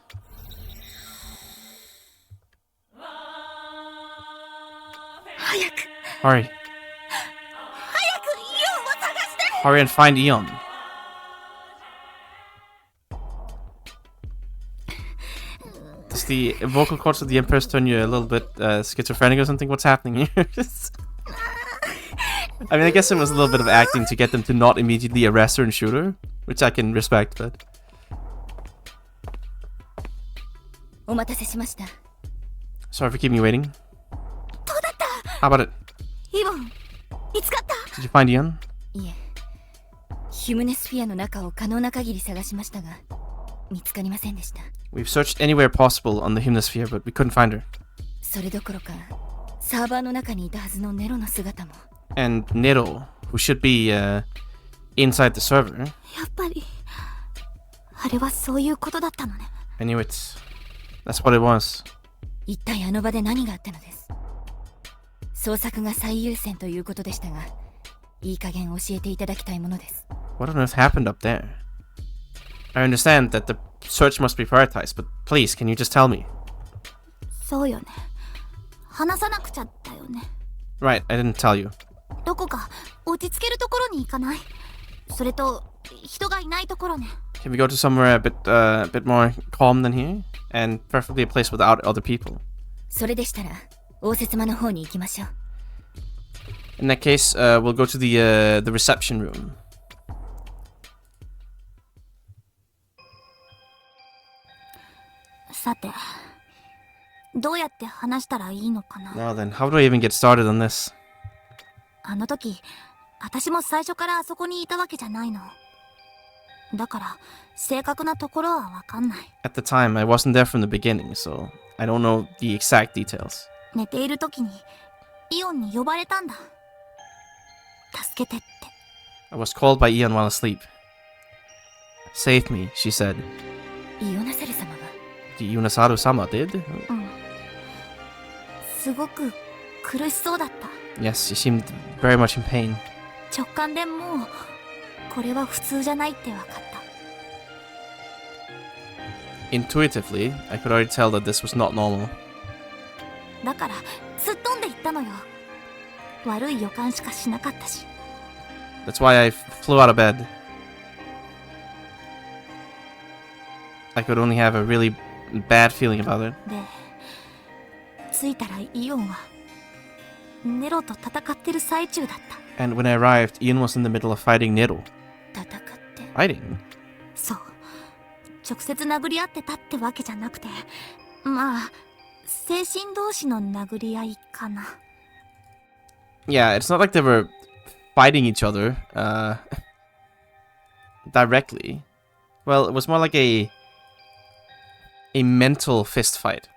早く Hurry. 早くイオンを探して。 Hurry and find Eon. Does the vocal cords of the Empress turn you a little bit schizophrenic or something? What's happening here? I mean, I guess it was a little bit of acting to get them to not immediately arrest her and shoot her, which I can respect, but... お待たせしました。 Sorry for keeping you waiting. どうだった How about it? イオン見つかった。 Did you find Eon? いえ、ヒュムネスフィアの中を可能な限り探しましたが、見つかりませんでした。 We've searched anywhere possible on the Hymnosphere, but we couldn't find her. それどころか、サーバーの中にいたはずのネロの姿も。 And Nero, who should be inside the server. やっぱりあれはそういうことだったのね。 I knew it. That's what it was. 一体あの場で何があったのです。捜索が最優先ということでしたが、いい加減教えていただきたいものです。 What on earth happened up there? I understand that the search must be prioritized, but please, can you just tell me? そうよね。話さなくちゃだよね。 Right, I didn't tell you. どこか落ち着けるところに行かない？それと人がいないところね。 Can we go to somewhere a bit more calm than here? And preferably a place without other people. それでしたら、応接間の方に行きましょう。 In that case, we'll go to the reception room. さて、どうやって話したらいいのかな。 Now then, how do I even get started on this? あの時、私も最初からあそこにいたわけじゃないの。だから、正確なところはわかんない。 At the time, I wasn't there from the beginning, so I don't know the exact details. 寝ている時に、イオンに呼ばれたんだ。助けてって。 I was called by Eon while asleep. Save me, she said. イオナサル様が。 The Yunasaru-sama did? うん。すごく苦しそうだった。 Yes, she seemed very much in pain. 直感でもう、これは普通じゃないって分かった。 Intuitively, I could already tell that this was not normal. だから、すっ飛んでいったのよ。悪い予感しかしなかったし。 That's why I flew out of bed. I could only have a really bad feeling about it. で、着いたらイオンは、ネロと戦ってる最中だった。 And when I arrived, Ian was in the middle of fighting Nero. 戦って。Fighting? そう。直接殴り合ってたってわけじゃなくて、まあ、精神同士の殴り合いかな。 Yeah, it's not like they were fighting each other, directly. Well, it was more like a mental fist fight,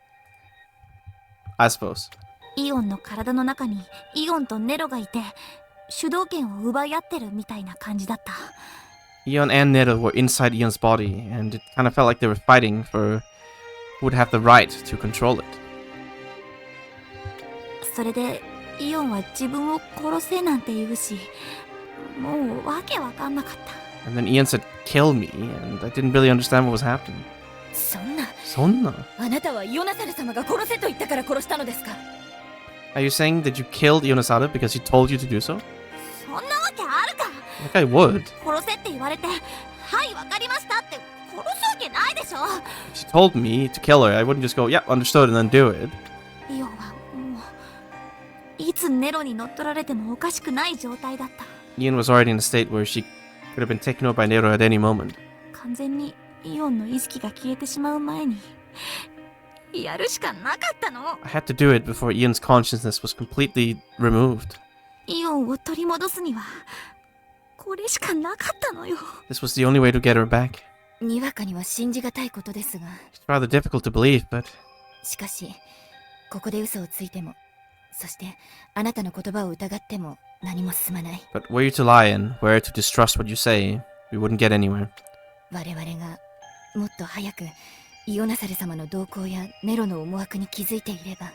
I suppose. イオンの体の中にイオンとネロがいて、主導権を奪い合ってるみたいな感じだった。 Eon and Nero were inside Eon's body, and it kind of felt like they were fighting for who would have the right to control it. それで、イオンは自分を殺せなんて言うし、もうわけわかんなかった。 And then Ian said, kill me, and I didn't really understand what was happening. そんな。 Sonna? あなたはイオナサル様が殺せと言ったから殺したのですか？ Are you saying that you killed Ionasaru because he told you to do so? そんなわけあるか。 Like I would. 殺せって言われて、はいわかりましたって殺すわけないでしょ。 She told me to kill her. I wouldn't just go, yeah, understood, and then do it. イオンはもう、いつネロに乗っ取られてもおかしくない状態だった。 Ian was already in a state where she could have been taken over by Nero at any moment. 完全にイオンの意識が消えてしまう前に、やるしかなかったの。 I had to do it before Ian's consciousness was completely removed. イオンを取り戻すにはこれしかなかったのよ。 This was the only way to get her back. にわかには信じがたいことですが、 It's rather difficult to believe, but しかしここで嘘をついても、そしてあなたの言葉を疑っても何も進まない。 but were you to lie and were to distrust what you say, we wouldn't get anywhere. 我々がもっと早くイオナサル様の動向やネロの思惑に気づいていれば。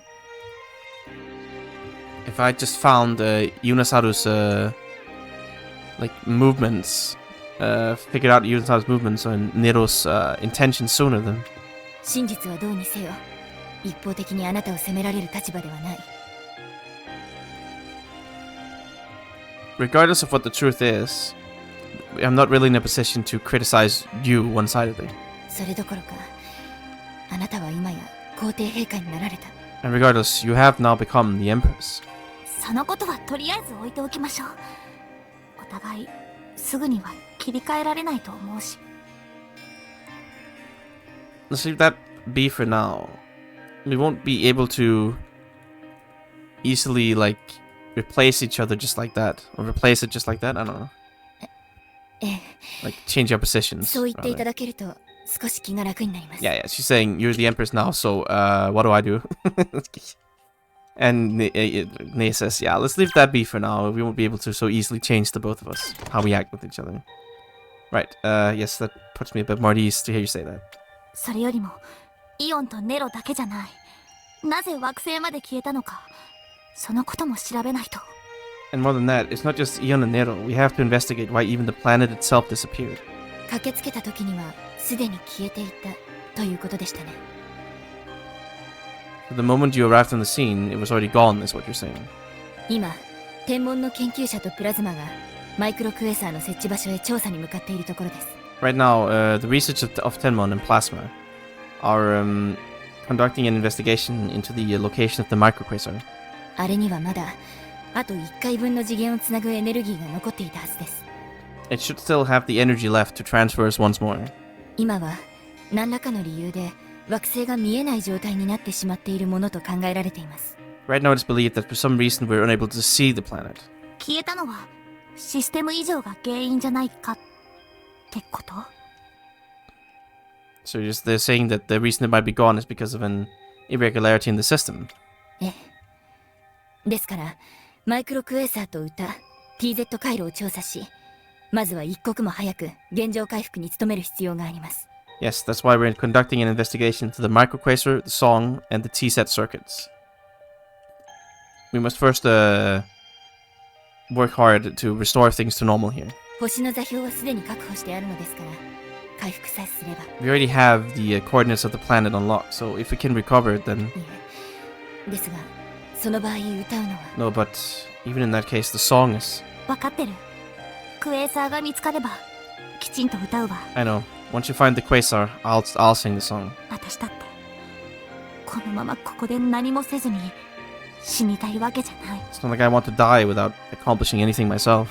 If I just found Yunasaru's like movements, figured out Yunasaru's movements and Nero's intentions sooner, then 真実はどうにせよ、一方的にあなたを責められる立場ではない。 regardless of what the truth is, I'm not really in a position to criticize you one-sidedly. それどころか、あなたは今や皇帝陛下になられた。 And regardless, you have now become the Empress. そのことはとりあえず置いておきましょう。お互いすぐには切り替えられないと思うし。 Let's leave that be for now. We won't be able to easily, like, replace each other just like that. Or replace it just like that? I don't know. ええ、 Like, change our positions. そう言っていた rather. だけると少し気が楽になります。 Yeah, she's saying, you're the Empress now, so, what do I do? And Nea says, yeah, let's leave that be for now. We won't be able to so easily change the both of us, how we act with each other. Right, yes, that puts me a bit more at ease to hear you say that. それよりもイオンとネロだけじゃない。なぜ惑星まで消えたのか、そのことも調べないと。 And more than that, it's not just Ion and Nero. We have to investigate why even the planet itself disappeared. 駆けつけた時にはすでに消えていたということでしたね。 The moment you arrived on the scene, it was already gone, is what you're saying. 今、天文の研究者とプラズマがマイクロクエーサーの設置場所へ調査に向かっているところです。 Right now, the research of Tenmon and Plasma are conducting an investigation into the location of the microquasar. あれにはまだあと1回分の次元をつなぐエネルギーが残っていたはずです。 It should still have the energy left to transfer us once more. 今は何らかの理由で惑星が見えない状態になってしまっているものと考えられています。 Right now, it's believed that for some reason we're unable to see the planet. 消えたのはシステム異常が原因じゃないかってこと？ So they're saying that the reason it might be gone is because of an irregularity in the system. ええ。ですからマイクロクエーサーと歌 TZ 回路を調査し、まずは一刻も早く現状回復に努める必要があります。 Yes, that's why we're conducting an investigation to the microquasar, the song, and the T-set circuits. We must first work hard to restore things to normal here. 星の座標はすでに確保してあるのですから、回復さえすれば。 We already have the coordinates of the planet unlocked, so if we can recover it, then... いえ、ですが、その場合歌うのは。 No, but even in that case, the song is... わかってる。クエーサーが見つかればきちんと歌うわ。 I know. Once you find the quasar, I'll sing the song. 私だってこのままここで何もせずに死にたいわけじゃない。 It's not like I want to die without accomplishing anything myself.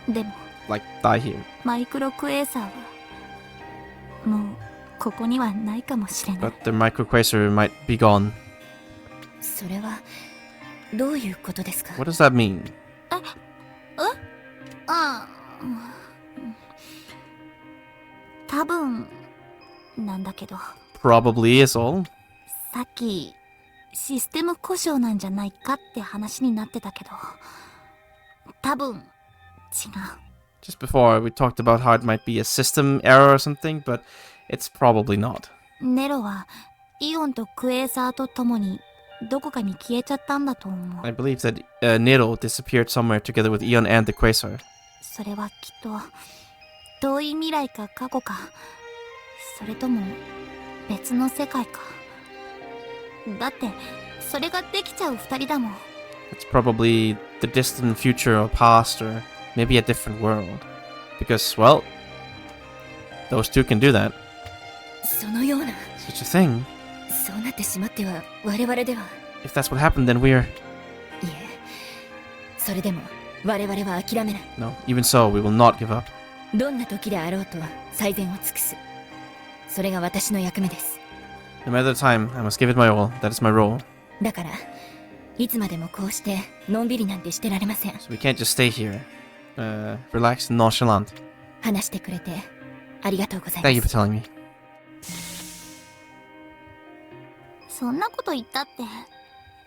でも Like, die here. マイクロクエーサーはもうここにはないかもしれない。 But the microquasar might be gone. それはどういうことですか？ What does that mean? ああ、多分なんだけど、 Probably is all. さっきシステム故障なんじゃないかって話になってたけど、多分違う。 Just before, we talked about how it might be a system error or something, but it's probably not. ネロはイオンとクエーサーと共にどこかに消えちゃったんだと思う。 I believe that Nero disappeared somewhere together with Eon and the quasar. それはきっと遠い未来か過去か、それとも別の世界か。だってそれができちゃう二人だもん。 It's probably the distant future or past or maybe a different world. Because, well, those two can do that. そのような、 Such a thing. そうなってしまっては我々では。 If that's what happened, then we're... いえ、それでも我々は諦めない。 No, even so, we will not give up. どんな時であろうとは最善を尽くす。それが私の役目です。 No matter the time, I must give it my all. That is my role. だからいつまでもこうしてのんびりなんてしてられません。 So we can't just stay here. Relaxed and nonchalant. 話してくれてありがとうござい Thank you ま for す。 telling me. そんなこと言ったって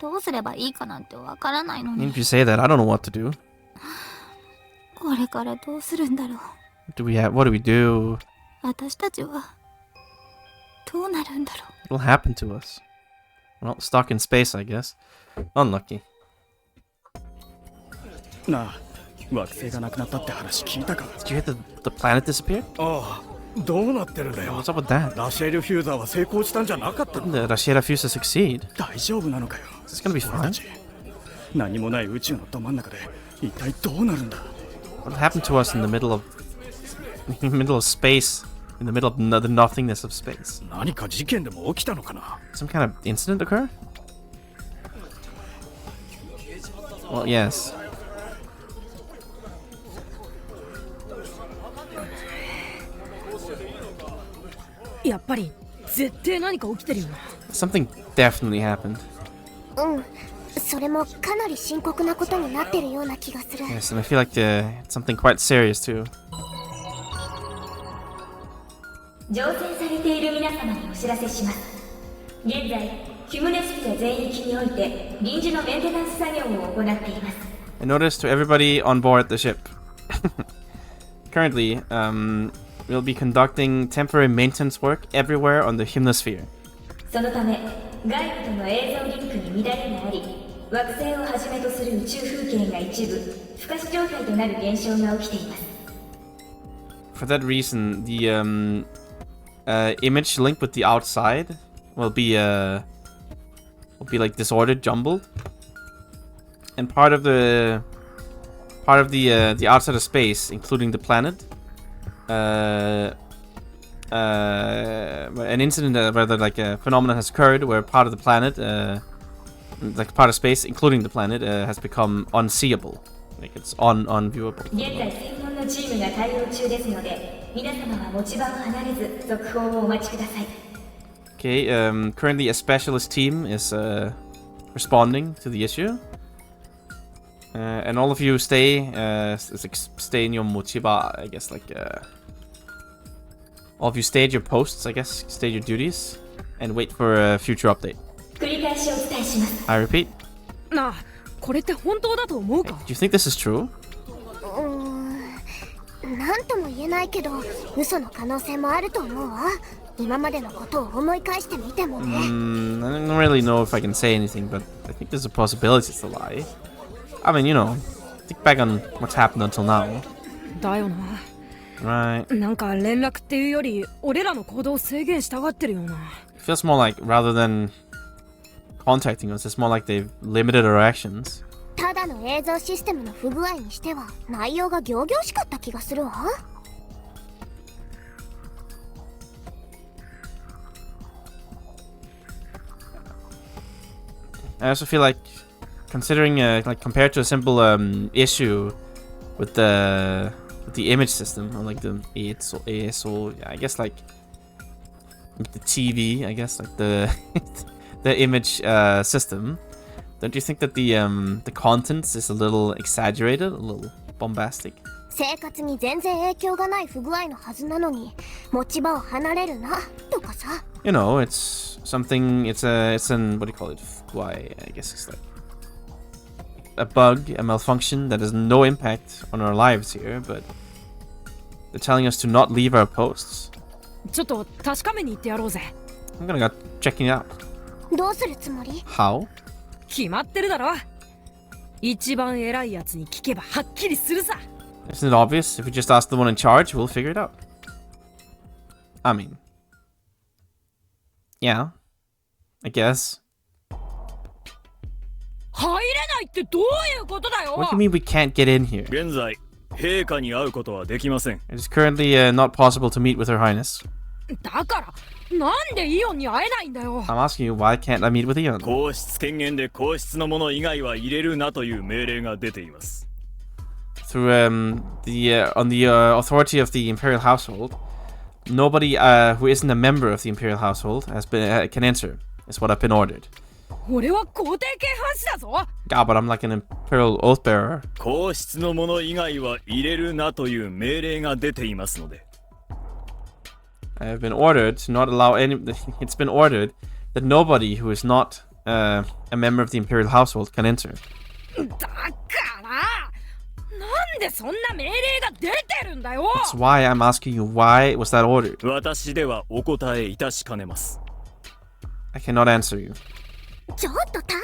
どうすればいいかなんてわからないの Even に。 if you say that, I don't know what to do. これからどうするんだろう。 What do we do? 私たちはどうなるんだろう。 What will happen to us? Well, stuck in space, I guess. Unlucky. なあ、惑星がなくなったって話聞いたか？ Did you hear the planet disappeared? ああ、どうなってるんだよ。 What's up with that? ラシェルフューザーは成功したんじゃなかったの？ The Rashida refused to succeed. 大丈夫なのかよ。 Is this gonna be 俺た fine? ち何もない宇宙のど真ん中で一体どうなるんだ？ What happened to us in the middle of space? In the middle of the nothingness of space? 何か事件でも起きたのかな？ Some kind of incident occur? Well, yes. やっぱり絶対何か起きてるよな。 Something definitely happened. うん、それもかなり深刻なことになってるような気がする。 Yes, and I feel like it's something quite serious too. 乗船されている皆様にお知らせします。現在、ヒュムネスピア全域において臨時のメンテナンス作業を行っています。 A notice to everybody on board the ship. Currently, we'll be conducting temporary maintenance work everywhere on the Hymnosphere. そのため、外部との映像リンクに乱れがあり、惑星をはじめとする宇宙風景が一部不可視状態となる現象が起きています。 For that reason, the image linked with the outside will be like disordered, jumbled, and part of the outside of space, including the planet, an incident, rather like a phenomenon has occurred where part of the planet, like part of space, including the planet, has become unseeable, like it's unviewable. 現在専門のチームが対応中ですので、皆様は持ち場を離れず続報をお待ちください。 Okay, currently a specialist team is responding to the issue. And all of you stay in your mochiba, I guess, like, all of you stay at your posts, I guess, stay at your duties, and wait for a future update. 繰り返しお伝えします。 I repeat. なあ、これって本当だと思うか？ Do you think this is true? なんとも言えないけど、嘘の可能性もあると思うわ。今までのことを思い返してみてもね。I don't really know if I can say anything, but I think there's a possibility it's a lie. I mean, you know, think back on what's happened until now. だよな。 Right. なんか連絡っていうより、俺らの行動を制限したがってるよな。 It feels more like, rather than contacting us, it's more like they've limited our actions. ただの映像システムの不具合にしては内容が仰々しかった気がするわ。 I also feel like, considering like compared to a simple issue with the image system, or like the ASO, I guess like with the TV, I guess like the the image system. Don't you think that the contents is a little exaggerated, a little bombastic? 生活に全然影響がない不具合のはずなのに、持ち場を離れるなとかさ。You know, it's something. It's an what do you call it? Why? I guess it's like a bug, a malfunction that has no impact on our lives here, but they're telling us to not leave our posts. ちょっと確かめに行ってやろうぜ。 I'm gonna go checking it out. どうするつもり？ How? 決まってるだろ。一番偉いやつに聞けばはっきりするさ。 Isn't it obvious? If we just ask the one in charge, we'll figure it out. I mean, yeah, I guess. 入れないってどういうことだよ。 What do you mean we can't get in here? 現在陛下に会うことはできません。 It is currently not possible to meet with Her Highness. だからなんでイオンに会えないんだよ。 I'm asking you, why can't I meet with Eon? 皇室権限で皇室のもの以外は入れるなという命令が出ています。 Through on the authority of the imperial household, nobody who isn't a member of the imperial household has been can enter. Is what I've been ordered. 俺は皇帝系藩士だぞ。 God, but I'm like an Imperial Oath Bearer. 皇室のもの以外は入れるなという命令が出ていますので。I have been ordered to not allow any. It's been ordered that nobody who is not a member of the Imperial household can enter. だからなんでそんな命令が出てるんだよ。 That's why I'm asking you, why was that ordered? 私ではお答えいたしかねます。I cannot answer you. ちょっとター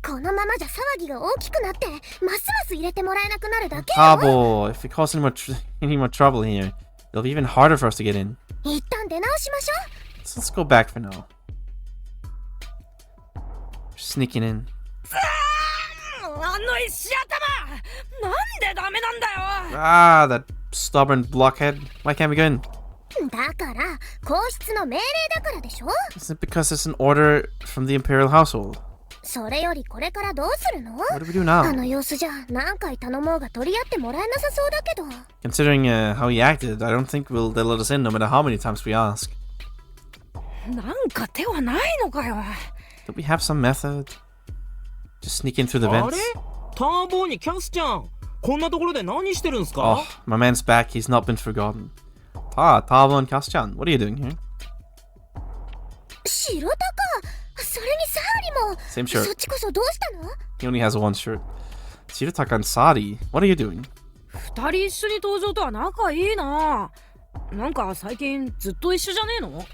ボ、このままじゃ騒ぎが大きくなってますます入れてもらえなくなるだけよ。 Tabo, if we cause any more trouble here, it'll be even harder for us to get in. 一旦出直しましょう。 So let's go back for now. Sneaking in. あの石頭、なんでダメなんだよ。 Ah, that stubborn blockhead. Why can't we go in? だから皇室の命令だからでしょ。 Is it because it's an order from the Imperial household? それよりこれからどうするの？ What do we do now? あの様子じゃ何回頼もうが取り合ってもらえなさそうだけど。 Considering how he acted, I don't think they'll let us in no matter how many times we ask. なんか手はないのかよ。 Don't we have some method? Just sneak in through the あ vents? れターボーにキャスちゃん、こんなところで何してるんすか？ Oh, my man's back. He's not been forgotten. Tabo and Kaschan, what are you doing here? 白鷹、それにサーリも。 Same shirt. そっちこそどうしたの？ He only has one shirt. Shirotaka and Sadi, what are you doing? 二人一緒に登場とは仲いいな。なんか最近ずっと一緒じゃねえの？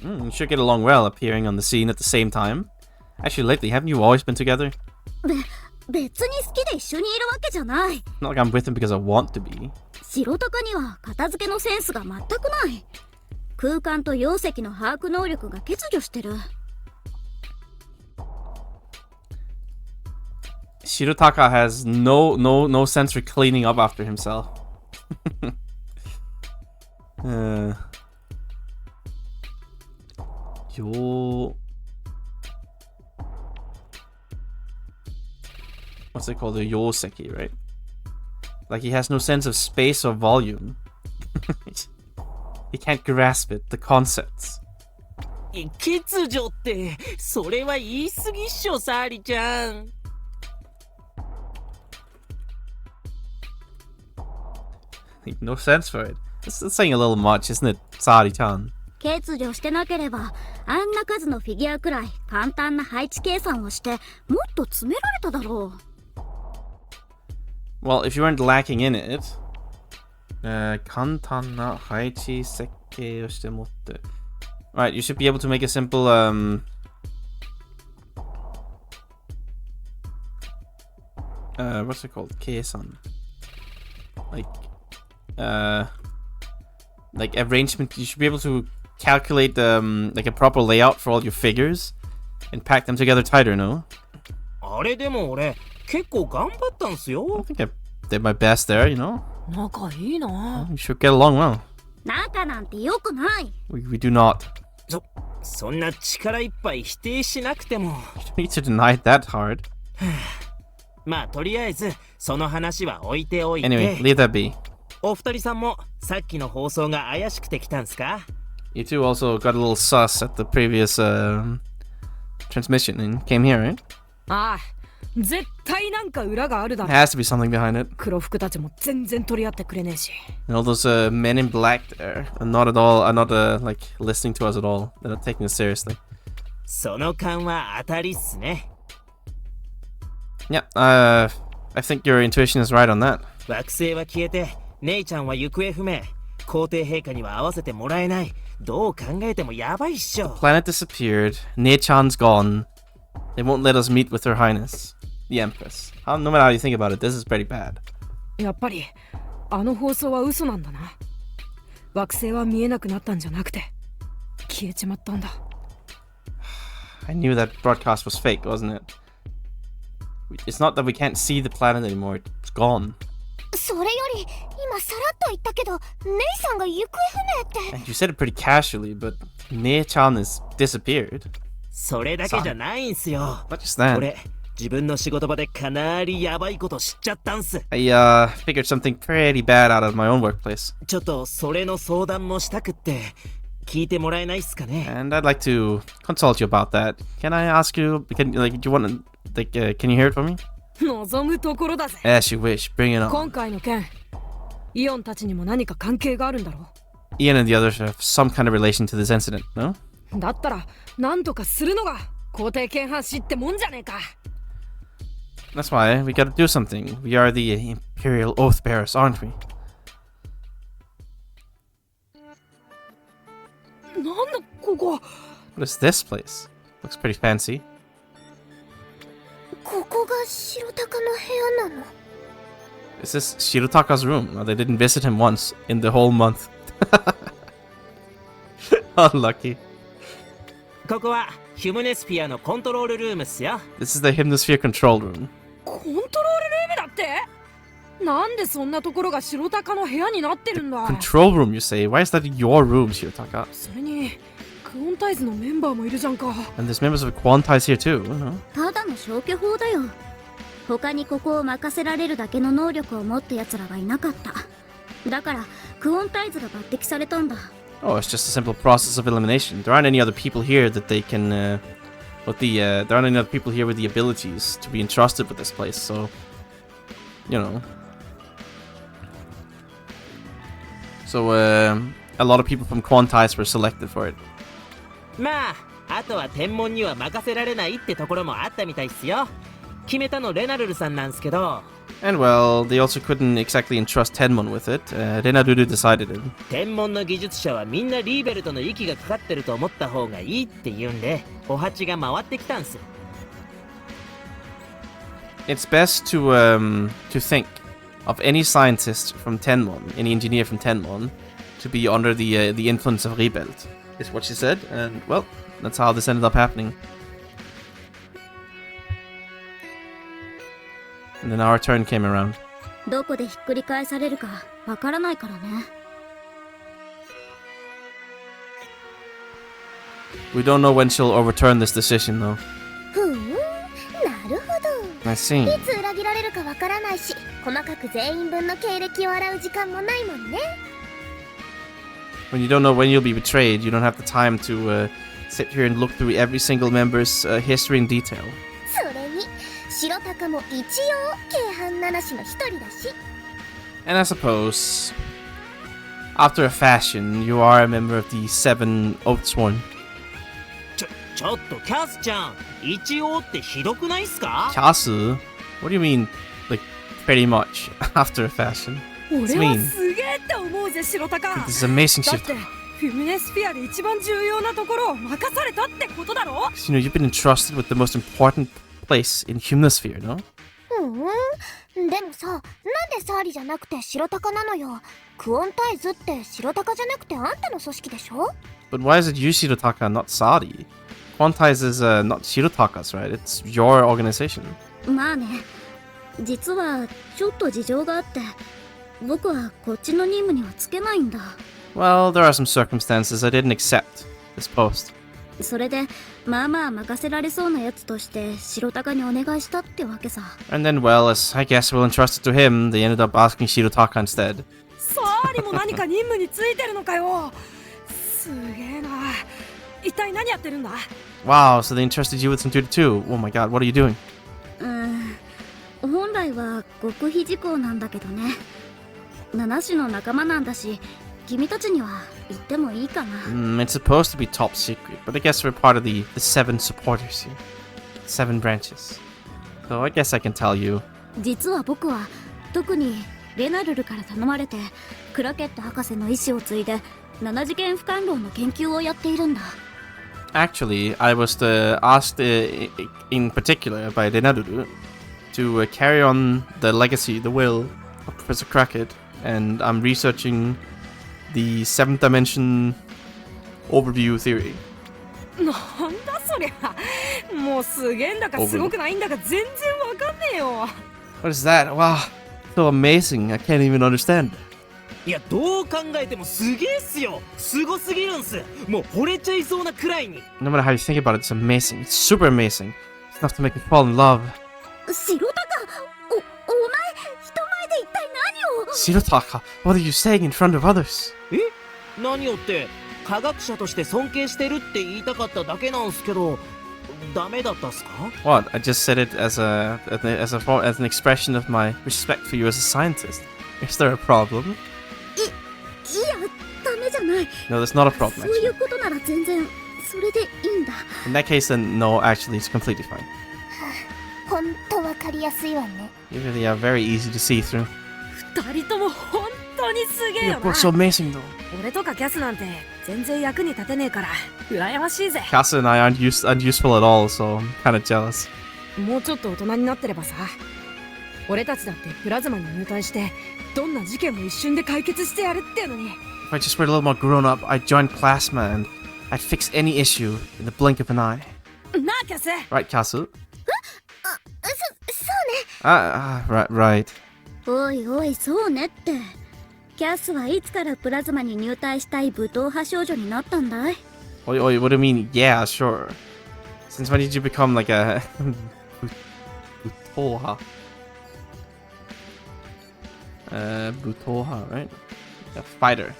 You should get along well appearing on the scene at the same time. Actually, lately, haven't you always been together? 別に好きで一緒にいるわけじゃない。 Not like I'm with him because I want to be. 白鷹には片付けのセンスが全くない。空間と容積の把握能力が欠如してる。Shirotaka has no sense for cleaning up after himself. What's it called? The Yoseki, right? Like he has no sense of space or volume. He can't grasp it, the concepts. 欠如ってそれは言い過ぎっしょ、サーリちゃん。No sense for it. It's saying a little much, isn't it, Sari-chan? 欠如してなければあんな数のフィギュアくらい簡単な配置計算をしてもっと詰められただろう。 Well, if you weren't lacking in it, 簡単な配置設計をしてもって。Right, you should be able to make a simple what's it called? Keisan. Like arrangement. You should be able to calculate like a proper layout for all your figures and pack them together tighter, no? あれでも俺結構頑張ったんすよ。 I think I did my best there, you know? 仲いいな。 You should get along well. 仲なんて良くない。 We do not. そんな力いっぱい否定しなくても。 You need to deny it that hard. まあとりあえずその話は置いておいて。 Anyway, leave that be. お二人さんもさっきの放送が怪しくて来たんすか？ You two also got a little sus at the previous transmission and came here, right? ああ、絶対なんか裏があるだろ。 There has to be something behind it. 黒服たちも全然取り合ってくれねえし。 And all those men in black there are not at all, are not like listening to us at all. They're not taking us seriously. その勘は当たりっすね。 Yeah, I think your intuition is right on that. 惑星は消えて姉ちゃんは行方不明。皇帝陛下には会わせてもらえない。どう考えてもやばいっしょ。 Planet disappeared. Ne-chan's gone. They won't let us meet with Her Highness, the Empress. No matter how you think about it, this is pretty bad. やっぱりあの放送は嘘なんだな。惑星は見えなくなったんじゃなくて消えちまったんだ。 I knew that broadcast was fake, wasn't it? It's not that we can't see the planet anymore. It's gone. それより今さらっと言ったけど姉さんが行方不明って。 And you said it pretty casually, but Ne-chan has disappeared. それだけじゃないんすよ。 Not just that. 俺自分の仕事場でかなりやばいこと知っちゃったんす。 I figured something pretty bad out of my own workplace. ちょっとそれの相談もしたくって。聞いてもらえないっすかね。 And I'd like to consult you about that. Can I ask you, do you want to, can you hear it for me? 望むところだぜ。 As you wish, bring it on. 今回の件、イオンたちにも何か関係があるんだろ Ian and the others have some kind of relation to this incident, no? う。だったら、なんとかするのが皇帝剣犯士ってもんじゃねえか。That's why we gotta do something. We are the Imperial Oath Bearers, aren't we? なんだここ。 What is this place? Looks pretty fancy. ここが白鷹の部屋なの？ Is this Shirotaka's room? No, they didn't visit him once in the whole month. Unlucky. ここはヒュムネスフィアのコントロールルームっすよ。 This is the Hymnosphere control room. コントロールルームだって？なんでそんなところが白鷹の部屋になってるんだ？ Control room, you say? Why is that your room, Shirotaka? それに、クオンタイズのメンバーもいるじゃんか。 And there's members of Quantize here too, no? ただの消去法だよ。他にここを任せられるだけの能力を持った奴らがいなかった。だからクオンタイズが抜擢されたんだ。 Oh, it's just a simple process of elimination. There aren't any other people here that they can, there aren't any other people here with the abilities to be entrusted with this place, so, you know. So, a lot of people from Quantize were selected for it. まあ、あとは天文には任せられないってところもあったみたいっすよ。決めたのレナルルさんなんすけど。 And well, they also couldn't exactly entrust Tenmon with it. Renadudu decided it. 天文の技術者はみんなリーベルトの息がかかってると思った方がいいって言うんで、お鉢が回ってきたんす。 It's best to think of any scientist from Tenmon, any engineer from Tenmon, to be under the influence of Rebelt, is what she said. And well, that's how this ended up happening. And then our turn came around. どこでひっくり返されるかわからないからね。 We don't know when she'll overturn this decision, though. ふん、なるほど。 I see. いつ裏切られるかわからないし、細かく全員分の経歴を洗う時間もないもんね。 When you don't know when you'll be betrayed, you don't have the time to sit here and look through every single member's history in detail. それに白鷹も一応軽犯七種の一人だし。 And I suppose, after a fashion, you are a member of the Seven Oathsworn. ちょっとキャスちゃん、一応ってひどくないっすか？ Kyasu? What do you mean, like, pretty much, after a fashion? 俺はすげえって思うぜ、白鷹。 This is amazing だ shit. ってフィムネスフィアで一番重要なところを任されたってことだろ？ You know, you've been entrusted with the most important place in Hymnosphere, no? でもさ、なんでサーリじゃなくて白鷹なのよ。クオンタイズって白鷹じゃなくてあんたの組織でしょ？ But why is it you, Shirotaka, and not Sadi? Quantize is not Shirotaka's, right? It's your organization. まあね、実はちょっと事情があって、僕はこっちの任務にはつけないんだ。 Well, there are some circumstances I didn't accept this post. それで、まあまあ任せられそうなやつとして白鷹にお願いしたってわけさ。 And then, well, as I guess we'll entrust it to him, they ended up asking Shirotaka instead. サーリも何か任務についてるのかよ。すげえな。一体何やってるんだ？ Wow, so they entrusted you with some duty too. Oh my god, what are you doing? 本来は極秘事項なんだけどね。七種の仲間なんだし、君たちには言ってもいいかな。It's supposed to be top secret, but I guess we're part of the seven supporters here. 7 branches. So I guess I can tell you. 実は僕は特にレナルルから頼まれてクラケット博士の意思を継いで7次元俯瞰論の研究をやっているんだ。 Actually, I was asked in particular by Renaruru to carry on the legacy, the will of Professor Crackett, and I'm researching the 7th dimension overview theory. なんだそりゃ。もうすげえんだかすごくないんだか全然わかんねえよ。 What is that? Wow, so amazing. I can't even understand. いや、どう考えてもすげえっすよ。すごすぎるんす。もう惚れちゃいそうなくらいに。 No matter how you think about it, it's amazing. It's super amazing. It's enough to make me fall in love. 白鷹、お前、人前で一体何を？ Shirotaka, what are you saying in front of others? え？何をって、科学者として尊敬してるって言いたかっただけなんすけど、ダメだったっすか？ What? I just said it as an expression of my respect for you as a scientist. Is there a problem? いや、ダメじゃない。 No, that's not a problem, そういう actually. ことなら全然それでいいんだ。 In that case, then no, actually, it's completely fine. ほんとわかりやすいわね。 You really are very easy to see through. 二人とも本当にすげえ You're よ both な。 so amazing, though. 俺とかキャスなんて全然役に立てねえから羨ましいぜ。 Kasa and I aren't unuseful at all, so I'm kind of jealous. もうちょっと大人になってればさ、俺たちだってプラズマに入隊してどんな事件も一瞬で解決してやるってのに。 If I just were a little more grown up, I'd join Plasma and I'd fix any issue in the blink of an eye. なあキャス。 Right, Kasu? そうね。Right. おいおい、そうねって。キャスはいつからプラズマに入隊したい武闘派少女になったんだい？ Oi, what do you mean? Yeah, sure. Since when did you become like a Butoha? Butoha, right? A fighter.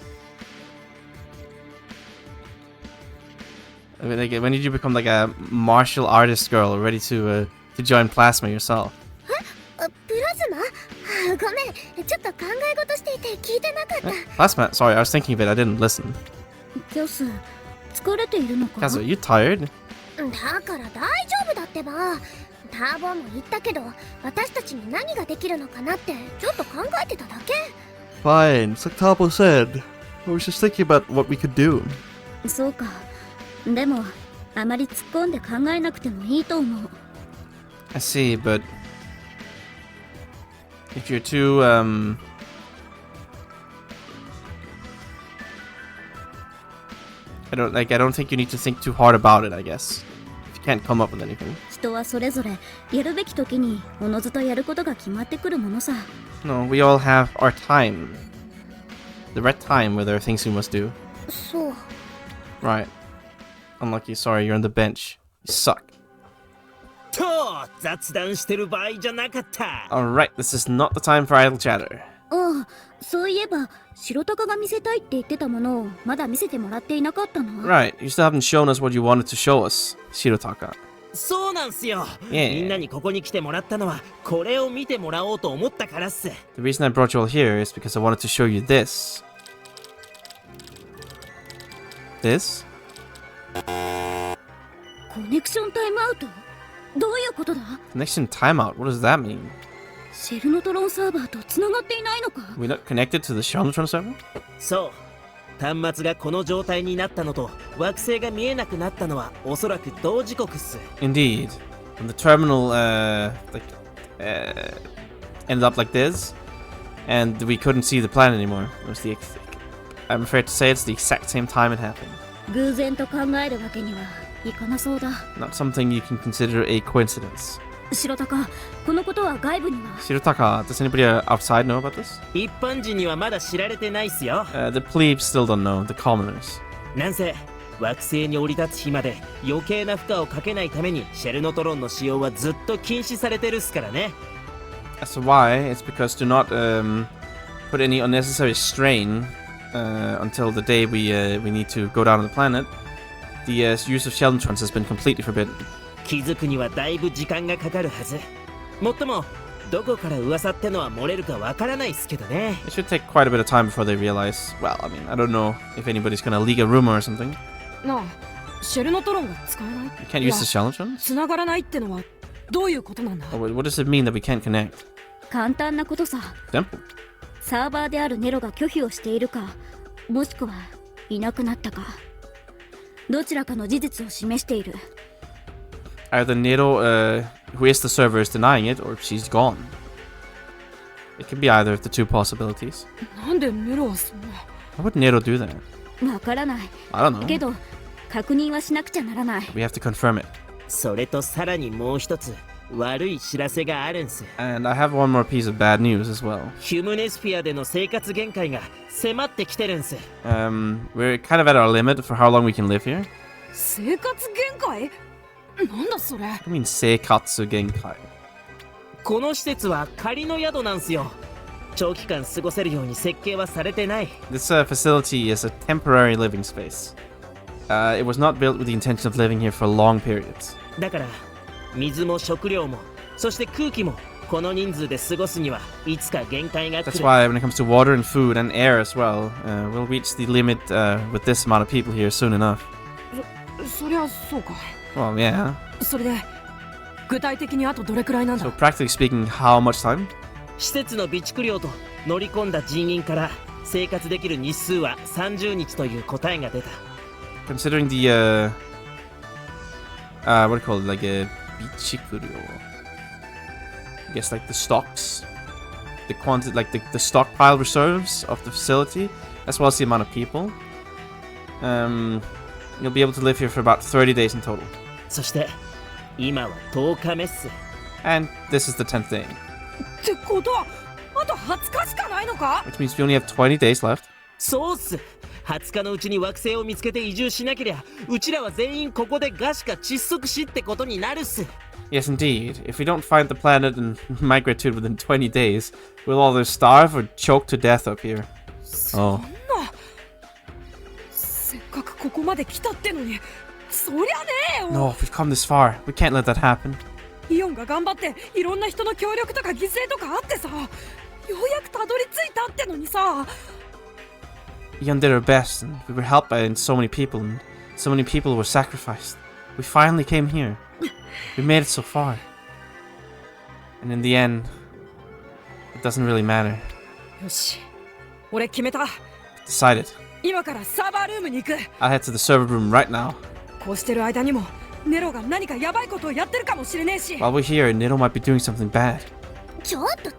I mean, like, when did you become like a martial artist girl ready to join Plasma yourself? プラズマ？ごめん、ちょっと考え事していて聞いてなかった。 Plasma? Sorry, I was thinking of it. I didn't listen. キャス、疲れているのか？ Kazu, are you tired? だから大丈夫だってば。ターボも言ったけど、私たちに何ができるのかなってちょっと考えてただけ。 Fine, it's like Tabo said. I was just thinking about what we could do. そうか。でも、あまり突っ込んで考えなくてもいいと思う。 I see, but if you're too I don't think you need to think too hard about it, I guess. If you can't come up with anything. 人はそれぞれやるべき時におのずとやることが決まってくるものさ。 No, we all have our time. The right time where there are things we must do. そう。 Right. Unlucky, sorry, you're on the bench. You suck. と雑談してる場合じゃなかった。 Alright, this is not the time for idle chatter. ああ、そういえば白鷹が見せたいって言ってたものをまだ見せてもらっていなかったの。 Right, you still haven't shown us what you wanted to show us, Shirotaka. そうなんすよ。 Yeah. みんなにここに来てもらったのはこれを見てもらおうと思ったからっす。 The reason I brought you all here is because I wanted to show you this. This? コネクションタイムアウト？どういうことだ？ Connection timeout, what does that mean? シェルノトロンサーバーと繋がっていないのか？ We're not connected to the Shelmatron server? そう。端末がこの状態になったのと惑星が見えなくなったのはおそらく同時刻っす。 Indeed. When the terminal ended up like this, and we couldn't see the planet anymore. It was I'm afraid to say it's the exact same time it happened. 偶然と考えるわけにはいかなそうだ。 Not something you can consider a coincidence. 白鷹、このことは外部には。 Shirotaka, does anybody outside know about this? 一般人にはまだ知られてないっすよ。 The plebes still don't know, the commoners. なんせ惑星に降り立つ日まで余計な負荷をかけないためにシェルノトロンの使用はずっと禁止されてるっすからね。 As to why, it's because to not put any unnecessary strain until the day we need to go down on the planet, the use of Shelmatrons has been completely forbidden. 気づくにはだいぶ時間がかかるはず。もっともどこから噂ってのは漏れるかわからないっすけどね。 It should take quite a bit of time before they realize. Well, I mean, I don't know if anybody's gonna leak a rumor or something. なあ、シェルノトロンが使えない？ You can't use the Shelmatrons? 繋がらないってのはどういうことなんだ？ What does it mean that we can't connect? 簡単なことさ。 Simple. サーバーであるネロが拒否をしているか、もしくはいなくなったか、どちらかの事実を示している。 Either Nero, who is the server, is denying it, or she's gone. It can be either of the two possibilities. なんでネロはそんな。 Why would Nero do that? わからない。 I don't know. けど確認はしなくちゃならない。 We have to confirm it. それとさらにもう一つ悪い知らせがあるんす。 And I have one more piece of bad news as well. ヒュムネスフィアでの生活限界が迫ってきてるんす。 We're kind of at our limit for how long we can live here. 生活限界？なんだそれ。 I mean, seikatsu genkai. この施設は仮の宿なんすよ。長期間過ごせるように設計はされてない。 This facility is a temporary living space. It was not built with the intention of living here for long periods. だから水も食料もそして空気もこの人数で過ごすにはいつか限界が来 That's る。 why when it comes to water and food and air as well, we'll reach the limit with this amount of people here soon enough. そりゃそうか。 Well, yeah. それで具体的にあとどれくらいなんだ So practically speaking, how much time? 施設の備蓄量と乗り込んだ人員から生活できる日数は30日という答えが出た。 Considering the what do you call it, like a bichikuryo? I guess like the stocks, the quantity, like the stockpile reserves of the facility, as well as the amount of people. You'll be able to live here for about 30 days in total. そして今は10日目っす。 And this is the 10th day, ってことはあと20日しかないのか？ which means we only have 20 days left. そうっす。20日のうちに惑星を見つけて移住しなけりゃうちらは全員ここで餓死か窒息死ってことになるっす。 Yes, indeed. If we don't find the planet and migrate to it within 20 days, we'll either starve or choke to death up here. そんな、せっかくここまで来たってのにそりゃねえよ。 No, we've come this far. We can't let that happen. イオンが頑張っていろんな人の協力とか犠牲とかあってさ、ようやくたどり着いたってのにさ。 Ion did our best, and we were helped by so many people, and so many people were sacrificed. We finally came here. We made it so far. And in the end, it doesn't really matter. よし、俺決めた。 Decided. 今からサーバールームに行く。 I'll head to the server room right now. こうしてる間にもネロが何かヤバいことをやってるかもしれねえし。 While we're here, Nido might be doing something bad. ちょっとター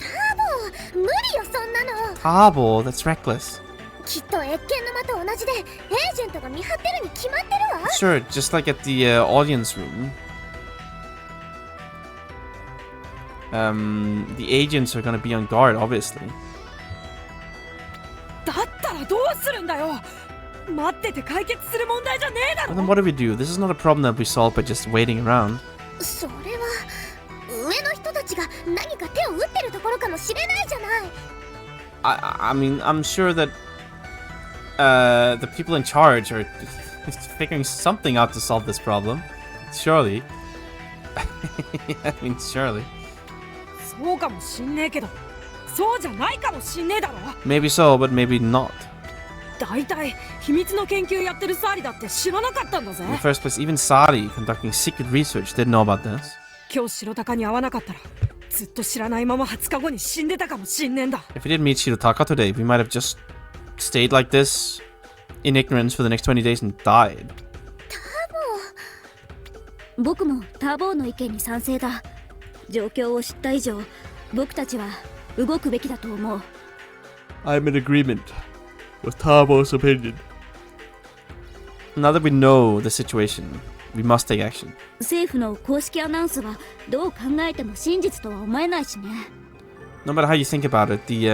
ボ無理よそんなの。 Tabo, that's reckless. きっと越見沼と同じでエージェントが見張ってるに決まってるわ。 Sure, just like at the audience room. The agents are gonna be on guard, obviously. だったらどうするんだよ。待ってて解決する問題じゃねえだ Well, ろ。 then what do we do? This is not a problem that we solve by just waiting around. それは上の人たちが何か手を打ってるところかもしれないじゃない。 I mean, I'm sure that the people in charge are figuring something out to solve this problem. Surely. I mean, surely. そうかもしんねえけど、そうじゃないかもしんねえだろ。 Maybe so, but maybe not. だいたい秘密の研究やってるサーリだって知らなかったんだぜ。 In the first place, even Sadi, conducting secret research, didn't know about this. 今日白鷹に会わなかったらずっと知らないまま20日後に死んでたかもしんねえんだ。 If we didn't meet Shirotaka today, we might have just stayed like this in ignorance for the next 20 days and died. 僕もターボーの意見に賛成だ。状況を知った以上、僕たちは動くべきだと思う。 I'm in agreement with Tabo's opinion. Now that we know the situation, we must take action. 政府の公式アナウンスはどう考えても真実とは思えないしね。 No matter how you think about it, the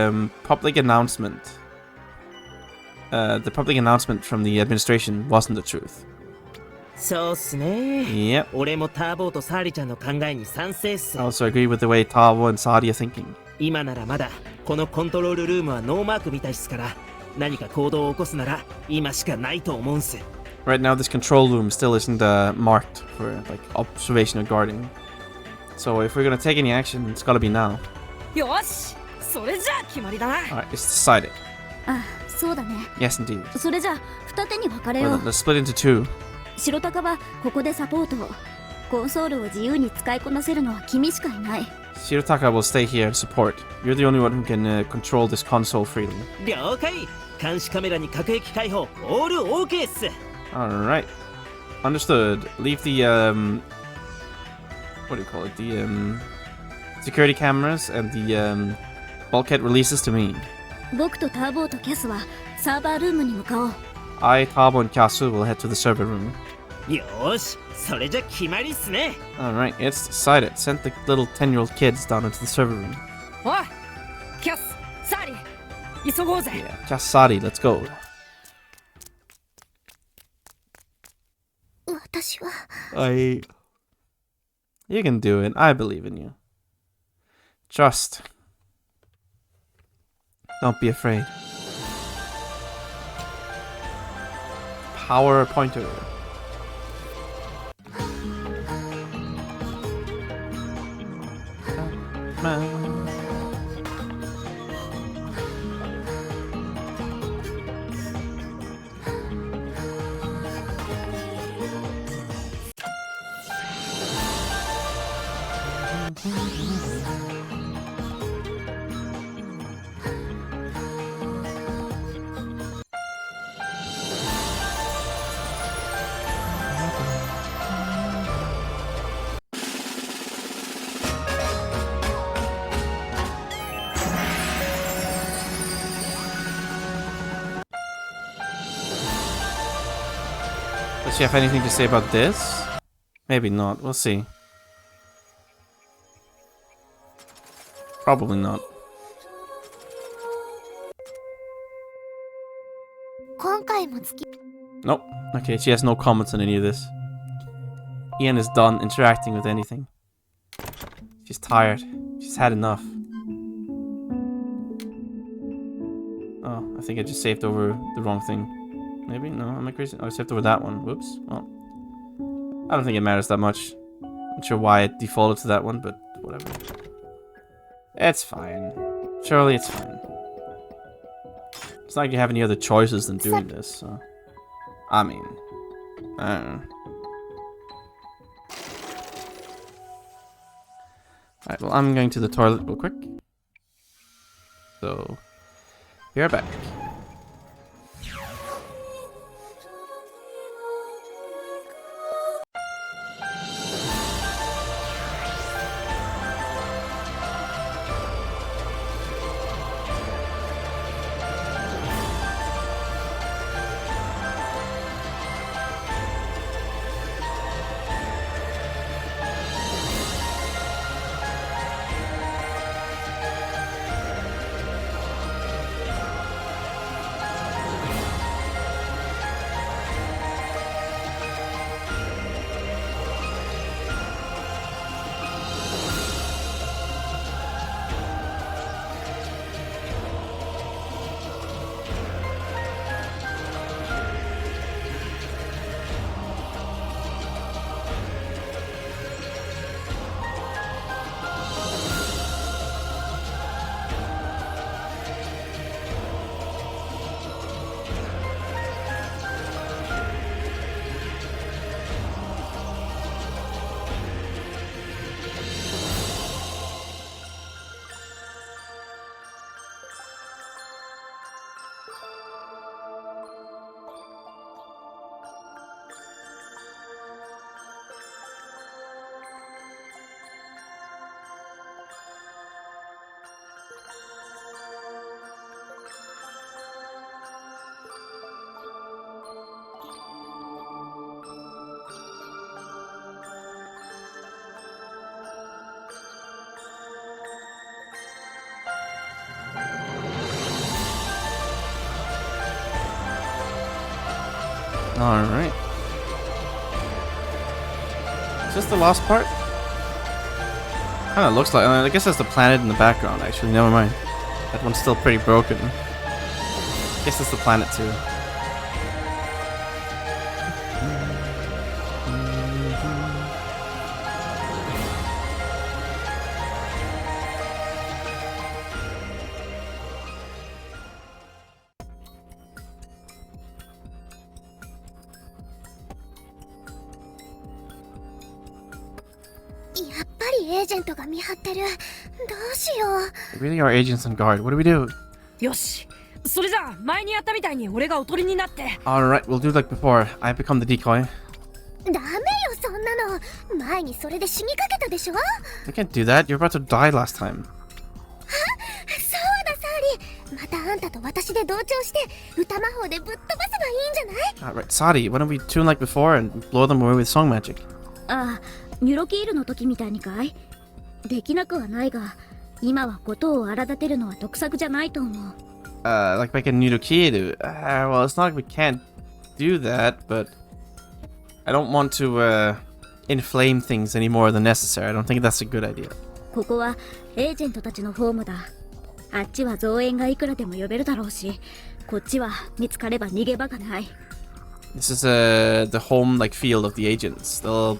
public announcement from the administration wasn't the truth. そうっすね。 Yep. 俺もターボーとサーリちゃんの考えに賛成っす。 I also agree with the way Tabo and Sadi are thinking. 今ならまだこのコントロールルームはノーマークみたいっすから、何か行動を起こすなら今しかないと思うんす。 Right now, this control room still isn't marked for like observation or guarding. So if we're gonna take any action, it's gotta be now. よし、それじゃあ決まりだな。 Alright, it's decided. あ、そうだね。 Yes, indeed. それじゃあ二手に分かれよ Well, う。 let's split into two. 白鷹はここでサポートを。コンソールを自由に使いこなせるのは君しかいない。 Shirotaka will stay here and support. You're the only one who can control this console freely. 了解。監視カメラに各駅開放オール OK っす。 Alright. Understood. Leave the, what do you call it? The, security cameras and the, bulkhead releases to me. 僕とターボーとキャスはサーバールームに向かおう。I, Tabo, and Kyasu will head to the server room. よーし、それじゃ決まりっすね。 Alright, it's decided. Send the little 10-year-old kids down into the server room. おい、キャス、サーリ、急ごうぜ。 Yeah, Kasadi, let's go. 私は You can do it. I believe in you. Trust. Don't be afraid. Power pointer. Does she have anything to say about this? Maybe not. We'll see. Probably not. Nope. Okay, she has no comments on any of this. Ian is done interacting with anything. She's tired. She's had enough. Oh, I think I just saved over the wrong thing. Maybe? No, am I crazy? Oh, I saved over that one. Whoops. Well, I don't think it matters that much. Not sure why it defaulted to that one, but whatever. It's fine. Surely it's fine. It's not like you have any other choices than doing this, so... I mean... I don't know. Alright, well, I'm going to the toilet real quick. So... be right back. Alright. Is this the last part? Kinda looks like... I guess that's the planet in the background, actually. Never mind. That one's still pretty broken. Guess that's the planet, too. Really are agents on guard. What do we do? よし、それじゃあ前にやったみたいに俺がおとりになって。Alright, we'll do like before. I become the decoy. ダメよ、そんなの。前にそれで死にかけたでしょ。 You can't do that. You're about to die last time. そうだ、サーリー。またあんたと私で同調して歌魔法でぶっ飛ばせばいいんじゃない？ Alright, Sadi, why don't we tune like before and blow them away with song magic? ああ、ニュロキールの時みたいにかい？できなくはないが、今はことを荒立てるのは得策じゃないと思う。Like make a Nidokiru. Well, it's not like we can't do that, but I don't want to inflame things any more than necessary. I don't think that's a good idea. ここはエージェントたちのホームだ。あっちは増援がいくらでも呼べるだろうし、こっちは見つかれば逃げ場がない。 This is the home like field of the agents. They'll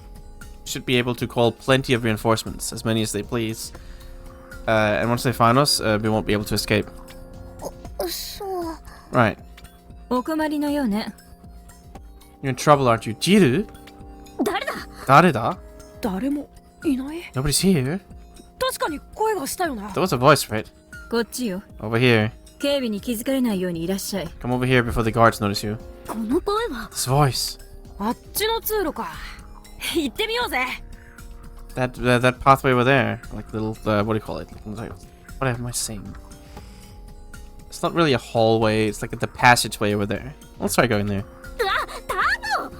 should be able to call plenty of reinforcements, as many as they please. And once they find us, we won't be able to escape. そう。 Right. お困りのようね。 You're in trouble, aren't you? Jiru? 誰だ？ Dareda? 誰もいない。 Nobody's here. 確かに声がしたよな。 There was a voice, right? こっちよ。 Over here. 警備に気づかれないようにいらっしゃい。 Come over here before the guards notice you. この声は。 This voice. あっちの通路か。行ってみようぜ。 That pathway over there. Like little, what do you call it? Like, what am I saying? It's not really a hallway. It's like the passageway over there. Let's try going there.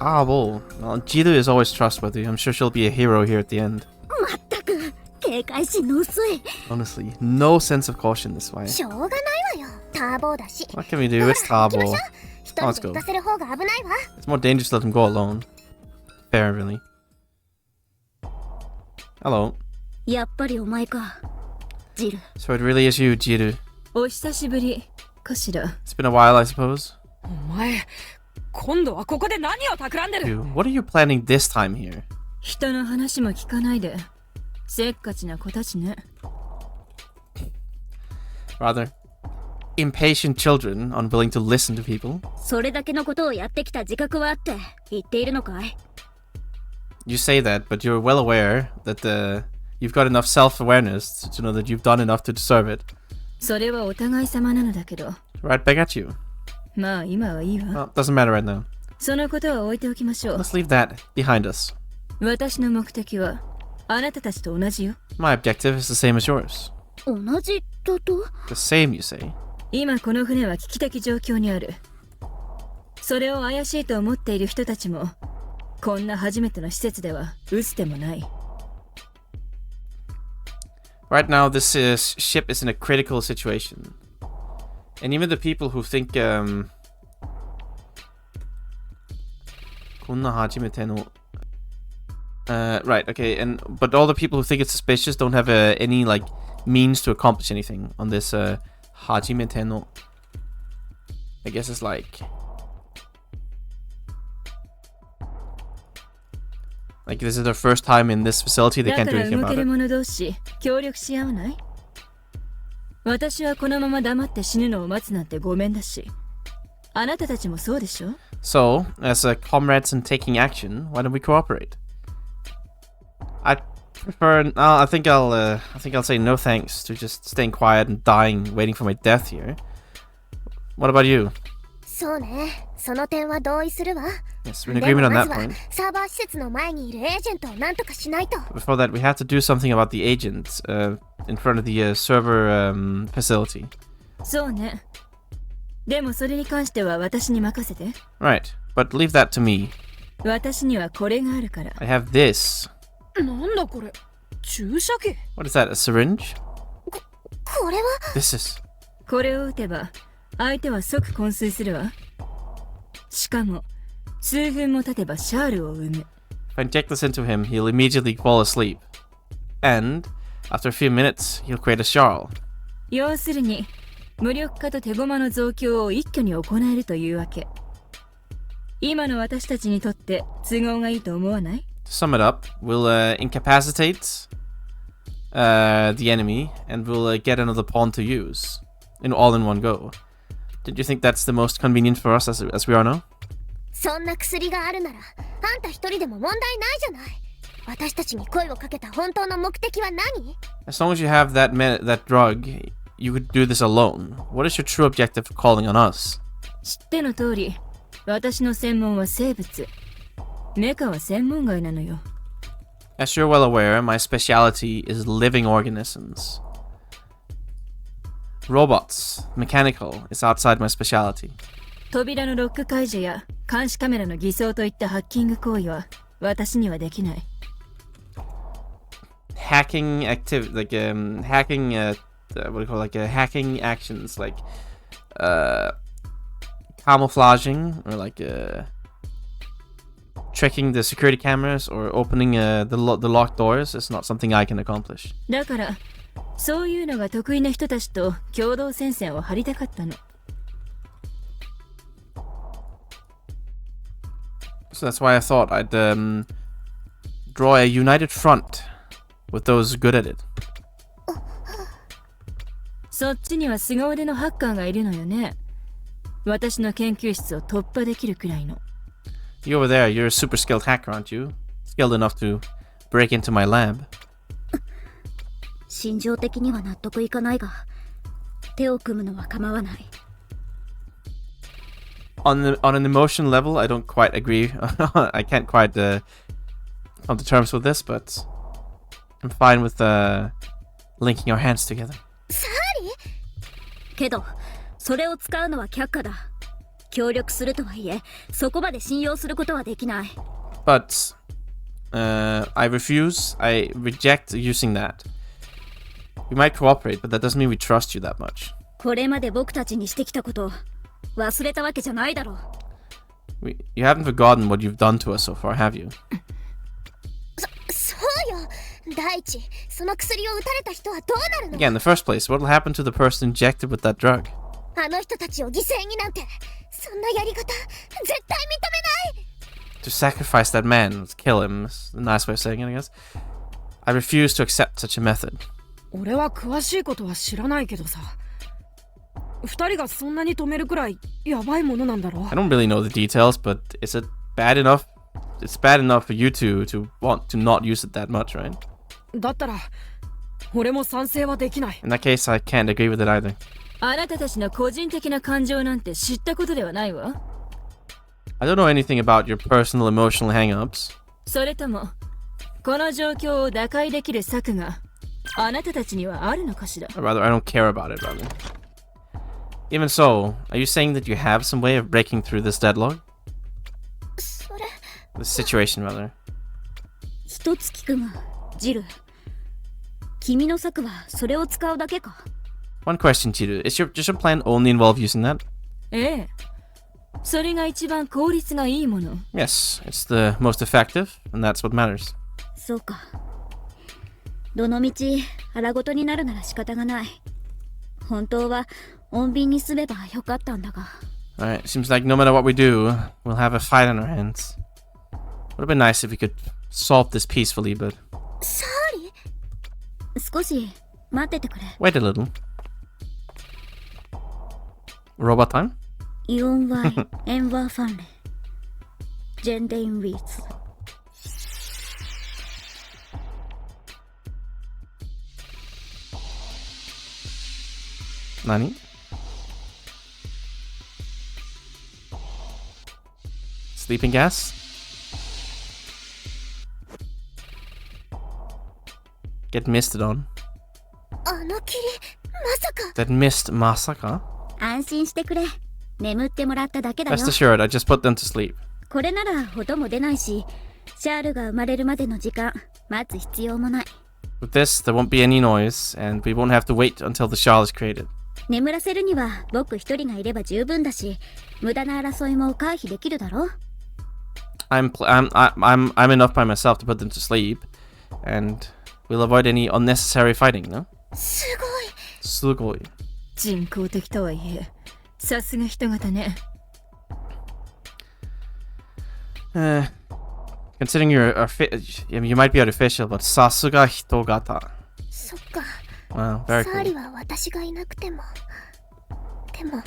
Ah, well. Jiru is always trustworthy. I'm sure she'll be a hero here at the end. まったく警戒心の薄い。 Honestly, no sense of caution this way. しょうがないわよ。ターボーだし。 What can we do? It's Tabo. 一人で行かせる方が危ないわ。 It's more dangerous to let him go alone. Fair, really. Hello. やっぱりお前か、ジル。 So it really is you, Jiru. お久しぶりかしら。 It's been a while, I suppose. お前、今度はここで何を企んでる？ You, what are you planning this time here? 人の話も聞かないで。せっかちな子たちね。 Rather, impatient children unwilling to listen to people. それだけのことをやってきた自覚はあって言っているのかい？ You say that, but you're well aware that you've got enough self-awareness to know that you've done enough to deserve it. それはお互い様なのだけど。 Right back at you. まあ今はいいわ。 Well, doesn't matter right now. そのことは置いておきましょう。 Let's leave that behind us. 私の目的はあなたたちと同じよ。 My objective is the same as yours. 同じだと？ The same, you say? 今この船は危機的状況にある。それを怪しいと思っている人たちもこんな初めての施設では打つでもない。 Right now, this ship is in a critical situation. And even the people who think, こんな初めての right, okay, but all the people who think it's suspicious don't have any, like, means to accomplish anything on this, 初めての I guess it's like this is their first time in this facility, they can't do anything だから動け about る it. 者同士協力し合わない？私はこのまま黙って死ぬのを待つなんてごめんだし、あなたたちもそうでしょ？ So, as comrades in taking action, why don't we cooperate? I prefer. I think I'll say no thanks to just staying quiet and dying, waiting for my death here. What about you? そうね、その点は同意するわ。 Yes, we're in agreement on ま that ずは point. サーバー施設の前にいるエージェントを何とかしないと。 Before that, we have to do something about the agent in front of the server facility. そうね。でもそれに関しては私に任せて。 Right, but leave that to me. 私にはこれがあるから。 I have this. なんだこれ？注射器？ What is that? A syringe? これは This is. これを打てば相手は即昏睡するわ。しかも数分も経てばシャールを生む。 If I inject this into him, he'll immediately fall asleep. And after a few minutes, he'll create a Charl. 要するに無力化と手駒の増強を一挙に行えるというわけ。今の私たちにとって都合がいいと思わない？ To sum it up, we'll incapacitate the enemy, and we'll get another pawn to use, all in one go. Did you think that's the most convenient for us as we are now? そんな薬があるならあんた一人でも問題ないじゃない。私たちに声をかけた本当の目的は何？ As long as you have that drug, you could do this alone. What is your true objective for calling on us? 知っての通り、私の専門は生物。メカは専門外なのよ。As you're well aware, my specialty is living organisms. Robots, mechanical, is outside my specialty. 扉のロック解除や監視カメラの偽装といったハッキング行為は私にはできない。Hacking activity, like hacking, what do you call it? Like hacking actions, like camouflaging or like tricking the security cameras or opening the locked doors is not something I can accomplish. だからそういうのが得意な人たちと共同戦線を張りたかったの。So that's why I thought I'd draw a united front with those good at it. そっちには凄腕のハッカーがいるのよね。私の研究室を突破できるくらいの。You over there, you're a super skilled hacker, aren't you? Skilled enough to break into my lab. 心情的には納得いかないが、手を組むのは構わない。On an emotion level, I don't quite agree. I can't quite come to terms with this, but I'm fine with linking our hands together. サーリー？けど、それを使うのは却下だ。協力するとはいえ、そこまで信用することはできない。But I refuse. I reject using that. We might cooperate, but that doesn't mean we trust you that much. これまで僕たちにしてきたことを忘れたわけじゃないだろう。You haven't forgotten what you've done to us so far, have you? そうよ。第一、その薬を打たれた人はどうなるの？ Again, in the first place, what will happen to the person injected with that drug? あの人たちを犠牲になんて、そんなやり方、絶対認めない。To sacrifice that man, to kill him, is a nice way of saying it, I guess. I refuse to accept such a method. 俺は詳しいことは知らないけどさ、二人がそんなに止めるくらいやばいものなんだろう。 I don't really know the details, but is it bad enough? It's bad enough for you two to want to not use it that much, right? だったら俺も賛成はできない。 In that case, I can't agree with it either. あなたたちの個人的な感情なんて知ったことではないわ。I don't know anything about your personal emotional hang-ups. それとも、この状況を打開できる策があなたたちにはあるのかしら？ Or rather, I don't care about it, rather. Even so, are you saying that you have some way of breaking through this deadlock? それ。This situation, rather. 一つ聞くが、ジル。君の策はそれを使うだけか？ One question, Chiru. Does your plan only involve using that? ええ。それが一番効率がいいもの。Yes, it's the most effective, and that's what matters. そうか。どのみち腹ごとになるなら仕方がない。本当は穏便にすればよかったんだが。Alright, seems like no matter what we do, we'll have a fight on our hands. Would have been nice if we could solve this peacefully, but... サーリー？少し待っててくれ。Wait a little. Robot time? イオンワイエンバーファンレジェンデインウィーツ。Nani? Sleeping gas? Get misted on. あの霧、まさか。 That mist masaka? 安心してくれ。眠ってもらっただけだよ。 Rest assured, I just put them to sleep. これなら音も出ないし、シャールが生まれるまでの時間、待つ必要もない。With this, there won't be any noise, and we won't have to wait until the Ciel is created. 眠らせるには僕一人がいれば十分だし、無駄な争いも回避できるだろ。I'm enough by myself to put them to sleep, and we'll avoid any unnecessary fighting, no? すごい。すごい。人工的とはいえ、さすが人型ね。Considering you might be artificial, but さすが人型。そっか。Wow, very サーリ cool. は私がいなくても。でも、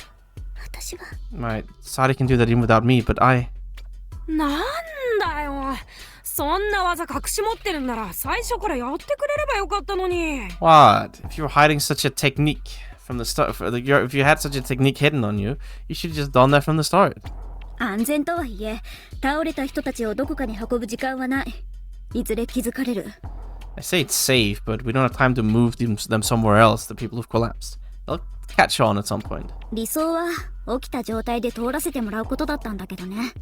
私は。Right, Sari can do that even without me, but I... なんだよ。そんな技隠し持ってるんなら最初からやってくれればよかったのに。What? If you were hiding such a technique from the start, if you had such a technique hidden on you, you should have just done that from the start. 安全とはいえ、倒れた人たちをどこかに運ぶ時間はない。いずれ気づかれる。I say it's safe, but we don't have time to move them somewhere else, the people who've collapsed. They'll catch on at some point. 理想は起きた状態で通らせてもらうことだったんだけどね。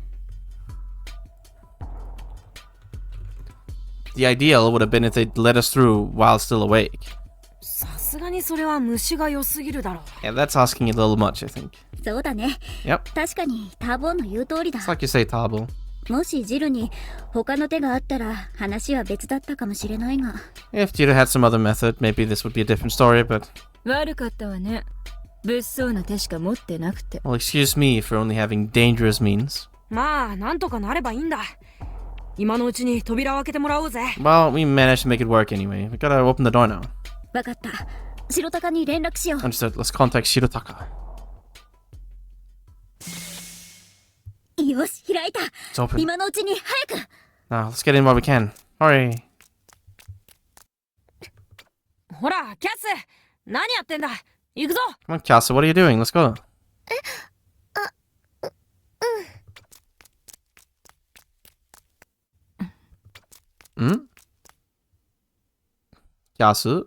The ideal would have been if they'd let us through while still awake. さすがにそれは虫が良すぎるだろう。Yeah, that's asking a little much, I think. そうだね。Yep. 確かにターボンの言う通りだ。It's like you say, Tabo. もしジルに他の手があったら話は別だったかもしれないが。If Jiru had some other method, maybe this would be a different story, but... 悪かったわね。物騒な手しか持ってなくて。Well, excuse me for only having dangerous means. まあ、なんとかなればいいんだ。今のうちに扉を開けてもらおうぜ。Well, we managed to make it work anyway. We gotta open the door now. わかった。白鷹に連絡しよう。Understood. Let's contact Shirotaka. よし、開いた。It's open. 今のうちに早く。Now, let's get in while we can. Hurry. ほら、キャス、何やってんだ。行くぞ。Come on, Kasa, what are you doing? Let's go. Kyasu?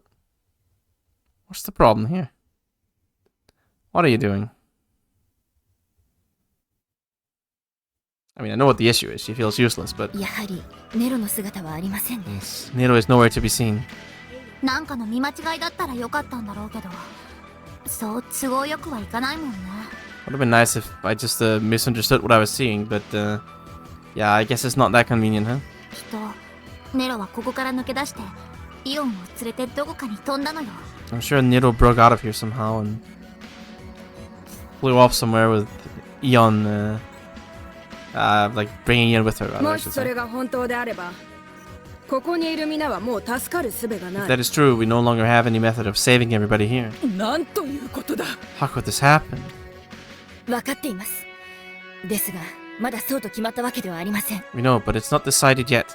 What's the problem here? What are you doing? I mean, I know what the issue is. She feels useless, but... やはりネロの姿はありませんね。Yes, Nero is nowhere to be seen. なんかの見間違いだったらよかったんだろうけど、そう都合よくはいかないもんね。Would have been nice if I just misunderstood what I was seeing, but yeah, I guess it's not that convenient, huh? きっとネロはここから抜け出してイオンを連れてどこかに飛んだのよ。I'm sure Nero broke out of here somehow and flew off somewhere with Eon, like bringing Eon with her. Rather, も I し should そ say. れが本当であれば、ここにいる皆はもう助かる術がな If い。 that is true, we no longer have any method of saving everybody here. なんということだ。 How could this happen? わかっています。ですが、まだそうと決まったわけではありません。 We know, but it's not decided yet.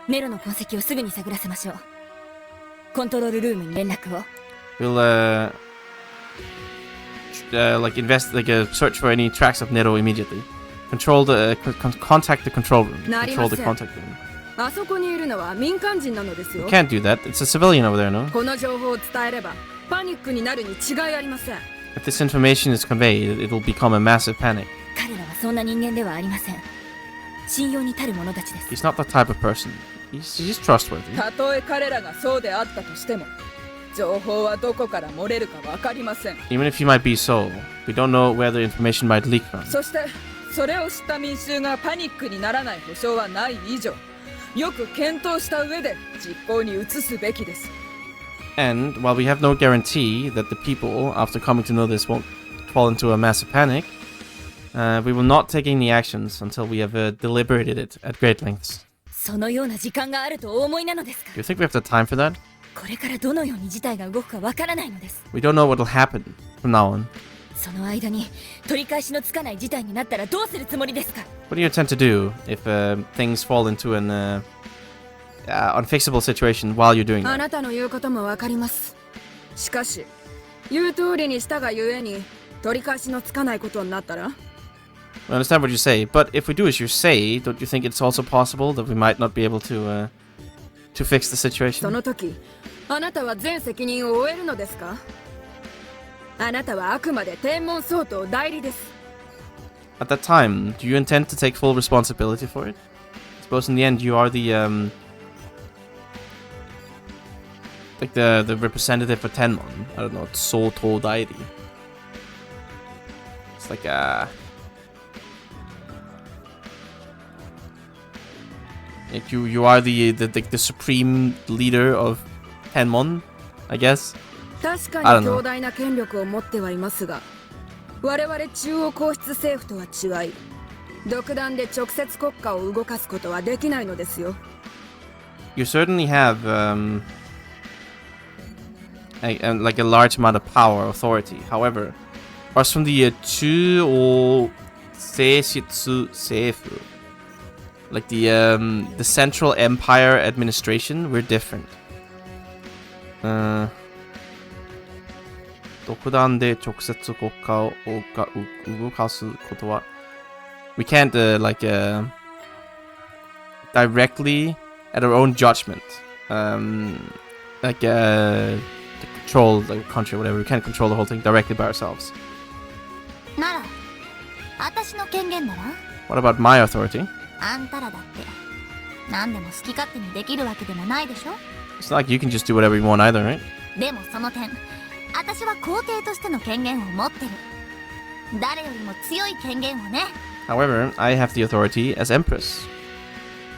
ネロの痕跡をすぐに探らせましょう。コントロールルームに連絡を。We'll like search for any tracks of Nero immediately. Control the contact the control room. Control the contact room. あそこにいるのは民間人なのですよ。 You can't do that. It's a civilian over there, no? この情報を伝えればパニックになるに違いありません。 If this information is conveyed, it'll become a massive panic. 彼らはそんな人間ではありません。信用に足る者たちです。 He's not that type of person. He's trustworthy. たとえ彼らがそうであったとしても、情報はどこから漏れるかわかりません。 Even if he might be so, we don't know where the information might leak from. そしてそれを知った民衆がパニックにならない保証はない以上、よく検討した上で実行に移すべきです。 And while we have no guarantee that the people, after coming to know this, won't fall into a massive panic, we will not take any actions until we have deliberated it at great lengths. そのような時間があるとお思いなのですか。 Do you think we have the time for that? これからどのように事態が動くかわからないのです。 We don't know what will happen from now on. その間に取り返しのつかない事態になったらどうするつもりですか。 What do you intend to do if things fall into an unfixable situation while you're doing あ that? なたの言うこともわかります。しかし言う通りにしたがゆえに取り返しのつかないことになったら。 I understand what you say, but if we do as you say, don't you think it's also possible that we might not be able to fix the そ situation? の時あなたは全責任を負えるのですか。あなたはあくまで天文総統代理です。 At that time, do you intend to take full responsibility for it? I suppose in the end you are the like the representative for Tenmon. I don't know, Soto Dairi. It's like like you are the supreme leader of Tenmon, I guess. 確か I don't に know. 強大な権力を持ってはいますが、我々中央皇室政府とは違い、独断で直接国家を動かすことはできないのですよ。 You certainly have like a large amount of power, authority. However, us from the 中央政出政府, like the Central Empire administration, we're different. 独断で直接国家を動かすことは we can't directly at our own judgment control the country or whatever. We can't control the whole thing directly by ourselves. なら私の権限なら What about my authority? あんたらだって何でも好き勝手にできるわけでもないでしょ。 It's not like you can just do whatever you want either, right? でもその点私は皇帝としての権限を持ってる。誰よりも強い権限をね。 However, I have the authority as Empress.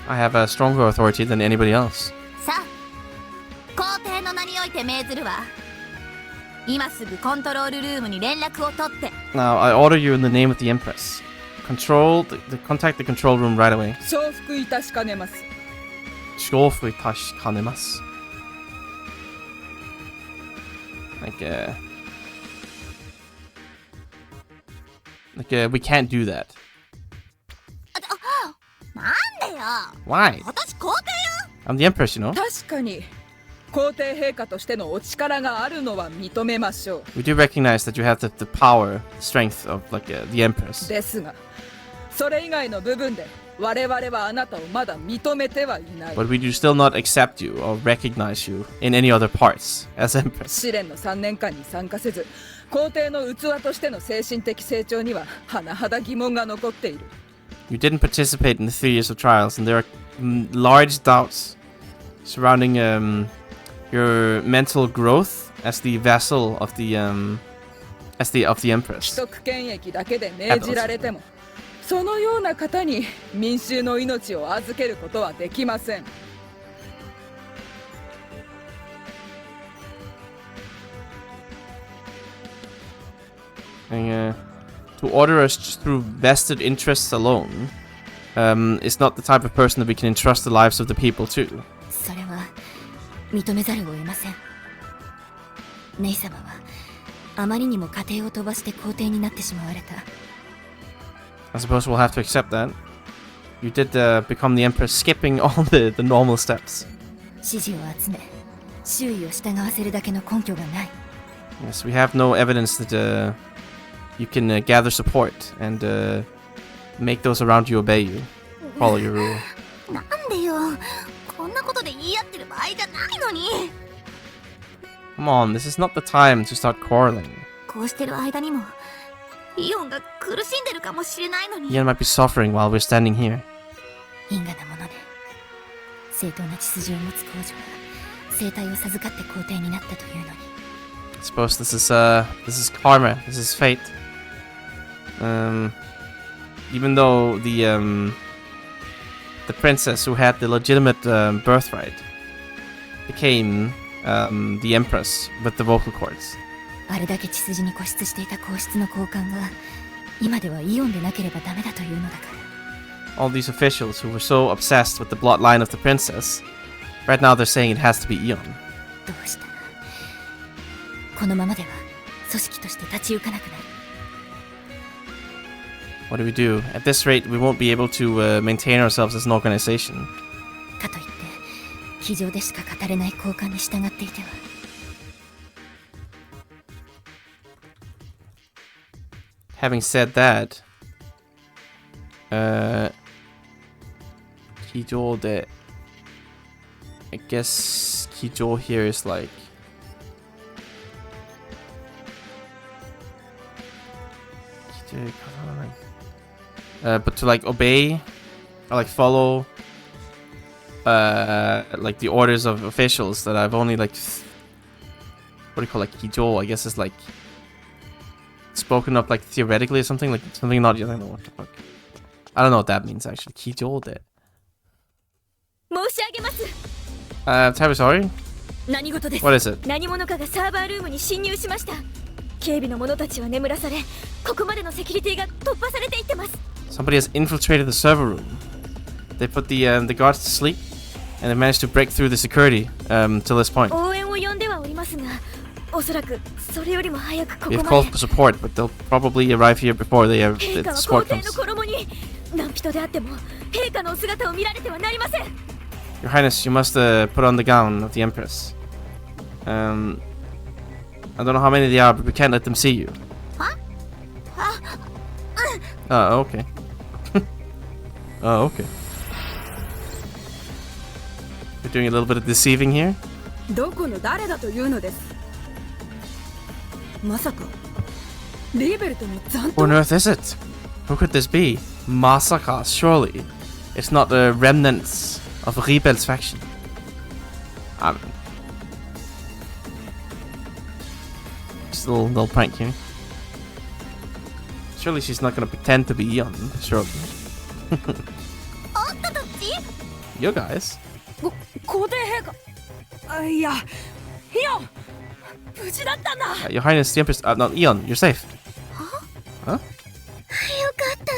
I have a stronger authority than anybody else. さあ、皇帝の名において命ずるわ。今すぐコントロールルームに連絡を取って。 Now, I order you in the name of the Empress. Contact the control room right away. 承服いたしかねます。承服いたしかねます。we can't do that. なんでよ。 Why? 私皇帝よ。 I'm the Empress, you know. 確かに皇帝陛下としてのお力があるのは認めましょう。 We do recognize that you have the power, the strength of the Empress. ですが、それ以外の部分で我々はあなたをまだ認めてはいない。 But we do still not accept you or recognize you in any other parts as Empress. 試練の3年間に参加せず、皇帝の器としての精神的成長には甚だ疑問が残っている。 You didn't participate in the 3 years of trials, and there are large doubts surrounding your mental growth as the vassal of the Empress. 既得権益だけで命じられても、そのような方に民衆の命を預けることはできません。 And, to order us just through vested interests alone is not the type of person that we can entrust the lives of the people to. それは認めざるを得ません。ネイ様はあまりにも家庭を飛ばして皇帝になってしまわれた。 I suppose we'll have to accept that. You did become the Empress skipping all the normal steps. 支持を集め、周囲を従わせるだけの根拠がない。 Yes, we have no evidence that you can gather support and make those around you obey you, follow your rule. なんでよ。こんなことで言い合ってる場合じゃないのに。 Come on, this is not the time to start quarreling. こうしてる間にもイオンが苦しんでるかもしれないのに。 Ian might be suffering while we're standing here. 因果なものね。正当な血筋を持つ皇女が生体を授かって皇帝になったというのに。 I suppose this is karma. This is fate. Even though the princess who had the legitimate birthright became the Empress with the vocal cords. あれだけ血筋に固執していた皇室の高官が今ではイオンでなければダメだというのだから。 All these officials who were so obsessed with the bloodline of the princess, right now they're saying it has to be Eon. どうしたらこのままでは組織として立ち行かなくなる。 What do we do? At this rate, we won't be able to maintain ourselves as an organization. かといって机上でしか語れない高官に従っていては。 Having said that, Kijo de, I guess Kijo here is like but to like obey or like follow like the orders of officials that I've only like what do you call it, Kijo, I guess is like spoken up like theoretically or something, like something not, I don't know what the fuck. I don't know what that means actually. Kijo de. 申し上げます。Tabi, sorry? 何事です。 What is it? 何者かがサーバールームに侵入しました。警備の者たちは眠らされ、ここまでのセキュリティが突破されていってます。 Somebody has infiltrated the server room. They put the guards to sleep, and they managed to break through the security till this point. 応援を呼んではおりますが、おそらくそれよりも早くここ We've ま called で。 for support, but they'll probably arrive here before the 陛下は皇 support 帝の comes. 衣に何人であっても陛下のお姿を見られてはなりません。 Your Highness, you must put on the gown of the Empress. I don't know how many they are, but we can't let them see you. Oh, okay. Oh, okay. You're doing a little bit of deceiving here? どこの誰だというのです。まさかリーベルトの残 What on earth is it? Who could this be? Masaka, surely. It's not the remnants of Rebel's faction. I don't know. Just a little prank here. Surely she's not gonna pretend to be Eon, surely. あんたたち You guys? 皇帝陛下。いや、イオン、無事だったんだ。Your Highness, the Empress. No, Eon, you're safe. Huh? よかった。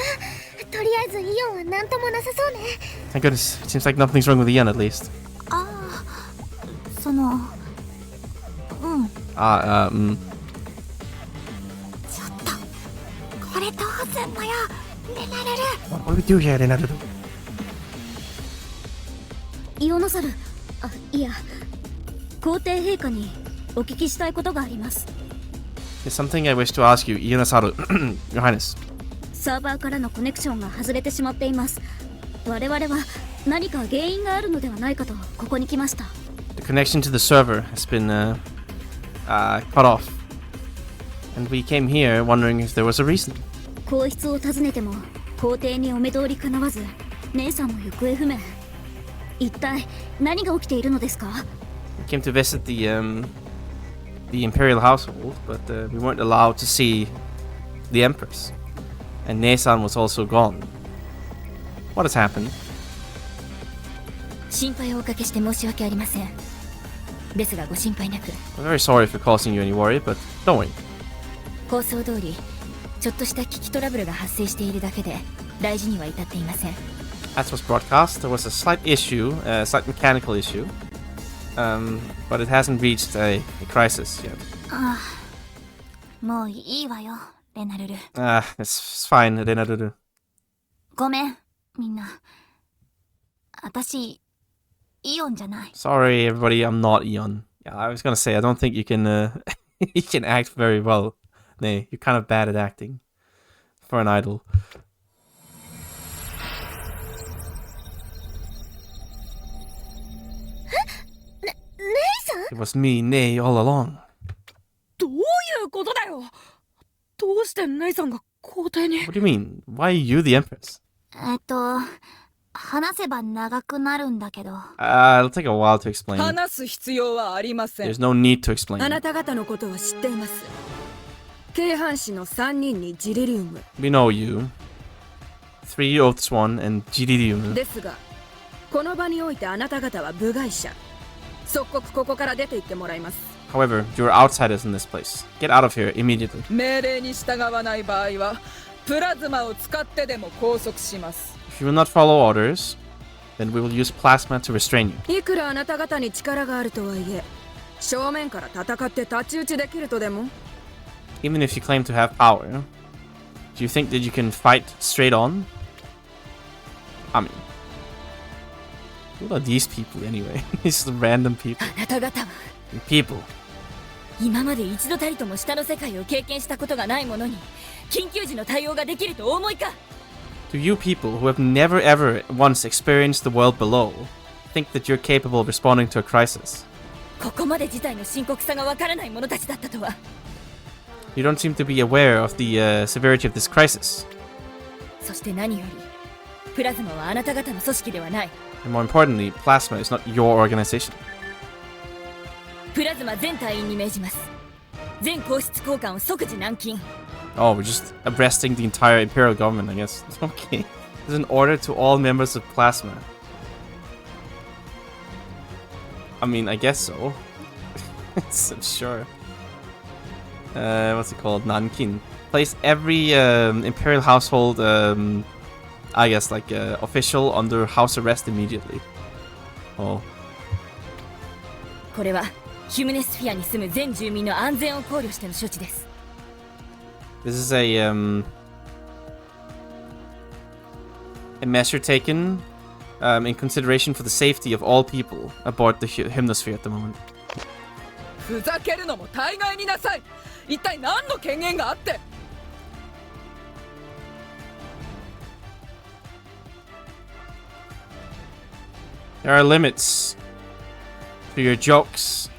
とりあえずイオンは何ともなさそうね。 Thank goodness. It seems like nothing's wrong with Eon at least. ああ、その、ちょっと、これどうすんのよ、レナルル。 What do we do here, Renaru? イオノサル、いや、皇帝陛下にお聞きしたいことがあります。 There's something I wish to ask you, Ionosaru. Your Highness. サーバーからのコネクションが外れてしまっています。我々は何か原因があるのではないかとここに来ました。 The connection to the server has been cut off. And we came here wondering if there was a reason. 皇室を訪ねても皇帝にお目通りかなわず、姉さんも行方不明。一体何が起きているのですか？ We came to visit the imperial household, but we weren't allowed to see the Empress. And Nei-san was also gone. What has happened? 心配をおかけして申し訳ありません。ですがご心配なく。 I'm very sorry for causing you any worry, but don't worry. 放送通り、ちょっとした機器トラブルが発生しているだけで大事には至っていません。 As was broadcast, there was a slight issue, a slight mechanical issue, but it hasn't reached a crisis yet. ああ、もういいわよ、レナルル。It's fine, Renaruru. ごめん、みんな。私、イオンじゃない。 Sorry, everybody, I'm not Eon. Yeah, I was gonna say, I don't think you can, you can act very well. Nay, you're kind of bad at acting for an idol. It was me, Nay, all along. どういうことだよ。どうして姉さんが皇帝に。 What do you mean? Why are you the Empress? 話せば長くなるんだけど。It'll take a while to explain. 話す必要はありません。 There's no need to explain. あなた方のことは知っています。京阪士の3人にジリリウム。 We know you. 3 Oathsworn and Jiririum. ですが、この場においてあなた方は部外者。即刻ここから出て行ってもらいます。 However, you're outsiders in this place. Get out of here immediately. 命令に従わない場合は、プラズマを使ってでも拘束します。 If you will not follow orders, then we will use plasma to restrain you. いくらあなた方に力があるとはいえ、正面から戦って太刀打ちできるとでも？ Even if you claim to have power, do you think that you can fight straight on? I mean, who are these people anyway? These random people. あなた方は People. 今まで一度たりとも下の世界を経験したことがないものに緊急時の対応ができるとお思いか？ Do you people who have never ever once experienced the world below think that you're capable of responding to a crisis? ここまで事態の深刻さがわからない者たちだったとは。 You don't seem to be aware of the severity of this crisis. そして何よりプラズマはあなた方の組織ではない。 And more importantly, plasma is not your organization. プラズマ全隊員に命じます。全皇室高官を即時軟禁。 Oh, we're just arresting the entire imperial government, I guess. Okay. There's an order to all members of plasma. I mean, I guess so. Sure. What's it called? Nankin. Place every imperial household, I guess, like official under house arrest immediately. Oh. これはヒュムネスフィアに住む全住民の安全を考慮しての処置です。 This is a measure taken in consideration for the safety of all people aboard the hymnosphere at the moment. ふざけるのも大概になさい。一体何の権限があって。 There are limits to your jokes,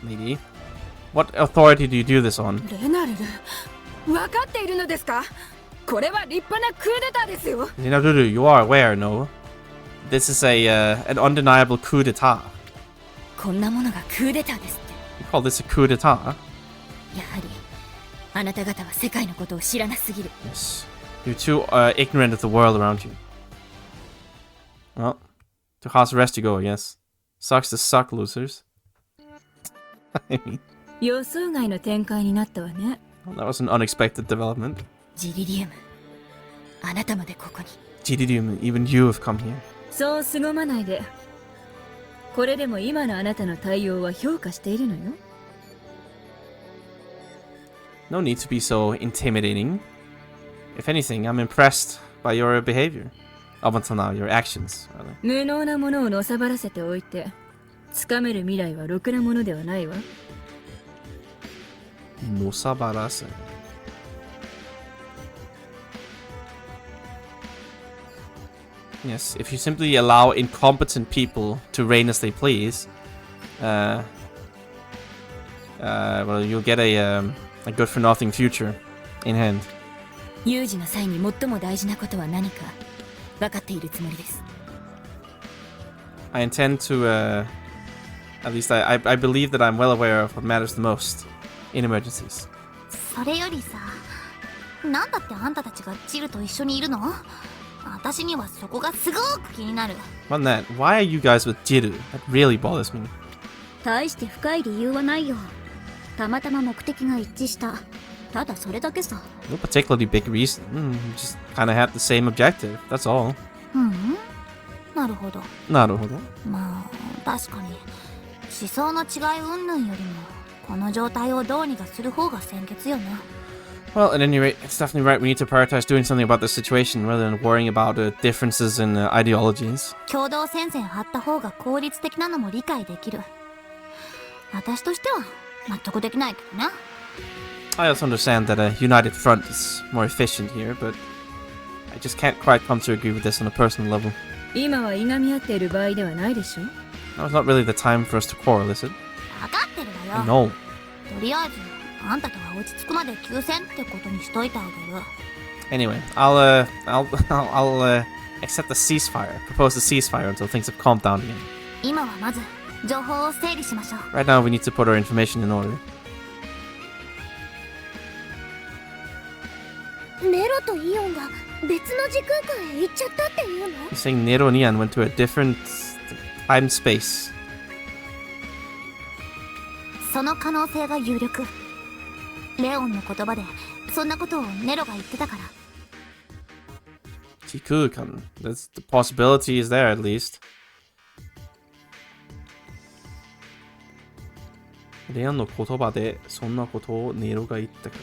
lady. What authority do you do this on? レナルル、分かっているのですか？これは立派なクーデターですよ。Rinaruru, you are aware, no? This is an undeniable coup d'etat. こんなものがクーデターですって。 You call this a coup d'etat? やはりあなた方は世界のことを知らなすぎる。 Yes. You're too ignorant of the world around you. Well, to house arrest you go, I guess. Sucks to suck, losers. I mean, 予想外の展開になったわね。well, that was an unexpected development. ジリリウム、あなたまでここに。Jiridium, even you have come here. そう凄まないで。これでも今のあなたの対応は評価しているのよ。No need to be so intimidating. If anything, I'm impressed by your behavior. Up until now, your actions, rather. 無能なものをのさばらせておいて、つかめる未来はろくなものではないわ。Nosabarase. Yes, if you simply allow incompetent people to reign as they please, well, you'll get a good-for-nothing future in hand. 有事の際に最も大事なことは何か分かっているつもりです。I intend to, at least I believe that I'm well aware of what matters the most in emergencies. それよりさ、なんだってあんたたちがジルと一緒にいるの？私にはそこがすごく気になる。On that, why are you guys with Jiru? That really bothers me. 大して深い理由はないよ。たまたま目的が一致した。ただそれだけさ。No particularly big reason. Just kind of had the same objective. That's all. なるほど。なるほど。まあ確かに思想の違い云々よりもこの状態をどうにかする方が先決よな。Well, at any rate, it's definitely right. We need to prioritize doing something about this situation rather than worrying about differences in ideologies. 共同戦線張った方が効率的なのも理解できる。私としては納得できないけどね。I also understand that a united front is more efficient here, but I just can't quite come to agree with this on a personal level. 今はいがみ合っている場合ではないでしょ。Now it's not really the time for us to quarrel, is it? 分かってるわよ。No. とりあえずあんたとは落ち着くまで休戦ってことにしといてあげる。Anyway, I'll accept the ceasefire, propose the ceasefire until things have calmed down again. 今はまず情報を整理しましょう。Right now, we need to put our information in order. ネロとイオンが別の時空間へ行っちゃったっていうの？ You're saying Nero and Ian went to a different time space. その可能性が有力。レオンの言葉でそんなことをネロが言ってたから。Jikukan. That's the possibility is there at least. レオンの言葉でそんなことをネロが言ったか。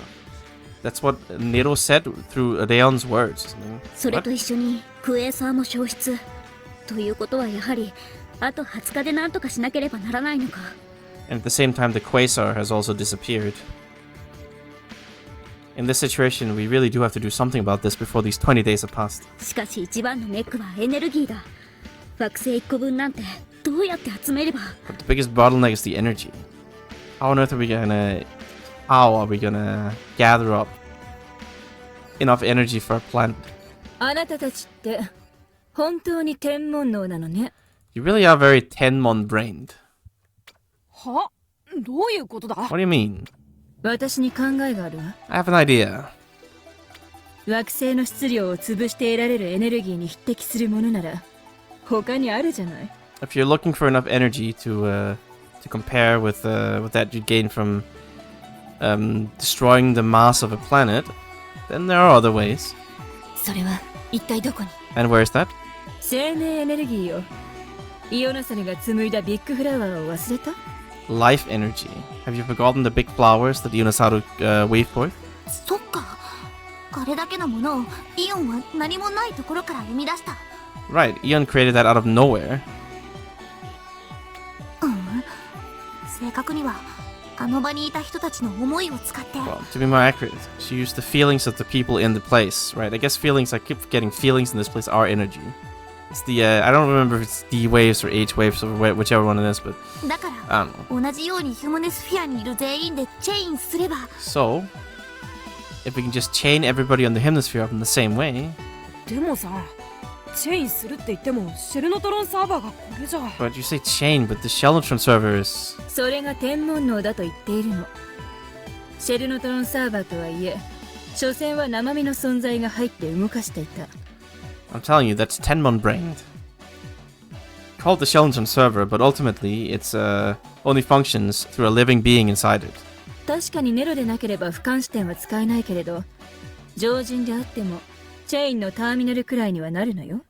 That's what Nero said through Leon's words. それと一緒にクエーサーも消失。ということはやはりあと20日で何とかしなければならないのか。And at the same time, the quasar has also disappeared. In this situation, we really do have to do something about this before these 20 days have passed. しかし一番のネックはエネルギーだ。惑星1個分なんてどうやって集めれば。 But the biggest bottleneck is the energy. How on earth are we gonna gather up enough energy for our planet? あなたたちって本当に天文脳なのね。 You really are very Tenmon-brained. は？どういうことだ？ What do you mean? 私に考えがあるわ。 I have an idea. 惑星の質量を潰して得られるエネルギーに匹敵するものなら他にあるじゃない。 If you're looking for enough energy to compare with that you gain from destroying the mass of a planet, then there are other ways. それは一体どこに？ And where is that? 生命エネルギーよ。イオナサルが紡いだビッグフラワーを忘れた？ Life energy. Have you forgotten the big flowers that Ionasaru weave forth? そっか。あれだけのものをイオンは何もないところから生み出した。Right, Ion created that out of nowhere. 正確にはあの場にいた人たちの思いを使って。Well, to be more accurate, she used the feelings of the people in the place, right? I guess feelings, I keep forgetting feelings in this place are energy. It's the, I don't remember if it's D waves or H waves or whichever one it is, but だか I ら don't know. 同じようにヒューマネスフィアにいる全員でチェインすれば。 So, if we can just chain everybody on the hemisphere up in the same way. でもさ、チェインするって言ってもシェルノトロンサーバーがこれじゃ。 But you say chain, but the Sheldon server is... それが天文脳だと言っているの。シェルノトロンサーバーとはいえ、所詮は生身の存在が入って動かしていた。I'm telling you, that's Tenmon-brained. called the Shellington server, but ultimately it's only functions through a living being inside it. 確かにネロでなければ俯瞰視点は使えないけれど、常人であってもチェインのターミナルくらいにはなるのよ。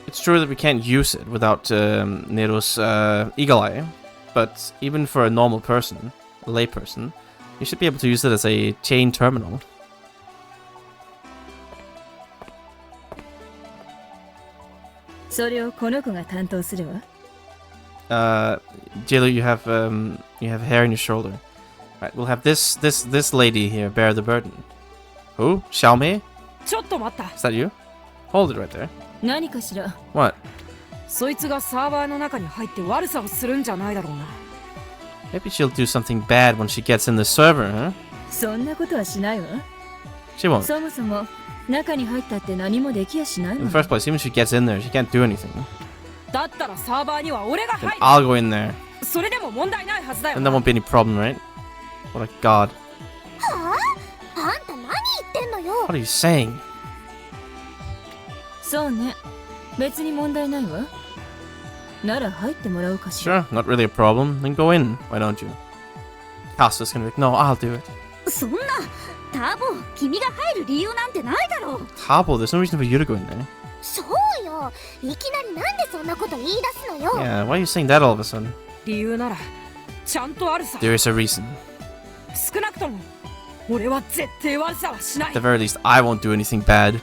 It's true that we can't use it without Nero's eagle eye, but even for a normal person, a lay person, you should be able to use it as a chain terminal. それをこの子が担当するわ。Jailer, you have hair in your shoulder. Right, we'll have this lady here bear the burden. Who? Xiaomei? ちょっと待った。 Is that you? Hold it right there. 何かしら。 What? そいつがサーバーの中に入って悪さをするんじゃないだろうな。 Maybe she'll do something bad when she gets in the server, huh? そんなことはしないわ。 She won't. そもそも中に入ったって何もできやしないわ。 In the first place, even if she gets in there, she can't do anything. だったらサーバーには俺が Then 入る。 I'll go in there. それでも問題ないはずだよ And there won't be any problem, right? What a god. はあ？あんた何言ってんのよ。 What are you saying? そうね。別に問題ないわ。なら入ってもらおうかしら。 Sure, not really a problem. Then go in. Why don't you? Caster's gonna be like, no, I'll do it. そんな、ターボ、君が入る理由なんてないだろう。 Tabo, there's no reason for you to go in there. そうよ。いきなりなんでそんなこと言い出すのよ。 Yeah, why are you saying that all of a sudden? 理由ならちゃんとあるさ。 There is a reason. 少なくとも俺は絶対悪さはしない。 At the very least, I won't do anything bad.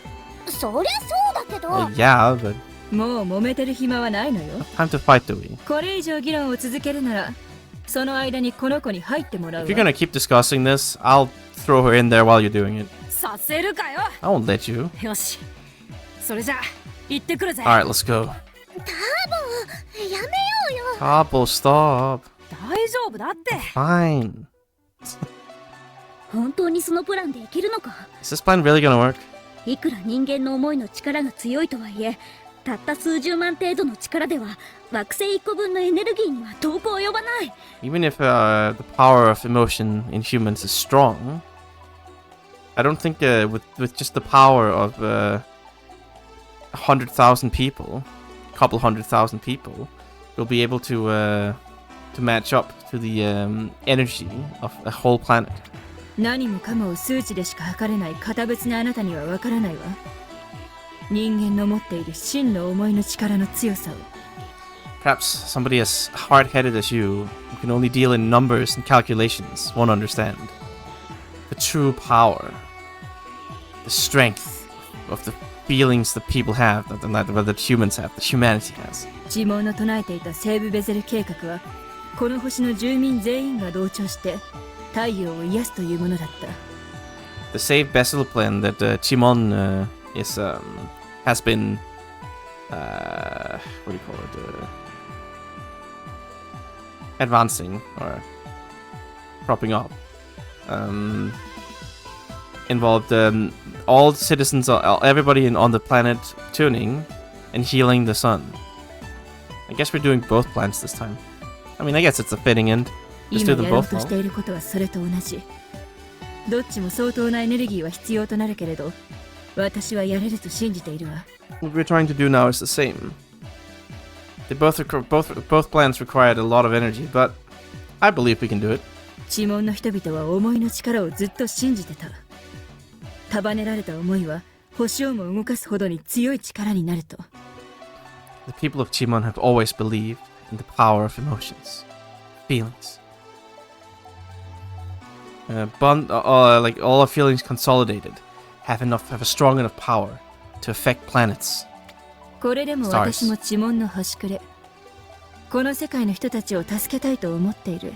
そりゃそうだけど。 Well, yeah, but もう揉めてる暇はないのよ。 time to fight, do we? これ以上議論を続けるなら、その間にこの子に入ってもらう If you're わ。 gonna keep discussing this, I'll throw her in there while you're doing it. させるかよ。 I won't let you. よし。それじゃ行ってくるぜ。 Alright, let's go. ターボ、やめようよ。 Tabo, stop. 大丈夫だって。 Fine. 本当にそのプランでいけるのか。 Is this plan really gonna work? いくら人間の思いの力が強いとはいえ、たった数十万程度の力では惑星1個分のエネルギーには遠く及ばない。 Even if the power of emotion in humans is strong, I don't think with just the power of 100,000 people, a couple 100,000 people, we'll be able to match up to the energy of a whole planet. 何もかもを数値でしか測れない堅物なあなたにはわからないわ。人間の持っている真の思いの力の強さを。 Perhaps somebody as hard-headed as you, who can only deal in numbers and calculations, won't understand. The true power, the strength of the feelings that people have, that humans have, that humanity has. 呪文の唱えていた西部ベゼル計画は、この星の住民全員が同調して太陽を癒すというものだった。 The Save Bezel plan that Chimon has been what do you call it? Advancing or propping up. Involved all citizens, everybody on the planet tuning and healing the sun. I guess we're doing both plans this time. I mean, I guess it's a fitting end. Just 今 do や them ろう both と now. していることはそれと同じ。どっちも相当なエネルギーは必要となるけれど、私はやれると信じているわ。 What we're trying to do now is the same. They both plans required a lot of energy, but I believe we can do it. 地門の人々は思いの力をずっと信じてた。束ねられた思いは星をも動かすほどに強い力になると。 The people of Chimon have always believed in the power of emotions, feelings. Like all our feelings consolidated, have a strong enough power to affect planets. これでも私も地門の端くれ。この世界の人たちを助けたいと思っている。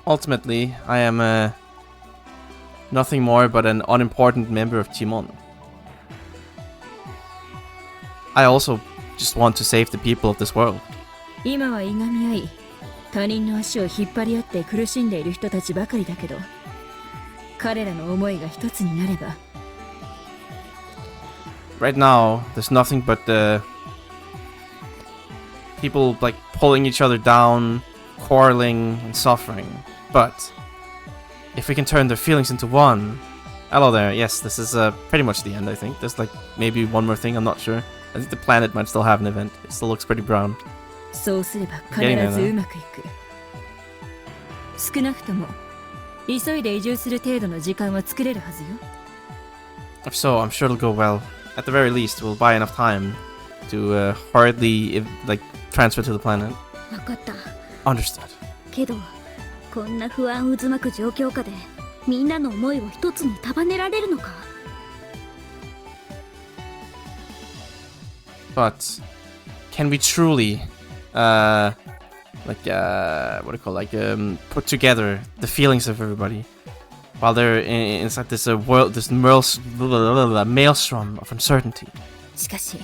Ultimately, I am nothing more but an unimportant member of Chimon. I also just want to save the people of this world. 今はいがみ合い、他人の足を引っ張り合って苦しんでいる人たちばかりだけど、彼らの思いが一つになれば。 Right now, there's nothing but people like pulling each other down, quarreling and suffering. But if we can turn their feelings into one, Hello there. Yes, this is pretty much the end, I think. There's like maybe one more thing, I'm not sure. I think the planet might still have an event. It still looks pretty brown. そうすれば必ずうまくいく。少なくとも急いで移住する程度の時間は作れるはずよ。If so, I'm sure it'll go well. At the very least, we'll buy enough time to hurriedly like transfer to the planet. 分かった。 Understood. けどこんな不安渦巻く状況下でみんなの思いを一つに束ねられるのか。 But can we truly what do you call it? Put together the feelings of everybody while they're inside this world, this maelstrom of uncertainty? しかし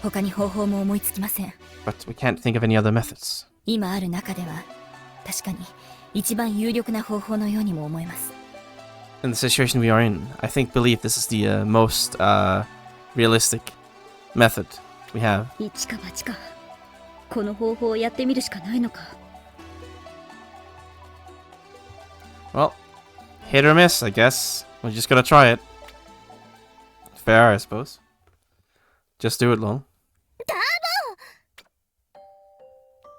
他に方法も思いつきません。 But we can't think of any other methods. 今ある中では確かに一番有力な方法のようにも思えます。 In the situation we are in, I believe this is the most realistic method we have. 一か八か。この方法をやってみるしかないのか。 Well, hit or miss, I guess. We're just gonna try it. Fair, I suppose. Just do it, Lol.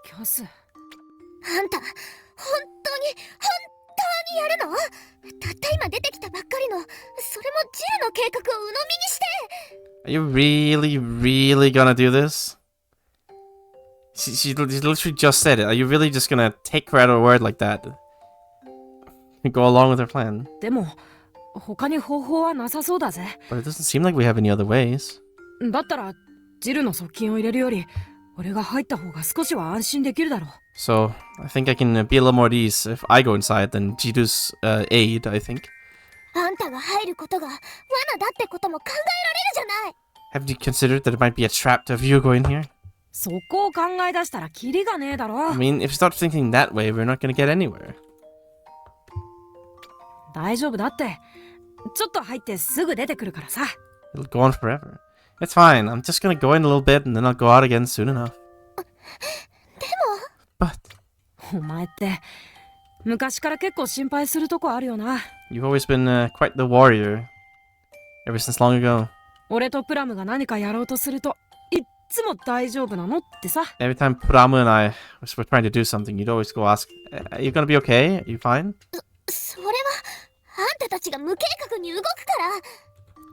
キャス。あんた本当にやるの？たった今出てきたばっかりの、それもジルの計画を鵜呑みにして。 Are you really gonna do this? She literally just said it. Are you really just gonna take her at her word like that? And go along with her plan? でも他に方法はなさそうだぜ。 But it doesn't seem like we have any other ways. だったらジルの側近を入れるより俺が入った方が少しは安心できるだろう。 So, I think I can be a little more at ease if I go inside than Jidu's aid, I think. あんたが入ることが罠だってことも考えられるじゃない。 Haven't you considered that it might be a trap to have you go in here? そこを考え出したらキリがねえだろ。 I mean, if you start thinking that way, we're not gonna get anywhere. 大丈夫だって。ちょっと入ってすぐ出てくるからさ。 It'll go on forever. It's fine. I'm just gonna go in a little bit and then I'll go out again soon enough. でも But お前って昔から結構心配するとこあるよな。 you've always been quite the warrior ever since long ago. 俺とプラムが何かやろうとするといっつも大丈夫なのってさ。 Every time Puramu and I were trying to do something, you'd always go ask, "Are you gonna be okay? Are you fine?" それはあんたたちが無計画に動くか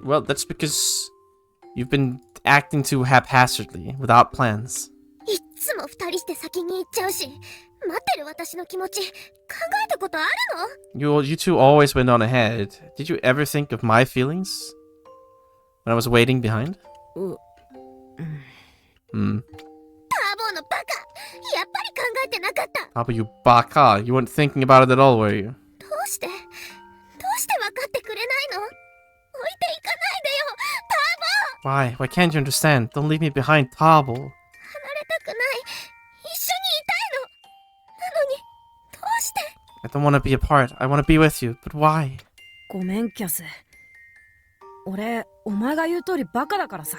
ら。 Well, that's because you've been acting too haphazardly, without plans. いっつも二人して先に行っちゃうし、待ってる私の気持ち考えたことあるの？ You two always went on ahead. Did you ever think of my feelings when I was waiting behind? ターボーのバカ、やっぱり考えてなかった。 How about you baka? You weren't thinking about it at all, were you? どうして分かってくれないの？置いていかないでよ、ターボー。 Why can't you understand? Don't leave me behind, Tabo. 離れたくない。一緒にいたいの。なのに、どうして？ I don't want to be apart. I want to be with you, but why? ごめんキャス。俺、お前が言う通りバカだからさ。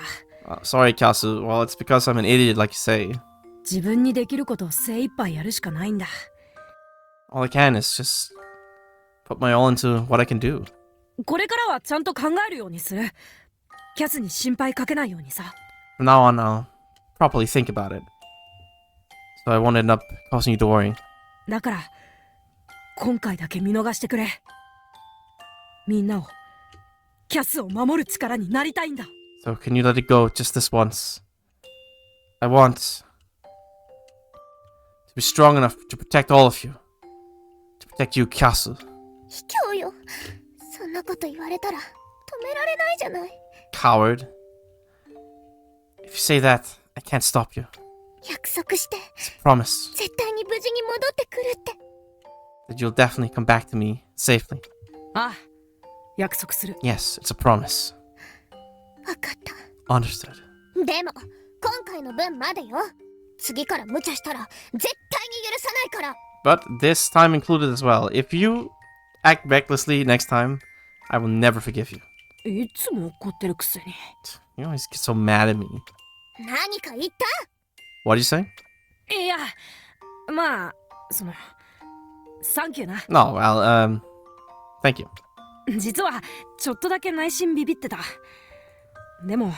Sorry, Kasu. Well, it's because I'm an idiot, like you say. 自分にできることを精一杯やるしかないんだ。 All I can is just put my all into what I can do. これからはちゃんと考えるようにする。キャスに心配かけないようにさ。 From now on, I'll properly think about it. So I won't end up causing you to worry. だから、今回だけ見逃してくれ。みんなを、キャスを守る力になりたいんだ。 So can you let it go just this once? I want to be strong enough to protect all of you. To protect you, Kasu. 卑怯よ。そんなこと言われたら止められないじゃない。 Coward. If you say that, I can't stop you. 約束して。 It's a promise 絶対に無事に戻ってくるって。 that you'll definitely come back to me safely. ああ、約束する。 Yes, it's a promise. わかった。 Understood. でも、今回の分までよ。次から無茶したら絶対に許さないから。 But this time included as well. If you act recklessly next time, I will never forgive you. いつも怒ってるくせに。 You always get so mad at me. 何か言った？ What did you say? いや、まあ、サンキューな。No, well, thank you. 実はちょっとだけ内心ビビってた。でも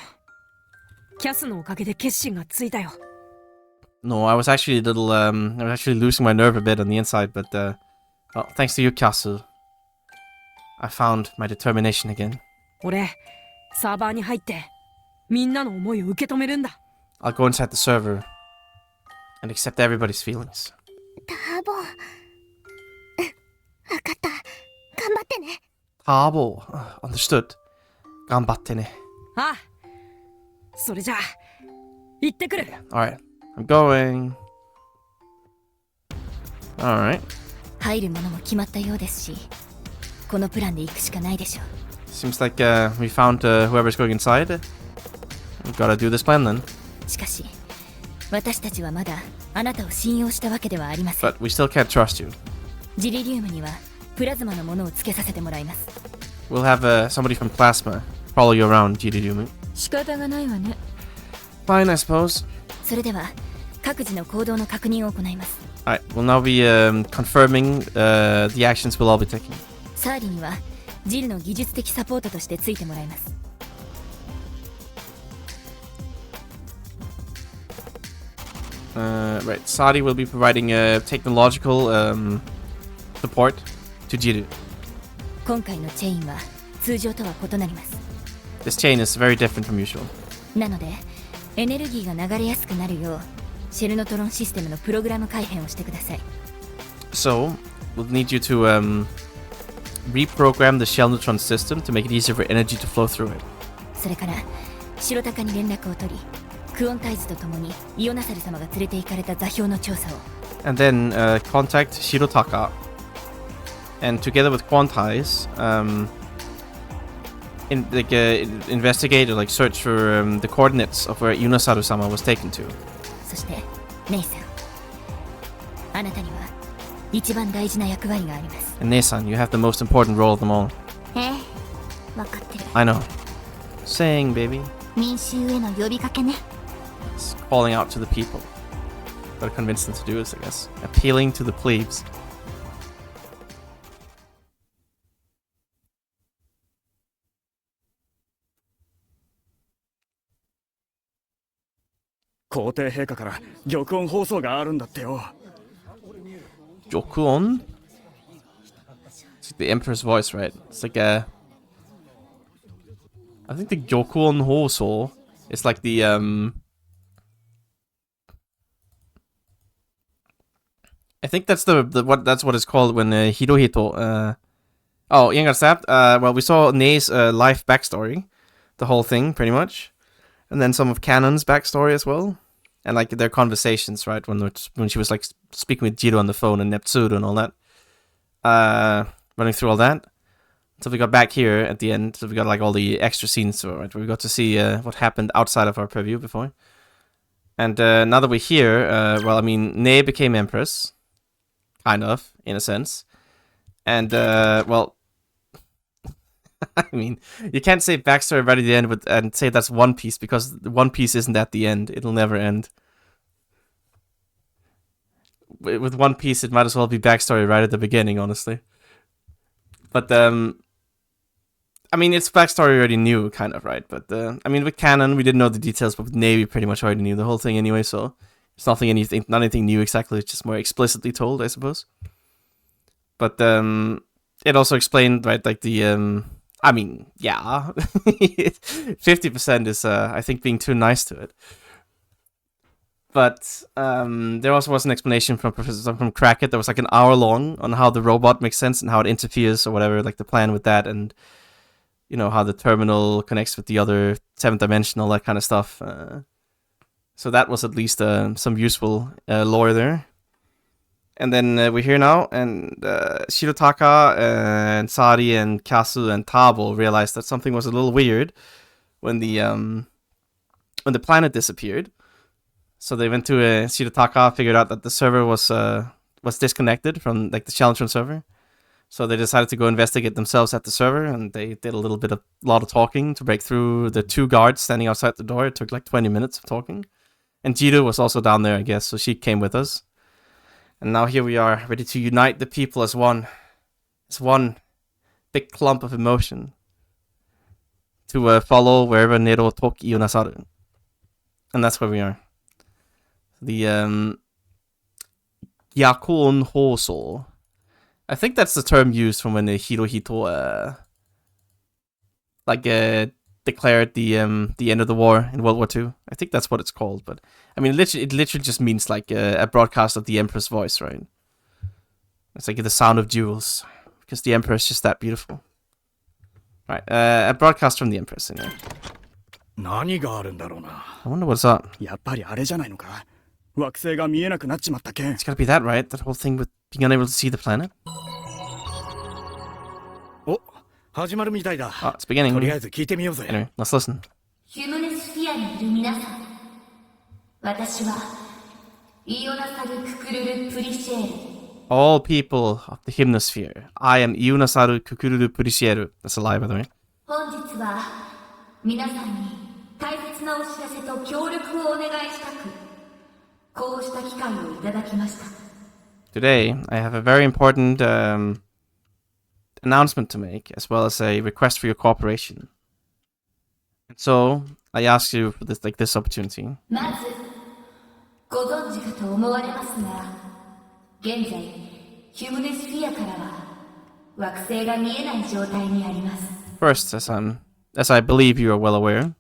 キャスのおかげで決心がついたよ。No, I was actually a little, I was actually losing my nerve a bit on the inside, but, well, thanks to you, Kasu, I found my determination again. 俺、サーバーに入って、みんなの思いを受け止めるんだ。I'll go inside the server and accept everybody's feelings. ターボ。わかった。頑張ってね。Tabo, understood. Gambatte ne. ああ、それじゃあ、行ってくる。Alright, I'm going. Alright. 入るものも決まったようですし、このプランで行くしかないでしょう。Seems like we found whoever's going inside. We've gotta do this plan then. しかし、私たちはまだあなたを信用したわけではありません。But we still can't trust you. ジリリウムにはプラズマのものをつけさせてもらいます。We'll have somebody from Plasma follow you around, Jirirumi. 仕方がないわね。Fine, I suppose. それでは各自の行動の確認を行います。Alright, we'll now be confirming the actions we'll all be taking. サーリにはジルの技術的サポートとしてついてもらいます。Right, Sadi will be providing technological support to Jiru. 今回のチェインは通常とは異なります。This chain is very different from usual. なのでエネルギーが流れやすくなるようシェルノトロンシステムのプログラム改変をしてください。So, we'll need you to reprogram the Shell Neutron system to make it easier for energy to flow through it. それから白鷹に連絡を取り、クオンタイズとともにイオナサル様が連れて行かれた座標の調査を。And then contact Shirotaka. And together with Quantize, investigate or search for the coordinates of where Yunasaru-sama was taken to. そしてネイさん、あなたには一番大事な役割があります。And Nei-san, you have the most important role of them all. ええ、わかってる。 I know. Saying, baby. 民衆への呼びかけね。 It's calling out to the people. Gotta convince them to do this, I guess. Appealing to the plebes. 皇帝陛下から玉音放送があるんだってよ。Jokuon? It's like the Emperor's voice, right? It's like a... I think the Jokuon Hoso is like the, I think that's that's what it's called when Hirohito, oh, Ian got stabbed? Well, we saw Nei's life backstory. The whole thing, pretty much. And then some of Canon's backstory as well. And like their conversations, right? When she was like speaking with Jiro on the phone and Neptsudo and all that. Running through all that. So we got back here at the end. So we got like all the extra scenes, right? Where we got to see what happened outside of our preview before. And now that we're here, well, I mean, Nei became Empress. Kind of, in a sense. And, well... I mean, you can't say backstory right at the end and say that's One Piece, because One Piece isn't at the end. It'll never end. With One Piece, it might as well be backstory right at the beginning, honestly. But, I mean, it's backstory already knew, kind of, right? But, I mean, with Canon, we didn't know the details, but with Navy, pretty much already knew the whole thing anyway, so it's not anything new exactly, it's just more explicitly told, I suppose. But, it also explained, right, like the, I mean, yeah, 50% is, I think, being too nice to it. But there also was an explanation from Crackett that was like an hour long on how the robot makes sense and how it interferes or whatever, like the plan with that, and you know how the terminal connects with the other 7th dimension, all that kind of stuff. So that was at least some useful lore there. And then we're here now, and Shirotaka and Sari and Kasu and Tabo realized that something was a little weird when the planet disappeared. So they went to Shirotaka, figured out that the server was disconnected from like the Challenge server. So they decided to go investigate themselves at the server, and they did a lot of talking to break through the 2 guards standing outside the door. It took like 20 minutes of talking. And Jiro was also down there, I guess, so she came with us. And now here we are, ready to unite the people as one. As one big clump of emotion to follow wherever Nero took Ionasaru. And that's where we are. The Yakon Hoso. I think that's the term used from when the Hirohito declared the end of the war in World War II. I think that's what it's called, but I mean, it literally just means like a broadcast of the Emperor's voice, right? It's like the sound of jewels, because the Emperor is just that beautiful. Right, a broadcast from the Empress in there. I wonder what's up. It's gotta be that, right? That whole thing with being unable to see the planet? Oh, it's beginning. Anyway, let's listen. All people of the Hymnosphere, I am Ionasaru Kukururu Purisieru. That's a lie, by the way. Today, I have a very important announcement to make, as well as a request for your cooperation. And so, I ask you for this opportunity. First, as I believe you are well aware,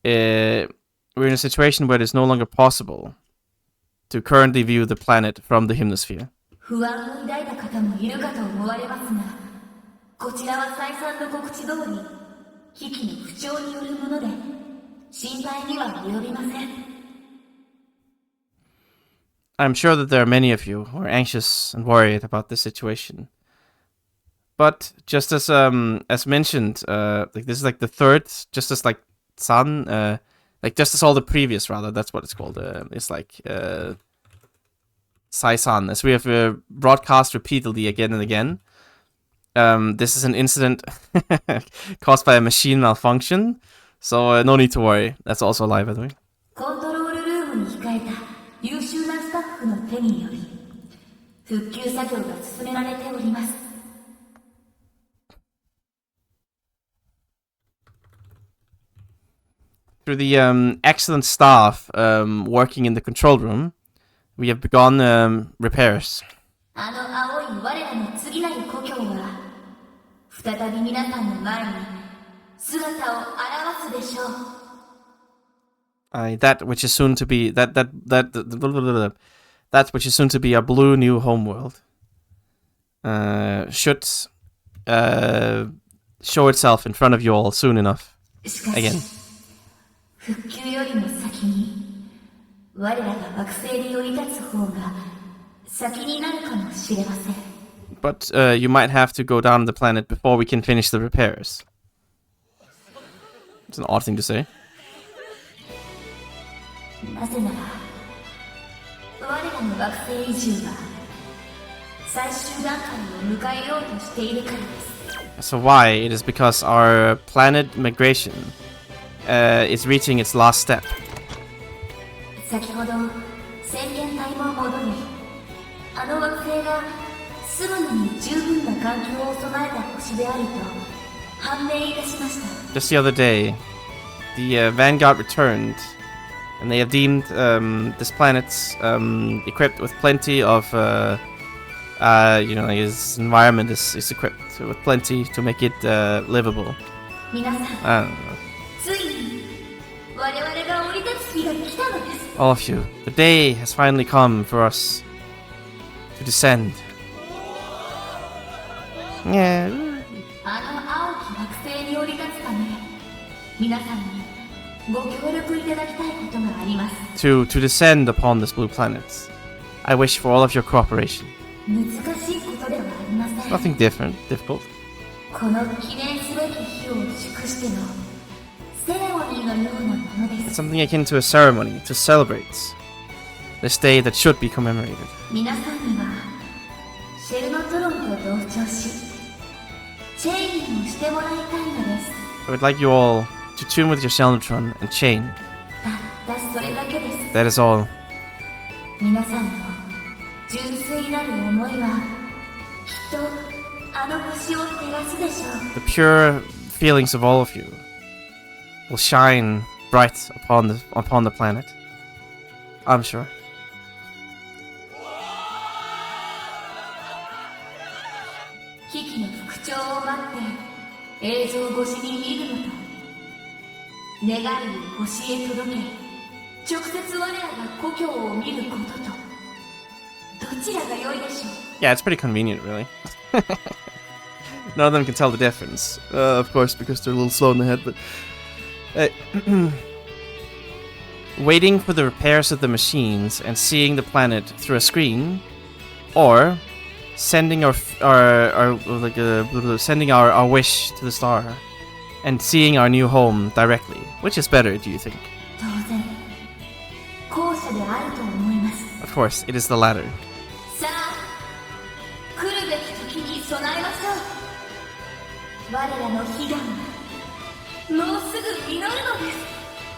we're in a situation where it is no longer possible to currently view the planet from the Hymnosphere. I'm sure that there are many of you who are anxious and worried about this situation. But just as mentioned, this is like the third, just as like San, just as all the previous, rather, that's what it's called. It's like Sai-san, as we have broadcast repeatedly again and again. This is an incident caused by a machine malfunction, so no need to worry. That's also a lie, by the way. Through the excellent staff working in the control room, we have begun repairs. That which is soon to be that which is soon to be our blue new homeworld should show itself in front of you all soon enough. Again. But you might have to go down the planet before we can finish the repairs. It's an odd thing to say. So why? It is because our planet migration is reaching its last step. Just the other day, the Vanguard returned, and they have deemed this planet equipped with plenty of, his environment is equipped with plenty to make it livable. I don't know. All of you, the day has finally come for us to descend. Yeah. To descend upon this blue planet. I wish for all of your cooperation. Nothing difficult. It's something akin to a ceremony to celebrate this day that should be commemorated. I would like you all to tune with your Celnotron and chain. That is all. The pure feelings of all of you will shine bright upon the planet. I'm sure. 危機の復調を待って映像越しに見るのと願いを星へ届け直接我らが故郷を見ることとどちらが良いでしょう Yeah, it's pretty convenient, really. None of them can tell the difference. Of course, because they're a little slow in the head, but... waiting for the repairs of the machines and seeing the planet through a screen, or sending our wish to the star and seeing our new home directly. Which is better, do you think? Of course, it is the latter.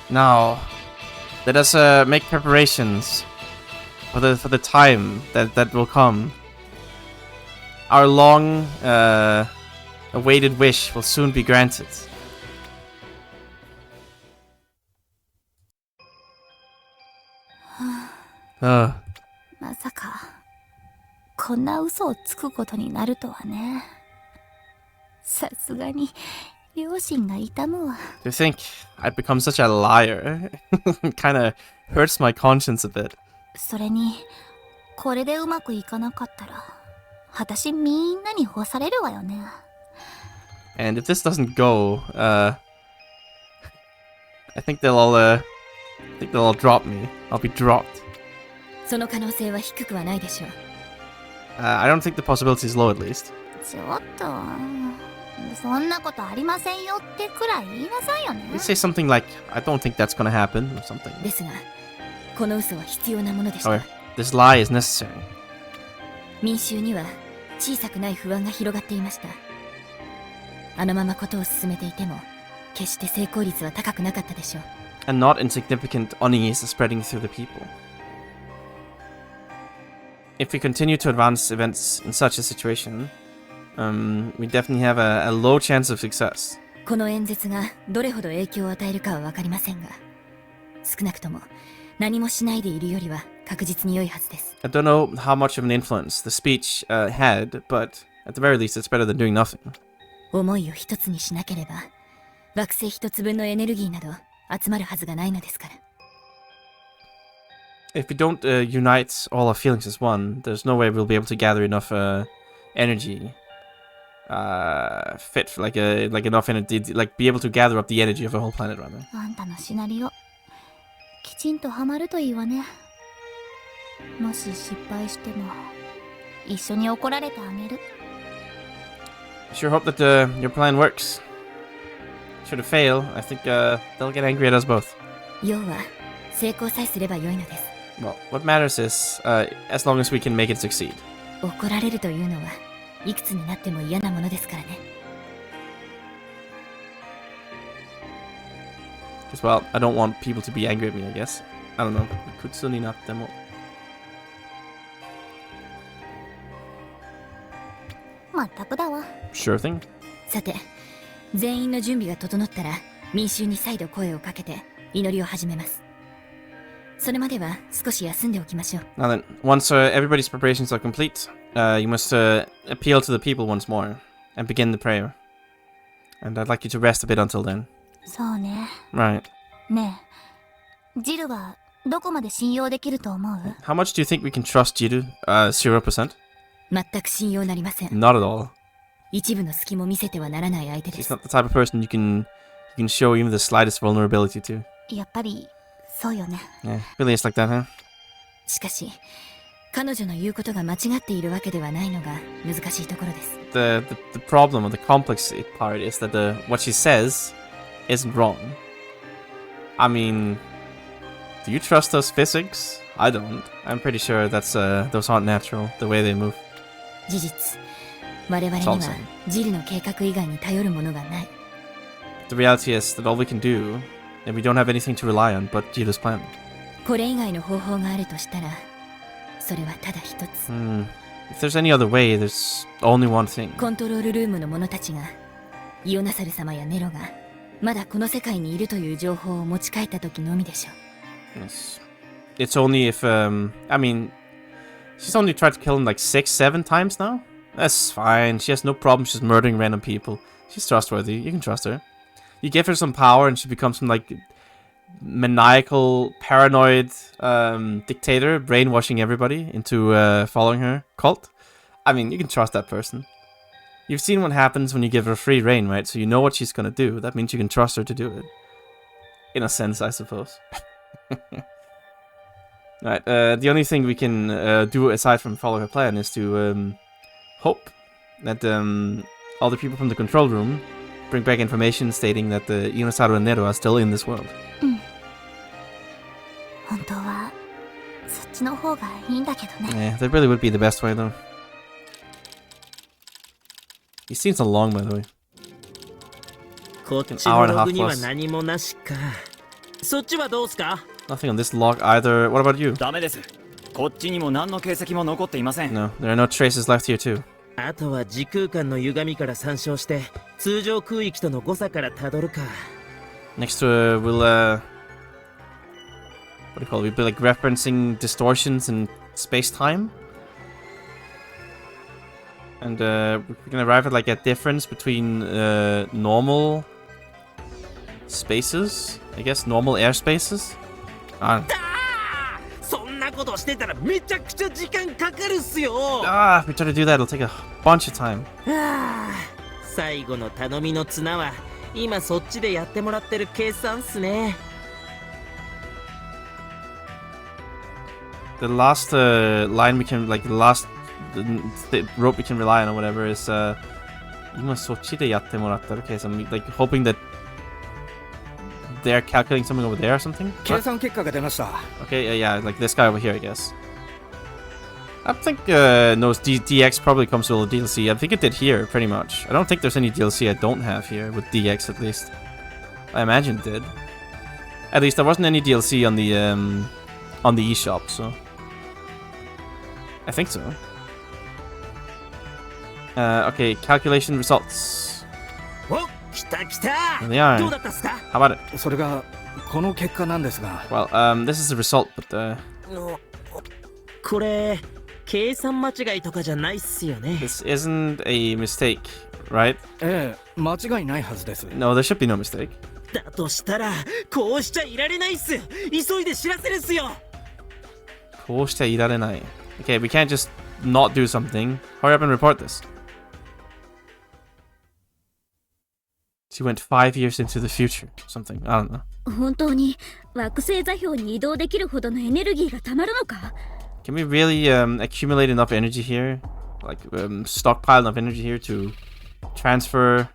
Now, let us make preparations for the time that will come. Our long awaited wish will soon be granted. Uh. まさかこんな嘘をつくことになるとはね。さすがに両親が痛むわ。To think I'd become such a liar kinda hurts my conscience a bit. それにこれでうまくいかなかったら私みんなに干されるわよね。And if this doesn't go, I think they'll all drop me. I'll be dropped. その可能性は低くはないでしょう。I don't think the possibility is low, at least. ちょっとそんなことありませんよってくらい言いなさいよね。You say something like, I don't think that's gonna happen, or something. ですが、この嘘は必要なものでした。Or, this lie is necessary. 民衆には小さくない不安が広がっていました。あのままことを進めていても、決して成功率は高くなかったでしょう。And not insignificant unease is spreading through the people. If we continue to advance events in such a situation, we definitely have a low chance of success. この演説がどれほど影響を与えるかは分かりませんが、少なくとも何もしないでいるよりは確実に良いはずです。I don't know how much of an influence the speech had, but at the very least it's better than doing nothing. 思いを一つにしなければ、惑星一つ分のエネルギーなど集まるはずがないのですから。If we don't unite all our feelings as one, there's no way we'll be able to gather enough energy, fit for like enough energy, like be able to gather up the energy of the whole planet, rather. あんたのシナリオきちんとハマるといいわね。もし失敗しても一緒に怒られてあげる。I sure hope that your plan works. Should it fail, I think they'll get angry at us both. 要は成功さえすれば良いのです。Well, what matters is, as long as we can make it succeed. 怒られるというのはいくつになっても嫌なものですからね。Because, well, I don't want people to be angry at me, I guess. I don't know. Kutsuni not demo. まったくだわ。Sure thing. さて、全員の準備が整ったら民衆に再度声をかけて祈りを始めます。それまでは少し休んでおきましょう。Now then, once everybody's preparations are complete, you must appeal to the people once more and begin the prayer. And I'd like you to rest a bit until then. そうね。Right. ねえ、ジルはどこまで信用できると思う？ How much do you think we can trust Jiru? 0%? 全く信用なりません。Not at all. 一部の隙も見せてはならない相手です。 She's not the type of person you can show even the slightest vulnerability to. やっぱりそうよね。Yeah, really is like that, huh? しかし、彼女の言うことが間違っているわけではないのが難しいところです。The problem or the complex part is that what she says isn't wrong. I mean, do you trust those physics? I don't. I'm pretty sure those aren't natural, the way they move. 事実、我々にはジルの計画以外に頼るものがない。The reality is that all we can do, and we don't have anything to rely on but Jiru's plan. これ以外の方法があるとしたら、それはただ一つ。If there's any other way, there's only one thing. コントロールルームの者たちがイオナサル様やネロがまだこの世界にいるという情報を持ち帰った時のみでしょう。Yes. It's only if, I mean, she's only tried to kill him like 6, 7 times now. That's fine. She has no problem just murdering random people. She's trustworthy. You can trust her. You give her some power and she becomes some like maniacal, paranoid dictator, brainwashing everybody into following her cult. I mean, you can trust that person. You've seen what happens when you give her free reign, right? So you know what she's gonna do. That means you can trust her to do it. In a sense, I suppose. Right, the only thing we can do aside from follow her plan is to hope that all the people from the control room bring back information stating that the Ionosaru and Nero are still in this world. 本当はそっちの方がいいんだけどね。 Yeah, that really would be the best way though. These scenes are long, by the way. こっちのログには何もなしか。そっちはどうすか？ Nothing on this log either. What about you? ダメです。こっちにも何の形跡も残っていません。 No, there are no traces left here too. あとは時空間の歪みから参照して通常空域との誤差からたどるか。 Next we'll what do you call it? We'll be like referencing distortions in space-time. And we can arrive at like a difference between normal spaces, I guess, normal air spaces. そんなことしてたらめちゃくちゃ時間かかるっすよ。If we try to do that, it'll take a bunch of time. 最後の頼みの綱は今そっちでやってもらってる計算っすね。The last line we can, like the last the rope we can rely on or whatever is今そっちでやってもらってる計算, like hoping that they're calculating something over there or something. 計算結果が出ました。 Okay, yeah, like this guy over here, I guess. I think no, DX probably comes with a DLC. I think it did here, pretty much. I don't think there's any DLC I don't have here, with DX at least. I imagine it did. At least there wasn't any DLC on the eShop, so... I think so. Okay, calculation results. There they are. How about it? それがこの結果なんですが。Well, this is the result, but これ計算間違いとかじゃないっすよね。 this isn't a mistake, right? ええ、間違いないはずです。 No, there should be no mistake. だとしたらこうしちゃいられないっす。急いで知らせるっすよ。こうしちゃいられない. Okay, we can't just not do something. Hurry up and report this. She went 5 years into the future. Something. I don't know. 本当に惑星座標に移動できるほどのエネルギーがたまるのか？ Can we really accumulate enough energy here? Like, stockpile enough energy here to transfer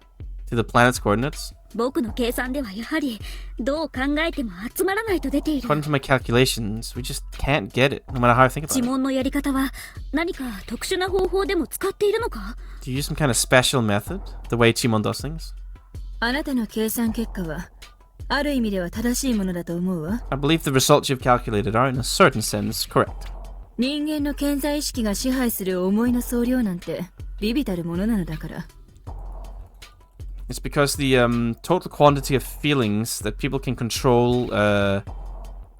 to the planet's coordinates? 僕の計算ではやはりどう考えても集まらないと出ている。 According to my calculations, we just can't get it, no matter how I think about 呪 it. 文のやり方は何か特殊な方法でも使っているのか？ Do you use some kind of special method? The way Chimon does things? あなたの計算結果はある意味では正しいものだと思うわ。 I believe the results you've calculated are, in a certain sense, correct. 人間の顕在意識が支配する思いの総量なんて微々たるものなのだから。 It's because the total quantity of feelings that people can control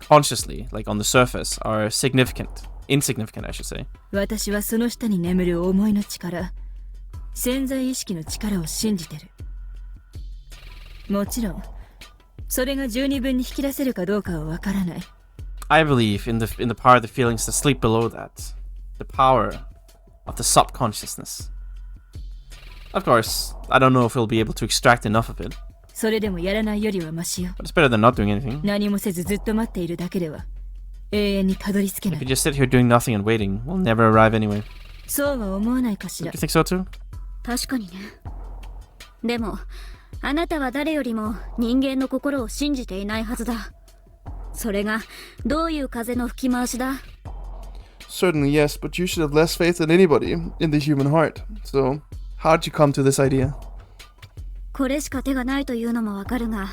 consciously, like on the surface, are significant. Insignificant, I should say. 私はその下に眠る思いの力、潜在意識の力を信じてる。もちろん、それが十二分に引き出せるかどうかはわからない。I believe in the power of the feelings that sleep below that. The power of the subconsciousness. Of course, I don't know if we'll be able to extract enough of it. それでもやらないよりはマシよ。 But it's better than not doing anything. 何もせずずっと待っているだけでは永遠にたどり着けな If い。 we just sit here doing nothing and waiting, we'll never arrive anyway. そうは思わないかし You ら。 think so too? 確かにね。でもあなたは誰よりも人間の心を信じていないはずだ。それがどういう風の吹き回しだ？ Certainly yes, but you should have less faith than anybody in the human heart. So, how'd you come to this idea? これしか手がないというのもわかるが、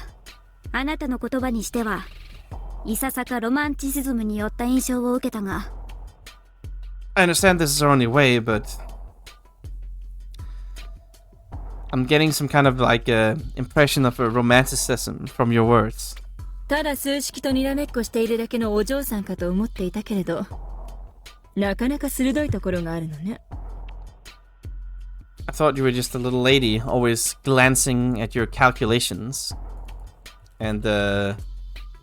あなたの言葉にしてはいささかロマンチシズムによった印象を受けたが、I understand this is our only way, but I'm getting some kind of like impression of a romanticism from your words. ただ数式とにらめっこしているだけのお嬢さんかと思っていたけれど、なかなか鋭いところがあるのね。I thought you were just a little lady, always glancing at your calculations and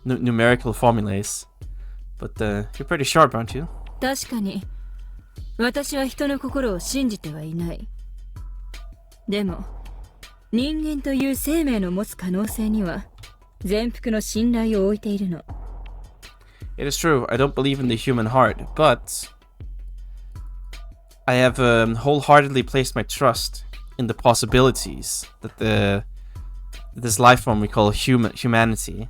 numerical formulas. But you're pretty sharp, aren't you? 確かに、私は人の心を信じてはいない。でも、人間という生命の持つ可能性には、全幅の信頼を置いているの。It is true, I don't believe in the human heart, but I have wholeheartedly placed my trust in the possibilities that this life form we call humanity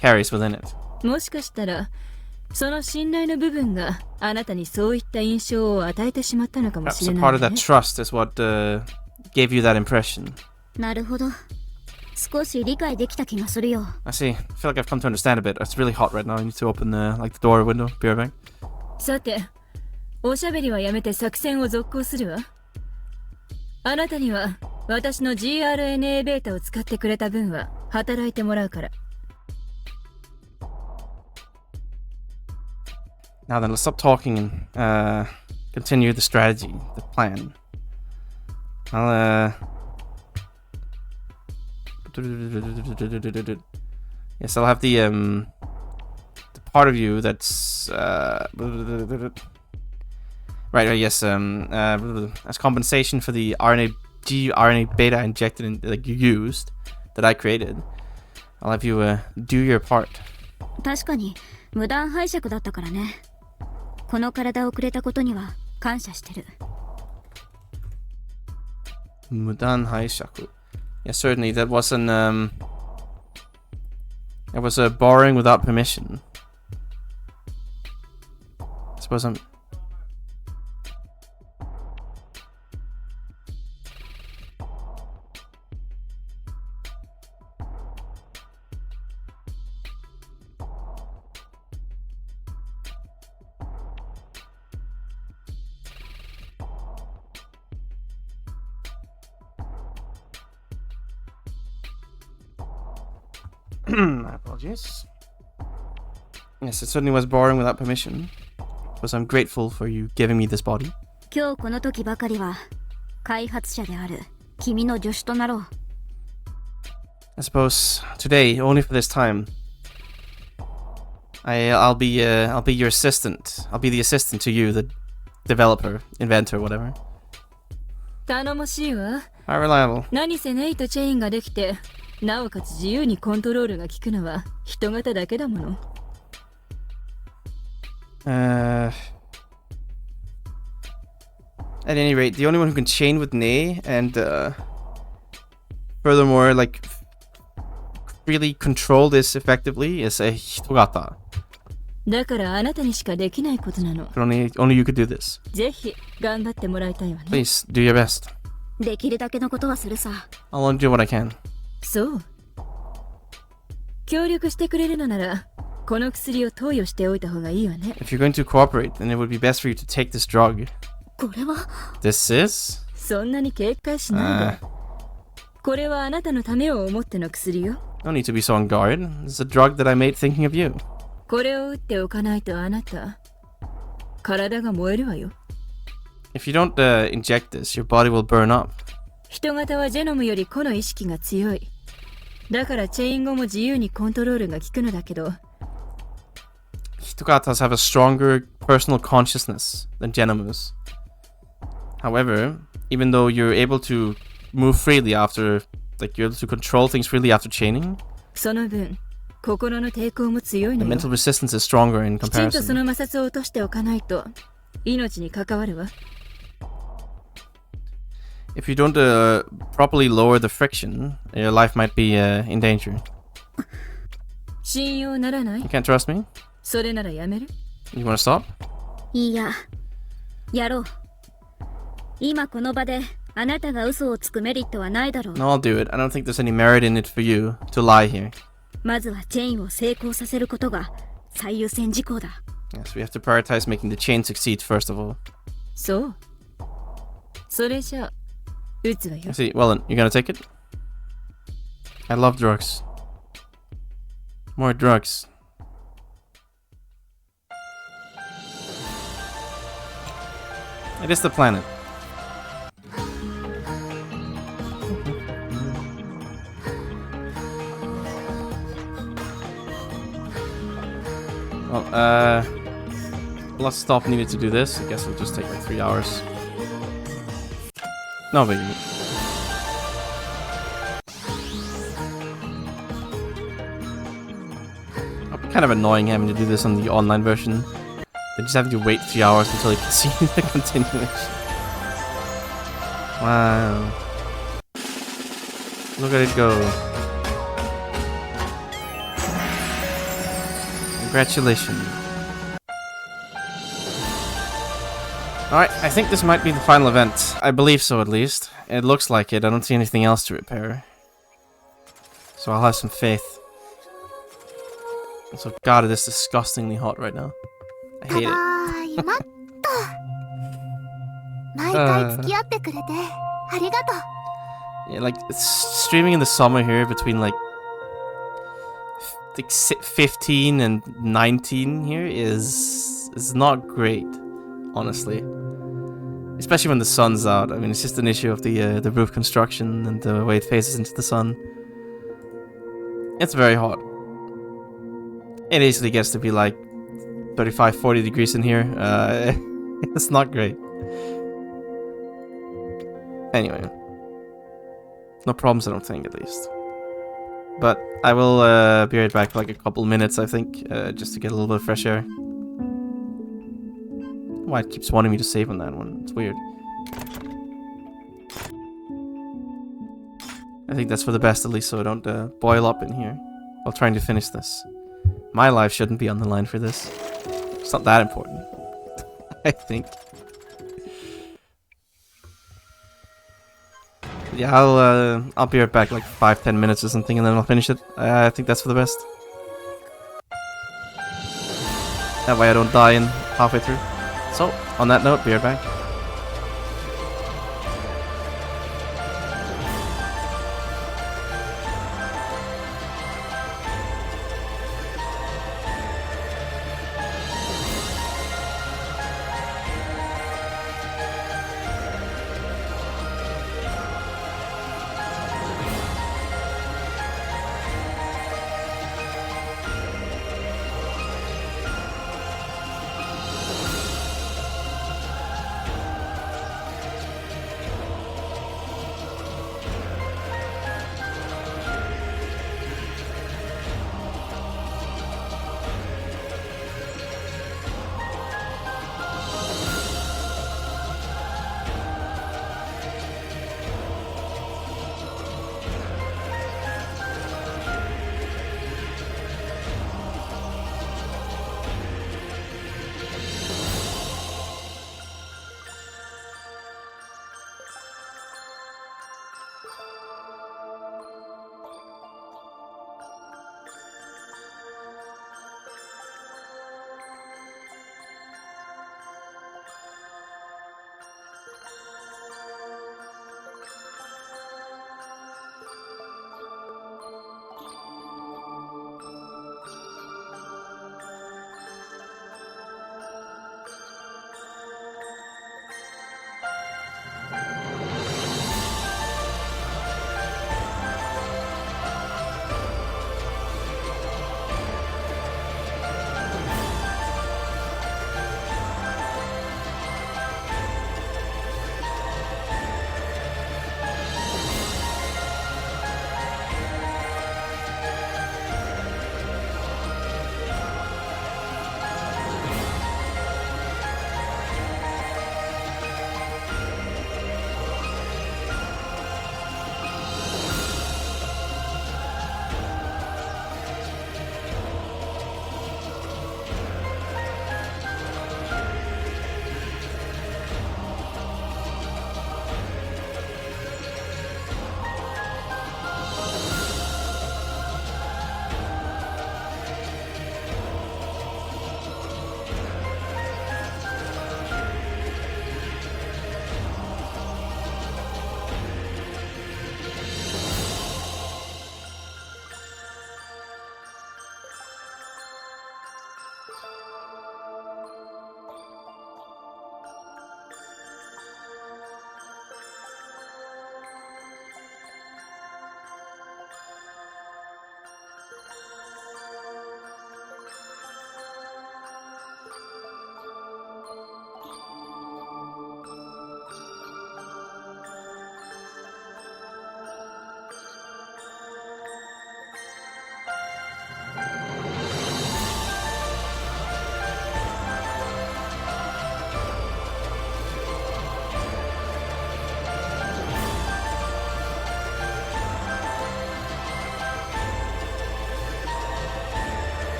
carries within it. もしかしたら、その信頼の部分があなたにそういった印象を与えてしまったのかもしれないね。Perhaps a part of that trust is what gave you that impression. なるほど。少し理解できた気がするよ。I see. I feel like I've come to understand a bit. It's really hot right now. I need to open the door or window. Be right back. さて、おしゃべりはやめて作戦を続行するわ。あなたには私の GRNA ベータを使ってくれた分は働いてもらうから。Now then, let's stop talking and continue the strategy, the plan. Yes, I'll have the part of you that's right. Yes, as compensation for the RNA beta injected in, like you used, that I created. I'll have you do your part. 確かに無断拝借だったからね。この体をくれたことには感謝してる。無断拝借. Yes, certainly. That wasn't it was borrowing without permission. I suppose I'm. My apologies. Yes, it certainly was borrowing without permission. Because I'm grateful for you giving me this body. 今日この時ばかりは開発者である君の助手となろう。I suppose today, only for this time, I'll be your assistant. I'll be the assistant to you, the developer, inventor, whatever. 頼もしいわ。How reliable. 何せネイとチェインができて、なおかつ自由にコントロールが効くのは人型だけだもの。At any rate, the only one who can chain with Ney and furthermore, like really control this effectively is a Hitogata. だからあなたにしかできないことなの。Only you could do this. ぜひ頑張ってもらいたいわね。 Please do your best. できるだけのことはするさ。I'll only do what I can. そう。協力してくれるのなら、この薬を投与しておいた方がいいわね。If you're going to cooperate, then it would be best for you to take this drug. これは This is? そんなに警戒しないで。これはあなたのためを思っての薬よ。No need to be so on guard. It's a drug that I made thinking of you. これを打っておかないとあなた、体が燃えるわよ。If you don't inject this, your body will burn up. 人型はジェノムより個の意識が強い。だからチェイン後も自由にコントロールが効くのだけど。Hitogatas have a stronger personal consciousness than Genomus. However, even though you're able to move freely after, like you're able to control things freely after chaining, その分、心の抵抗も強い the のよ。 mental resistance is stronger in きちんとそ comparison. の摩擦を落としておかないと、命に関わるわ。If you don't properly lower the friction, your life might be in danger. 信用ならない You can't trust me? それならやめる You wanna stop? いいや、やろう。今この場であなたが嘘をつくメリットはないだろう。 No, I'll do it. I don't think there's any merit in it for you to lie here. まずはチェインを成功させることが最優先事項だ。Yes, we have to prioritize making the chain succeed first of all. So? それじゃあ、撃つわよ。I see. Well then, you're gonna take it? I love drugs. More drugs. It is the planet. Well, let's stop needed to do this. I guess it'll just take like 3 hours. No biggie. Kind of annoying having to do this on the online version. They're just having to wait 3 hours until you can see the continuation. Wow. Look at it go. Congratulations. Alright, I think this might be the final event. I believe so at least. It looks like it. I don't see anything else to repair. So I'll have some faith. Also, God, it is disgustingly hot right now. I hate it. Yeah, like, it's streaming in the summer here between like 15 and 19 here is not great, honestly. Especially when the sun's out. I mean, it's just an issue of the roof construction and the way it faces into the sun. It's very hot. It easily gets to be like 35, 40 degrees in here. It's not great. Anyway. No problems, I don't think, at least. But I will be right back for like a couple minutes, I think, just to get a little bit of fresh air. Why it keeps wanting me to save on that one. It's weird. I think that's for the best, at least, so I don't boil up in here while trying to finish this. My life shouldn't be on the line for this. It's not that important. I think. Yeah, I'll be right back, like 5-10 minutes or something, and then I'll finish it. I think that's for the best. That way I don't die in halfway through. So, on that note, be right back.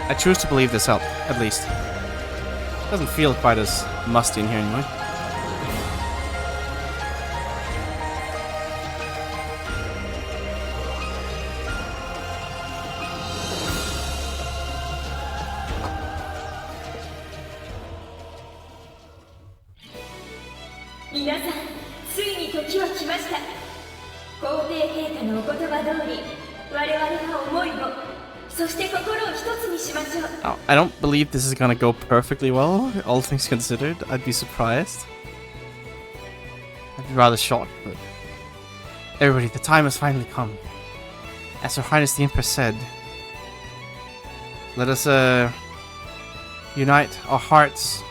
I choose to believe this helped, at least. Doesn't feel quite as musty in here anymore. Oh, I don't believe this is gonna go perfectly well, all things considered. I'd be surprised. I'd be rather shocked, but... Everybody, the time has finally come. As Her Highness the Empress said, let us, unite our hearts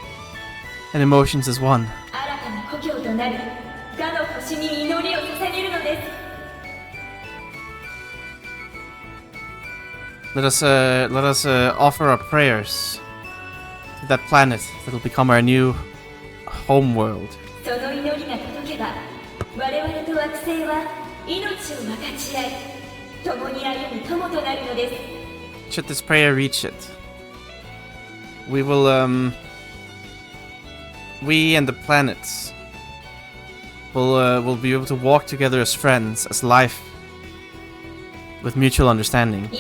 and emotions as one. Let us offer our prayers to that planet that'll become our new home world. Should this prayer reach it, we will, we and the planets will be able to walk together as friends, as life, with mutual understanding.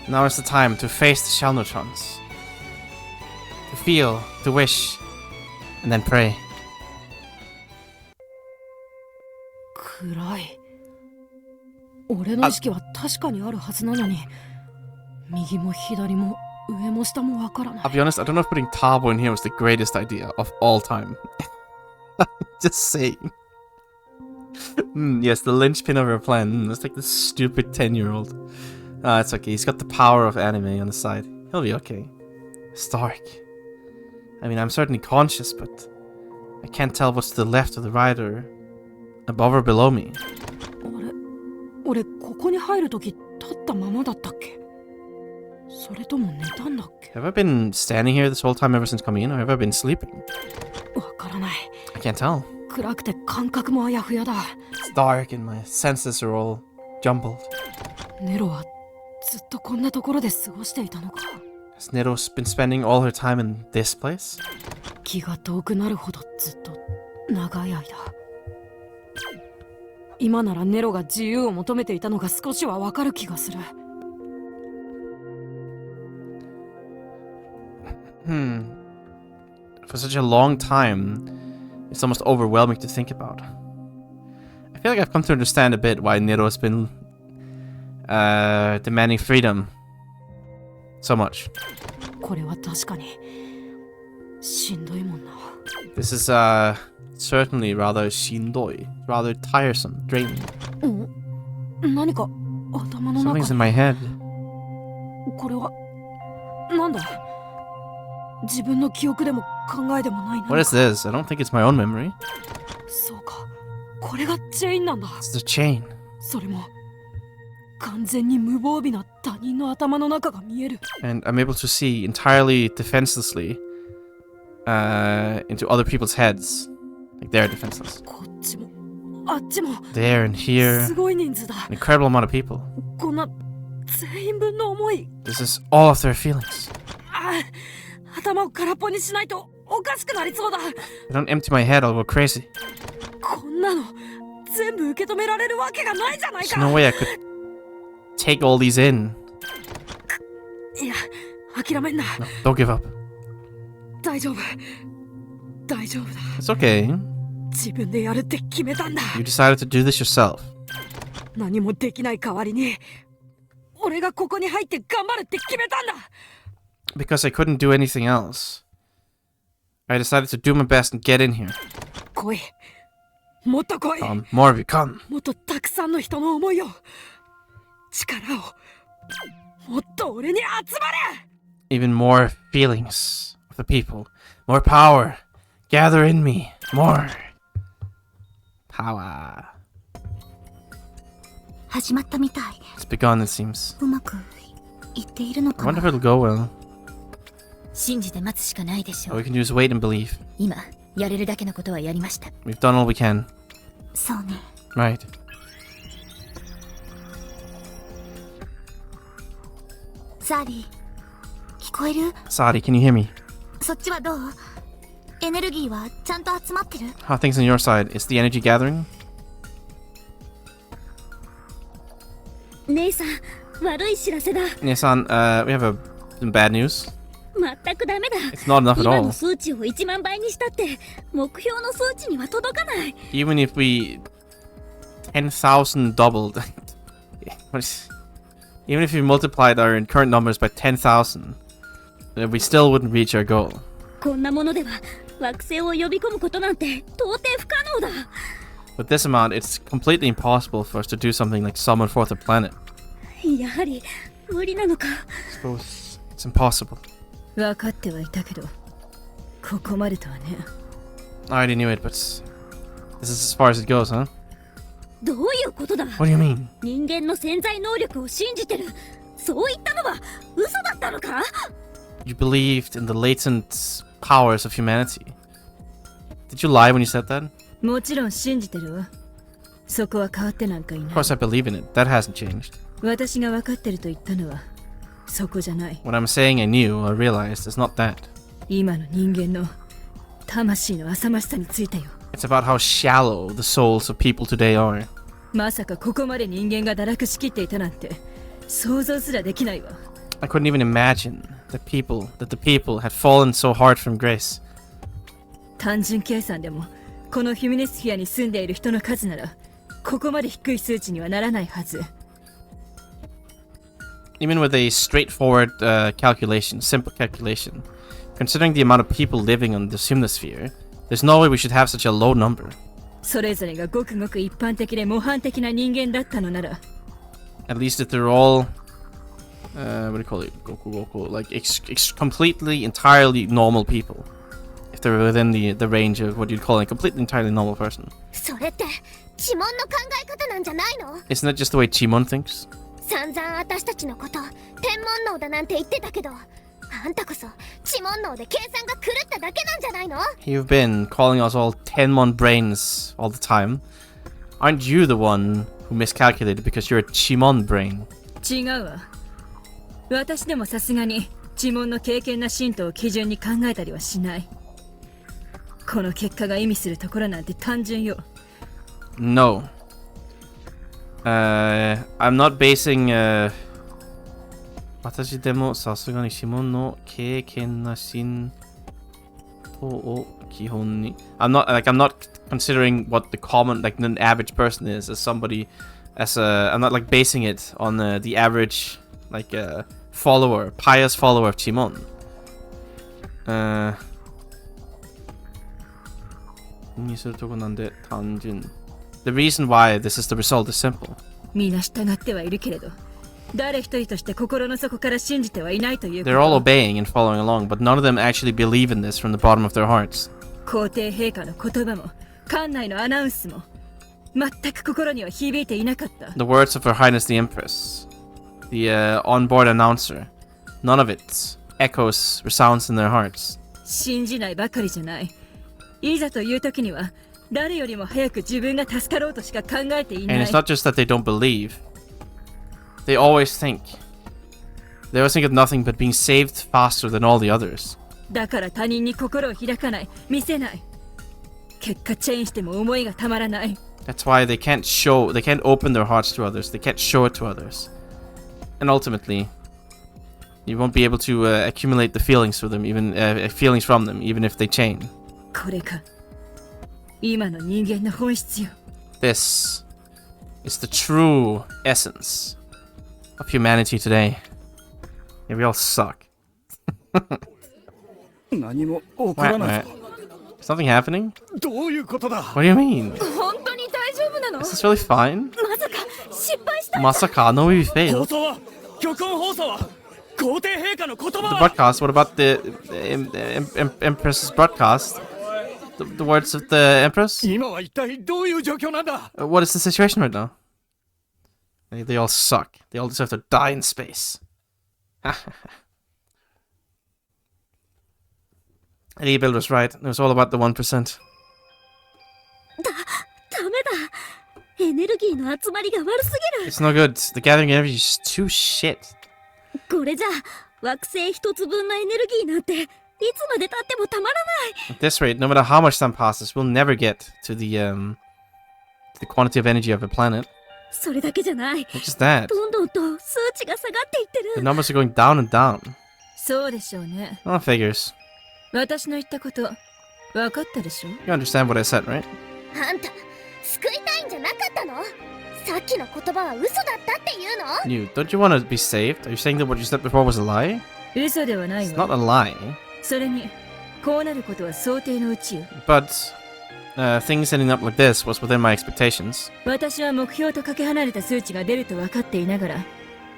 Now is the time to face the Shalnotrons. To feel, to wish, and then pray. 暗い。俺の意識は確かにあるはずなのに、右も左も上も下もわからない。 I'll be honest, I don't know if putting Tabo in here was the greatest idea of all time. Just saying. Yes, the linchpin of her plan. It's like this stupid 10-year-old. It's okay. He's got the power of anime on the side. He'll be okay. Stark. I mean, I'm certainly conscious, but I can't tell what's to the left or the right or above or below me. 俺ここに入るとき立ったままだったっけ？それとも寝たんだっけ？ Have I been standing here this whole time ever since coming in, or have I been sleeping? わからない。 I can't tell. 暗くて感覚もあやふやだ。 It's dark and my senses are all jumbled. ネロはずっとこんなところで過ごしていたのか。 Has Nero been spending all her time in this place? 気が遠くなるほどずっと長い間。今ならネロが自由を求めていたのが少しはわかる気がする。For such a long time, it's almost overwhelming to think about. I feel like I've come to understand a bit why Nero has been demanding freedom so much. これは確かにしんどいもんな。 This is certainly rather shindoi, rather tiresome, draining. 何か頭の中に。 Something's in my head. これはなんだ？自分の記憶でも考えでもないな。 What is this? I don't think it's my own memory. そうか。これがチェインなんだ。 It's the chain. それも完全に無防備な他人の頭の中が見える。 And I'm able to see entirely defenselessly into other people's heads. Like they're defenseless. こっちもあっちも There and here. すごい人数だ。 An incredible amount of people. こんな全員分の思い。 This is all of their feelings. 頭を空っぽにしないとおかしくなりそうだ。 If I don't empty my head, I'll go crazy. こんなの全部受け止められるわけがないじゃない There's か。 no way I could take all these in. いや、諦めんな。 No, don't give up. 大丈夫。大丈夫だ。 It's okay. 自分でやるって決めたんだ。 You decided to do this yourself. 何もできない代わりに、俺がここに入って頑張るって決めたんだ。 Because I couldn't do anything else. I decided to do my best and get in here. 来い。もっと来い。More of you, come. もっとたくさんの人の思いを、力を、もっと俺に集まれ。 Even more feelings of the people. More power. Gather in me. More. Power. 始まったみたい。 It's begun, it seems. うまくいっているの I か wonder な。 if it'll go well. 信じて待つしかないでしょ All う。 we can do is wait and believe. 今やれるだけのことはやりました。 We've done all we can. そうね。Right. Sari, 聞こえる？ Sadi, can you hear me? そっちはどう？エネルギーはちゃんと集まってる？ How are things on your side? Is the energy gathering? 姉さん、悪い知らせだ。 Nissan, we have some bad news. 全くダメだ。 It's not enough at 今 all. の数値を1万倍にしたって目標の数値には届かない。 Even if we 10,000 doubled, even if we multiplied our current numbers by 10,000, we still wouldn't reach our goal. こんなものでは惑星を呼び込むことなんて到底不可能だ。 With this amount, it's completely impossible for us to do something like summon forth a planet. やはり無理なのか。 Suppose it's impossible. 分かってはいたけど、ここまでとはね。 I already knew it, but this is as far as it goes, huh? どういうことだ？ What do you mean? 人間の潜在能力を信じてる。そう言ったのは嘘だったのか？ You believed in the latent powers of humanity. Did you lie when you said that? もちろん信じてるわ。そこは変わってなんかいな Of い。 course I believe in it. That hasn't changed. 私が分かってると言ったのはそこじゃない。 What I'm saying I knew or realized is not that. 今の人間の魂の浅ましさについてよ。 It's about how shallow the souls of people today are. まさかここまで人間が堕落しきっていたなんて想像すらできないわ。 I couldn't even imagine that the people had fallen so hard from grace. 単純計算でもこのヒュミネスフィアに住んでいる人の数ならここまで低い数値にはならないはず。 Even with a straightforward calculation, simple calculation, considering the amount of people living on this hemisphere, there's no way we should have such a low number. それぞれがごくごく一般的で模範的な人間だったのなら At least if they're all, what do you call it? Goku, like completely, entirely normal people. If they're within the range of what you'd call a completely, entirely normal person. それって知門の考え方なんじゃないの？ Isn't that just the way Chimon thinks? 散々私たちのこと天文能だなんて言ってたけど、あんたこそ知門能で計算が狂っただけなんじゃないの？ You've been calling us all Tenmon brains all the time. Aren't you the one who miscalculated because you're a Chimon brain? 違うわ。私でもさすがに知門の敬虔な信徒を基準に考えたりはしない。この結果が意味するところなんて単純よ。 No. I'm not basing, 私でもさすがに指紋の敬虔な信徒を基本に I'm not considering what the common, like the average person is as somebody, I'm not like basing it on the average, like follower, pious follower of Chimon. The reason why this is the result is simple. みんな従ってはいるけれど、誰一人として心の底から信じてはいないということ。 They're all obeying and following along, but none of them actually believe in this from the bottom of their hearts. 皇帝陛下の言葉も館内のアナウンスも全く心には響いていなかった。 The words of Her Highness the Empress, the onboard announcer, none of it echoes, resounds in their hearts. 信じないばかりじゃない。いざという時には誰よりも早く自分が助かろうとしか考えていない。 And it's not just that they don't believe. They always think of nothing but being saved faster than all the others. だから他人に心を開かない、見せない。結果チェンしても思いがたまらない。 That's why they can't open their hearts to others. They can't show it to others. And ultimately, you won't be able to accumulate the feelings for them, feelings from them, even if they change. これが今の人間の本質よ。 This is the true essence of humanity today. Yeah, we all suck. 何も起こらない。 Is something happening? どういうことだ？ What do you mean? 本当に大丈夫なの？ Is this really fine? まさか失敗した？ Masaka, no, we 放 failed. 送は極音放送は皇帝陛下の言葉 The は broadcast, what about the Empress's broadcast? The words of the Empress? 今は一体どういう状況なんだ？ What is the situation right now? They all suck. They all deserve to die in space. Rebuild was right. It was all about the 1%. ダメだ。エネルギーの集まりが悪すぎる。 It's no good. The gathering energy is too shit. これじゃ惑星一つ分のエネルギーなんていつまで経ってもたまらない。 At this rate, no matter how much time passes, we'll never get to the quantity of energy of a planet. それだけじゃない。 Not just that. どんどんと数値が下がっていってる。 The numbers are going down and down. そうでしょうね。 Oh, figures. 私の言ったこと分かったでしょ？ You understand what I said, right? あんた救いたいんじゃなかったの？さっきの言葉は嘘だったっていうの？ You, don't you want to be saved? Are you saying that what you said before was a lie? 嘘ではない It's わ。 not a lie. それにこうなることは想定のうちよ。 But things ending up like this was within my expectations. 私は目標とかけ離れた数値が出ると分かっていながら、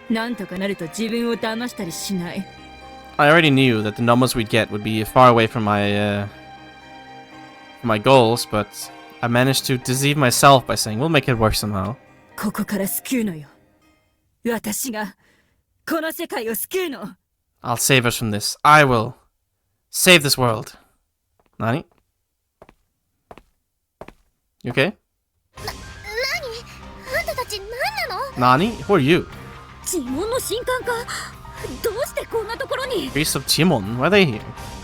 なんとかなると自分を騙したりしない。 I already knew that the numbers we'd get would be far away from my goals, but I managed to deceive myself by saying we'll make it work somehow. ここから救うのよ。私がこの世界を救うの。 I'll save us from this. I will save this world. Nani? You okay? 何？あんたたち何なの？ Nani? Who are you? 呪文の神官か？どうしてこんなところに？ Priests of Chimon? Why are they here?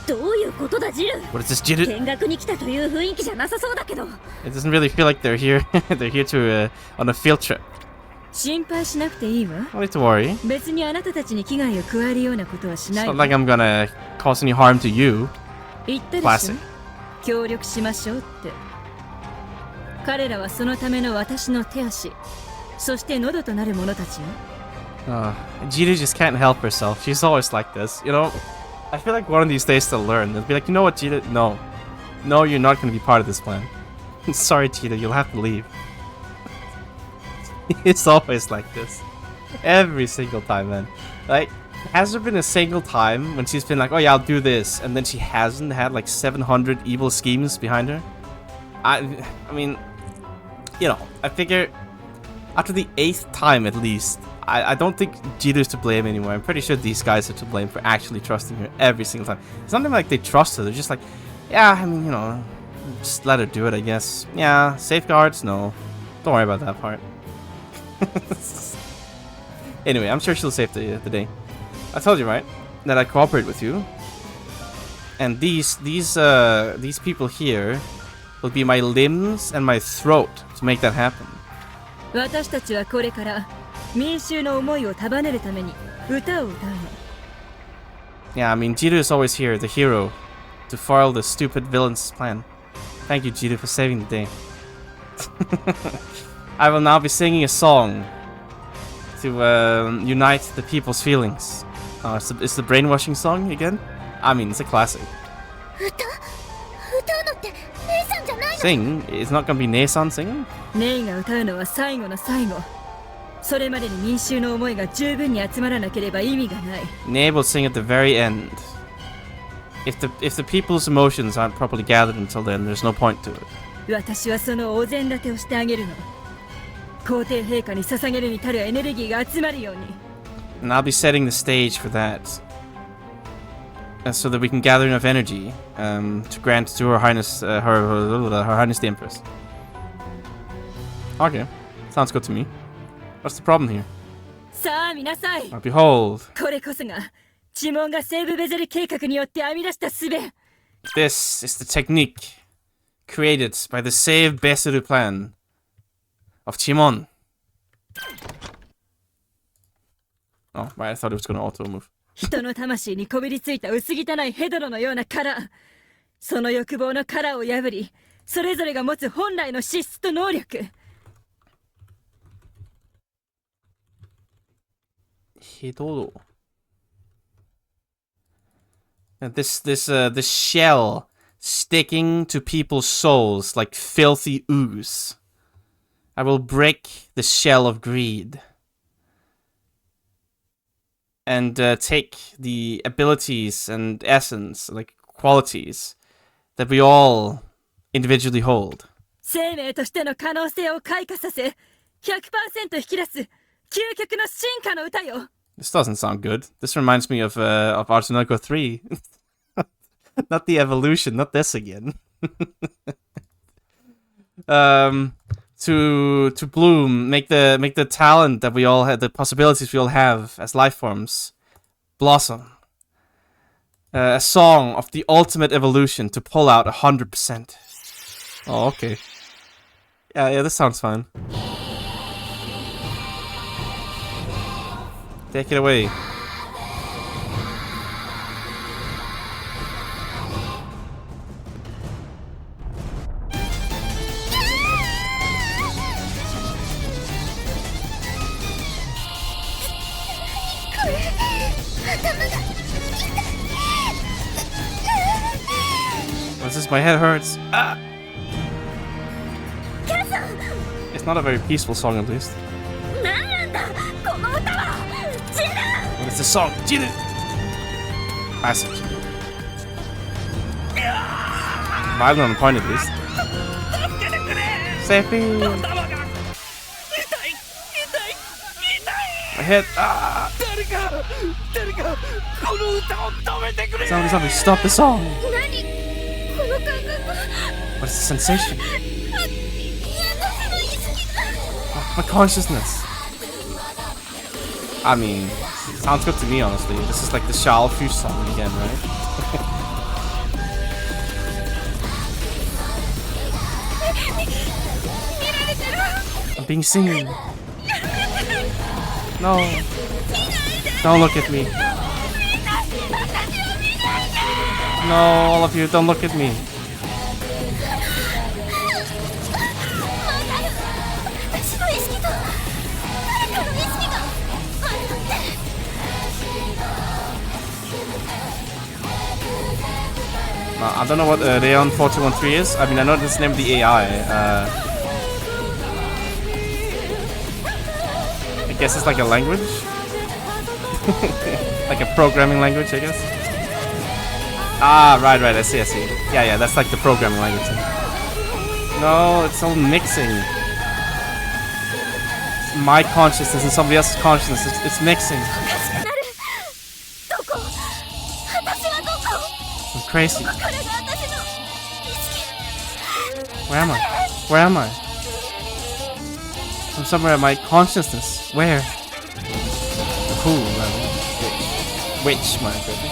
どういうことだジル？ What is this, Jiru? 見学に来たという雰囲気じゃなさそうだけど。 It doesn't really feel like they're here. They're here to on a field trip. 心配しなくていいわ。 No need to worry. 別にあなたたちに危害を加えるようなことはし It's ない not わ。 like I'm gonna cause any harm to you. 言ったでしょ Classic.。協力しましょうって。彼らはそのための私の手足、そして喉となる者たちよ。Jiru just can't help herself. She's always like this. You know, I feel like one of these days they'll learn. They'll be like, you know what, Jiru? No. No, you're not going to be part of this plan. Sorry, Jiru, you'll have to leave. It's always like this. Every single time, man. Like, has there been a single time when she's been like, oh yeah, I'll do this, and then she hasn't had like 700 evil schemes behind her? I mean, you know, I figure after the 8th time at least, I don't think Jiru's to blame anymore. I'm pretty sure these guys are to blame for actually trusting her every single time. It's not even like they trust her. They're just like, yeah, I mean, you know, just let her do it, I guess. Yeah, safeguards? No. Don't worry about that part. Anyway, I'm sure she'll save the day. I told you, right, that I cooperate with you. And these people here will be my limbs and my throat to make that happen. 私たちはこれから民衆の思いを束ねるために歌を歌うの。 Yeah, I mean, Jiru is always here, the hero, to foil the stupid villain's plan. Thank you, Jiru, for saving the day. I will now be singing a song to unite the people's feelings. It's the brainwashing song again? I mean, it's a classic. 歌うのって姉さんじゃないの？ Sing? It's not gonna be Nei-san singing? ネイが歌うのは最後の最後。それまでに民衆の思いが十分に集まらなければ意味がない。 Nei will sing at the very end. If the people's emotions aren't properly gathered until then, there's no point to it. 私はそのお膳立てをしてあげるの。皇帝陛下に捧げるに足るエネルギーが集まるように。 And I'll be setting the stage for that. So that we can gather enough energy to grant to Her Highness, Her Highness the Empress. Okay, sounds good to me. What's the problem here? さあ見なさい。 Behold, これこそが呪文がセーブベゼル計画によって編み出した術。 this is the technique created by the Save Beseru plan of Chimon. Oh, right, I thought it was going to auto move. 人の魂にこびりついた薄汚いヘドロのような殻。その欲望の殻を破り、それぞれが持つ本来の資質と能力。Hidoro. This shell sticking to people's souls like filthy ooze. I will break the shell of greed. And take the abilities and essence, like qualities, that we all individually hold. 生命としての可能性を開花させ、100% 引き出す究極の進化の歌よ。 This doesn't sound good. This reminds me of Artunako 3. Not the evolution, not this again. to bloom, make the talent that we all have, the possibilities we all have as life forms, blossom. A song of the ultimate evolution to pull out 100%. Oh, okay. Yeah, this sounds fine. Take it away. What's this? My head hurts. Ah! It's not a very peaceful song, at least. What is the song? Ciel! Classic. Violent on the point, at least. Save me! My head. Ah! Somebody stop the song! What is the sensation? Oh, my consciousness. I mean, sounds good to me, honestly. This is like the Ciel song again, right? I'm being seen. No. Don't look at me. No, all of you, don't look at me. I don't know what Rayon 4213 is. I mean, I know this is named the AI. I guess it's like a language. Like a programming language, I guess. Ah, right, I see. Yeah, that's like the programming language. No, it's all mixing. It's my consciousness and somebody else's consciousness. It's mixing. I'm crazy. Where am I? I'm somewhere in my consciousness. Where? Who? Which, my baby?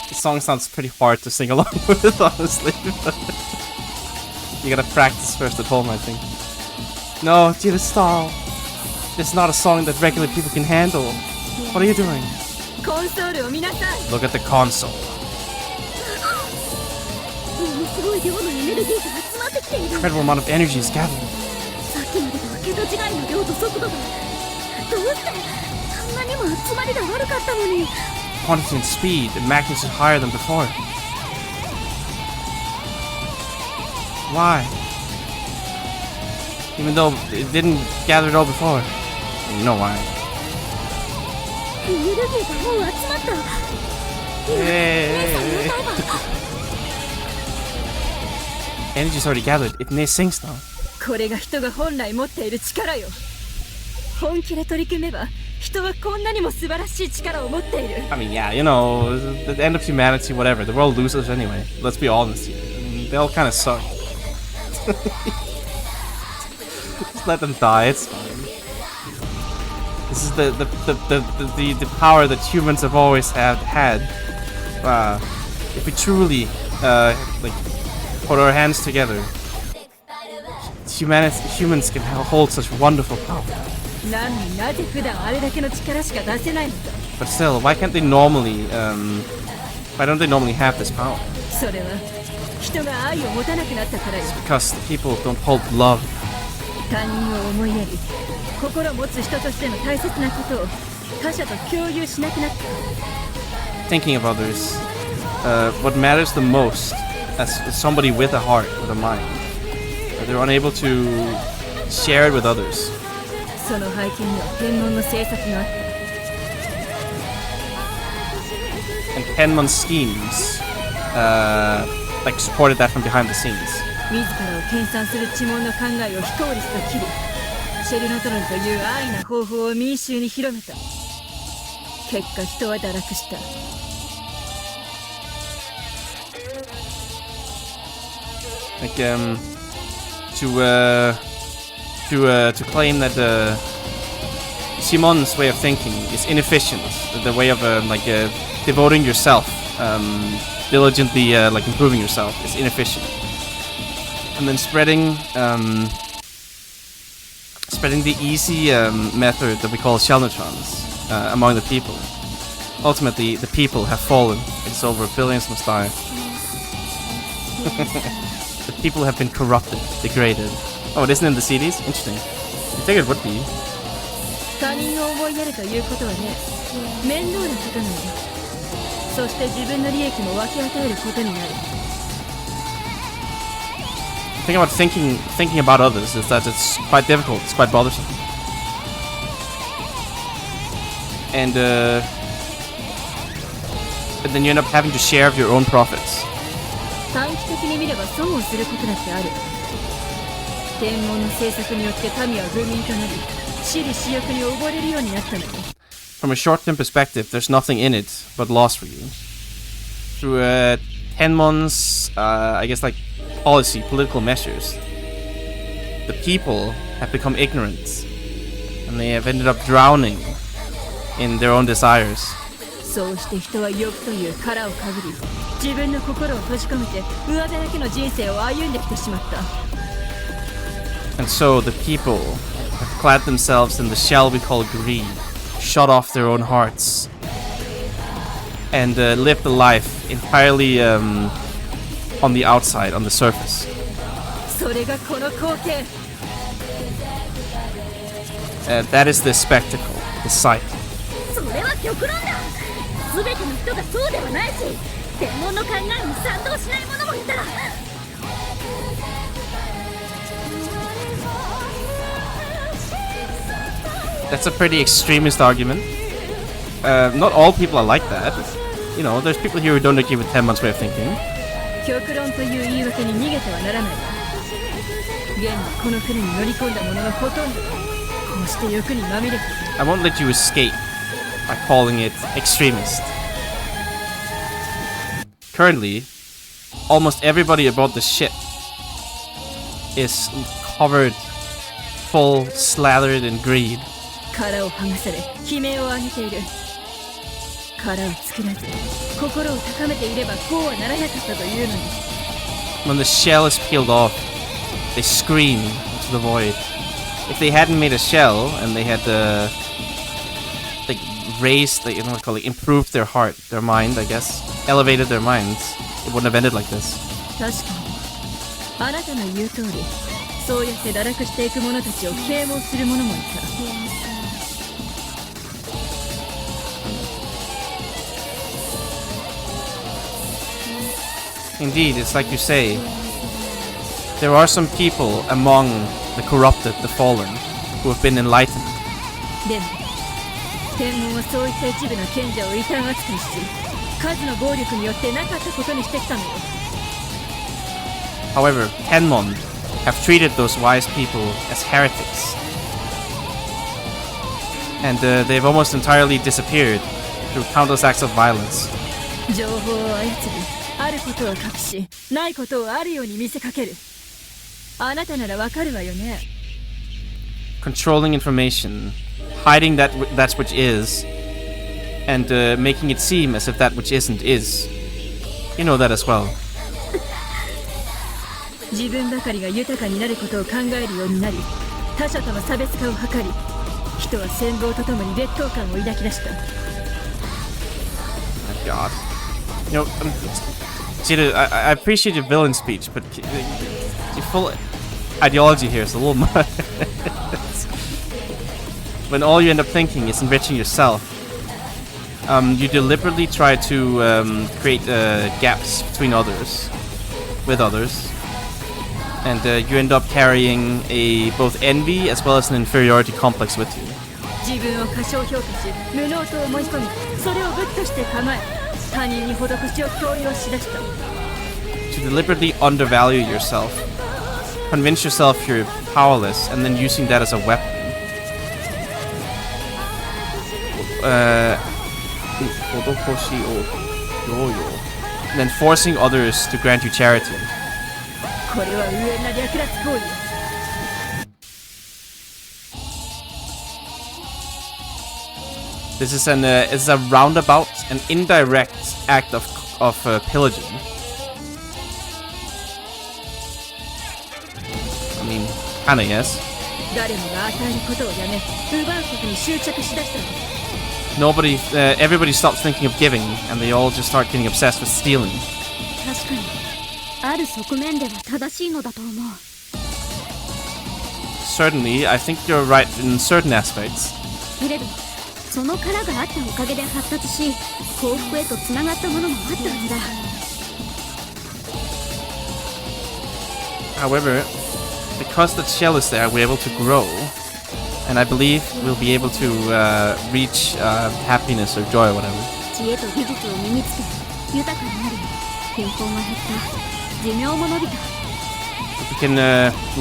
The song sounds pretty hard to sing along with, honestly. You gotta practice first at home, I think. No, Ciel, stop. This is not a song that regular people can handle. What are you doing? Look at the console. Incredible amount of energy is gathered. Quantity and speed, the magnitude higher than before. Why? Even though it didn't gather it all before. You know why. Hey. Energy's already gathered. It may sings now. I mean, yeah, you know, the end of humanity, whatever. The world loses anyway. Let's be honest here. I mean, they all kind of suck. Just let them die. It's fine. This is the power that humans have always had. If we truly like put our hands together, humans can hold such wonderful power. But still, why can't they normally? Why don't they normally have this power? It's because the people don't hold love. Thinking of others, what matters the most as somebody with a heart, with a mind, they're unable to share it with others. And Penman's schemes like supported that from behind the scenes. 結果人は堕落した。Like to claim that Simon's way of thinking is inefficient, the way of devoting yourself, diligently like improving yourself is inefficient, and then spreading the easy method that we call shell neutrons among the people. Ultimately, the people have fallen. It's over, billions must die. The people have been corrupted, degraded. Oh, it isn't in the CDs? Interesting. You think it would be. 他人を思いやるということはね、面倒なことなんだ。そして自分の利益も分け与えることになる。The thing about thinking about others is that it's quite difficult, it's quite bothersome. And then you end up having to share of your own profits. 短期的に見れば損をすることだってある。天文の政策によって民は愚民となり、私利私欲に溺れるようになったの。 From a short-term perspective, there's nothing in it but loss for you. Through Tenmon's, I guess, like policy, political measures, the people have become ignorant, and they have ended up drowning in their own desires. そうして人は欲という殻をかぶり、自分の心を閉じ込めて上辺だけの人生を歩んできてしまった。 And so the people have clad themselves in the shell we call greed, shut off their own hearts, and lived a life entirely on the outside, on the surface. それがこの光景。That is the spectacle, the sight. それは極論だ。全ての人がそうではないし、天文の考えに賛同しない者もいた。 That's a pretty extremist argument. Not all people are like that. You know, there's people here who don't agree with Tenmon's way of thinking. 極論という言い訳に逃げてはならない。現にこの船に乗り込んだ者のほとんどがこうして欲にまみれている。 I won't let you escape by calling it extremist. Currently, almost everybody aboard the ship is covered, full, slathered in greed. 殻を剥がされ、悲鳴を上げている。殻を作らず、心を高めていればこうはならなかったというのに。When the shell is peeled off, they scream into the void. If they hadn't made a shell and they had like raised, like, you know what I call it, improved their heart, their mind, I guess, elevated their minds, it wouldn't have ended like this. 確かに、あなたの言う通り、そうやって堕落していく者たちを啓蒙する者もいた。 Indeed, it's like you say. There are some people among the corrupted, the fallen, who have been enlightened. でも、天文はそういった一部の賢者を異端扱いし、数の暴力によってなかったことにしてきたのよ。 However, Tenmon have treated those wise people as heretics. And they've almost entirely disappeared through countless acts of violence. 情報を操り、あることを隠し、ないことをあるように見せかける。あなたならわかるわよね。 Controlling information, hiding that which is, and making it seem as if that which isn't is. You know that as well. 自分ばかりが豊かになることを考えるようになり、他者との差別化を図り、人は羨望とともに劣等感を抱き出した。 My God. You know, Ciel, I appreciate your villain speech, but your full ideology here is a little much. When all you end up thinking is enriching yourself, you deliberately try to create gaps between others, with others, and you end up carrying both envy as well as an inferiority complex with you. 自分を過小評価し、無能と思い込み、それを武器として構え、他人に施しを強要しだした。 To deliberately undervalue yourself, convince yourself you're powerless, and then using that as a weapon. Odokoshi o yoyo. And then forcing others to grant you charity. これは無縁な略奪行為。 This is is a roundabout, an indirect act of pillaging. I mean, kinda yes. 誰もが与えることをやめ、奪うことに執着しだしたの。 Nobody, everybody stops thinking of giving, and they all just start getting obsessed with stealing. 確かにある側面では正しいのだと思う。 Certainly, I think you're right in certain aspects. けれどその殻があったおかげで発達し幸福へとつながったものもあったはずだ。 However, because the shell is there, we're able to grow, and I believe we'll be able to reach happiness or joy or whatever. 知恵と技術を身につけ豊かになり健康が減った寿命も伸びた。 If we can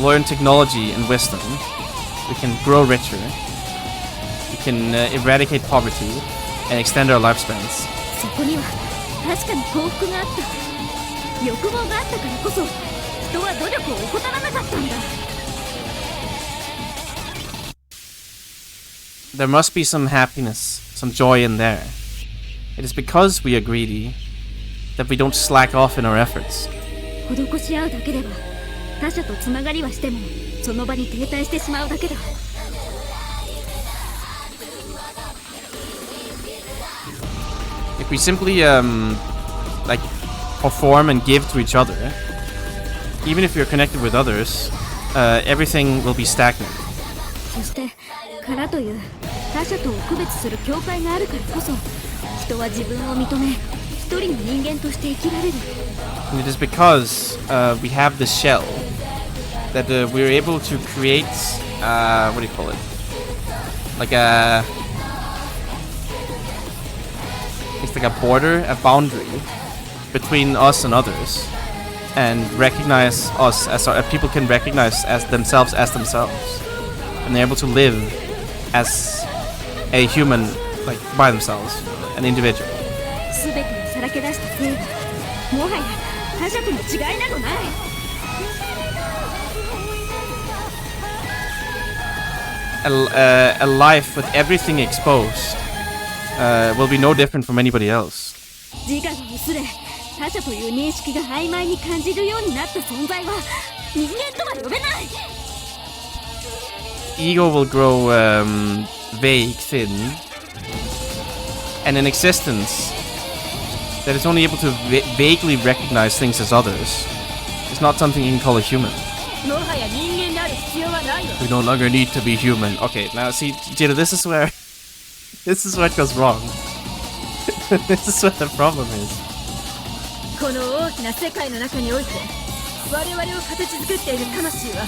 learn technology and wisdom, we can grow richer, we can eradicate poverty, and extend our lifespans. そこには確かに幸福があった。欲望があったからこそ人は努力を怠らなかったんだ。 There must be some happiness, some joy in there. It is because we are greedy that we don't slack off in our efforts. 施し合うだけでは他者とつながりはしてもその場に停滞してしまうだけだ。 If we simply like perform and give to each other, even if you're connected with others, everything will be stagnant. そして殻という他者とを区別する境界があるからこそ人は自分を認め一人の人間として生きられる。 And it is because we have the shell that we're able to create what do you call it? Like it's like a border, a boundary between us and others, and recognize us as people can recognize as themselves, and they're able to live as a human, like by themselves, an individual. すべてをさらけ出した性はもはや他者との違いなどない。 A life with everything exposed will be no different from anybody else. 自我が薄れ他者という認識が曖昧に感じるようになった存在は人間とは呼べない。 Ego will grow vague, thin, and an existence that is only able to vaguely recognize things as others is not something you can call a human. もはや人間である必要はないわ。 We no longer need to be human. Okay, now see, Jiro, this is where it goes wrong. This is what the problem is. この大きな世界の中において我々を形作っている魂は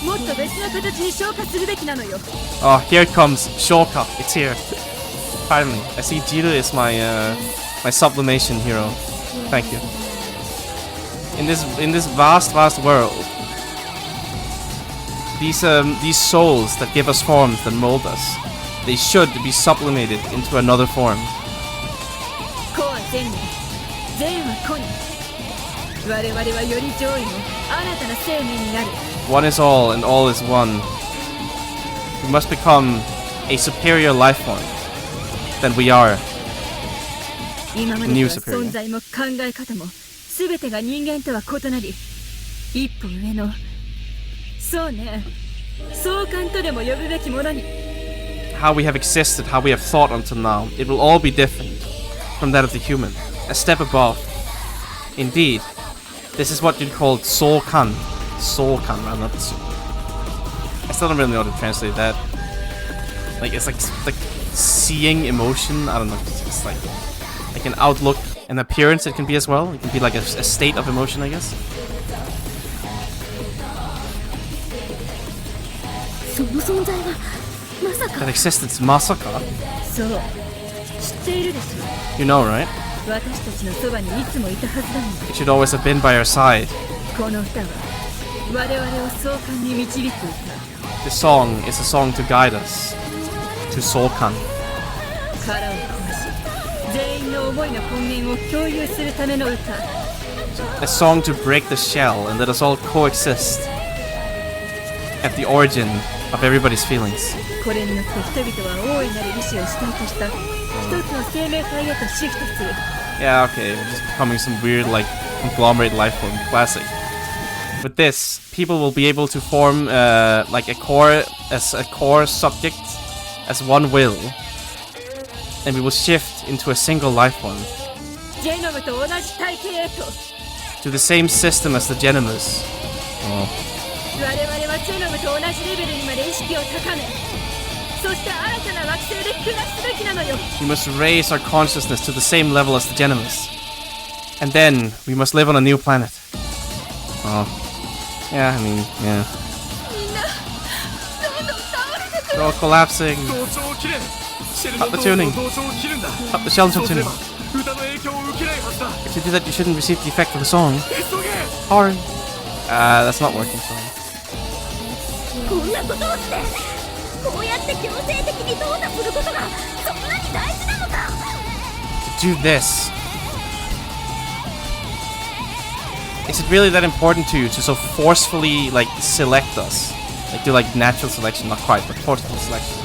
もっと別の形に昇華するべきなのよ。 Oh, here it comes. Shoka. It's here. Finally. I see Jiro is my my sublimation hero. Thank you. In this vast world, these souls that give us forms, that mold us, they should be sublimated into another form. 個は善に善は個に我々はより上位の新たな生命になる。 One is all and all is one. We must become a superior life form than we are. 今までとは存在も考え方も全てが人間とは異なり一歩上のそうね相関とでも呼ぶべきものに。 How we have existed, how we have thought until now, it will all be different from that of the human. A step above. Indeed, this is what you'd call soul-kan. Soul-kan, rather, not soul. I still don't really know how to translate that. Like, it's like seeing emotion. I don't know. It's like an outlook, an appearance it can be as well. It can be like a state of emotion, I guess. その存在はまさか。 That existence, masaka? そう知っているでしょ。 You know, right? 私たちのそばにいつもいたはずだもん。 It should always have been by our side. この歌は我々を相関に導いていた。 This song is a song to guide us to Soul-kan. 殻を壊し A song to break the shell and let us all coexist at the origin of everybody's feelings. Yeah, okay, we're just becoming some weird, like, conglomerate life form. Classic. With this, people will be able to form, like, a core subject as one will, and we will shift into a single life form. To the same system as the Genomus. Oh. We must raise our consciousness to the same level as the Genomus. And then, we must live on a new planet. Oh. Yeah, I mean, yeah. They're all collapsing. Up the tuning. Up the shell tuning. If you do that, you shouldn't receive the effect of the song. Hard. That's not working, sorry. To do this. Is it really that important to you to so forcefully, like, select us? Like, do, like, natural selection? Not quite, but forceful selection.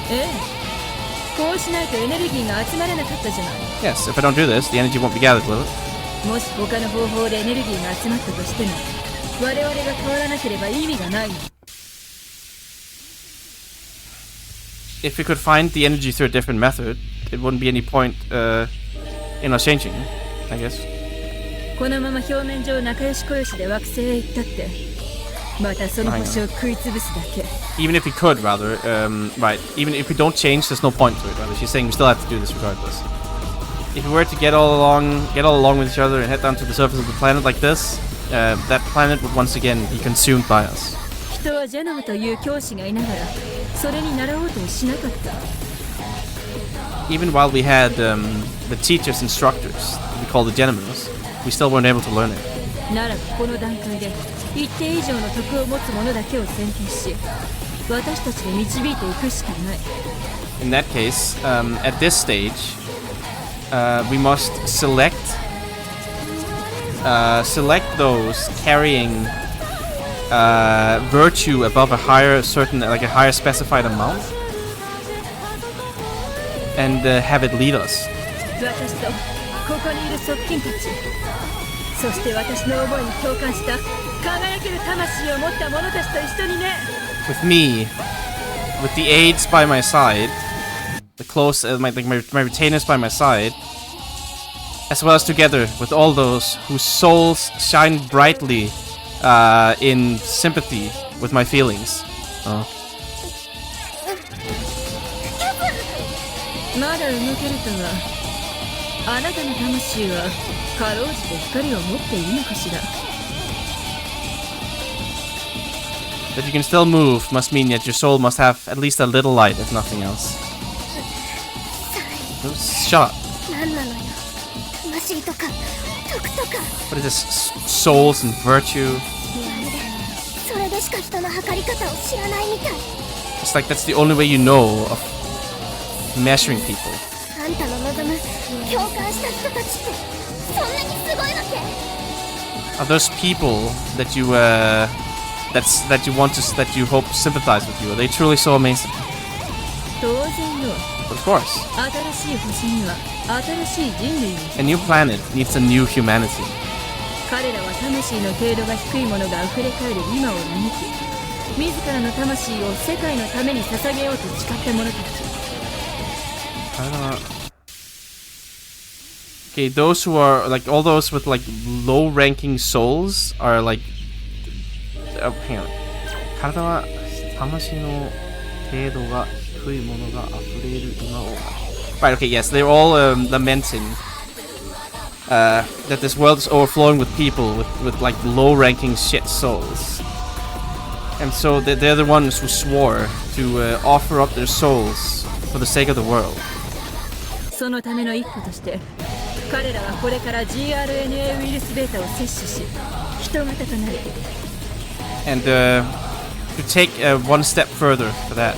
Yes, if I don't do this, the energy won't be gathered, will it? If we could find the energy through a different method, it wouldn't be any point in us changing, I guess. Even if we could, rather, right, even if we don't change, there's no point to it, rather. She's saying we still have to do this regardless. If we were to get all along with each other and head down to the surface of the planet like this, that planet would once again be consumed by us. Even while we had the teachers, instructors, we call the Genomus, we still weren't able to learn it. In that case, at this stage, we must select those carrying virtue above a higher specified amount, and have it lead us. With me, with the aides by my side, the close, my retainers by my side, as well as together with all those whose souls shine brightly in sympathy with my feelings. Oh. That you can still move must mean that your soul must have at least a little light, if nothing else. Shut up. What is this? Souls and virtue? It's like that's the only way you know of measuring people. Are those people that you that you hope sympathize with you? Are they truly so amazing? Of course. A new planet needs a new humanity. Okay, those who are like all those with like low-ranking souls are like. Oh, hang on. Right, okay, yes, they're all lamenting that this world is overflowing with people with like low-ranking shit souls. And so they're the ones who swore to offer up their souls for the sake of the world. And to take one step further for that,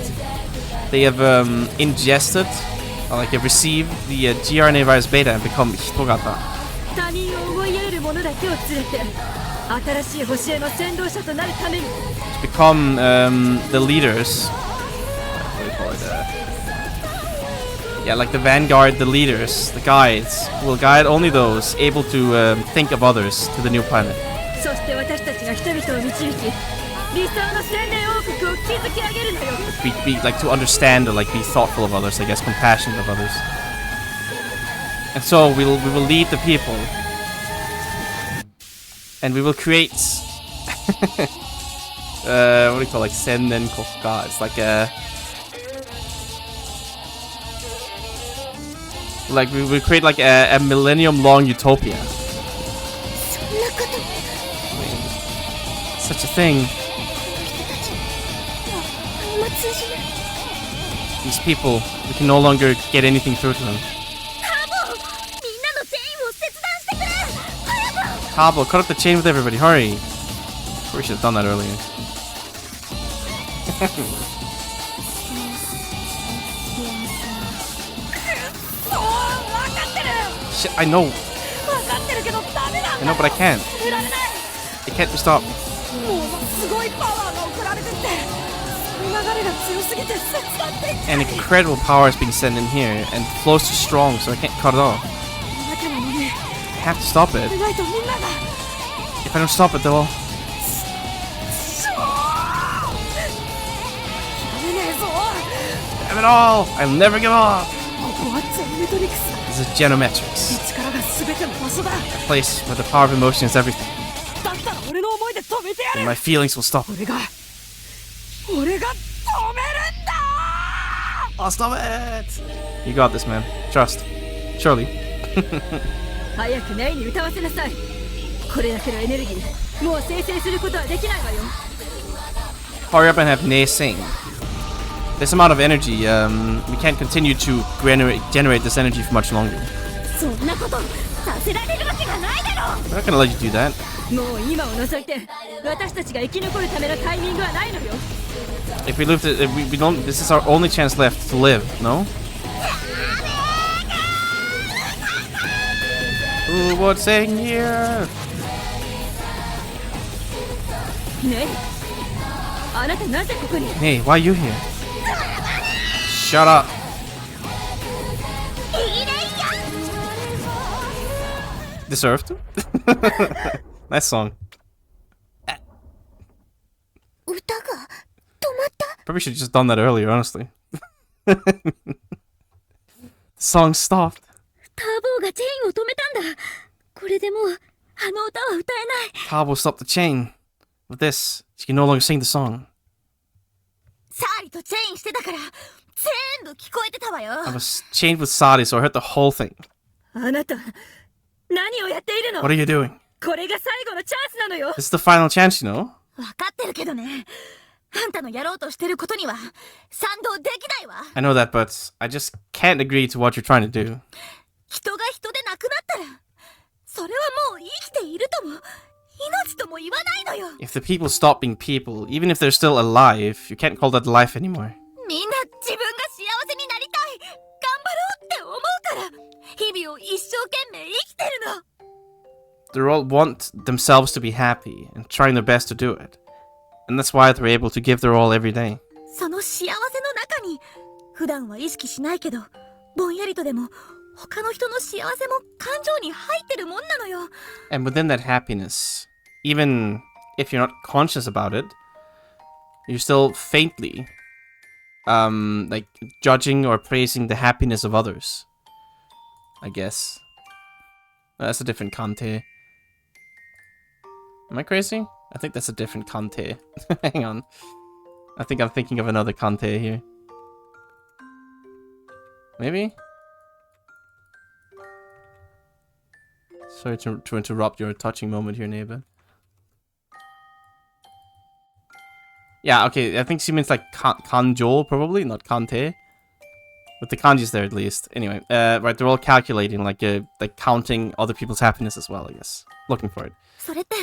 they have ingested like receive the gRNA virus beta and become hitogata. 他人を思いやれる者だけを連れて新しい星への先導者となるために To become the leaders. What do you call it? Yeah, like the vanguard, the leaders, the guides. Will guide only those able to think of others to the new planet. そして私たちが人々を導き理想の千年王国を築き上げるのよ Be like to understand or like be thoughtful of others, I guess, compassionate of others. And so we will lead the people. And we will create what do you call it? Like Senden Kokuka. It's like we will create like a millennium long utopia. Such a thing. These people, we can no longer get anything through to them. Tabo, cut up the chain with everybody, hurry! We should have done that earlier. Shit, I know! I know, but I can't. It can't be stopped. An incredible power is being sent in here, and the flow's too strong, so I can't cut it off. I have to stop it. If I don't stop it, they'll... Damn it all! I'll never give up! This is Genometrics. A place where the power of emotion is everything. And my feelings will stop. I'll stop it! You got this, man. Trust. Surely. 早くネイに歌わせなさいこれだけのエネルギーもう生成することはできないわよ Hurry up and have Ney sing. This amount of energy, we can't continue to generate this energy for much longer. そんなことさせられるわけがないだろ We're not gonna let you do that. もう今を除いて私たちが生き残るためのタイミングはないのよ If we live, we don't. This is our only chance left to live. No. Who was saying here? ねえあなたなぜここに Hey, why are you here? Shut up. Deserved. Nice song. Probably should have just done that earlier, honestly. The song stopped. ターボーがチェーンを止めたんだこれでもうあの歌は歌えない Tabo stopped the chain. With this, she can no longer sing the song. サーリとチェーンしてたから全部聞こえてたわよ I was chained with Sadi, so I heard the whole thing. あなた何をやっているの What are you doing? これが最後のチャンスなのよ This is the final chance, you know? 分かってるけどねあんたのやろうとしてることには賛同できないわ I know that, but I just can't agree to what you're trying to do. 人が人でなくなったらそれはもう生きているとも命とも言わないのよ If the people stop being people, even if they're still alive, you can't call that life anymore. みんな自分が幸せになりたい頑張ろうって思うから日々を一生懸命生きてるの They all want themselves to be happy and trying their best to do it. And that's why they're able to give their all every day. その幸せの中に普段は意識しないけどぼんやりとでも他の人の幸せも感情に入ってるもんなのよ And within that happiness, even if you're not conscious about it, you're still faintly like judging or praising the happiness of others. I guess. That's a different Kante. Am I crazy? I think that's a different Kante. Hang on. I think I'm thinking of another Kante here. Maybe? Sorry to interrupt your touching moment here, neighbor. Yeah, okay, I think she means like kanjo, probably, not kante. With the kanjis there, at least. Anyway, right, they're all calculating, like counting other people's happiness as well, I guess. Looking for it. それって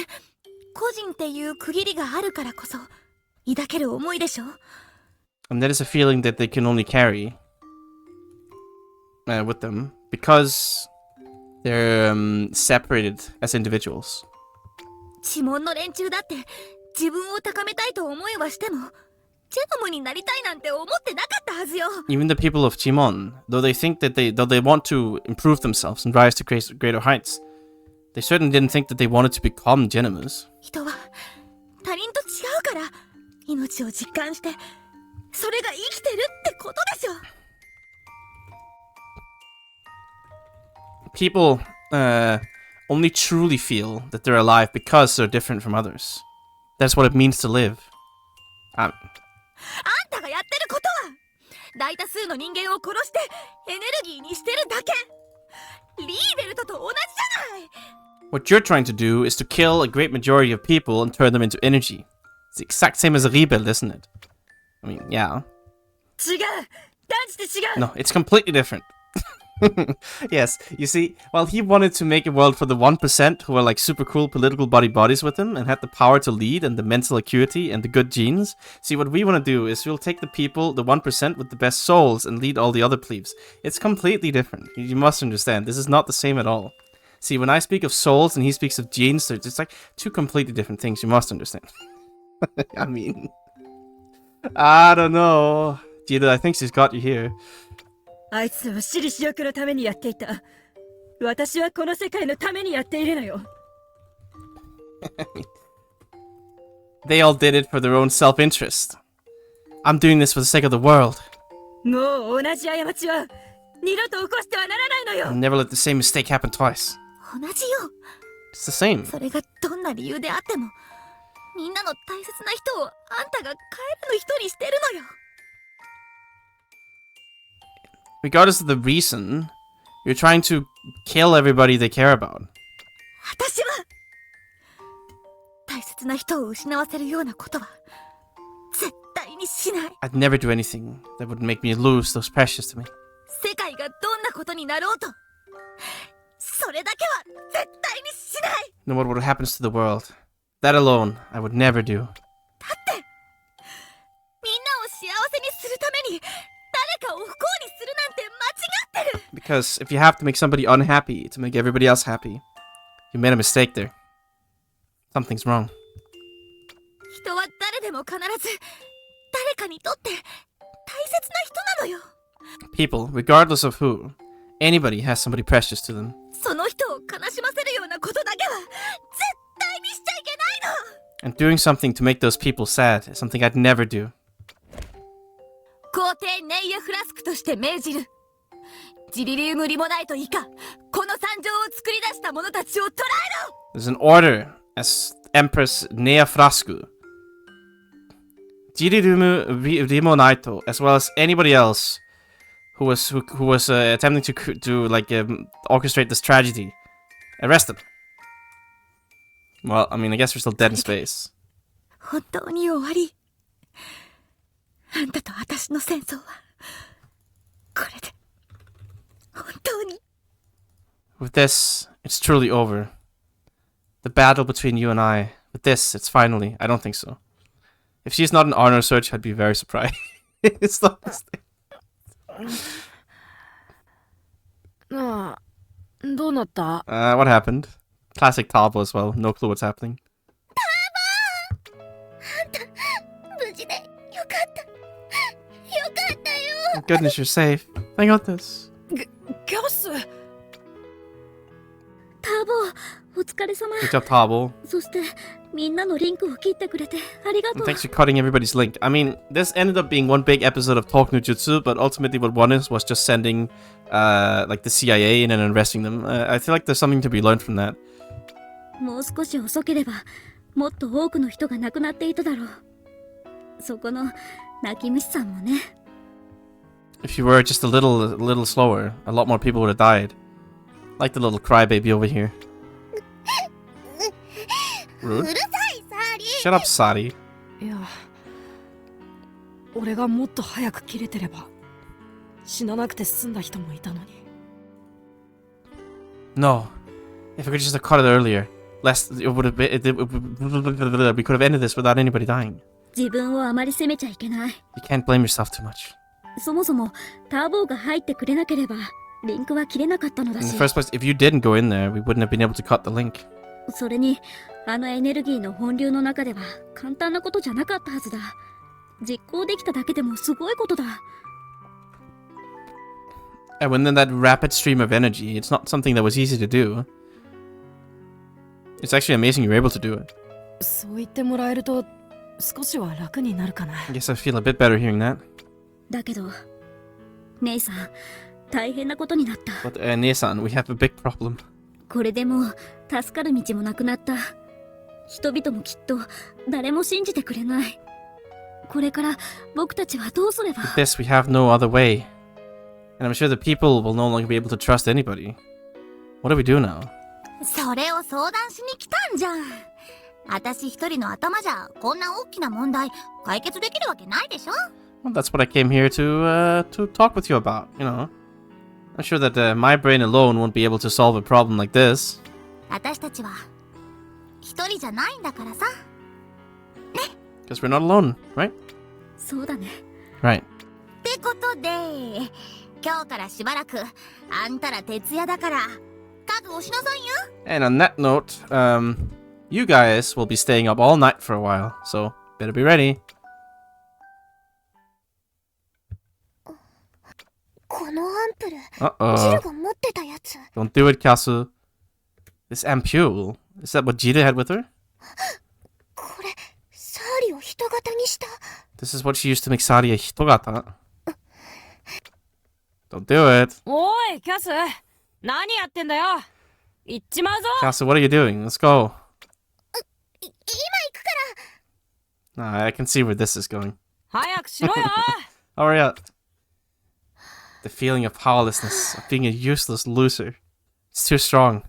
個人っていう区切りがあるからこそ抱ける思いでしょ And that is a feeling that they can only carry. with them because they're separated as individuals. 地門の連中だって自分を高めたいと思いはしてもジェノムになりたいなんて思ってなかったはずよ。 Even the people of Chimon, though they want to improve themselves and rise to greater heights, they certainly didn't think that they wanted to become Genomus. 人は他人と違うから命を実感してそれが生きてるってことでしょ。 People only truly feel that they're alive because they're different from others. That's what it means to live. あんたがやってることは大多数の人間を殺してエネルギーにしてるだけ。リーベルトと同じじゃない。 What you're trying to do is to kill a great majority of people and turn them into energy. It's the exact same as a rebuild, isn't it? I mean, yeah. 違う。断じて違う。 No, it's completely different. Yes, you see, while he wanted to make a world for the 1% who were like super cool political bodies with him and had the power to lead and the mental acuity and the good genes, see, what we want to do is we'll take the people, the 1% with the best souls, and lead all the other plebes. It's completely different. You must understand, this is not the same at all. See, when I speak of souls and he speaks of genes, they're just like two completely different things. You must understand. I mean, I don't know. Gita, I think she's got you here. あいつは私利私欲のためにやっていた。私はこの世界のためにやっているのよ。They all did it for their own self-interest. I'm doing this for the sake of the world. もう同じ過ちは二度と起こしてはならないのよ。 I'll never let the same mistake happen twice. 同じよ。 It's the same. それがどんな理由であってもみんなの大切な人をあんたが帰るの人にしてるのよ。 Regardless of the reason, you're trying to kill everybody they care about. 私は大切な人を失わせるようなことは絶対にしない。 I'd never do anything that would make me lose those precious to me. 世界がどんなことになろうとそれだけは絶対にしない。 No matter what happens to the world, that alone I would never do. だってみんなを幸せにするために誰かを不幸にするなんて間違ってる。 Because if you have to make somebody unhappy to make everybody else happy, you made a mistake there. Something's wrong. 人は誰でも必ず誰かにとって大切な人なのよ。 People, regardless of who, anybody has somebody precious to them. その人を悲しませるようなことだけは絶対にしちゃいけないの。 And doing something to make those people sad is something I'd never do. 皇帝ネイヤフラスクとして命じる。ジリリウムリモナイト以下この惨状を作り出した者たちを捕らえろ。 There's an order as Empress Nea Frasku. Jirirumu Rimonaito, as well as anybody else who was attempting to orchestrate this tragedy. Arrest them. Well, I mean, I guess we're still dead in space. 本当に終わり。あんたと私の戦争はこれで本当に。 With this, it's truly over. The battle between you and I. With this, it's finally. I don't think so. If she's not an honor search, I'd be very surprised. It's not this thing. ああ、どうなった？ What happened? Classic Tabo as well. No clue what's happening. あんた無事でよかったよかったよ。 Goodness, you're safe. I got this. ギャス。ターボお疲れ様。 Good job, Tabo. そしてみんなのリンクを切ってくれてありがと And う。 thanks for cutting everybody's link. I mean, this ended up being one big episode of Talk No Jutsu, but ultimately what one is was just sending like the CIA in and arresting them. I feel like there's something to be learned from that. もう少し遅ければもっと多くの人が亡くなっていただろう。そこの泣き虫さんもね。 If you were just a little slower, a lot more people would have died. Like the little crybaby over here. Rude. うるさいサーリー。 Shut up, Sari. いや、俺がもっと早く切れてれば死ななくて済んだ人もいたのに。 No. If we could just have cut it earlier, it would have been, we could have ended this without anybody dying. 自分をあまり責めちゃいけない。 You can't blame yourself too much. そもそもターボーが入ってくれなければリンクは切れなかったのだ In し the first place, if you didn't go in there, we wouldn't have been able to cut the link. それにあのエネルギーの本流の中では簡単なことじゃなかったはずだ。実行できただけでもすごいことだ。 And when in that rapid stream of energy, it's not something that was easy to do. It's actually amazing you're able to do it. そう言ってもらえると少しは楽になるかな。 I guess I feel a bit better hearing that. だけど姉さん大変なことになった。 But Nesan, we have a big problem. これでもう助かる道もなくなった。人々もきっと誰も信じてくれない。これから僕たちはどうすれば。 With this, we have no other way. And I'm sure the people will no longer be able to trust anybody. What do we do now? それを相談しに来たんじゃん。私一人の頭じゃこんな大きな問題解決できるわけないでしょ。 Well, that's what I came here to talk with you about, you know. I'm sure that my brain alone won't be able to solve a problem like this. 私たちは一人じゃないんだからさ。 Because we're not alone, right? そうだね。 Right. ってことで、今日からしばらくあんたら徹夜だから覚悟しなさいよ。 And on that note, you guys will be staying up all night for a while, so better be ready. このアンプル、 Uh-oh. ジルが持ってたやつ。 Don't do it, Kasu. This ampule, is that what Jita had with her? これ、サーリを人型にした。 This is what she used to make Saria hitogata. Don't do it. おいキャス、何やってんだよ。行っちまうぞ。 Kasu, what are you doing? Let's go. 今行くから。 Nah, I can see where this is going. 早くしろよ。 Hurry up. The feeling of powerlessness, of being a useless loser. It's too strong.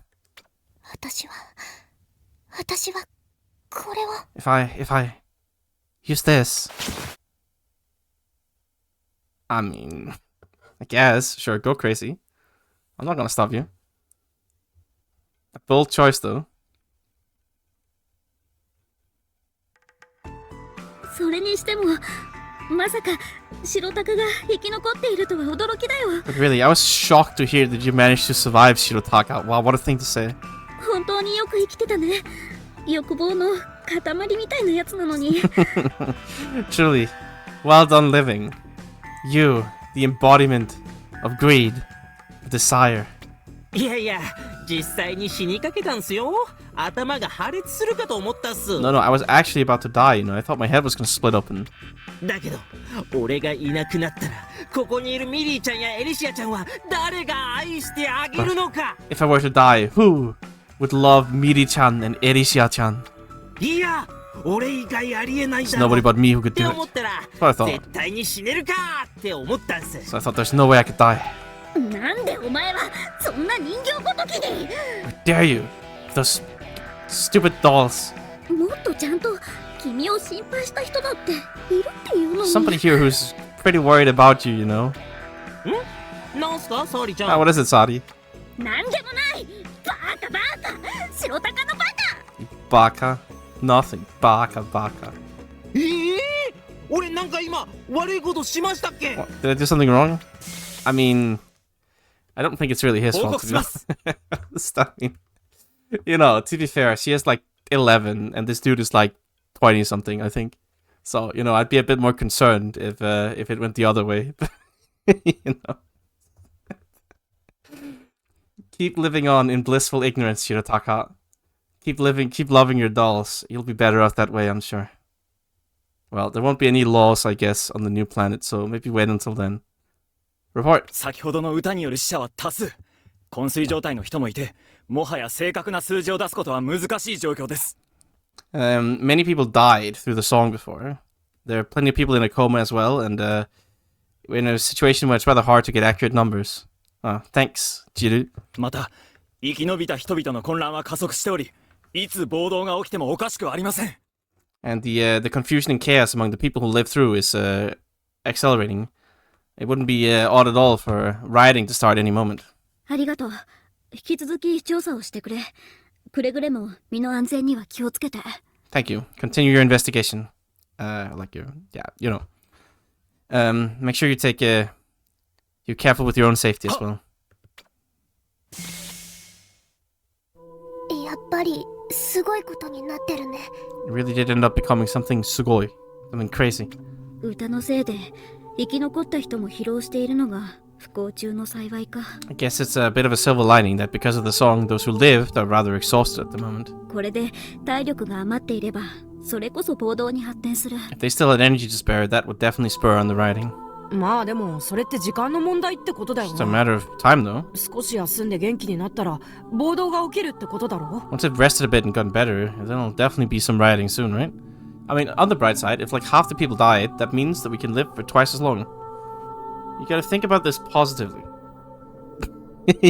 私はこれを。 If I use this. I mean, I guess. Sure, go crazy. I'm not gonna stop you. A bold choice, though. それにしてもまさか白タクが生き残っているとは驚きだよ。 But really, I was shocked to hear that you managed to survive Shirotaka. Wow, what a thing to say. 本当によく生きてたね。欲望の塊みたいなやつなのに。Truly, well done living. You, the embodiment of greed, of desire. いやいや、実際に死にかけたんすよ。頭が破裂するかと思ったっす。 No, I was actually about to die, you know. I thought my head was gonna split open. だけど、俺がいなくなったら、ここにいるミリーちゃんやエリシアちゃんは誰が愛してあげるのか。 If I were to die, who would love Miri-chan and Erishia-chan? いや、俺以外ありえないだ There's ろ。 nobody but me who could って do 思 it. ったら、 That's what I thought. 絶対に死ねるかって思ったんす。 So I thought there's no way I could die. なんでお前はそんな人形ごときに。 How dare you? Those stupid dolls. もっとちゃんと君を心配した人だっているっていうのに。 Somebody here who's pretty worried about you, you know. ん？なんすか、サーリちゃん。 Ah, what is it, Sadi? なんでもない。バカ白タカのバカ。 Baka? Nothing. Baka. 俺なんか今悪いことしましたっけ？ What? Did I do something wrong? I mean, I don't think it's really his fault, to be honest. I mean, you know, to be fair, she is like 11 and this dude is like 20 something, I think. So, you know, I'd be a bit more concerned if it went the other way. You know. Keep living on in blissful ignorance, Shirotaka. Keep loving your dolls. You'll be better off that way, I'm sure. Well, there won't be any laws, I guess, on the new planet, so maybe wait until then. Report. 先ほどの歌による死者は多数。昏睡状態の人もいて、もはや正確な数字を出すことは難しい状況です。Many people died through the song before. There are plenty of people in a coma as well, and we're in a situation where it's rather hard to get accurate numbers. Thanks, Jiru. また、生き延びた人々の混乱は加速しており、いつ暴動が起きてもおかしくありません。And the confusion and chaos among the people who live through is accelerating. It wouldn't be odd at all for rioting to start any moment. ありがとう。引き続き調査をしてくれ。くれぐれも身の安全には気をつけて。Thank you. Continue your investigation. You know. Make sure you're careful with your own safety as well. ぱりすごいことになってるね。 It really did end up becoming something sugoi. Something crazy. 歌のせいで生き残った人も疲労しているのが不幸中の幸いか。 I guess it's a bit of a silver lining that because of the song, those who lived are rather exhausted at the moment. これで体力が余っていればそれこそ暴動に発展する。 If they still had energy to spare, that would definitely spur on the rioting. まあでもそれって時間の問題ってことだよ It's a な。 matter of time, though. 少し休んで元気になったら暴動が起きるってことだろ。 Once they've rested a bit and gotten better, then there'll definitely be some rioting soon, right? I mean, on the bright side, if like half the people died, that means that we can live for twice as long. You gotta think about this positively.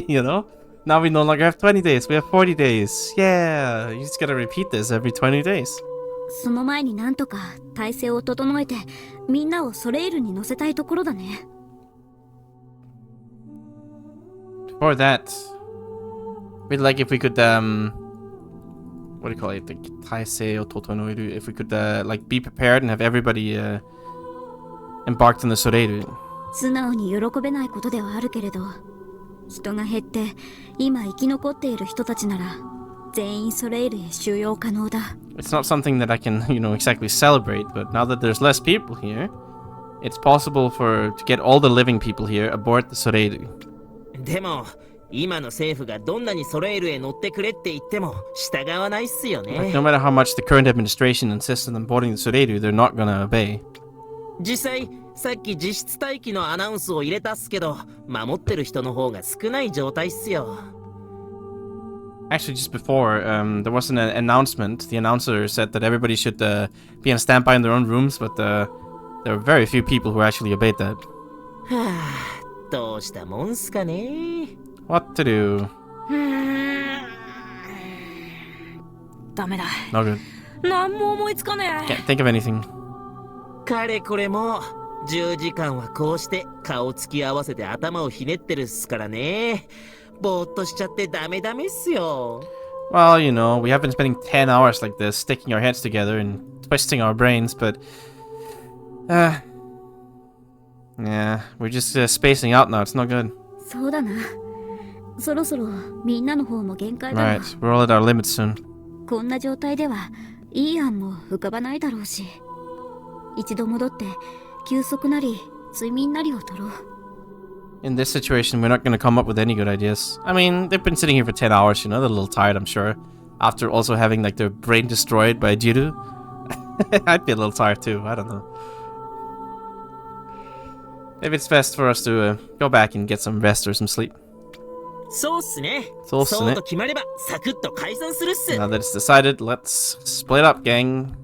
You know? Now we no longer have 20 days, we have 40 days. Yeah, you just gotta repeat this every 20 days. その前になんとか体制を整えてみんなをソレイルに乗せたいところだね。 Before that, we'd like if we could, what do you call it? Like, taisei o totonoeru. If we could, like, be prepared and have everybody, embarked on the Soreiru. 素直に喜べないことではあるけれど、人が減って今生き残っている人たちなら全員ソレイルへ収容可能だ。 It's not something that I can, you know, exactly celebrate, but now that there's less people here, it's possible to get all the living people here aboard the Soreiru. でも今の政府がどんなにソレイルへ乗ってくれって言っても従わないっすよ Like, ね。 no matter how much the current administration insists on them boarding the Soreiru, they're not gonna obey. 実際さっき実質待機のアナウンスを入れたっすけど守ってる人の方が少ない状態っすよ。 Actually, just before, there was an announcement. The announcer said that everybody should be on standby in their own rooms, but there were very few people who actually obeyed that. はあ、どうしたもんすかね。 What to do? ダメだ。 No good. 何も思いつかね Can't think of anything. かれこれも10時間はこうして顔つき合わせて頭をひねってるっすからね。ぼーっとしちゃってダメダメっすよ。 Well, you know, we have been spending 10 hours like this, sticking our heads together and twisting our brains, but... yeah, we're just spacing out now. It's not good. そうだな。そろそろみんなの方も限界だわ。 Right, we're all at our limits soon. こんな状態ではいい案も浮かばないだろうし、一度戻って休息なり睡眠なりを取ろう。 In this situation, we're not going to come up with any good ideas. I mean, they've been sitting here for 10 hours, you know, they're a little tired, I'm sure. After also having, like, their brain destroyed by Jiru. I'd be a little tired too, I don't know. Maybe it's best for us to go back and get some rest or some sleep. そうっすね。そうっすね。そうと決まればサクッと解散するっす。 Now that it's decided, let's split up, gang.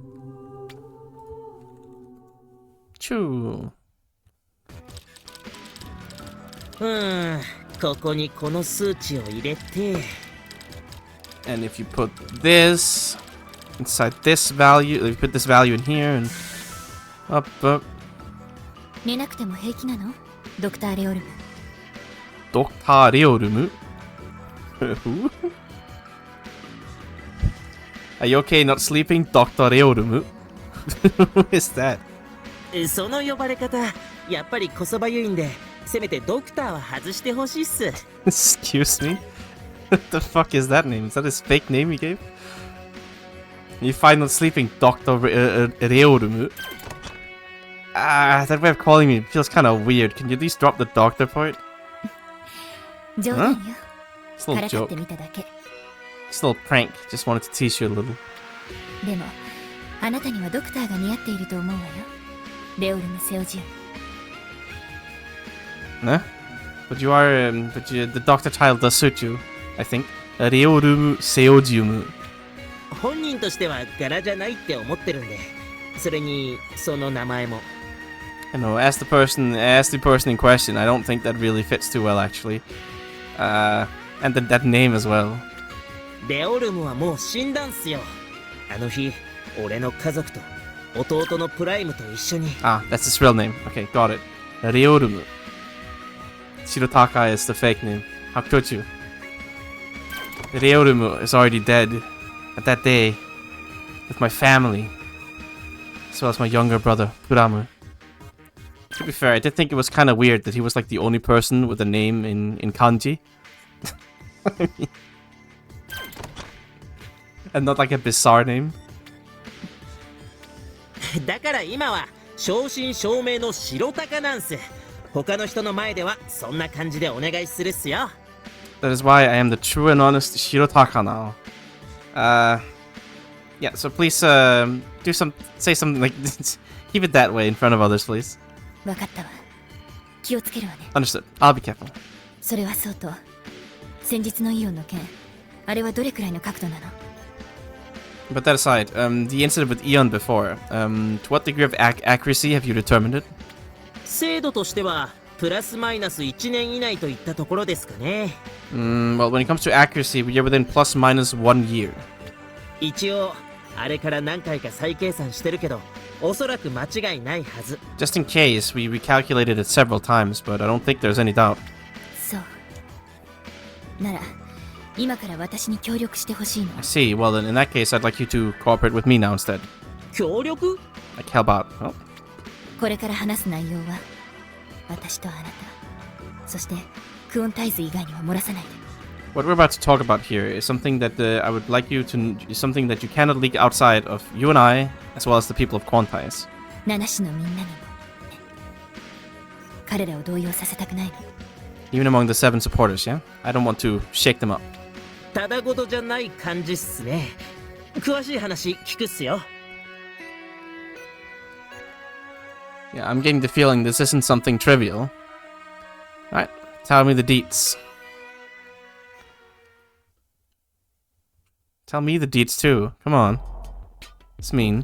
Choo. ここにこの数値を入れて And if you put this inside this value, if you put this value in here and up. 寝なくても平気なの？ドクターレオルム。 Dr. Reorumu? Who? Are you okay not sleeping, Dr. Reorumu? Who is that? その呼ばれ方やっぱりこそばゆいんでせめてドクターは外してほしいっす。 Excuse me? What the fuck is that name? Is that his fake name he gave? You find not sleeping, Dr. Reorumu? That way of calling me feels kind of weird. Can you at least drop the doctor part? 冗談よ。 It's a little からかっ joke. てみただけ。 Just a little prank. Just wanted to tease you a little. でも、あなたにはドクターが似合っていると思うわよ。レオルム・セオジウ。 Huh? But you are, the doctor title does suit you, I think. Reorumu Seojiumu. 本人としては柄じゃないって思ってるんで、それにその名前も。 You know, as the person in question, I don't think that really fits too well, actually. And that name as well. レオルムはもう死んだんすよ。あの日、俺の家族と弟のプライムと一緒に。 Ah, that's his real name. Okay, got it. Reorumu. Shirotaka is the fake name. How could you? Reorumu is already dead. At that day, with my family, as well as my younger brother, Puramu. To be fair, I did think it was kind of weird that he was like the only person with a name in kanji. And not like a bizarre name. だから今は正真正銘の白鷹なんす。他の人の前ではそんな感じでお願いするっすよ。That is why I am the true and honest Shirotaka now. Yeah, so please, say something like, keep it that way in front of others, please. わかったわ。気をつけるわね。Understood. I'll be careful. それはそうと、先日のイオンの件、あれはどれくらいの角度なの？ But that aside, the incident with Eon before, to what degree of accuracy have you determined it? 精度としてはプラスマイナス1年以内といったところですかね。Well, when it comes to accuracy, we are within plus minus 1 year. 一応あれから何回か再計算してるけど、おそらく間違いないはず。Just in case, we recalculated it several times, but I don't think there's any doubt. そう。なら、今から私に協力してほしいの。I see. Well, then in that case, I'd like you to cooperate with me now instead. 協力？ Like, how about? Oh. これから話す内容は、私とあなた、そしてクオンタイズ以外には漏らさないで。What we're about to talk about here is something that I would like you to, something that you cannot leak outside of you and I, as well as the people of Quantize. 七市のみんなにも、ね、彼らを動揺させたくないの。Even among the 7 supporters, yeah? I don't want to shake them up. ただごとじゃない感じっすね。詳しい話聞くっすよ。Yeah, I'm getting the feeling this isn't something trivial. Alright, tell me the deets. Tell me the deets too. Come on. It's mean.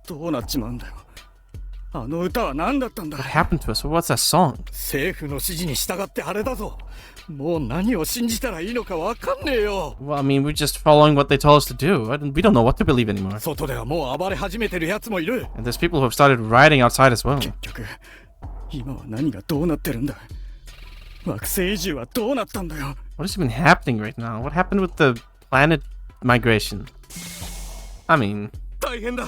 どうなっちまうんだよ。あの歌は何だったんだ。 What happened to us? What's that song? 政府の指示に従ってあれだぞ。もう何を信じたらいいのかわかんねえよ。 Well, I mean, we're just following what they told us to do. We don't know what to believe anymore. 外ではもう暴れ始めてる奴もいる。 And there's people who have started rioting outside as well. 結局、今は何がどうなってるんだ。惑星移住はどうなったんだよ。 What has been happening right now? What happened with the planet migration? I mean... 大変だ。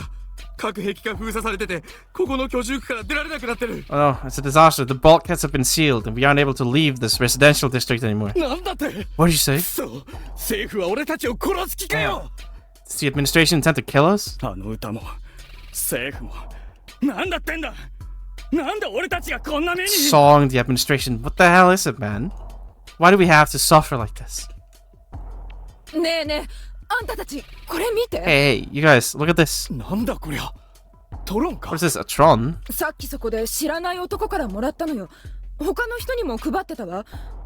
各壁が封鎖されてて、ここの居住区から出られなくなってる。 Oh no, it's a disaster. The bulkheads have been sealed and we aren't able to leave this residential district anymore. なんだって。 What did you say? そう、政府は俺たちを殺す気かよ。 Does the administration intend to kill us? あの歌も、政府も、なんだってんだ。なんで俺たちがこんな目に。 Song, the administration. What the hell is it, man? Why do we have to suffer like this? ねえねえ、あんたたちこれ見て。 Hey, you guys, look at this. なんだこりゃ。トロンか。 What is this, a Tron? さっきそこで知らない男からもらったのよ。他の人にも配ってたわ。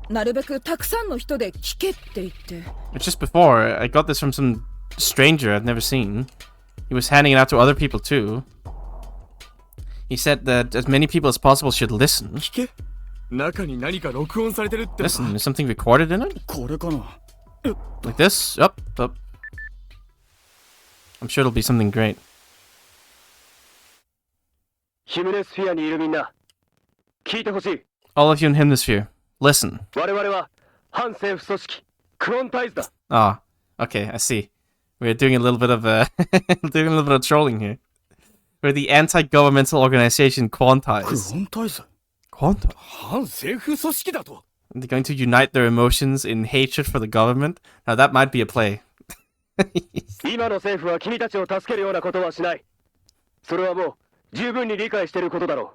なるべくたくさんの人で聞けって言って。 It's just before, I got this from some stranger I've never seen. He was handing it out to other people too. He said that as many people as possible should listen. 聞け。中に何か録音されてるって。 Listen, is something recorded in it? これかな。Like this? Up. I'm sure it'll be something great. ヒムネスフィアにいるみんな、聞いてほしい。 All of you in Hemisphere, listen. 我々は反政府組織クオンタイズだ。 Ah, okay, I see. We're doing a little bit of doing a little bit of trolling here. We're the anti-governmental organization Quantize. クオンタイズ。 Quantize? 反政府組織だと。 They're going to unite their emotions in hatred for the government. Now that might be a play. 今の政府は君たちを助けるようなことはしない。それはもう十分に理解していることだろ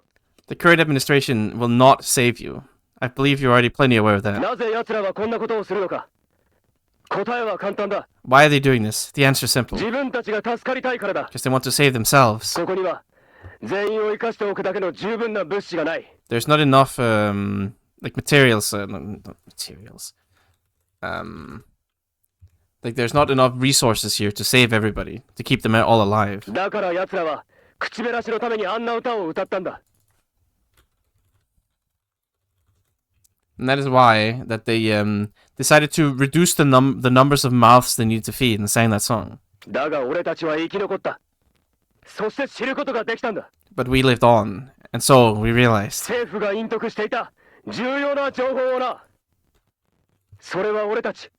う。 The current administration will not save you. I believe you're already plenty aware of that. なぜ奴らはこんなことをするのか。答えは簡単だ。 Why are they doing this? The answer is simple. 自分たちが助かりたいからだ。 Because they want to save themselves. ここには全員を生かしておくだけの十分な物資がない。 There's not enough like materials, not materials. Like there's not enough resources here to save everybody, to keep them all alive. だから奴らは口減らしのためにあんな歌を歌ったんだ。 And that is why that they decided to reduce the numbers of mouths they need to feed and sang that song. だが俺たちは生き残った。そして知ることができたんだ。 But we lived on, and so we realized. 政府が隠匿していた重要な情報をな。それは俺たち、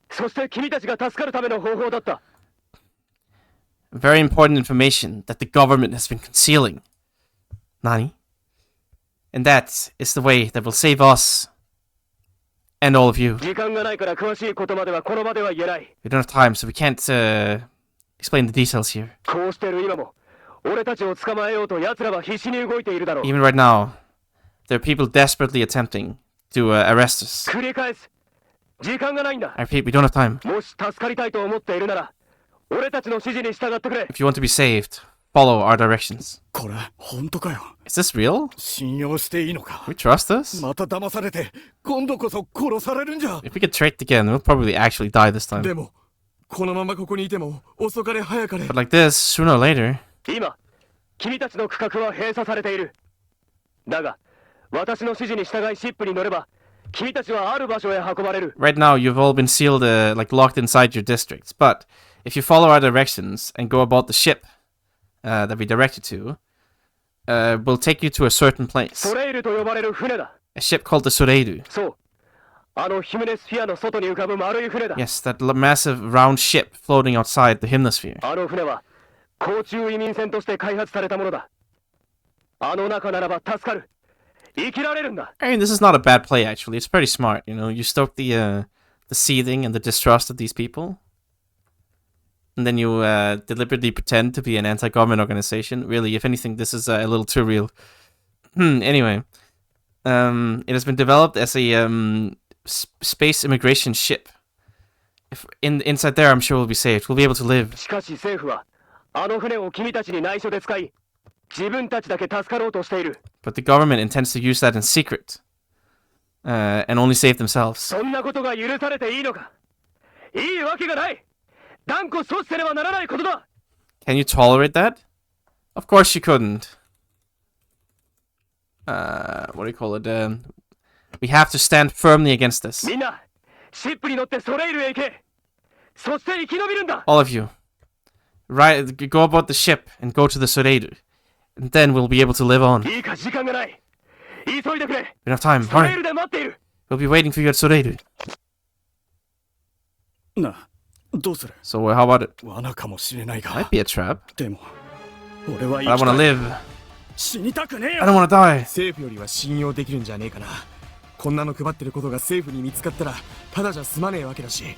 そして君たちが助かるための方法だった。 Very important information that the government has been concealing. Nani? And that is the way that will save us And all of you. 時間がないから詳しいことまではこの場では言えない。 We don't have time, so we can't explain the details here. こうしてる今も俺たちを捕まえようと奴らは必死に動いているだろう。 Even right now, there are people desperately attempting to arrest us. 繰り返す。時間がないんだ。 I repeat, we don't have time. もし助かりたいと思っているなら、俺たちの指示に従ってくれ。 If you want to be saved, follow our directions. これ本当かよ。 Is this real? 信用していいのか。 We trust us? また騙されて今度こそ殺されるんじゃ。 If we get tricked again, we'll probably actually die this time. でもこのままここにいても遅かれ早かれ。 But like this, sooner or later. 今、君たちの区画は閉鎖されている。だが、私の指示に従いシップに乗れば、君たちはある場所へ運ばれる。 Right now, you've all been sealed, like locked inside your districts. But if you follow our directions and go about the ship that we direct you to, we'll take you to a certain place. ソレイルと呼ばれる船だ。 A ship called the Soreiru. そう。あのヒムネスフィアの外に浮かぶ丸い船だ。 Yes, that massive round ship floating outside the Hymnosphere. あの船は甲虫移民船として開発されたものだ。あの中ならば助かる。生きられるんだ。 I mean, this is not a bad play, actually. It's pretty smart, you know. You stoke the seething and the distrust of these people. And then you deliberately pretend to be an anti-government organization. Really, if anything, this is a little too real. Anyway. It has been developed as a space immigration ship. If inside there, I'm sure we'll be saved. We'll be able to live. しかし政府はあの船を君たちに内緒で使い、自分たちだけ助かろうとしている。 But the government intends to use that in secret. And only save themselves. そんなことが許されていいのか。いいわけがない。断固阻止せねばならないことだ。 Can you tolerate that? Of course you couldn't. What do you call it? We have to stand firmly against this. みんな、シップに乗ってソレイルへ行け。そして生き延びるんだ。 All of you. Go about the ship and go to the Soreiru. And then we'll be able to live on. いいか、時間がない。急いでくれ。 We don't have time. ソレイ Hurry. ルで待っている。 We'll be waiting for you at Soreiru. なあ、どうする？ So how about it? 罠かもしれないが。 Might be a trap. でも、俺は But I want to live. 死にたくねえよ。 I don't want to die. 政府よりは信用できるんじゃねえかな。こんなの配ってることが政府に見つかったらただじゃ済まねえわけだし。 You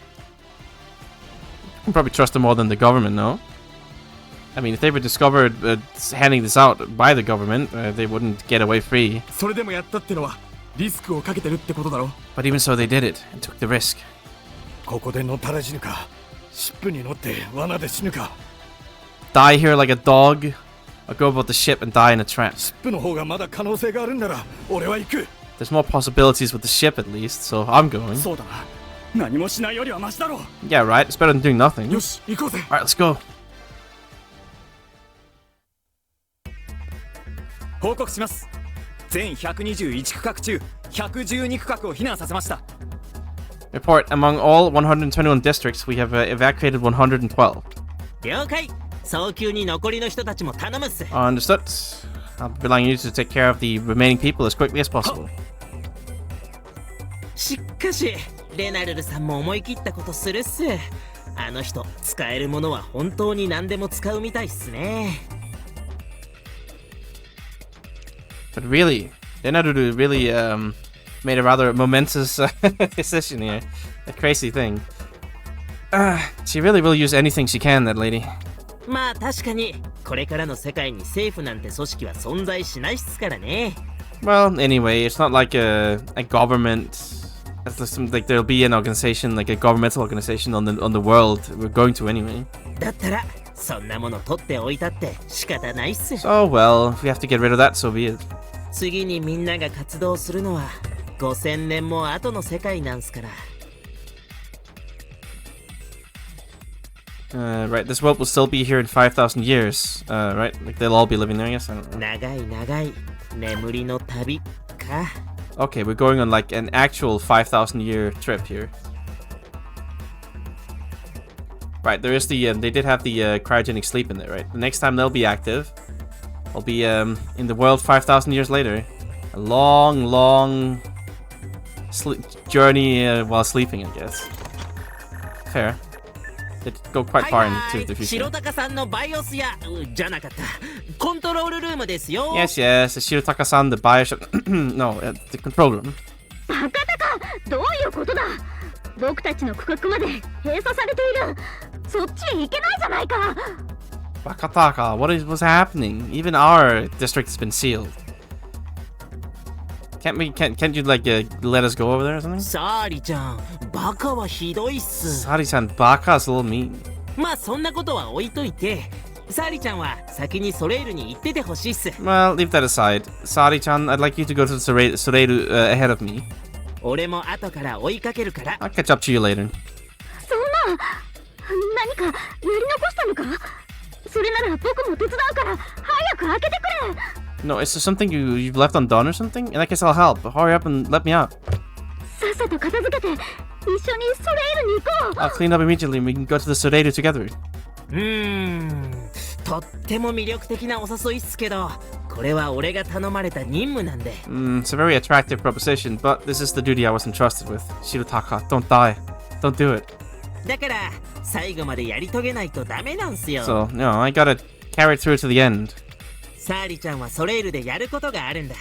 can probably trust them more than the government, no? I mean, if they were discovered handing this out by the government, they wouldn't get away free. それでもやったってのはリスクをかけてるってことだろ。 But even so, they did it and took the risk. ここでのたら死ぬか、シップに乗って罠で死ぬか。 Die here like a dog, or go about the ship and die in a trap. シップの方がまだ可能性があるんなら、俺は行く。 There's more possibilities with the ship at least, so I'm going. そうだな。何もしないよりはマシだろう。 Yeah, right? It's better than doing nothing. よし、行こうぜ。 Alright, let's go. 報告します。全121区画中112区画を避難させました。 Report, among all 121 districts, we have evacuated 112. 了解。早急に残りの人たちも頼むっす。 Understood. I'll be relying on you to take care of the remaining people as quickly as possible. しかし、レナルルさんも思い切ったことするっす。あの人、使えるものは本当に何でも使うみたいっすね。But really, Renaruru really made a rather momentous decision here. A crazy thing. She really will use anything she can, that lady. まあ確かに、これからの世界に政府なんて組織は存在しないっすからね。Well, anyway, it's not like a government. Like there'll be an organization, like a governmental organization on the world. We're going to anyway. だったら、そんなもの取っておいたって仕方ないっす。 So well, if we have to get rid of that, so be it. 次にみんなが活動するのは5000年も後の世界なんすから。Right, this world will still be here in 5,000 years. Right, like they'll all be living there, I guess. I don't know. 長い長い眠りの旅か。Okay, we're going on like an actual 5,000 year trip here. Right, there is the they did have the cryogenic sleep in there, right? The next time they'll be active, I'll be in the world 5,000 years later. A long journey while sleeping, I guess. Fair. They go quite far into the future. 白鷹さんのバイオスやじゃなかった。コントロールルームですよ。Yes, yes, Shirotaka-san, the Bioshock. No, the control room. バカタカ、どういうことだ。僕たちの区画まで閉鎖されている。そっちへ行けないじゃないか。Bakataka, what's happening? Even our district has been sealed. Can't you like let us go over there or something? サーリちゃん、バカはひどいっす。Sari-chan, baka is a little mean. まあそんなことは置いといて、サーリちゃんは先にソレイルに行っててほしいっす。Well, leave that aside. Sari-chan, I'd like you to go to the Soreiru ahead of me. 俺も後から追いかけるから。I'll catch up to you later. そんな、何かやり残したのか？それなら僕も手伝うから早く開けてくれ。No, is there something you've left undone or something? In that case, I'll help. But hurry up and let me out. さっさと片付けて一緒にソレイルに行こう。I'll clean up immediately and we can go to the Soreiru together. とっても魅力的なお誘いっすけど、これは俺が頼まれた任務なんで。It's a very attractive proposition, but this is the duty I was entrusted with. Shirotaka, don't die. Don't do it. だから最後までやり遂げないとダメなんすよ。So, no, I gotta carry it through to the end. サーリちゃんはソレイルでやることがあるんだ。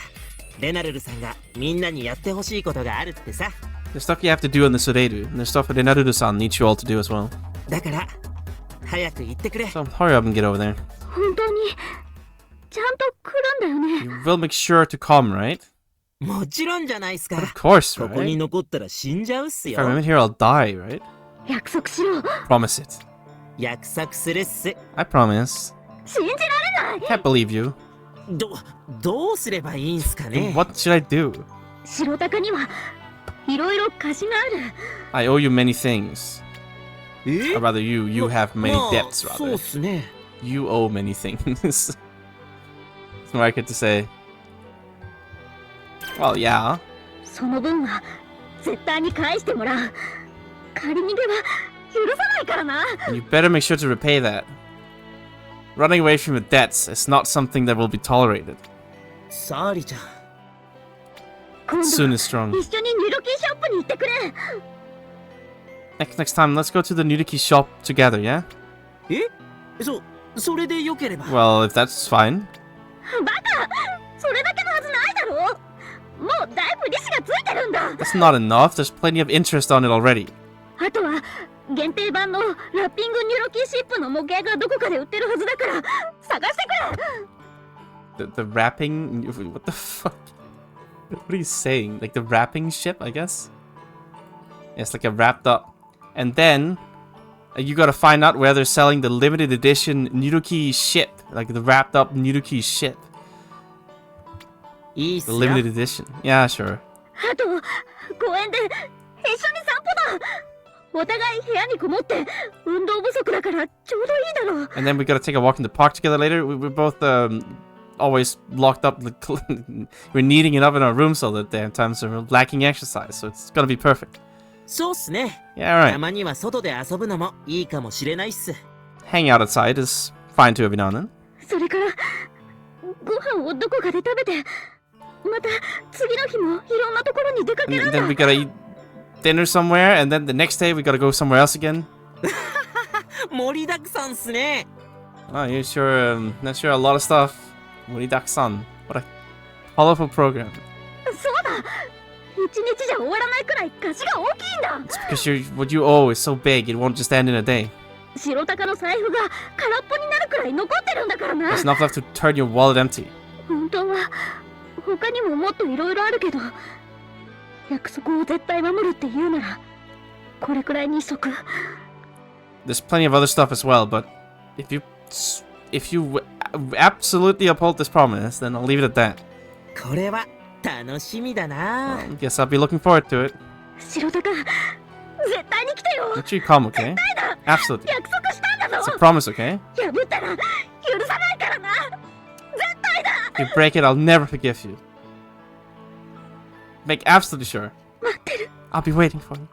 レナルルさんがみんなにやってほしいことがあるってさ。There's stuff you have to do on the Soreiru, and there's stuff that Renarudo-san needs you all to do as well. だから早く行ってくれ。So, hurry up and get over there. 本当にちゃんと来るんだよね。You will make sure to come, right? もちろんじゃないっすか。Of course, right? ここに残ったら死んじゃうっす If よ。 I remain here, I'll die, right? 約束しろ。 Promise it. 約束するっす。I promise. 信じられない。 Can't believe you. どうすればいいんすかね。 What should I do? 白鷹にはいろいろ貸しがある。 I owe you many things. Or rather, you have many debts, そう rather. っすね。You owe many things. That's what I get to say. Well, yeah. その分は絶対に返してもらう。借り逃げは許さないからな。 You better make sure to repay that. Running away from your debts is not something that will be tolerated. サーリちゃん。Soon is strong. 一緒にニルキーショップに行ってくれ。Next time, let's go to the Nudiki shop together, yeah? それでよければ。Well, if that's fine. バカ、それだけのはずないだろ。もうだいぶ利子がついてるんだ。 That's not enough. There's plenty of interest on it already. あとは限定版のラッピングニュロキーシップの模型がどこかで売ってるはずだから探してくれ。 The wrapping... What the fuck? What are you saying? Like the wrapping ship, I guess? It's like a wrapped up. And then you gotta find out where they're selling the limited edition Niruki ship. Like the wrapped up Niruki ship. The limited edition. Yeah, sure. あと公園で一緒に散歩だ。お互い部屋にこもって運動不足だからちょうどいいだろう。 And then we gotta take a walk in the park together later. We're both always locked up. We're kneading it up in our rooms all the damn time, so we're lacking exercise. So it's gonna be perfect. そうっすね。Yeah, right. たまには外で遊ぶのもいいかもしれないっす。 Hang out outside is fine too every now and then. それからご飯をどこかで食べてまた次の日もいろんなところに出かけるん And だ。 then we gotta eat dinner somewhere, and then the next day we gotta go somewhere else again. 盛りだくさんっすね。 Oh, you're sure, that's sure a lot of stuff. Moridak-san. What a colorful program. そうだ。一日じゃ終わらないくらい貸しが大きいんだ。 It's because what you owe is so big, it won't just end in a day. 白鷹の財布が空っぽになるくらい残ってるんだからな。 There's enough left to turn your wallet empty. 本当は他にももっといろいろあるけど、約束を絶対守るって言うならこれくらいにしとく。 There's plenty of other stuff as well, but if you absolutely uphold this promise, then I'll leave it at that. これは楽しみだな。 Guess I'll be looking forward to it. 白鷹、絶対に来てよ。 Make sure you come, okay? 絶対だ。 Absolutely. 約束したんだ It's ぞ。 a promise, okay? 破ったら許さないからな。絶対だ。 If you break it, I'll never forgive you. Make absolutely sure. 待ってる。 I'll be waiting for you.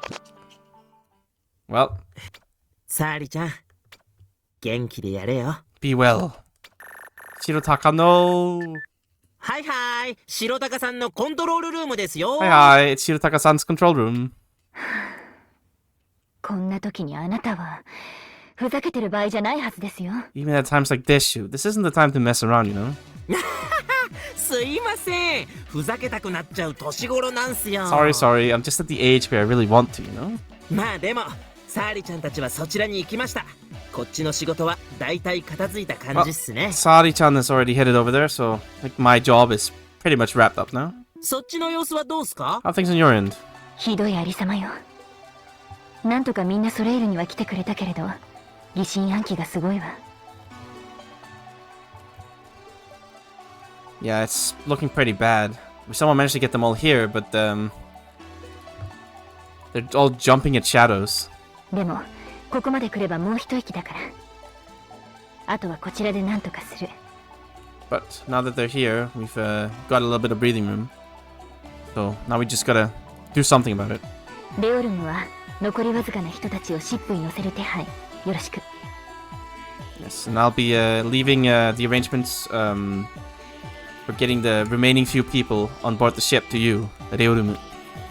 Well, サーリちゃん、元気でやれよ。 be well. Shirotaka, no. はいはい、白鷹さんのコントロールルームですよ。 Hi, it's Shirotaka-san's control room. こんな時にあなたはふざけてる場合じゃないはずですよ。 Even at times like this, shoot. This isn't the time to mess around, you know? 素すいません。ふざけたくなっちゃう年頃なんすよ。Sorry, sorry. I'm just at the age where I really want to, you know? まあでも、サーリちゃんたちはそちらに行きました。こっちの仕事は大体片付いた感じっすね。Sari-chan has already headed over there, so like my job is pretty much wrapped up now. そっちの様子はどうすか？ How things on your end? ひどいありさまよ。なんとかみんなソレイルには来てくれたけれど、疑心暗鬼がすごいわ。Yeah, it's looking pretty bad. Someone managed to get them all here, but they're all jumping at shadows. でもここまで来ればもう一息だから。あとはこちらで何とかする。But now that they're here, we've got a little bit of breathing room. So now we just gotta do something about it. レオルムは残りわずかな人たちをシップに乗せる手配よろしく。Yes, and I'll be leaving the arrangements for getting the remaining few people on board the ship to you, Reorumu.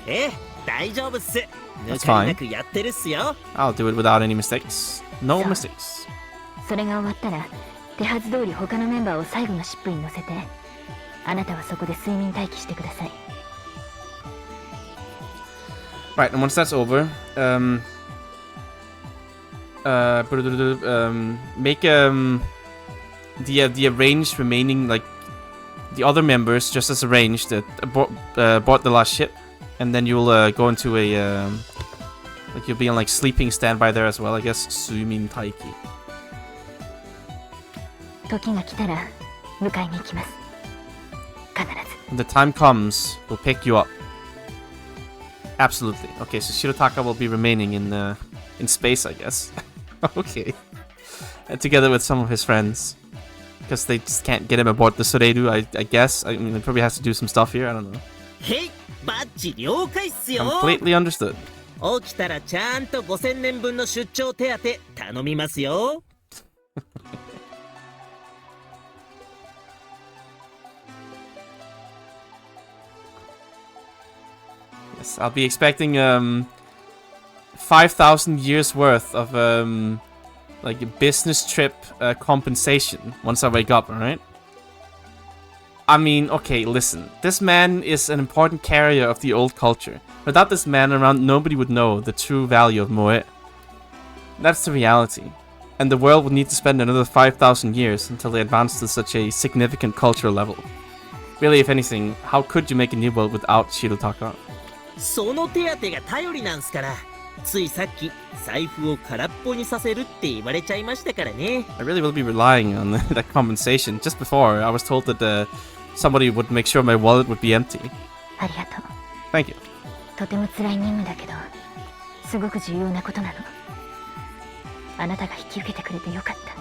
ええ、大丈夫っす。 That's 抜かりな fine. くやってるっすよ。I'll do it without any mistakes. No mistakes. それが終わったら手はず通り他のメンバーを最後のシップに乗せて、あなたはそこで睡眠待機してください。Right, and once that's over, make the arranged remaining, like the other members just as arranged aboard the last ship, and then you'll go into a like you'll be on like sleeping standby there as well, I guess. Suimin Taiki. 時が来たら迎えに行きます。必ず。 When the time comes, we'll pick you up. Absolutely. Okay, so Shirotaka will be remaining in space, I guess. Okay. And together with some of his friends. Because they just can't get him aboard the Soreiru, I guess. I mean, he probably has to do some stuff here, I don't know. へい、バッチ了解っすよ。 Completely understood. 起きたらちゃんと5000年分の出張手当頼みますよ。Yes, I'll be expecting 5,000 years worth of like a business trip compensation once I wake up, alright? I mean, okay, listen. This man is an important carrier of the old culture. Without this man around, nobody would know the true value of Moe. That's the reality. And the world would need to spend another 5,000 years until they advance to such a significant cultural level. Really, if anything, how could you make a new world without Shirotaka? その手当が頼りなんすから。ついさっき財布を空っぽにさせるって言われちゃいましたからね。 I really will be relying on that compensation. Just before, I was told that somebody would make sure my wallet would be empty. ありがとう。 Thank you. とても辛い任務だけど、すごく重要なことなの。あなたが引き受けてくれてよかった。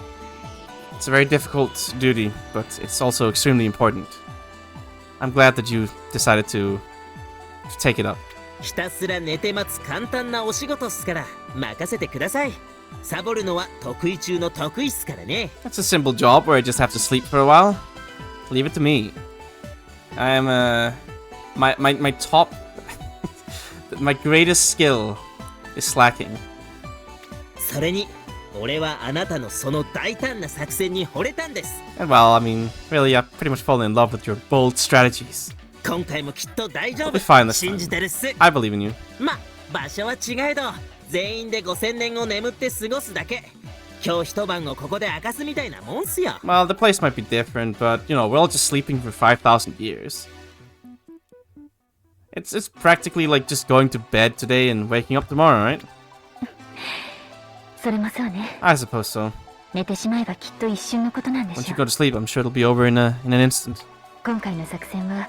It's a very difficult duty, but it's also extremely important. I'm glad that you decided to take it up. ひたすら寝て待つ簡単なお仕事っすから任せてください。サボるのは得意中の得意っすからね。 That's a simple job where I just have to sleep for a while. Leave it to me. I am my top my greatest skill is slacking. それに俺はあなたのその大胆な作戦に惚れたんです。 And well, I mean, really, I've pretty much fallen in love with your bold strategies. 今回もきっと大丈 I'll 夫。 be fine this 信じてるっ time. す。 I believe in you. ま、場所は違えど全員で5000年を眠って過ごすだけ。今日一晩をここで明かすみたいなもんすよ。 Well, the place might be different, but, you know, we're all just sleeping for 5,000 years. It's practically like just going to bed today and waking up tomorrow, right? それもそうね。 I suppose so. 寝てしまえばきっと一瞬のことなんで Once し you ょ go う。 to sleep, I'm sure it'll be over in an instant. 今回の作戦は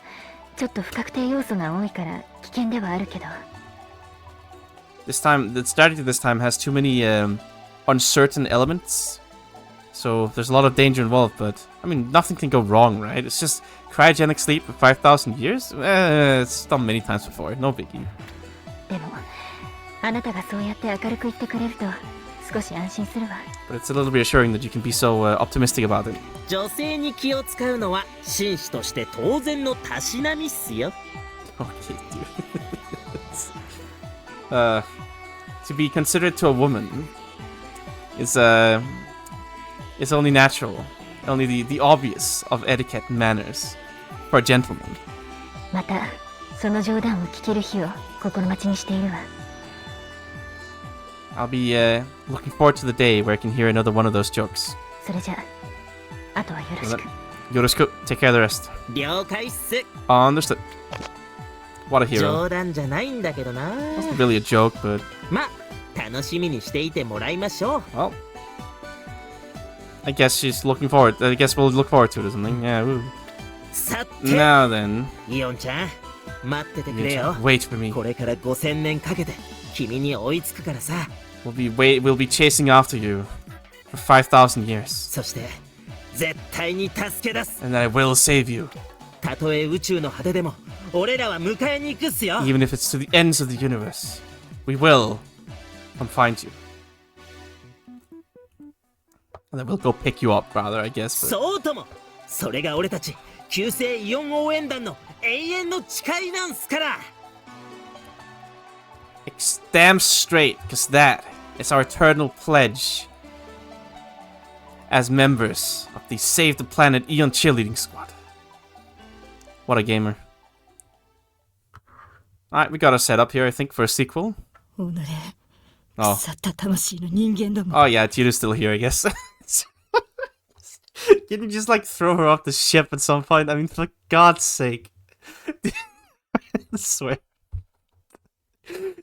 ちょっと不確定要素が多いから危険ではあるけど。 This time, the strategy this time has too many uncertain elements. So there's a lot of danger involved, but I mean, nothing can go wrong, right? It's just cryogenic sleep for 5,000 years? It's done many times before, no biggie. でもあなたがそうやって明るく言ってくれると少し安心するわ。 But it's a little reassuring that you can be so optimistic about it. 女性に気を使うのは紳士として当然のたしなみっすよ。 Okay, dude. To be considered to a woman is only natural, only the obvious of etiquette and manners. For a gentleman. またその冗談を聞ける日を心待ちにしているわ。 I'll be looking forward to the day where I can hear another one of those jokes. それじゃあとはよろしく。Yoroshiku. Take care of the rest. 了解っす。 Understood. What a hero. 冗談じゃないんだけどな。 Wasn't really a joke, but ま、楽しみにしていてもらいましょう。 well, I guess she's looking forward. I guess we'll look forward to it or something. Yeah. Woo. さて、 Now then, イオンちゃん、待っててくれよ。 wait for me. これから5000年かけて君に追いつくからさ。We'll be chasing after you for 5,000 years. そして絶対に助け出す。 And I will save you. たとえ宇宙の果てでも俺らは迎えに行くっすよ。 Even if it's to the ends of the universe, we will come find you. And then we'll go pick you up, rather, I guess. But そうとも。それが俺たち旧世イオン応援団の永遠の誓いなんすから。 damn straight, because that is our eternal pledge as members of the Save the Planet Eon Cheerleading Squad. What a gamer. Alright, we got a setup here, I think, for a sequel. Oh. Oh yeah, Jiru's still here, I guess. Can you just like throw her off the ship at some point? I mean, for God's sake. I swear.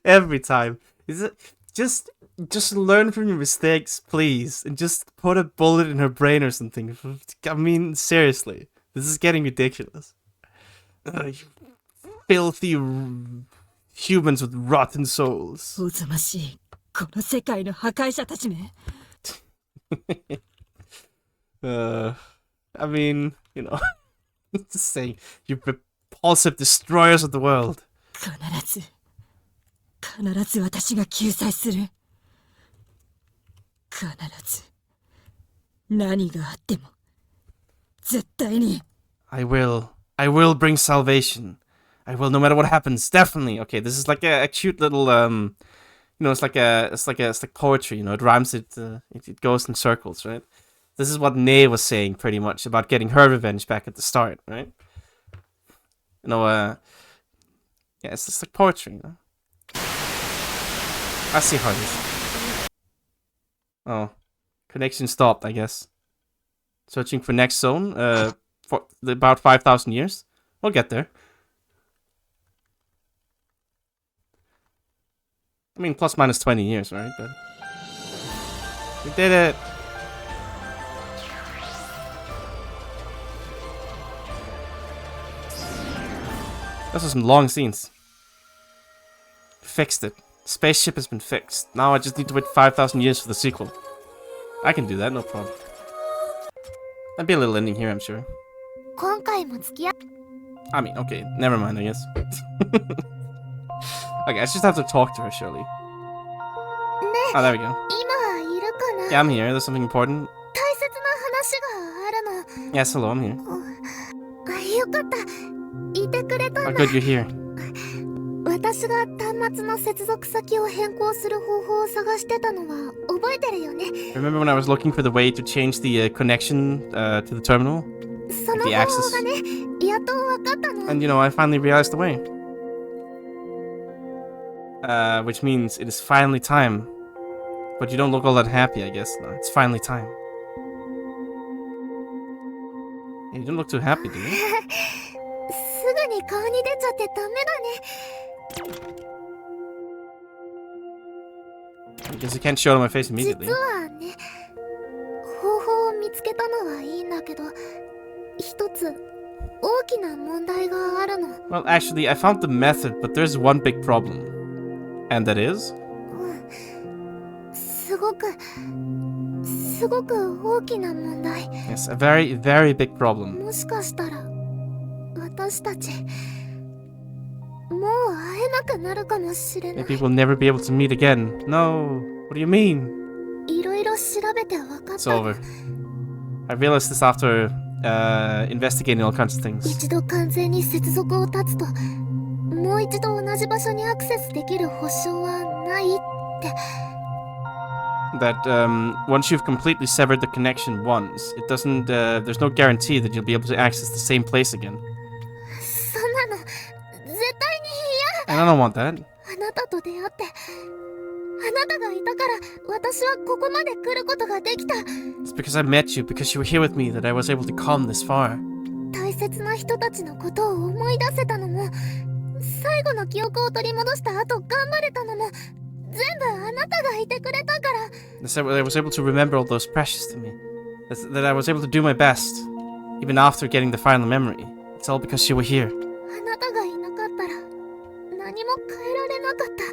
Every time. Is it just learn from your mistakes, please, and just put a bullet in her brain or something. I mean, seriously. This is getting ridiculous. You filthy humans with rotten souls. I mean, you know, just saying, you repulsive destroyers of the world. 必ず私が救済する。必ず何があっても絶対に。I will bring salvation. I will, no matter what happens. Definitely. Okay, this is like a cute little you know, it's like poetry. You know, it rhymes. It goes in circles, right? This is what Nei was saying pretty much about getting her revenge back at the start, right? You know, yeah, it's just like poetry, you know. I see how it is. Oh. Connection stopped, I guess. Searching for next zone, for about 5,000 years. We'll get there. I mean, plus minus 20 years, right? But we did it! Those are some long scenes. Fixed it. Spaceship has been fixed. Now I just need to wait 5,000 years for the sequel. I can do that, no problem. There'll be a little ending here, I'm sure. I mean, okay, never mind, I guess. Okay, I just have to talk to her, surely. Oh, there we go. Yeah, I'm here. There's something important. Yes, hello, I'm here. Oh, good, you're here. 私が端末の接続先を変更する方法を探してたのは覚えてるよね。 Remember when I was looking for the way to change the connection to the terminal? その方法がね、やっと分かったの。 And you know, I finally realized the way. Which means it is finally time. But you don't look all that happy, I guess. No, it's finally time. You don't look too happy, do you? すぐに顔に出ちゃってダメだね。 I guess I can't show it on my face immediately. 実はね、方法を見つけたのはいいんだけど、一つ大きな問題があるの。 Well, actually, I found the method, but there's one big problem. And that is? すごく大きな問題。 Yes, a very, very big problem. もしかしたら私たちもう会えなくなるかもしれない。 Maybe we'll never be able to meet again. No, what do you mean? いろいろ調べて分かった。 It's over. I realized this after investigating all kinds of things. 一度完全に接続を断つと、もう一度同じ場所にアクセスできる保証はないって。 That once you've completely severed the connection once, it doesn't. There's no guarantee that you'll be able to access the same place again. And I don't want that. あなたと出会って、あなたがいたから私はここまで来ることができた。 It's because I met you, because you were here with me, that I was able to come this far. 大切な人たちのことを思い出せたのも、最後の記憶を取り戻した後頑張れたのも、全部あなたがいてくれたから。 That I was able to remember all those precious to me. That I was able to do my best, even after getting the final memory. It's all because you were here. あなたがいなかったら何も変えられなかった。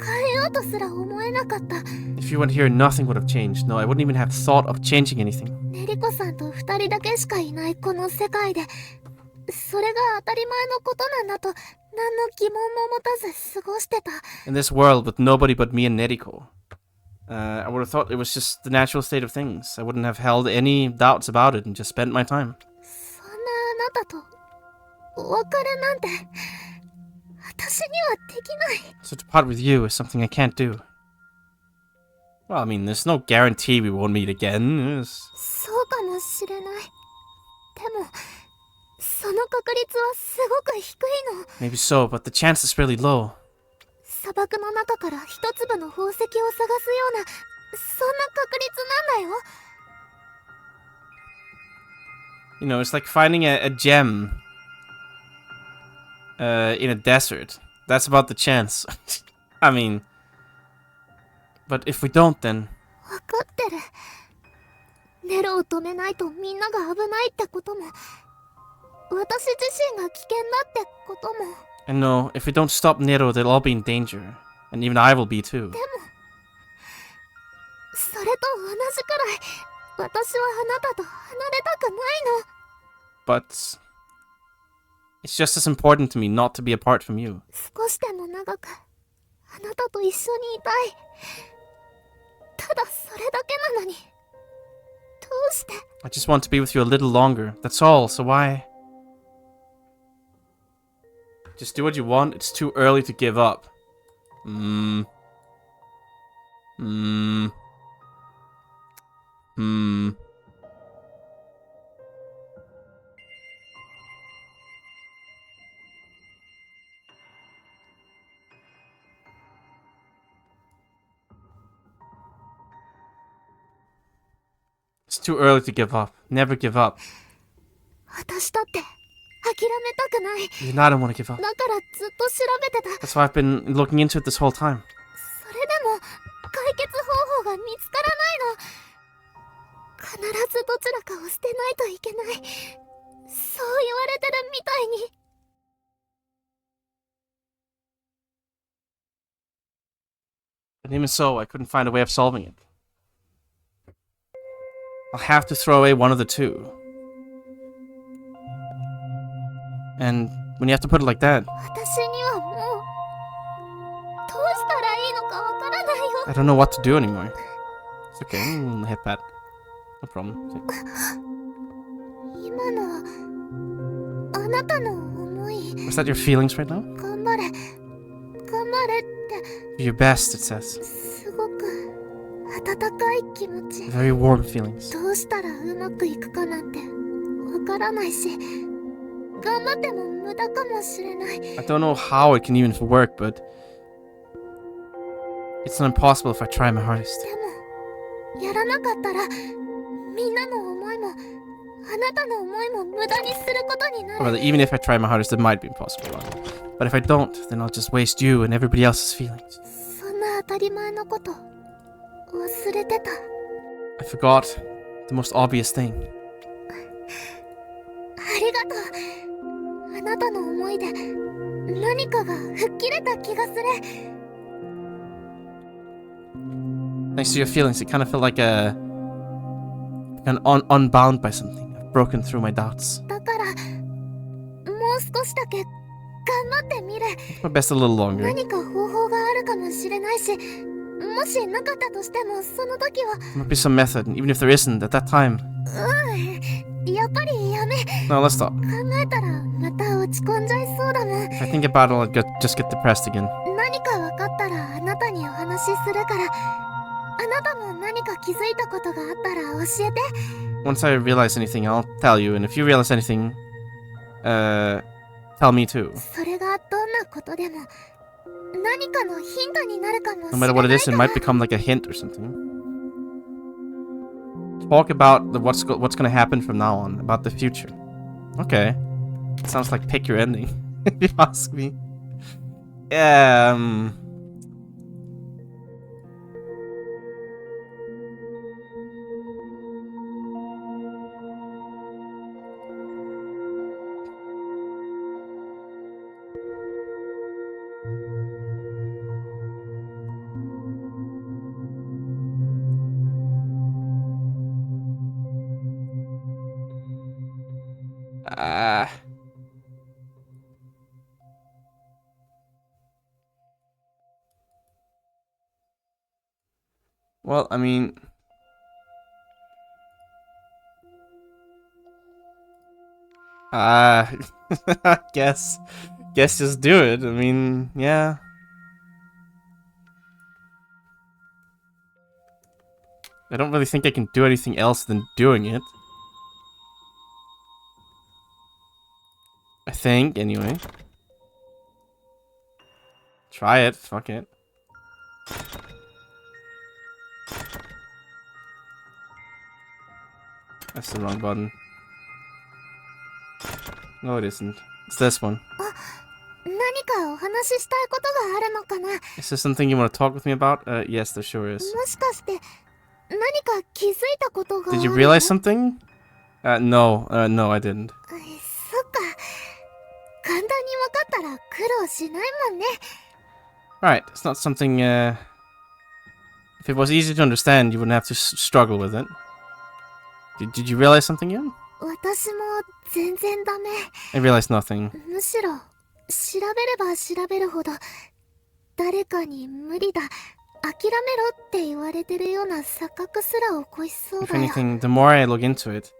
変えようとすら思えなかった。 If you weren't here, nothing would have changed. No, I wouldn't even have thought of changing anything. ネリコさんと二人だけしかいないこの世界で、それが当たり前のことなんだと何の疑問も持たず過ごしてた。 In this world with nobody but me and Neriko, I would have thought it was just the natural state of things. I wouldn't have held any doubts about it and just spent my time. そんなあなたとお別れなんて私にはできない。 So to part with you is something I can't do. Well, I mean, there's no guarantee we won't meet again. そうかもしれない。でもその確率はすごく低いの。 Maybe so, but the chance is really low. 砂漠の中から一粒の宝石を探すような、そんな確率なんだよ。 You know, it's like finding a gem in a desert. That's about the chance. I mean, but if we don't, then... わかってる。ネロを止めないとみんなが危ないってことも、私自身が危険だってことも。 And no, if we don't stop Nero, they'll all be in danger. And even I will be too. でも、それと同じくらい、私はあなたと離れたくないの。 But it's just as important to me not to be apart from you. 少しでも長く、あなたと一緒にいたい。ただそれだけなのに、どうして？ I just want to be with you a little longer. That's all, so why? Just do what you want. It's too early to give up. It's too early to give up. Never give up. 私だって諦めたくない。 Even I don't want to give up. だからずっと調べてた。 That's why I've been looking into it this whole time. それでも解決方法が見つからないの。必ずどちらかを捨てないといけない。そう言われてるみたいに。 But even so, I couldn't find a way of solving it. I'll have to throw away one of the two. And when you have to put it like that, 私にはもうどうしたらいいのかわからないよ。 I don't know what to do anymore. It's okay. Hit that. No problem. 今のはあなたの思い。 Was that your feelings right now? 頑張れ、頑張れって。 Do your best, it says. すごく温かい気持ち。 Very warm feelings. どうしたらうまくいくかなんてわからないし、頑張っても無駄かもしれない。 I don't know how it can even work, but it's not impossible if I try my hardest. でもやらなかったらみんなの思いもあなたの思いも無駄にすることになる。 Or even if I try my hardest, it might be impossible. But if I don't, then I'll just waste you and everybody else's feelings. そんな当たり前のこと忘れてた。 I forgot the most obvious thing. ありがとう。あなたの思いで何かが吹っ切れた気がする。 Thanks to your feelings, it kind of felt like unbound by something. I've broken through my doubts. だからもう少しだけ頑張ってみる。 My best a little longer. 何か方法があるかもしれないし、もしなかったとしてもその時は。 There might be some method, and even if there isn't, at that time. やっぱりやめ。 No, let's stop. 考えたらまた落ち込んじゃいそうだもん。 If I think about it, I'll just get depressed again. 何か分かったらあなたにお話しするから、あなたも何か気づいたことがあったら教えて。 Once I realize anything, I'll tell you, and if you realize anything, tell me too. それがどんなことでも何かのヒントになるかもし No れ matter ない what it is, it から might become like a hint or something. Talk about what's gonna happen from now on, about the future. Okay. Sounds like pick your ending, if you ask me. Well, I mean, guess just do it. I mean, yeah. I don't really think I can do anything else than doing it. I think, anyway. Try it, fuck it. That's the wrong button. No, it isn't. It's this one. 何かお話ししたいことがあるのかな。 Is there something you want to talk with me about? Yes, there sure is. もしかして何か気づいたことがある Did you realize something? No, I didn't. そっか。簡単に分かったら苦労しないもんね。 Alright, it's not something, if it was easy to understand, you wouldn't have to struggle with it. Did you realize something yet? 私も全然ダメ。 I realized nothing. むしろ調べれば調べるほど誰かに無理だ諦めろって言われてるような錯覚すら起こしそう If だよ。 anything, the more I look into it,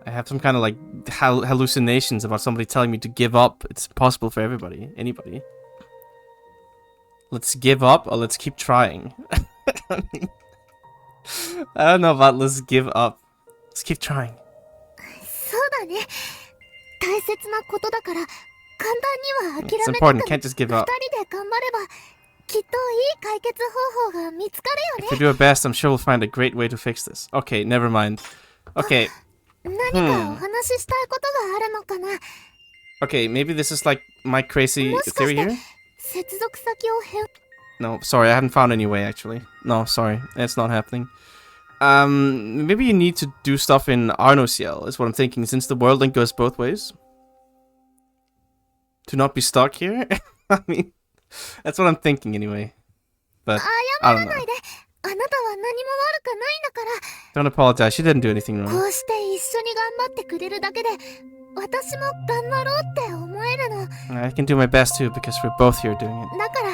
I have some kind of like hallucinations about somebody telling me to give up. It's possible for everybody, anybody. Let's give up or let's keep trying. I don't know about let's give up. Let's keep trying. そうだね。大切なことだから簡単には諦 It's めたく important. Can't just give 二 up. 人で頑張ればきっといい解決方法が見つかる If we よ do our best, I'm sure we'll find a great way to fix this. Okay, never mind. Okay. ね。何かお話ししたいことがあるのかな。 Okay, maybe this is like my crazy もしか theory して here? 接続先を変 No, sorry, I haven't found any way actually. No, sorry, it's not happening. Maybe you need to do stuff in Ciel, is what I'm thinking, since the world link goes both ways. To not be stuck here? I mean, that's what I'm thinking anyway. But, I don't know. あなたは何も悪くないんだから Don't apologize, she didn't do anything こ wrong. うして一緒に頑張ってくれるだけで私も頑張ろうって思えるの。 I can do my best too, because we're both here doing it. だから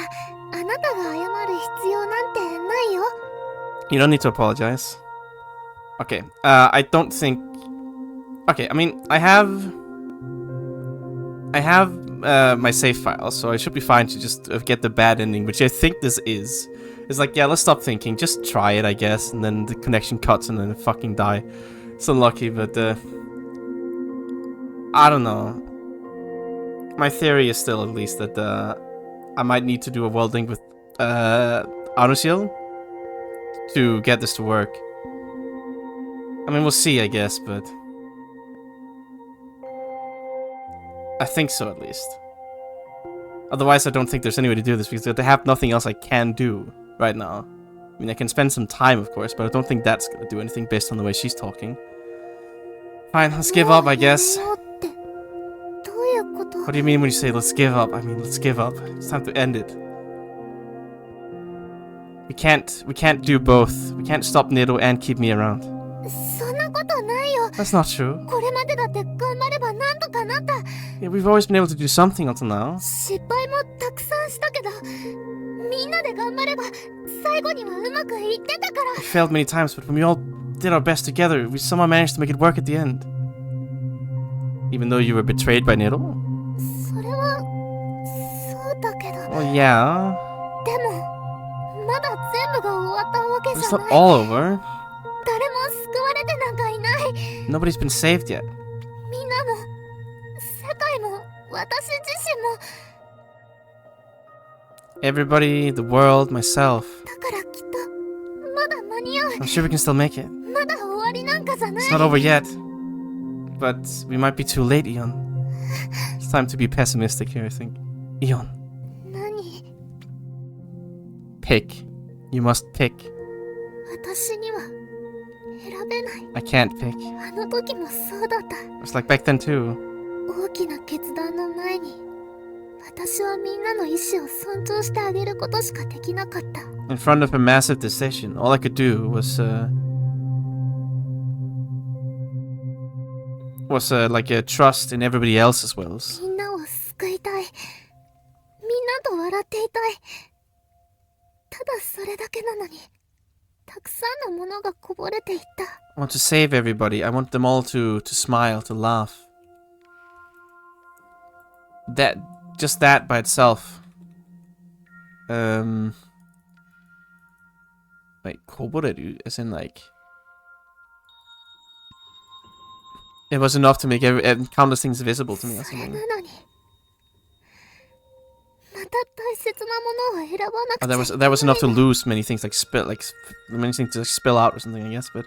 あなたが謝る必要なんてないよ。 You don't need to apologize. Okay, I don't think... Okay, I mean, I have my save file, so I should be fine to just get the bad ending, which I think this is. It's like, yeah, let's stop thinking, just try it, I guess, and then the connection cuts and then fucking die. It's unlucky, but I don't know. My theory is still, at least, that I might need to do a world link with Ciel to get this to work. I mean, we'll see, I guess, but I think so, at least. Otherwise, I don't think there's any way to do this, because I have nothing else I can do right now. I mean, I can spend some time, of course, but I don't think that's gonna do anything based on the way she's talking. Fine, let's give up, I guess. What do you mean when you say let's give up? I mean, let's give up. It's time to end it. We can't do both. We can't stop Nero and keep me around. そんなことないよ。 That's not true. これまでだって頑張ればなんとかなった。 Yeah, we've always been able to do something until now. 失敗もたくさんしたけどみんなで頑張れば最後にはうまくいってたから。 We failed many times, but when we all did our best together, we somehow managed to make it work at the end. Even though you were betrayed by Nero? それはそうだけど。 Well, yeah. でもまだ全部が終わったわけ But じ it's ゃ not ない。 all over. 誰も救われてなんかいない。 Nobody's been saved yet. みんなも世界も私自身も Everybody, the world, myself. だからきっとまだ間に合う I'm sure we can still make it. まだ終わりなんかじゃない It's not over yet. But we might be too late, Eon. It's time to be pessimistic here, I think. Eon. 何 Pick. You must pick. 私には選べない I can't pick. あの時もそうだった It's like back then too. 大きな決断の前に私はみんなの意思を尊重してあげることしかできなかった In front of a massive decision, all I could do was like trust in everybody else's wills. みんなを救いたいみんなと笑っていたいただそれだけなのにたくさんのものがこぼれていった I want to save everybody. I want them all to smile, to laugh. Just that by itself. Wait, koboreru? As in like... It was enough to make countless things visible to me or それ something. なのにまた大切なものを選ばなくちゃ That was enough to lose many things, many things to spill out or something, I guess. But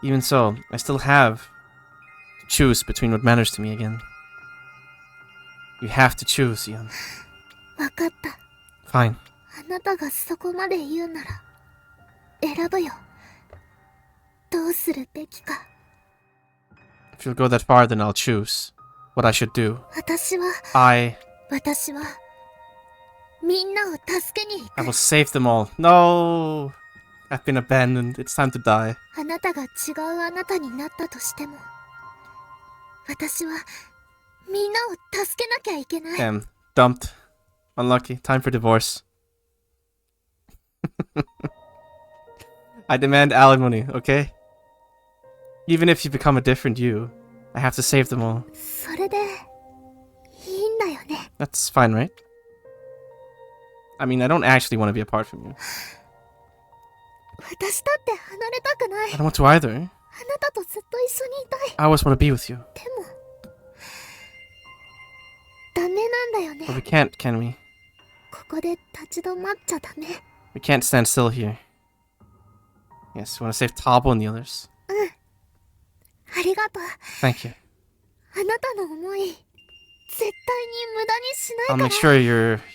even so, I still have to choose between what matters to me again. You have to choose, Ian. わかった Fine. あなたがそこまで言うなら選ぶよどうするべきか If you'll go that far, then I'll choose what I should do. 私は I みんなを助けに行 will く save them all. No! I've been abandoned. It's time to die. あなたが違うあなたになったとしても私はみんなを助けなきゃいけない Damn. Dumped. Unlucky. Time for divorce. I demand alimony, okay? Even if you become a different you, I have to save them all. それでいいんだよね That's fine, right? I mean, I don't actually want to be apart from you. 私だって離れたくない I don't want to either. あなたとずっと一緒にいたい I always want to be with you. でもダメなんだよね But we can't, can we? ここで立ち止まっちゃダメ We can't stand still here. Yes, we want to save Tabo and the others. うんありがとう Thank you. あなたの思い絶対に無駄にしないか I'll ら make sure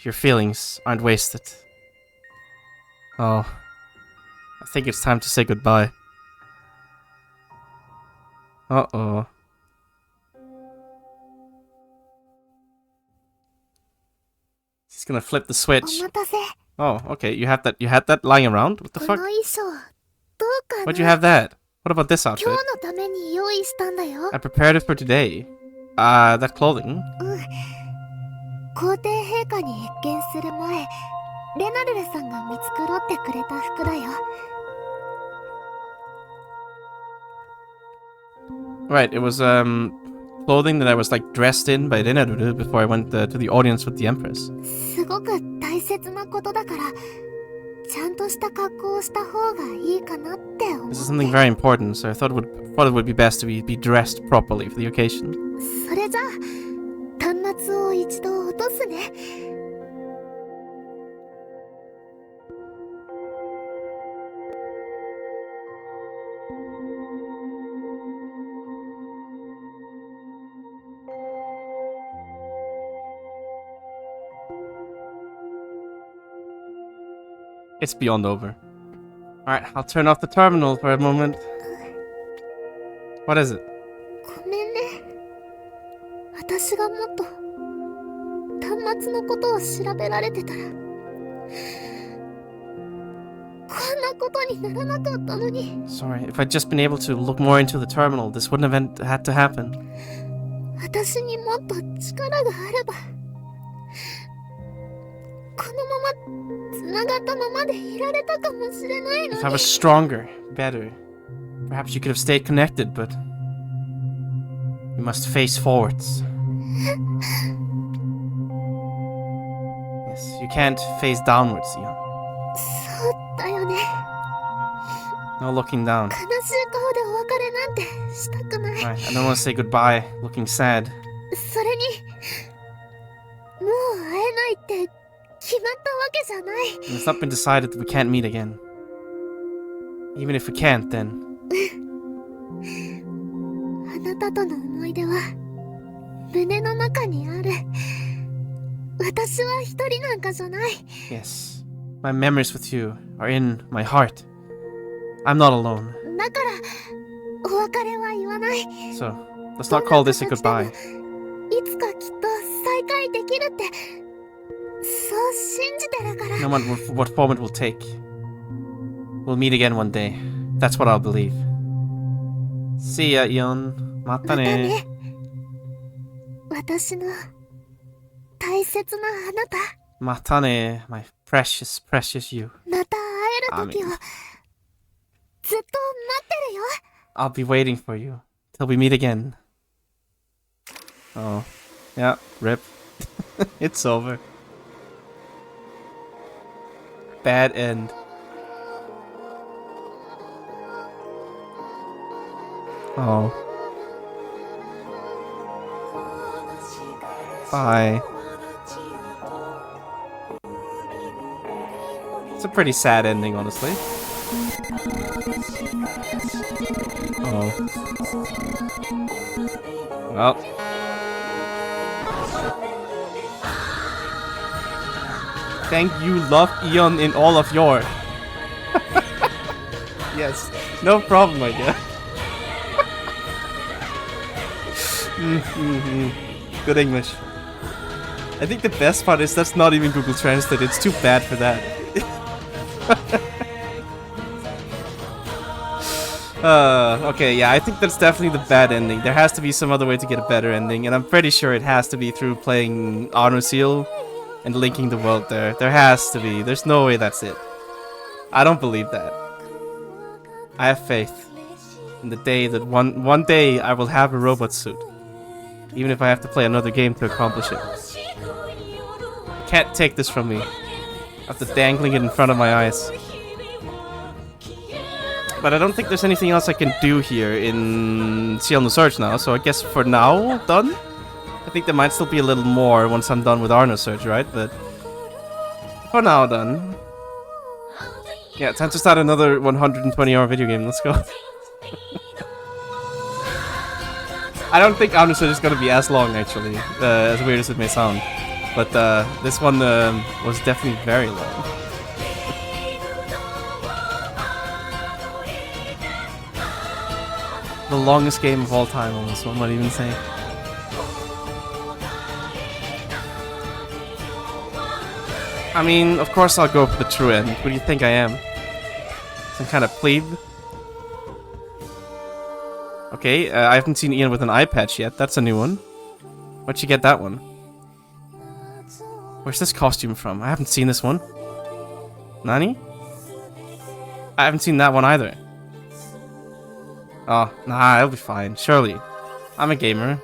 your feelings aren't wasted. Oh. I think it's time to say goodbye. Uh-oh. He's gonna flip the お switch. 待たせ Oh, okay. You had that lying around? What the こ fuck? の衣装どうか Why'd you な have that? What about this 今 outfit? 日のために用意したんだよ I prepared it for today. That clothing? うん皇帝陛下に謁見する前レナルルさんが見繕ってくれた服だよ Right, it was clothing that I was like dressed in by Renaruru before I went to the audience with the Empress. すごく大切なことだからちゃんとした格好をした方がいいかなって思う This is something very important, so I thought it would be best to be dressed properly for the occasion. それじゃあ端末を一度落とすね It's beyond over. Alright, I'll turn off the terminal for a moment. What is it? ごめんね私がもっと端末のことを調べられてたらこんなことにならなかったのに Sorry, if I'd just been able to look more into the terminal, this wouldn't have had to happen. 私にもっと力があればこのまま繋がったままでいられたかもしれないの If に I was stronger, better, perhaps you could have stayed connected, but you must face forwards. Yes, you can't face downwards, Ian. そうだよね No looking down. 悲しい顔でお別れなんてしたくない Right, I don't want to say goodbye looking sad. それに It's not been decided that we can't meet again. Even if we can't, then. あなたとの思い出は胸の中にある。私は一人なんかじゃない。 Yes. My memories with you are in my heart. I'm not alone. だからお別れは言わない。 So, let's not call this a goodbye. いつかきっと再会できるってそう信じてるから。 No matter what form it will take. We'll meet again one day. That's what I'll believe. See ya, Ion. Mata ne. 私の大切なあなた。 Mata ne, my precious, precious you. また会える時をずっと待ってるよ。 I'll be waiting for you till we meet again. Oh, yeah, rip. It's over. Bad end. Oh. Bye. It's a pretty sad ending, honestly. Oh. Well. Thank you, love Eon in all of your. Yes, no problem, I guess. Good English. I think the best part is that's not even Google Translate. It's too bad for that. Okay, yeah, I think that's definitely the bad ending. There has to be some other way to get a better ending, and I'm pretty sure it has to be through playing Honor Ciel and linking the world there. There has to be. There's no way that's it. I don't believe that. I have faith in the day that one day I will have a robot suit. Even if I have to play another game to accomplish it. Can't take this from me. After dangling it in front of my eyes. But I don't think there's anything else I can do here in Ciel Nosurge now, so I guess for now, done? I think there might still be a little more once I'm done with Nosurge, right? But for now, done. Yeah, time to start another 120-hour video game, let's go. I don't think Nosurge is gonna be as long, actually, as weird as it may sound. But this one was definitely very long. The longest game of all time, almost, one might even say. I mean, of course I'll go for the true end. What do you think I am? Some kind of plebe? Okay, I haven't seen Ian with an eye patch yet. That's a new one. Where'd you get that one? Where's this costume from? I haven't seen this one. Nani? I haven't seen that one either. Oh, nah, it'll be fine. Surely. I'm a gamer.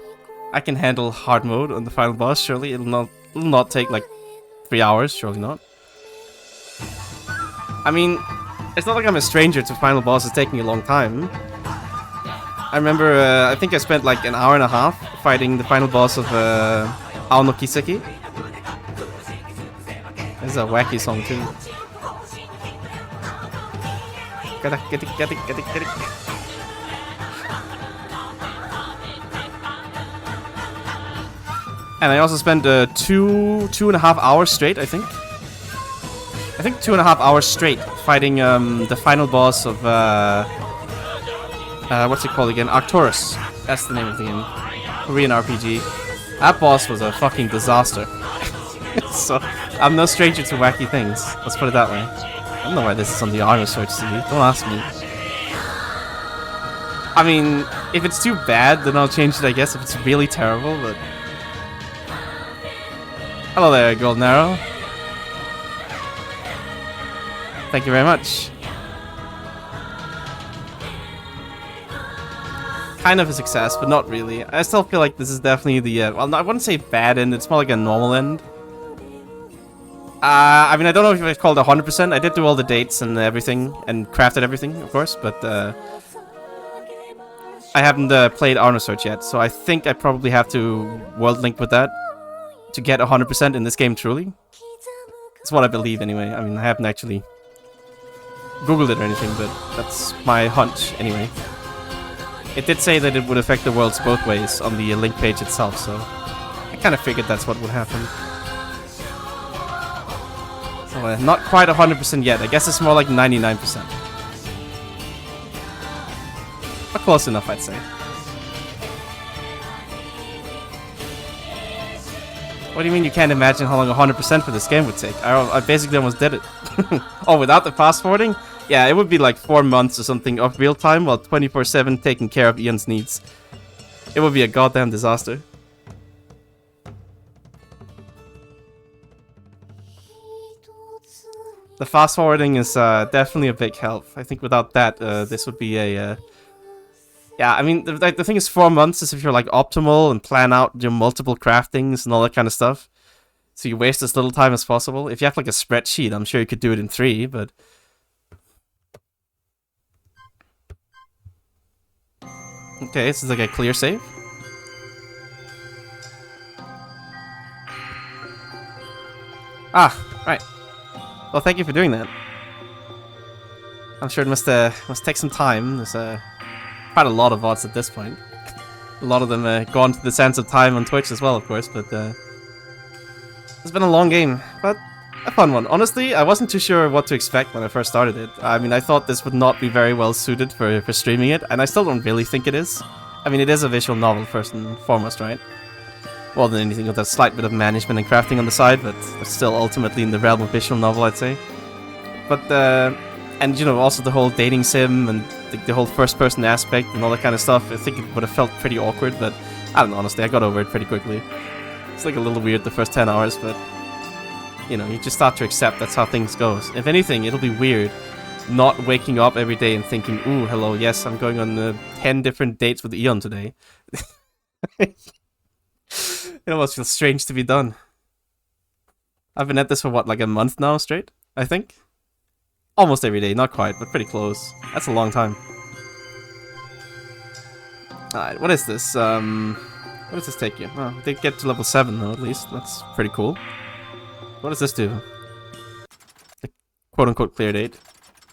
I can handle hard mode on the final boss. Surely it'll not take like 3 hours. Surely not. I mean, it's not like I'm a stranger to final bosses taking a long time. I remember, I think I spent like an hour and a half fighting the final boss of Ao no Kiseki. This is a wacky song too. Get it. And I also spent 2.5 hours straight, I think. I think 2.5 hours straight fighting the final boss of what's it called again? Arcturus. That's the name of the game. Korean RPG. That boss was a fucking disaster. So I'm no stranger to wacky things. Let's put it that way. I don't know why this is on the Nosurge CD. Don't ask me. I mean, if it's too bad, then I'll change it, I guess, if it's really terrible, but... Hello there, Golden Arrow. Thank you very much. Kind of a success, but not really. I still feel like this is definitely the... well, I wouldn't say bad end, it's more like a normal end. I mean, I don't know if it's called 100%. I did do all the dates and everything, and crafted everything, of course, but I haven't played Nosurge yet, so I think I probably have to world link with that to get 100% in this game truly. That's what I believe anyway. I mean, I haven't actually Googled it or anything, but that's my hunch anyway. It did say that it would affect the worlds both ways on the link page itself, so I kind of figured that's what would happen. So not quite 100% yet. I guess it's more like 99%. But close enough, I'd say. What do you mean you can't imagine how long 100% for this game would take? I basically almost did it. Oh, without the fast forwarding? Yeah, it would be like 4 months or something of real time while 24/7 taking care of Ian's needs. It would be a goddamn disaster. The fast forwarding is definitely a big help. I think without that, this would be a... Yeah, I mean, the thing is 4 months is if you're like optimal and plan out your multiple craftings and all that kind of stuff. So you waste as little time as possible. If you have like a spreadsheet, I'm sure you could do it in 3, but... Okay, this is like a clear save. Ah, right. Well, thank you for doing that. I'm sure it must take some time. There's quite a lot of VODs at this point. A lot of them gone to the sands of time on Twitch as well, of course, but it's been a long game, but a fun one. Honestly, I wasn't too sure what to expect when I first started it. I mean, I thought this would not be very well suited for streaming it, and I still don't really think it is. I mean, it is a visual novel first and foremost, right? More than anything with a slight bit of management and crafting on the side, but still ultimately in the realm of visual novel, I'd say. But, and you know, also the whole dating sim and the whole first-person aspect and all that kind of stuff, I think it would have felt pretty awkward, but I don't know, honestly, I got over it pretty quickly. It's like a little weird the first 10 hours, but, you know, you just start to accept that's how things go. If anything, it'll be weird not waking up every day and thinking, ooh, hello, yes, I'm going on 10 different dates with Eon today. It almost feels strange to be done. I've been at this for what, like a month now straight, I think? Almost every day, not quite, but pretty close. That's a long time. Alright, what is this? What does this take you? Oh, they get to level 7 though, at least. That's pretty cool. What does this do? The quote-unquote clear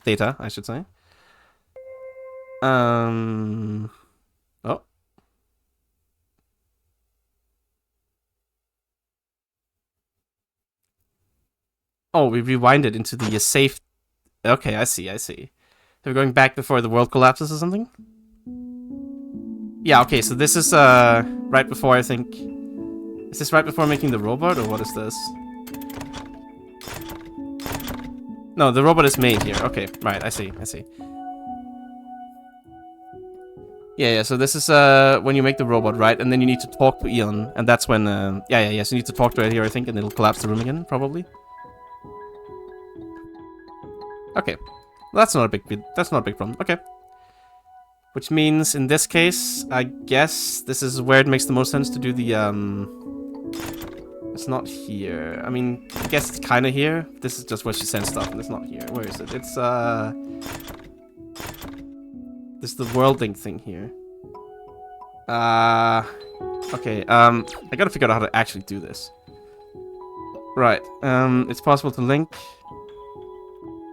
data, I should say. Oh. Oh, we rewinded into the safe... Okay, I see. So we're going back before the world collapses or something? Yeah, okay, so this is right before, I think... Is this right before making the robot, or what is this? No, the robot is made here. Okay, right, I see. Yeah, so this is when you make the robot, right? And then you need to talk to Eon, and that's when... so you need to talk to it here, I think, and it'll collapse the room again, probably. Okay, well, that's not a big problem. Okay. Which means, in this case, I guess this is where it makes the most sense to do the, It's not here. I mean, I guess it's kind of here. This is just where she sends stuff, and it's not here. Where is it? It's, This is the worlding thing here. Okay, I gotta figure out how to actually do this. Right, it's possible to link...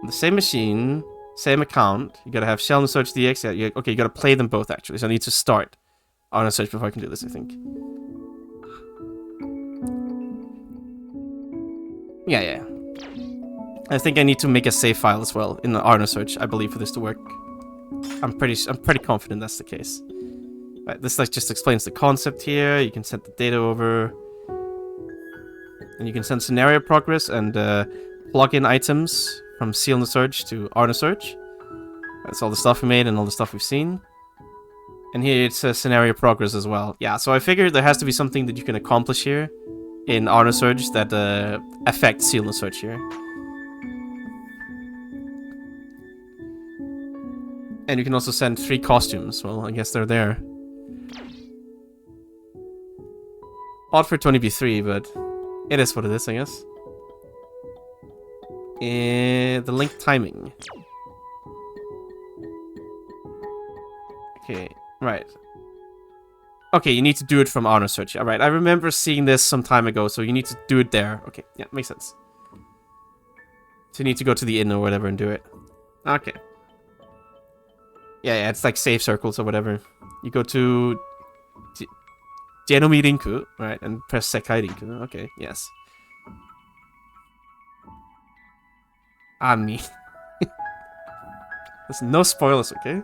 On the same machine, same account, you gotta have Ciel, Nosurge, DX. Yeah, okay, you gotta play them both actually. So I need to start on Nosurge before I can do this, I think. Yeah. I think I need to make a save file as well in the Nosurge, I believe, for this to work. I'm pretty confident that's the case. Right, this like just explains the concept here. You can send the data over, and you can send scenario progress and plug in items from Ciel Nosurge to Nosurge. That's all the stuff we made and all the stuff we've seen. And here it says scenario progress as well. Yeah, so I figured there has to be something that you can accomplish here in Nosurge that affects Ciel Nosurge here. And you can also send 3 costumes. Well, I guess they're there. Odd for it to only be 3, but it is what it is, I guess. The link timing. Okay, right. Okay, you need to do it from Nosurge. Alright, I remember seeing this some time ago, so you need to do it there. Okay, yeah, makes sense. So you need to go to the inn or whatever and do it. Okay. Yeah, it's like save circles or whatever. You go to Genomi Rinku, right, and press Sekai Rinku. Okay, yes. Me. There's no spoilers, okay?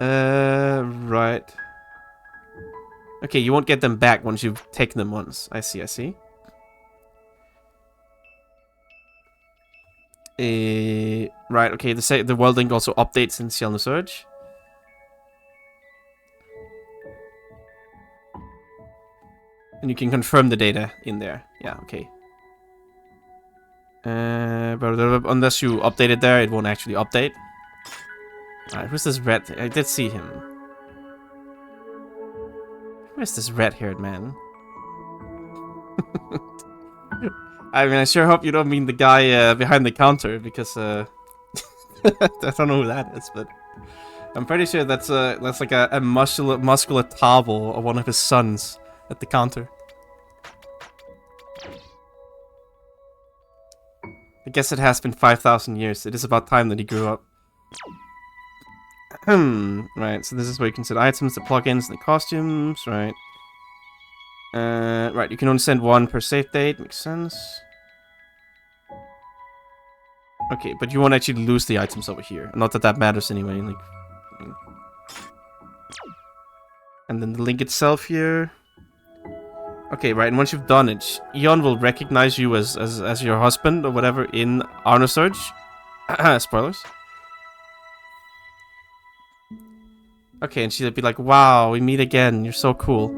Right. Okay, you won't get them back once you've taken them once. I see, I see. Right, okay, the world link also updates in Ciel Nosurge. And you can confirm the data in there. Yeah, okay. But unless you update it there, it won't actually update. Alright, who's this red? I did see him. Where's this red-haired man? I mean, I sure hope you don't mean the guy behind the counter, because I don't know who that is, but I'm pretty sure that's like a muscular Tabo or one of his sons at the counter. I guess it has been 5,000 years. It is about time that he grew up. Right, so this is where you can set items, the plugins, and the costumes, right. Right, you can only send one per save date, makes sense. Okay, but you won't actually lose the items over here. Not that that matters anyway, like... And then the link itself here. Okay, right, and once you've done it, Eon will recognize you as your husband or whatever in Nosurge. Spoilers. Okay, and she'll be like, wow, we meet again, you're so cool.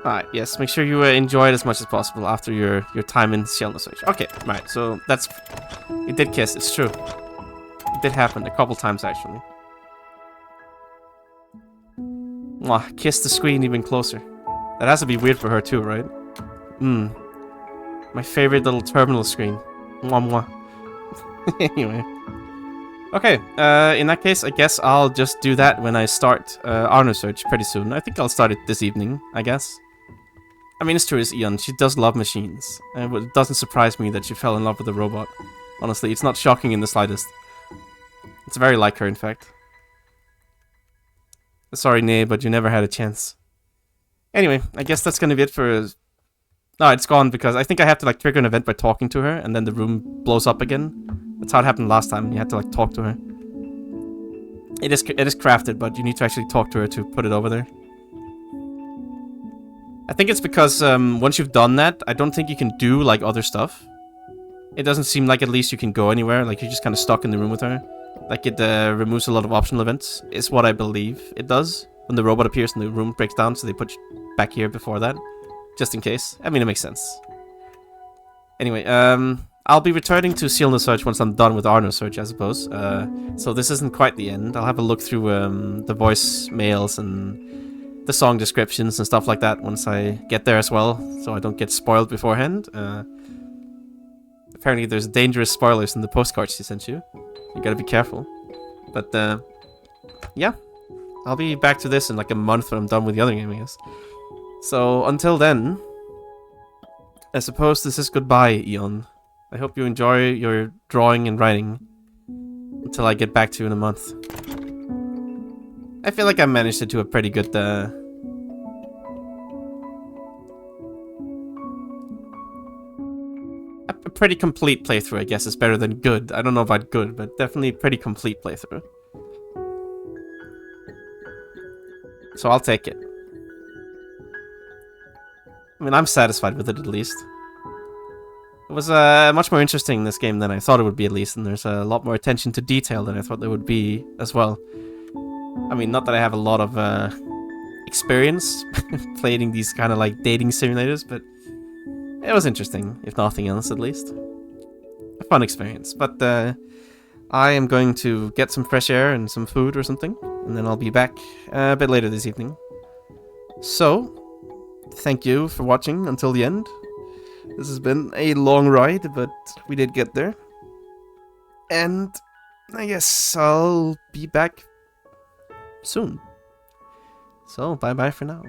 Alright, yes, make sure you enjoy it as much as possible after your time in Ciel Nosurge. Okay, right, so that's... It did kiss, it's true. It did happen a couple times, actually. Mwah, kiss the screen even closer. That has to be weird for her too, right? My favorite little terminal screen. Mwah, mwah. Anyway. Okay, in that case, I guess I'll just do that when I start Nosurge pretty soon. I think I'll start it this evening, I guess. I mean, it's true, it's Eon. She does love machines. It doesn't surprise me that she fell in love with a robot. Honestly, it's not shocking in the slightest. It's very like her, in fact. Sorry, Nay, but you never had a chance. Anyway, I guess that's gonna be it for... No, it's gone because I think I have to like trigger an event by talking to her, and then the room blows up again. That's how it happened last time. You had to like talk to her. It is crafted, but you need to actually talk to her to put it over there. I think it's because once you've done that, I don't think you can do like other stuff. It doesn't seem like at least you can go anywhere. Like you're just kind of stuck in the room with her. Like it removes a lot of optional events, is what I believe it does. When the robot appears and the room breaks down, so they put you back here before that. Just in case. I mean, it makes sense. Anyway, I'll be returning to Ciel Nosurge once I'm done with Nosurge, I suppose. So this isn't quite the end. I'll have a look through the voicemails and the song descriptions and stuff like that once I get there as well, so I don't get spoiled beforehand. Apparently there's dangerous spoilers in the postcards she sent you. You gotta be careful. But, yeah. I'll be back to this in like a month when I'm done with the other game, I guess. So, until then, I suppose this is goodbye, Eon. I hope you enjoy your drawing and writing until I get back to you in a month. I feel like I managed to do a pretty good, a pretty complete playthrough, I guess, is better than good. I don't know about good, but definitely pretty complete playthrough. So I'll take it. I mean, I'm satisfied with it, at least. It was much more interesting, this game, than I thought it would be, at least, and there's a lot more attention to detail than I thought there would be, as well. I mean, not that I have a lot of experience playing these kind of, like, dating simulators, but it was interesting, if nothing else, at least. A fun experience, but I am going to get some fresh air and some food or something, and then I'll be back a bit later this evening. So, thank you for watching until the end. This has been a long ride, but we did get there. And I guess I'll be back soon. So bye bye for now.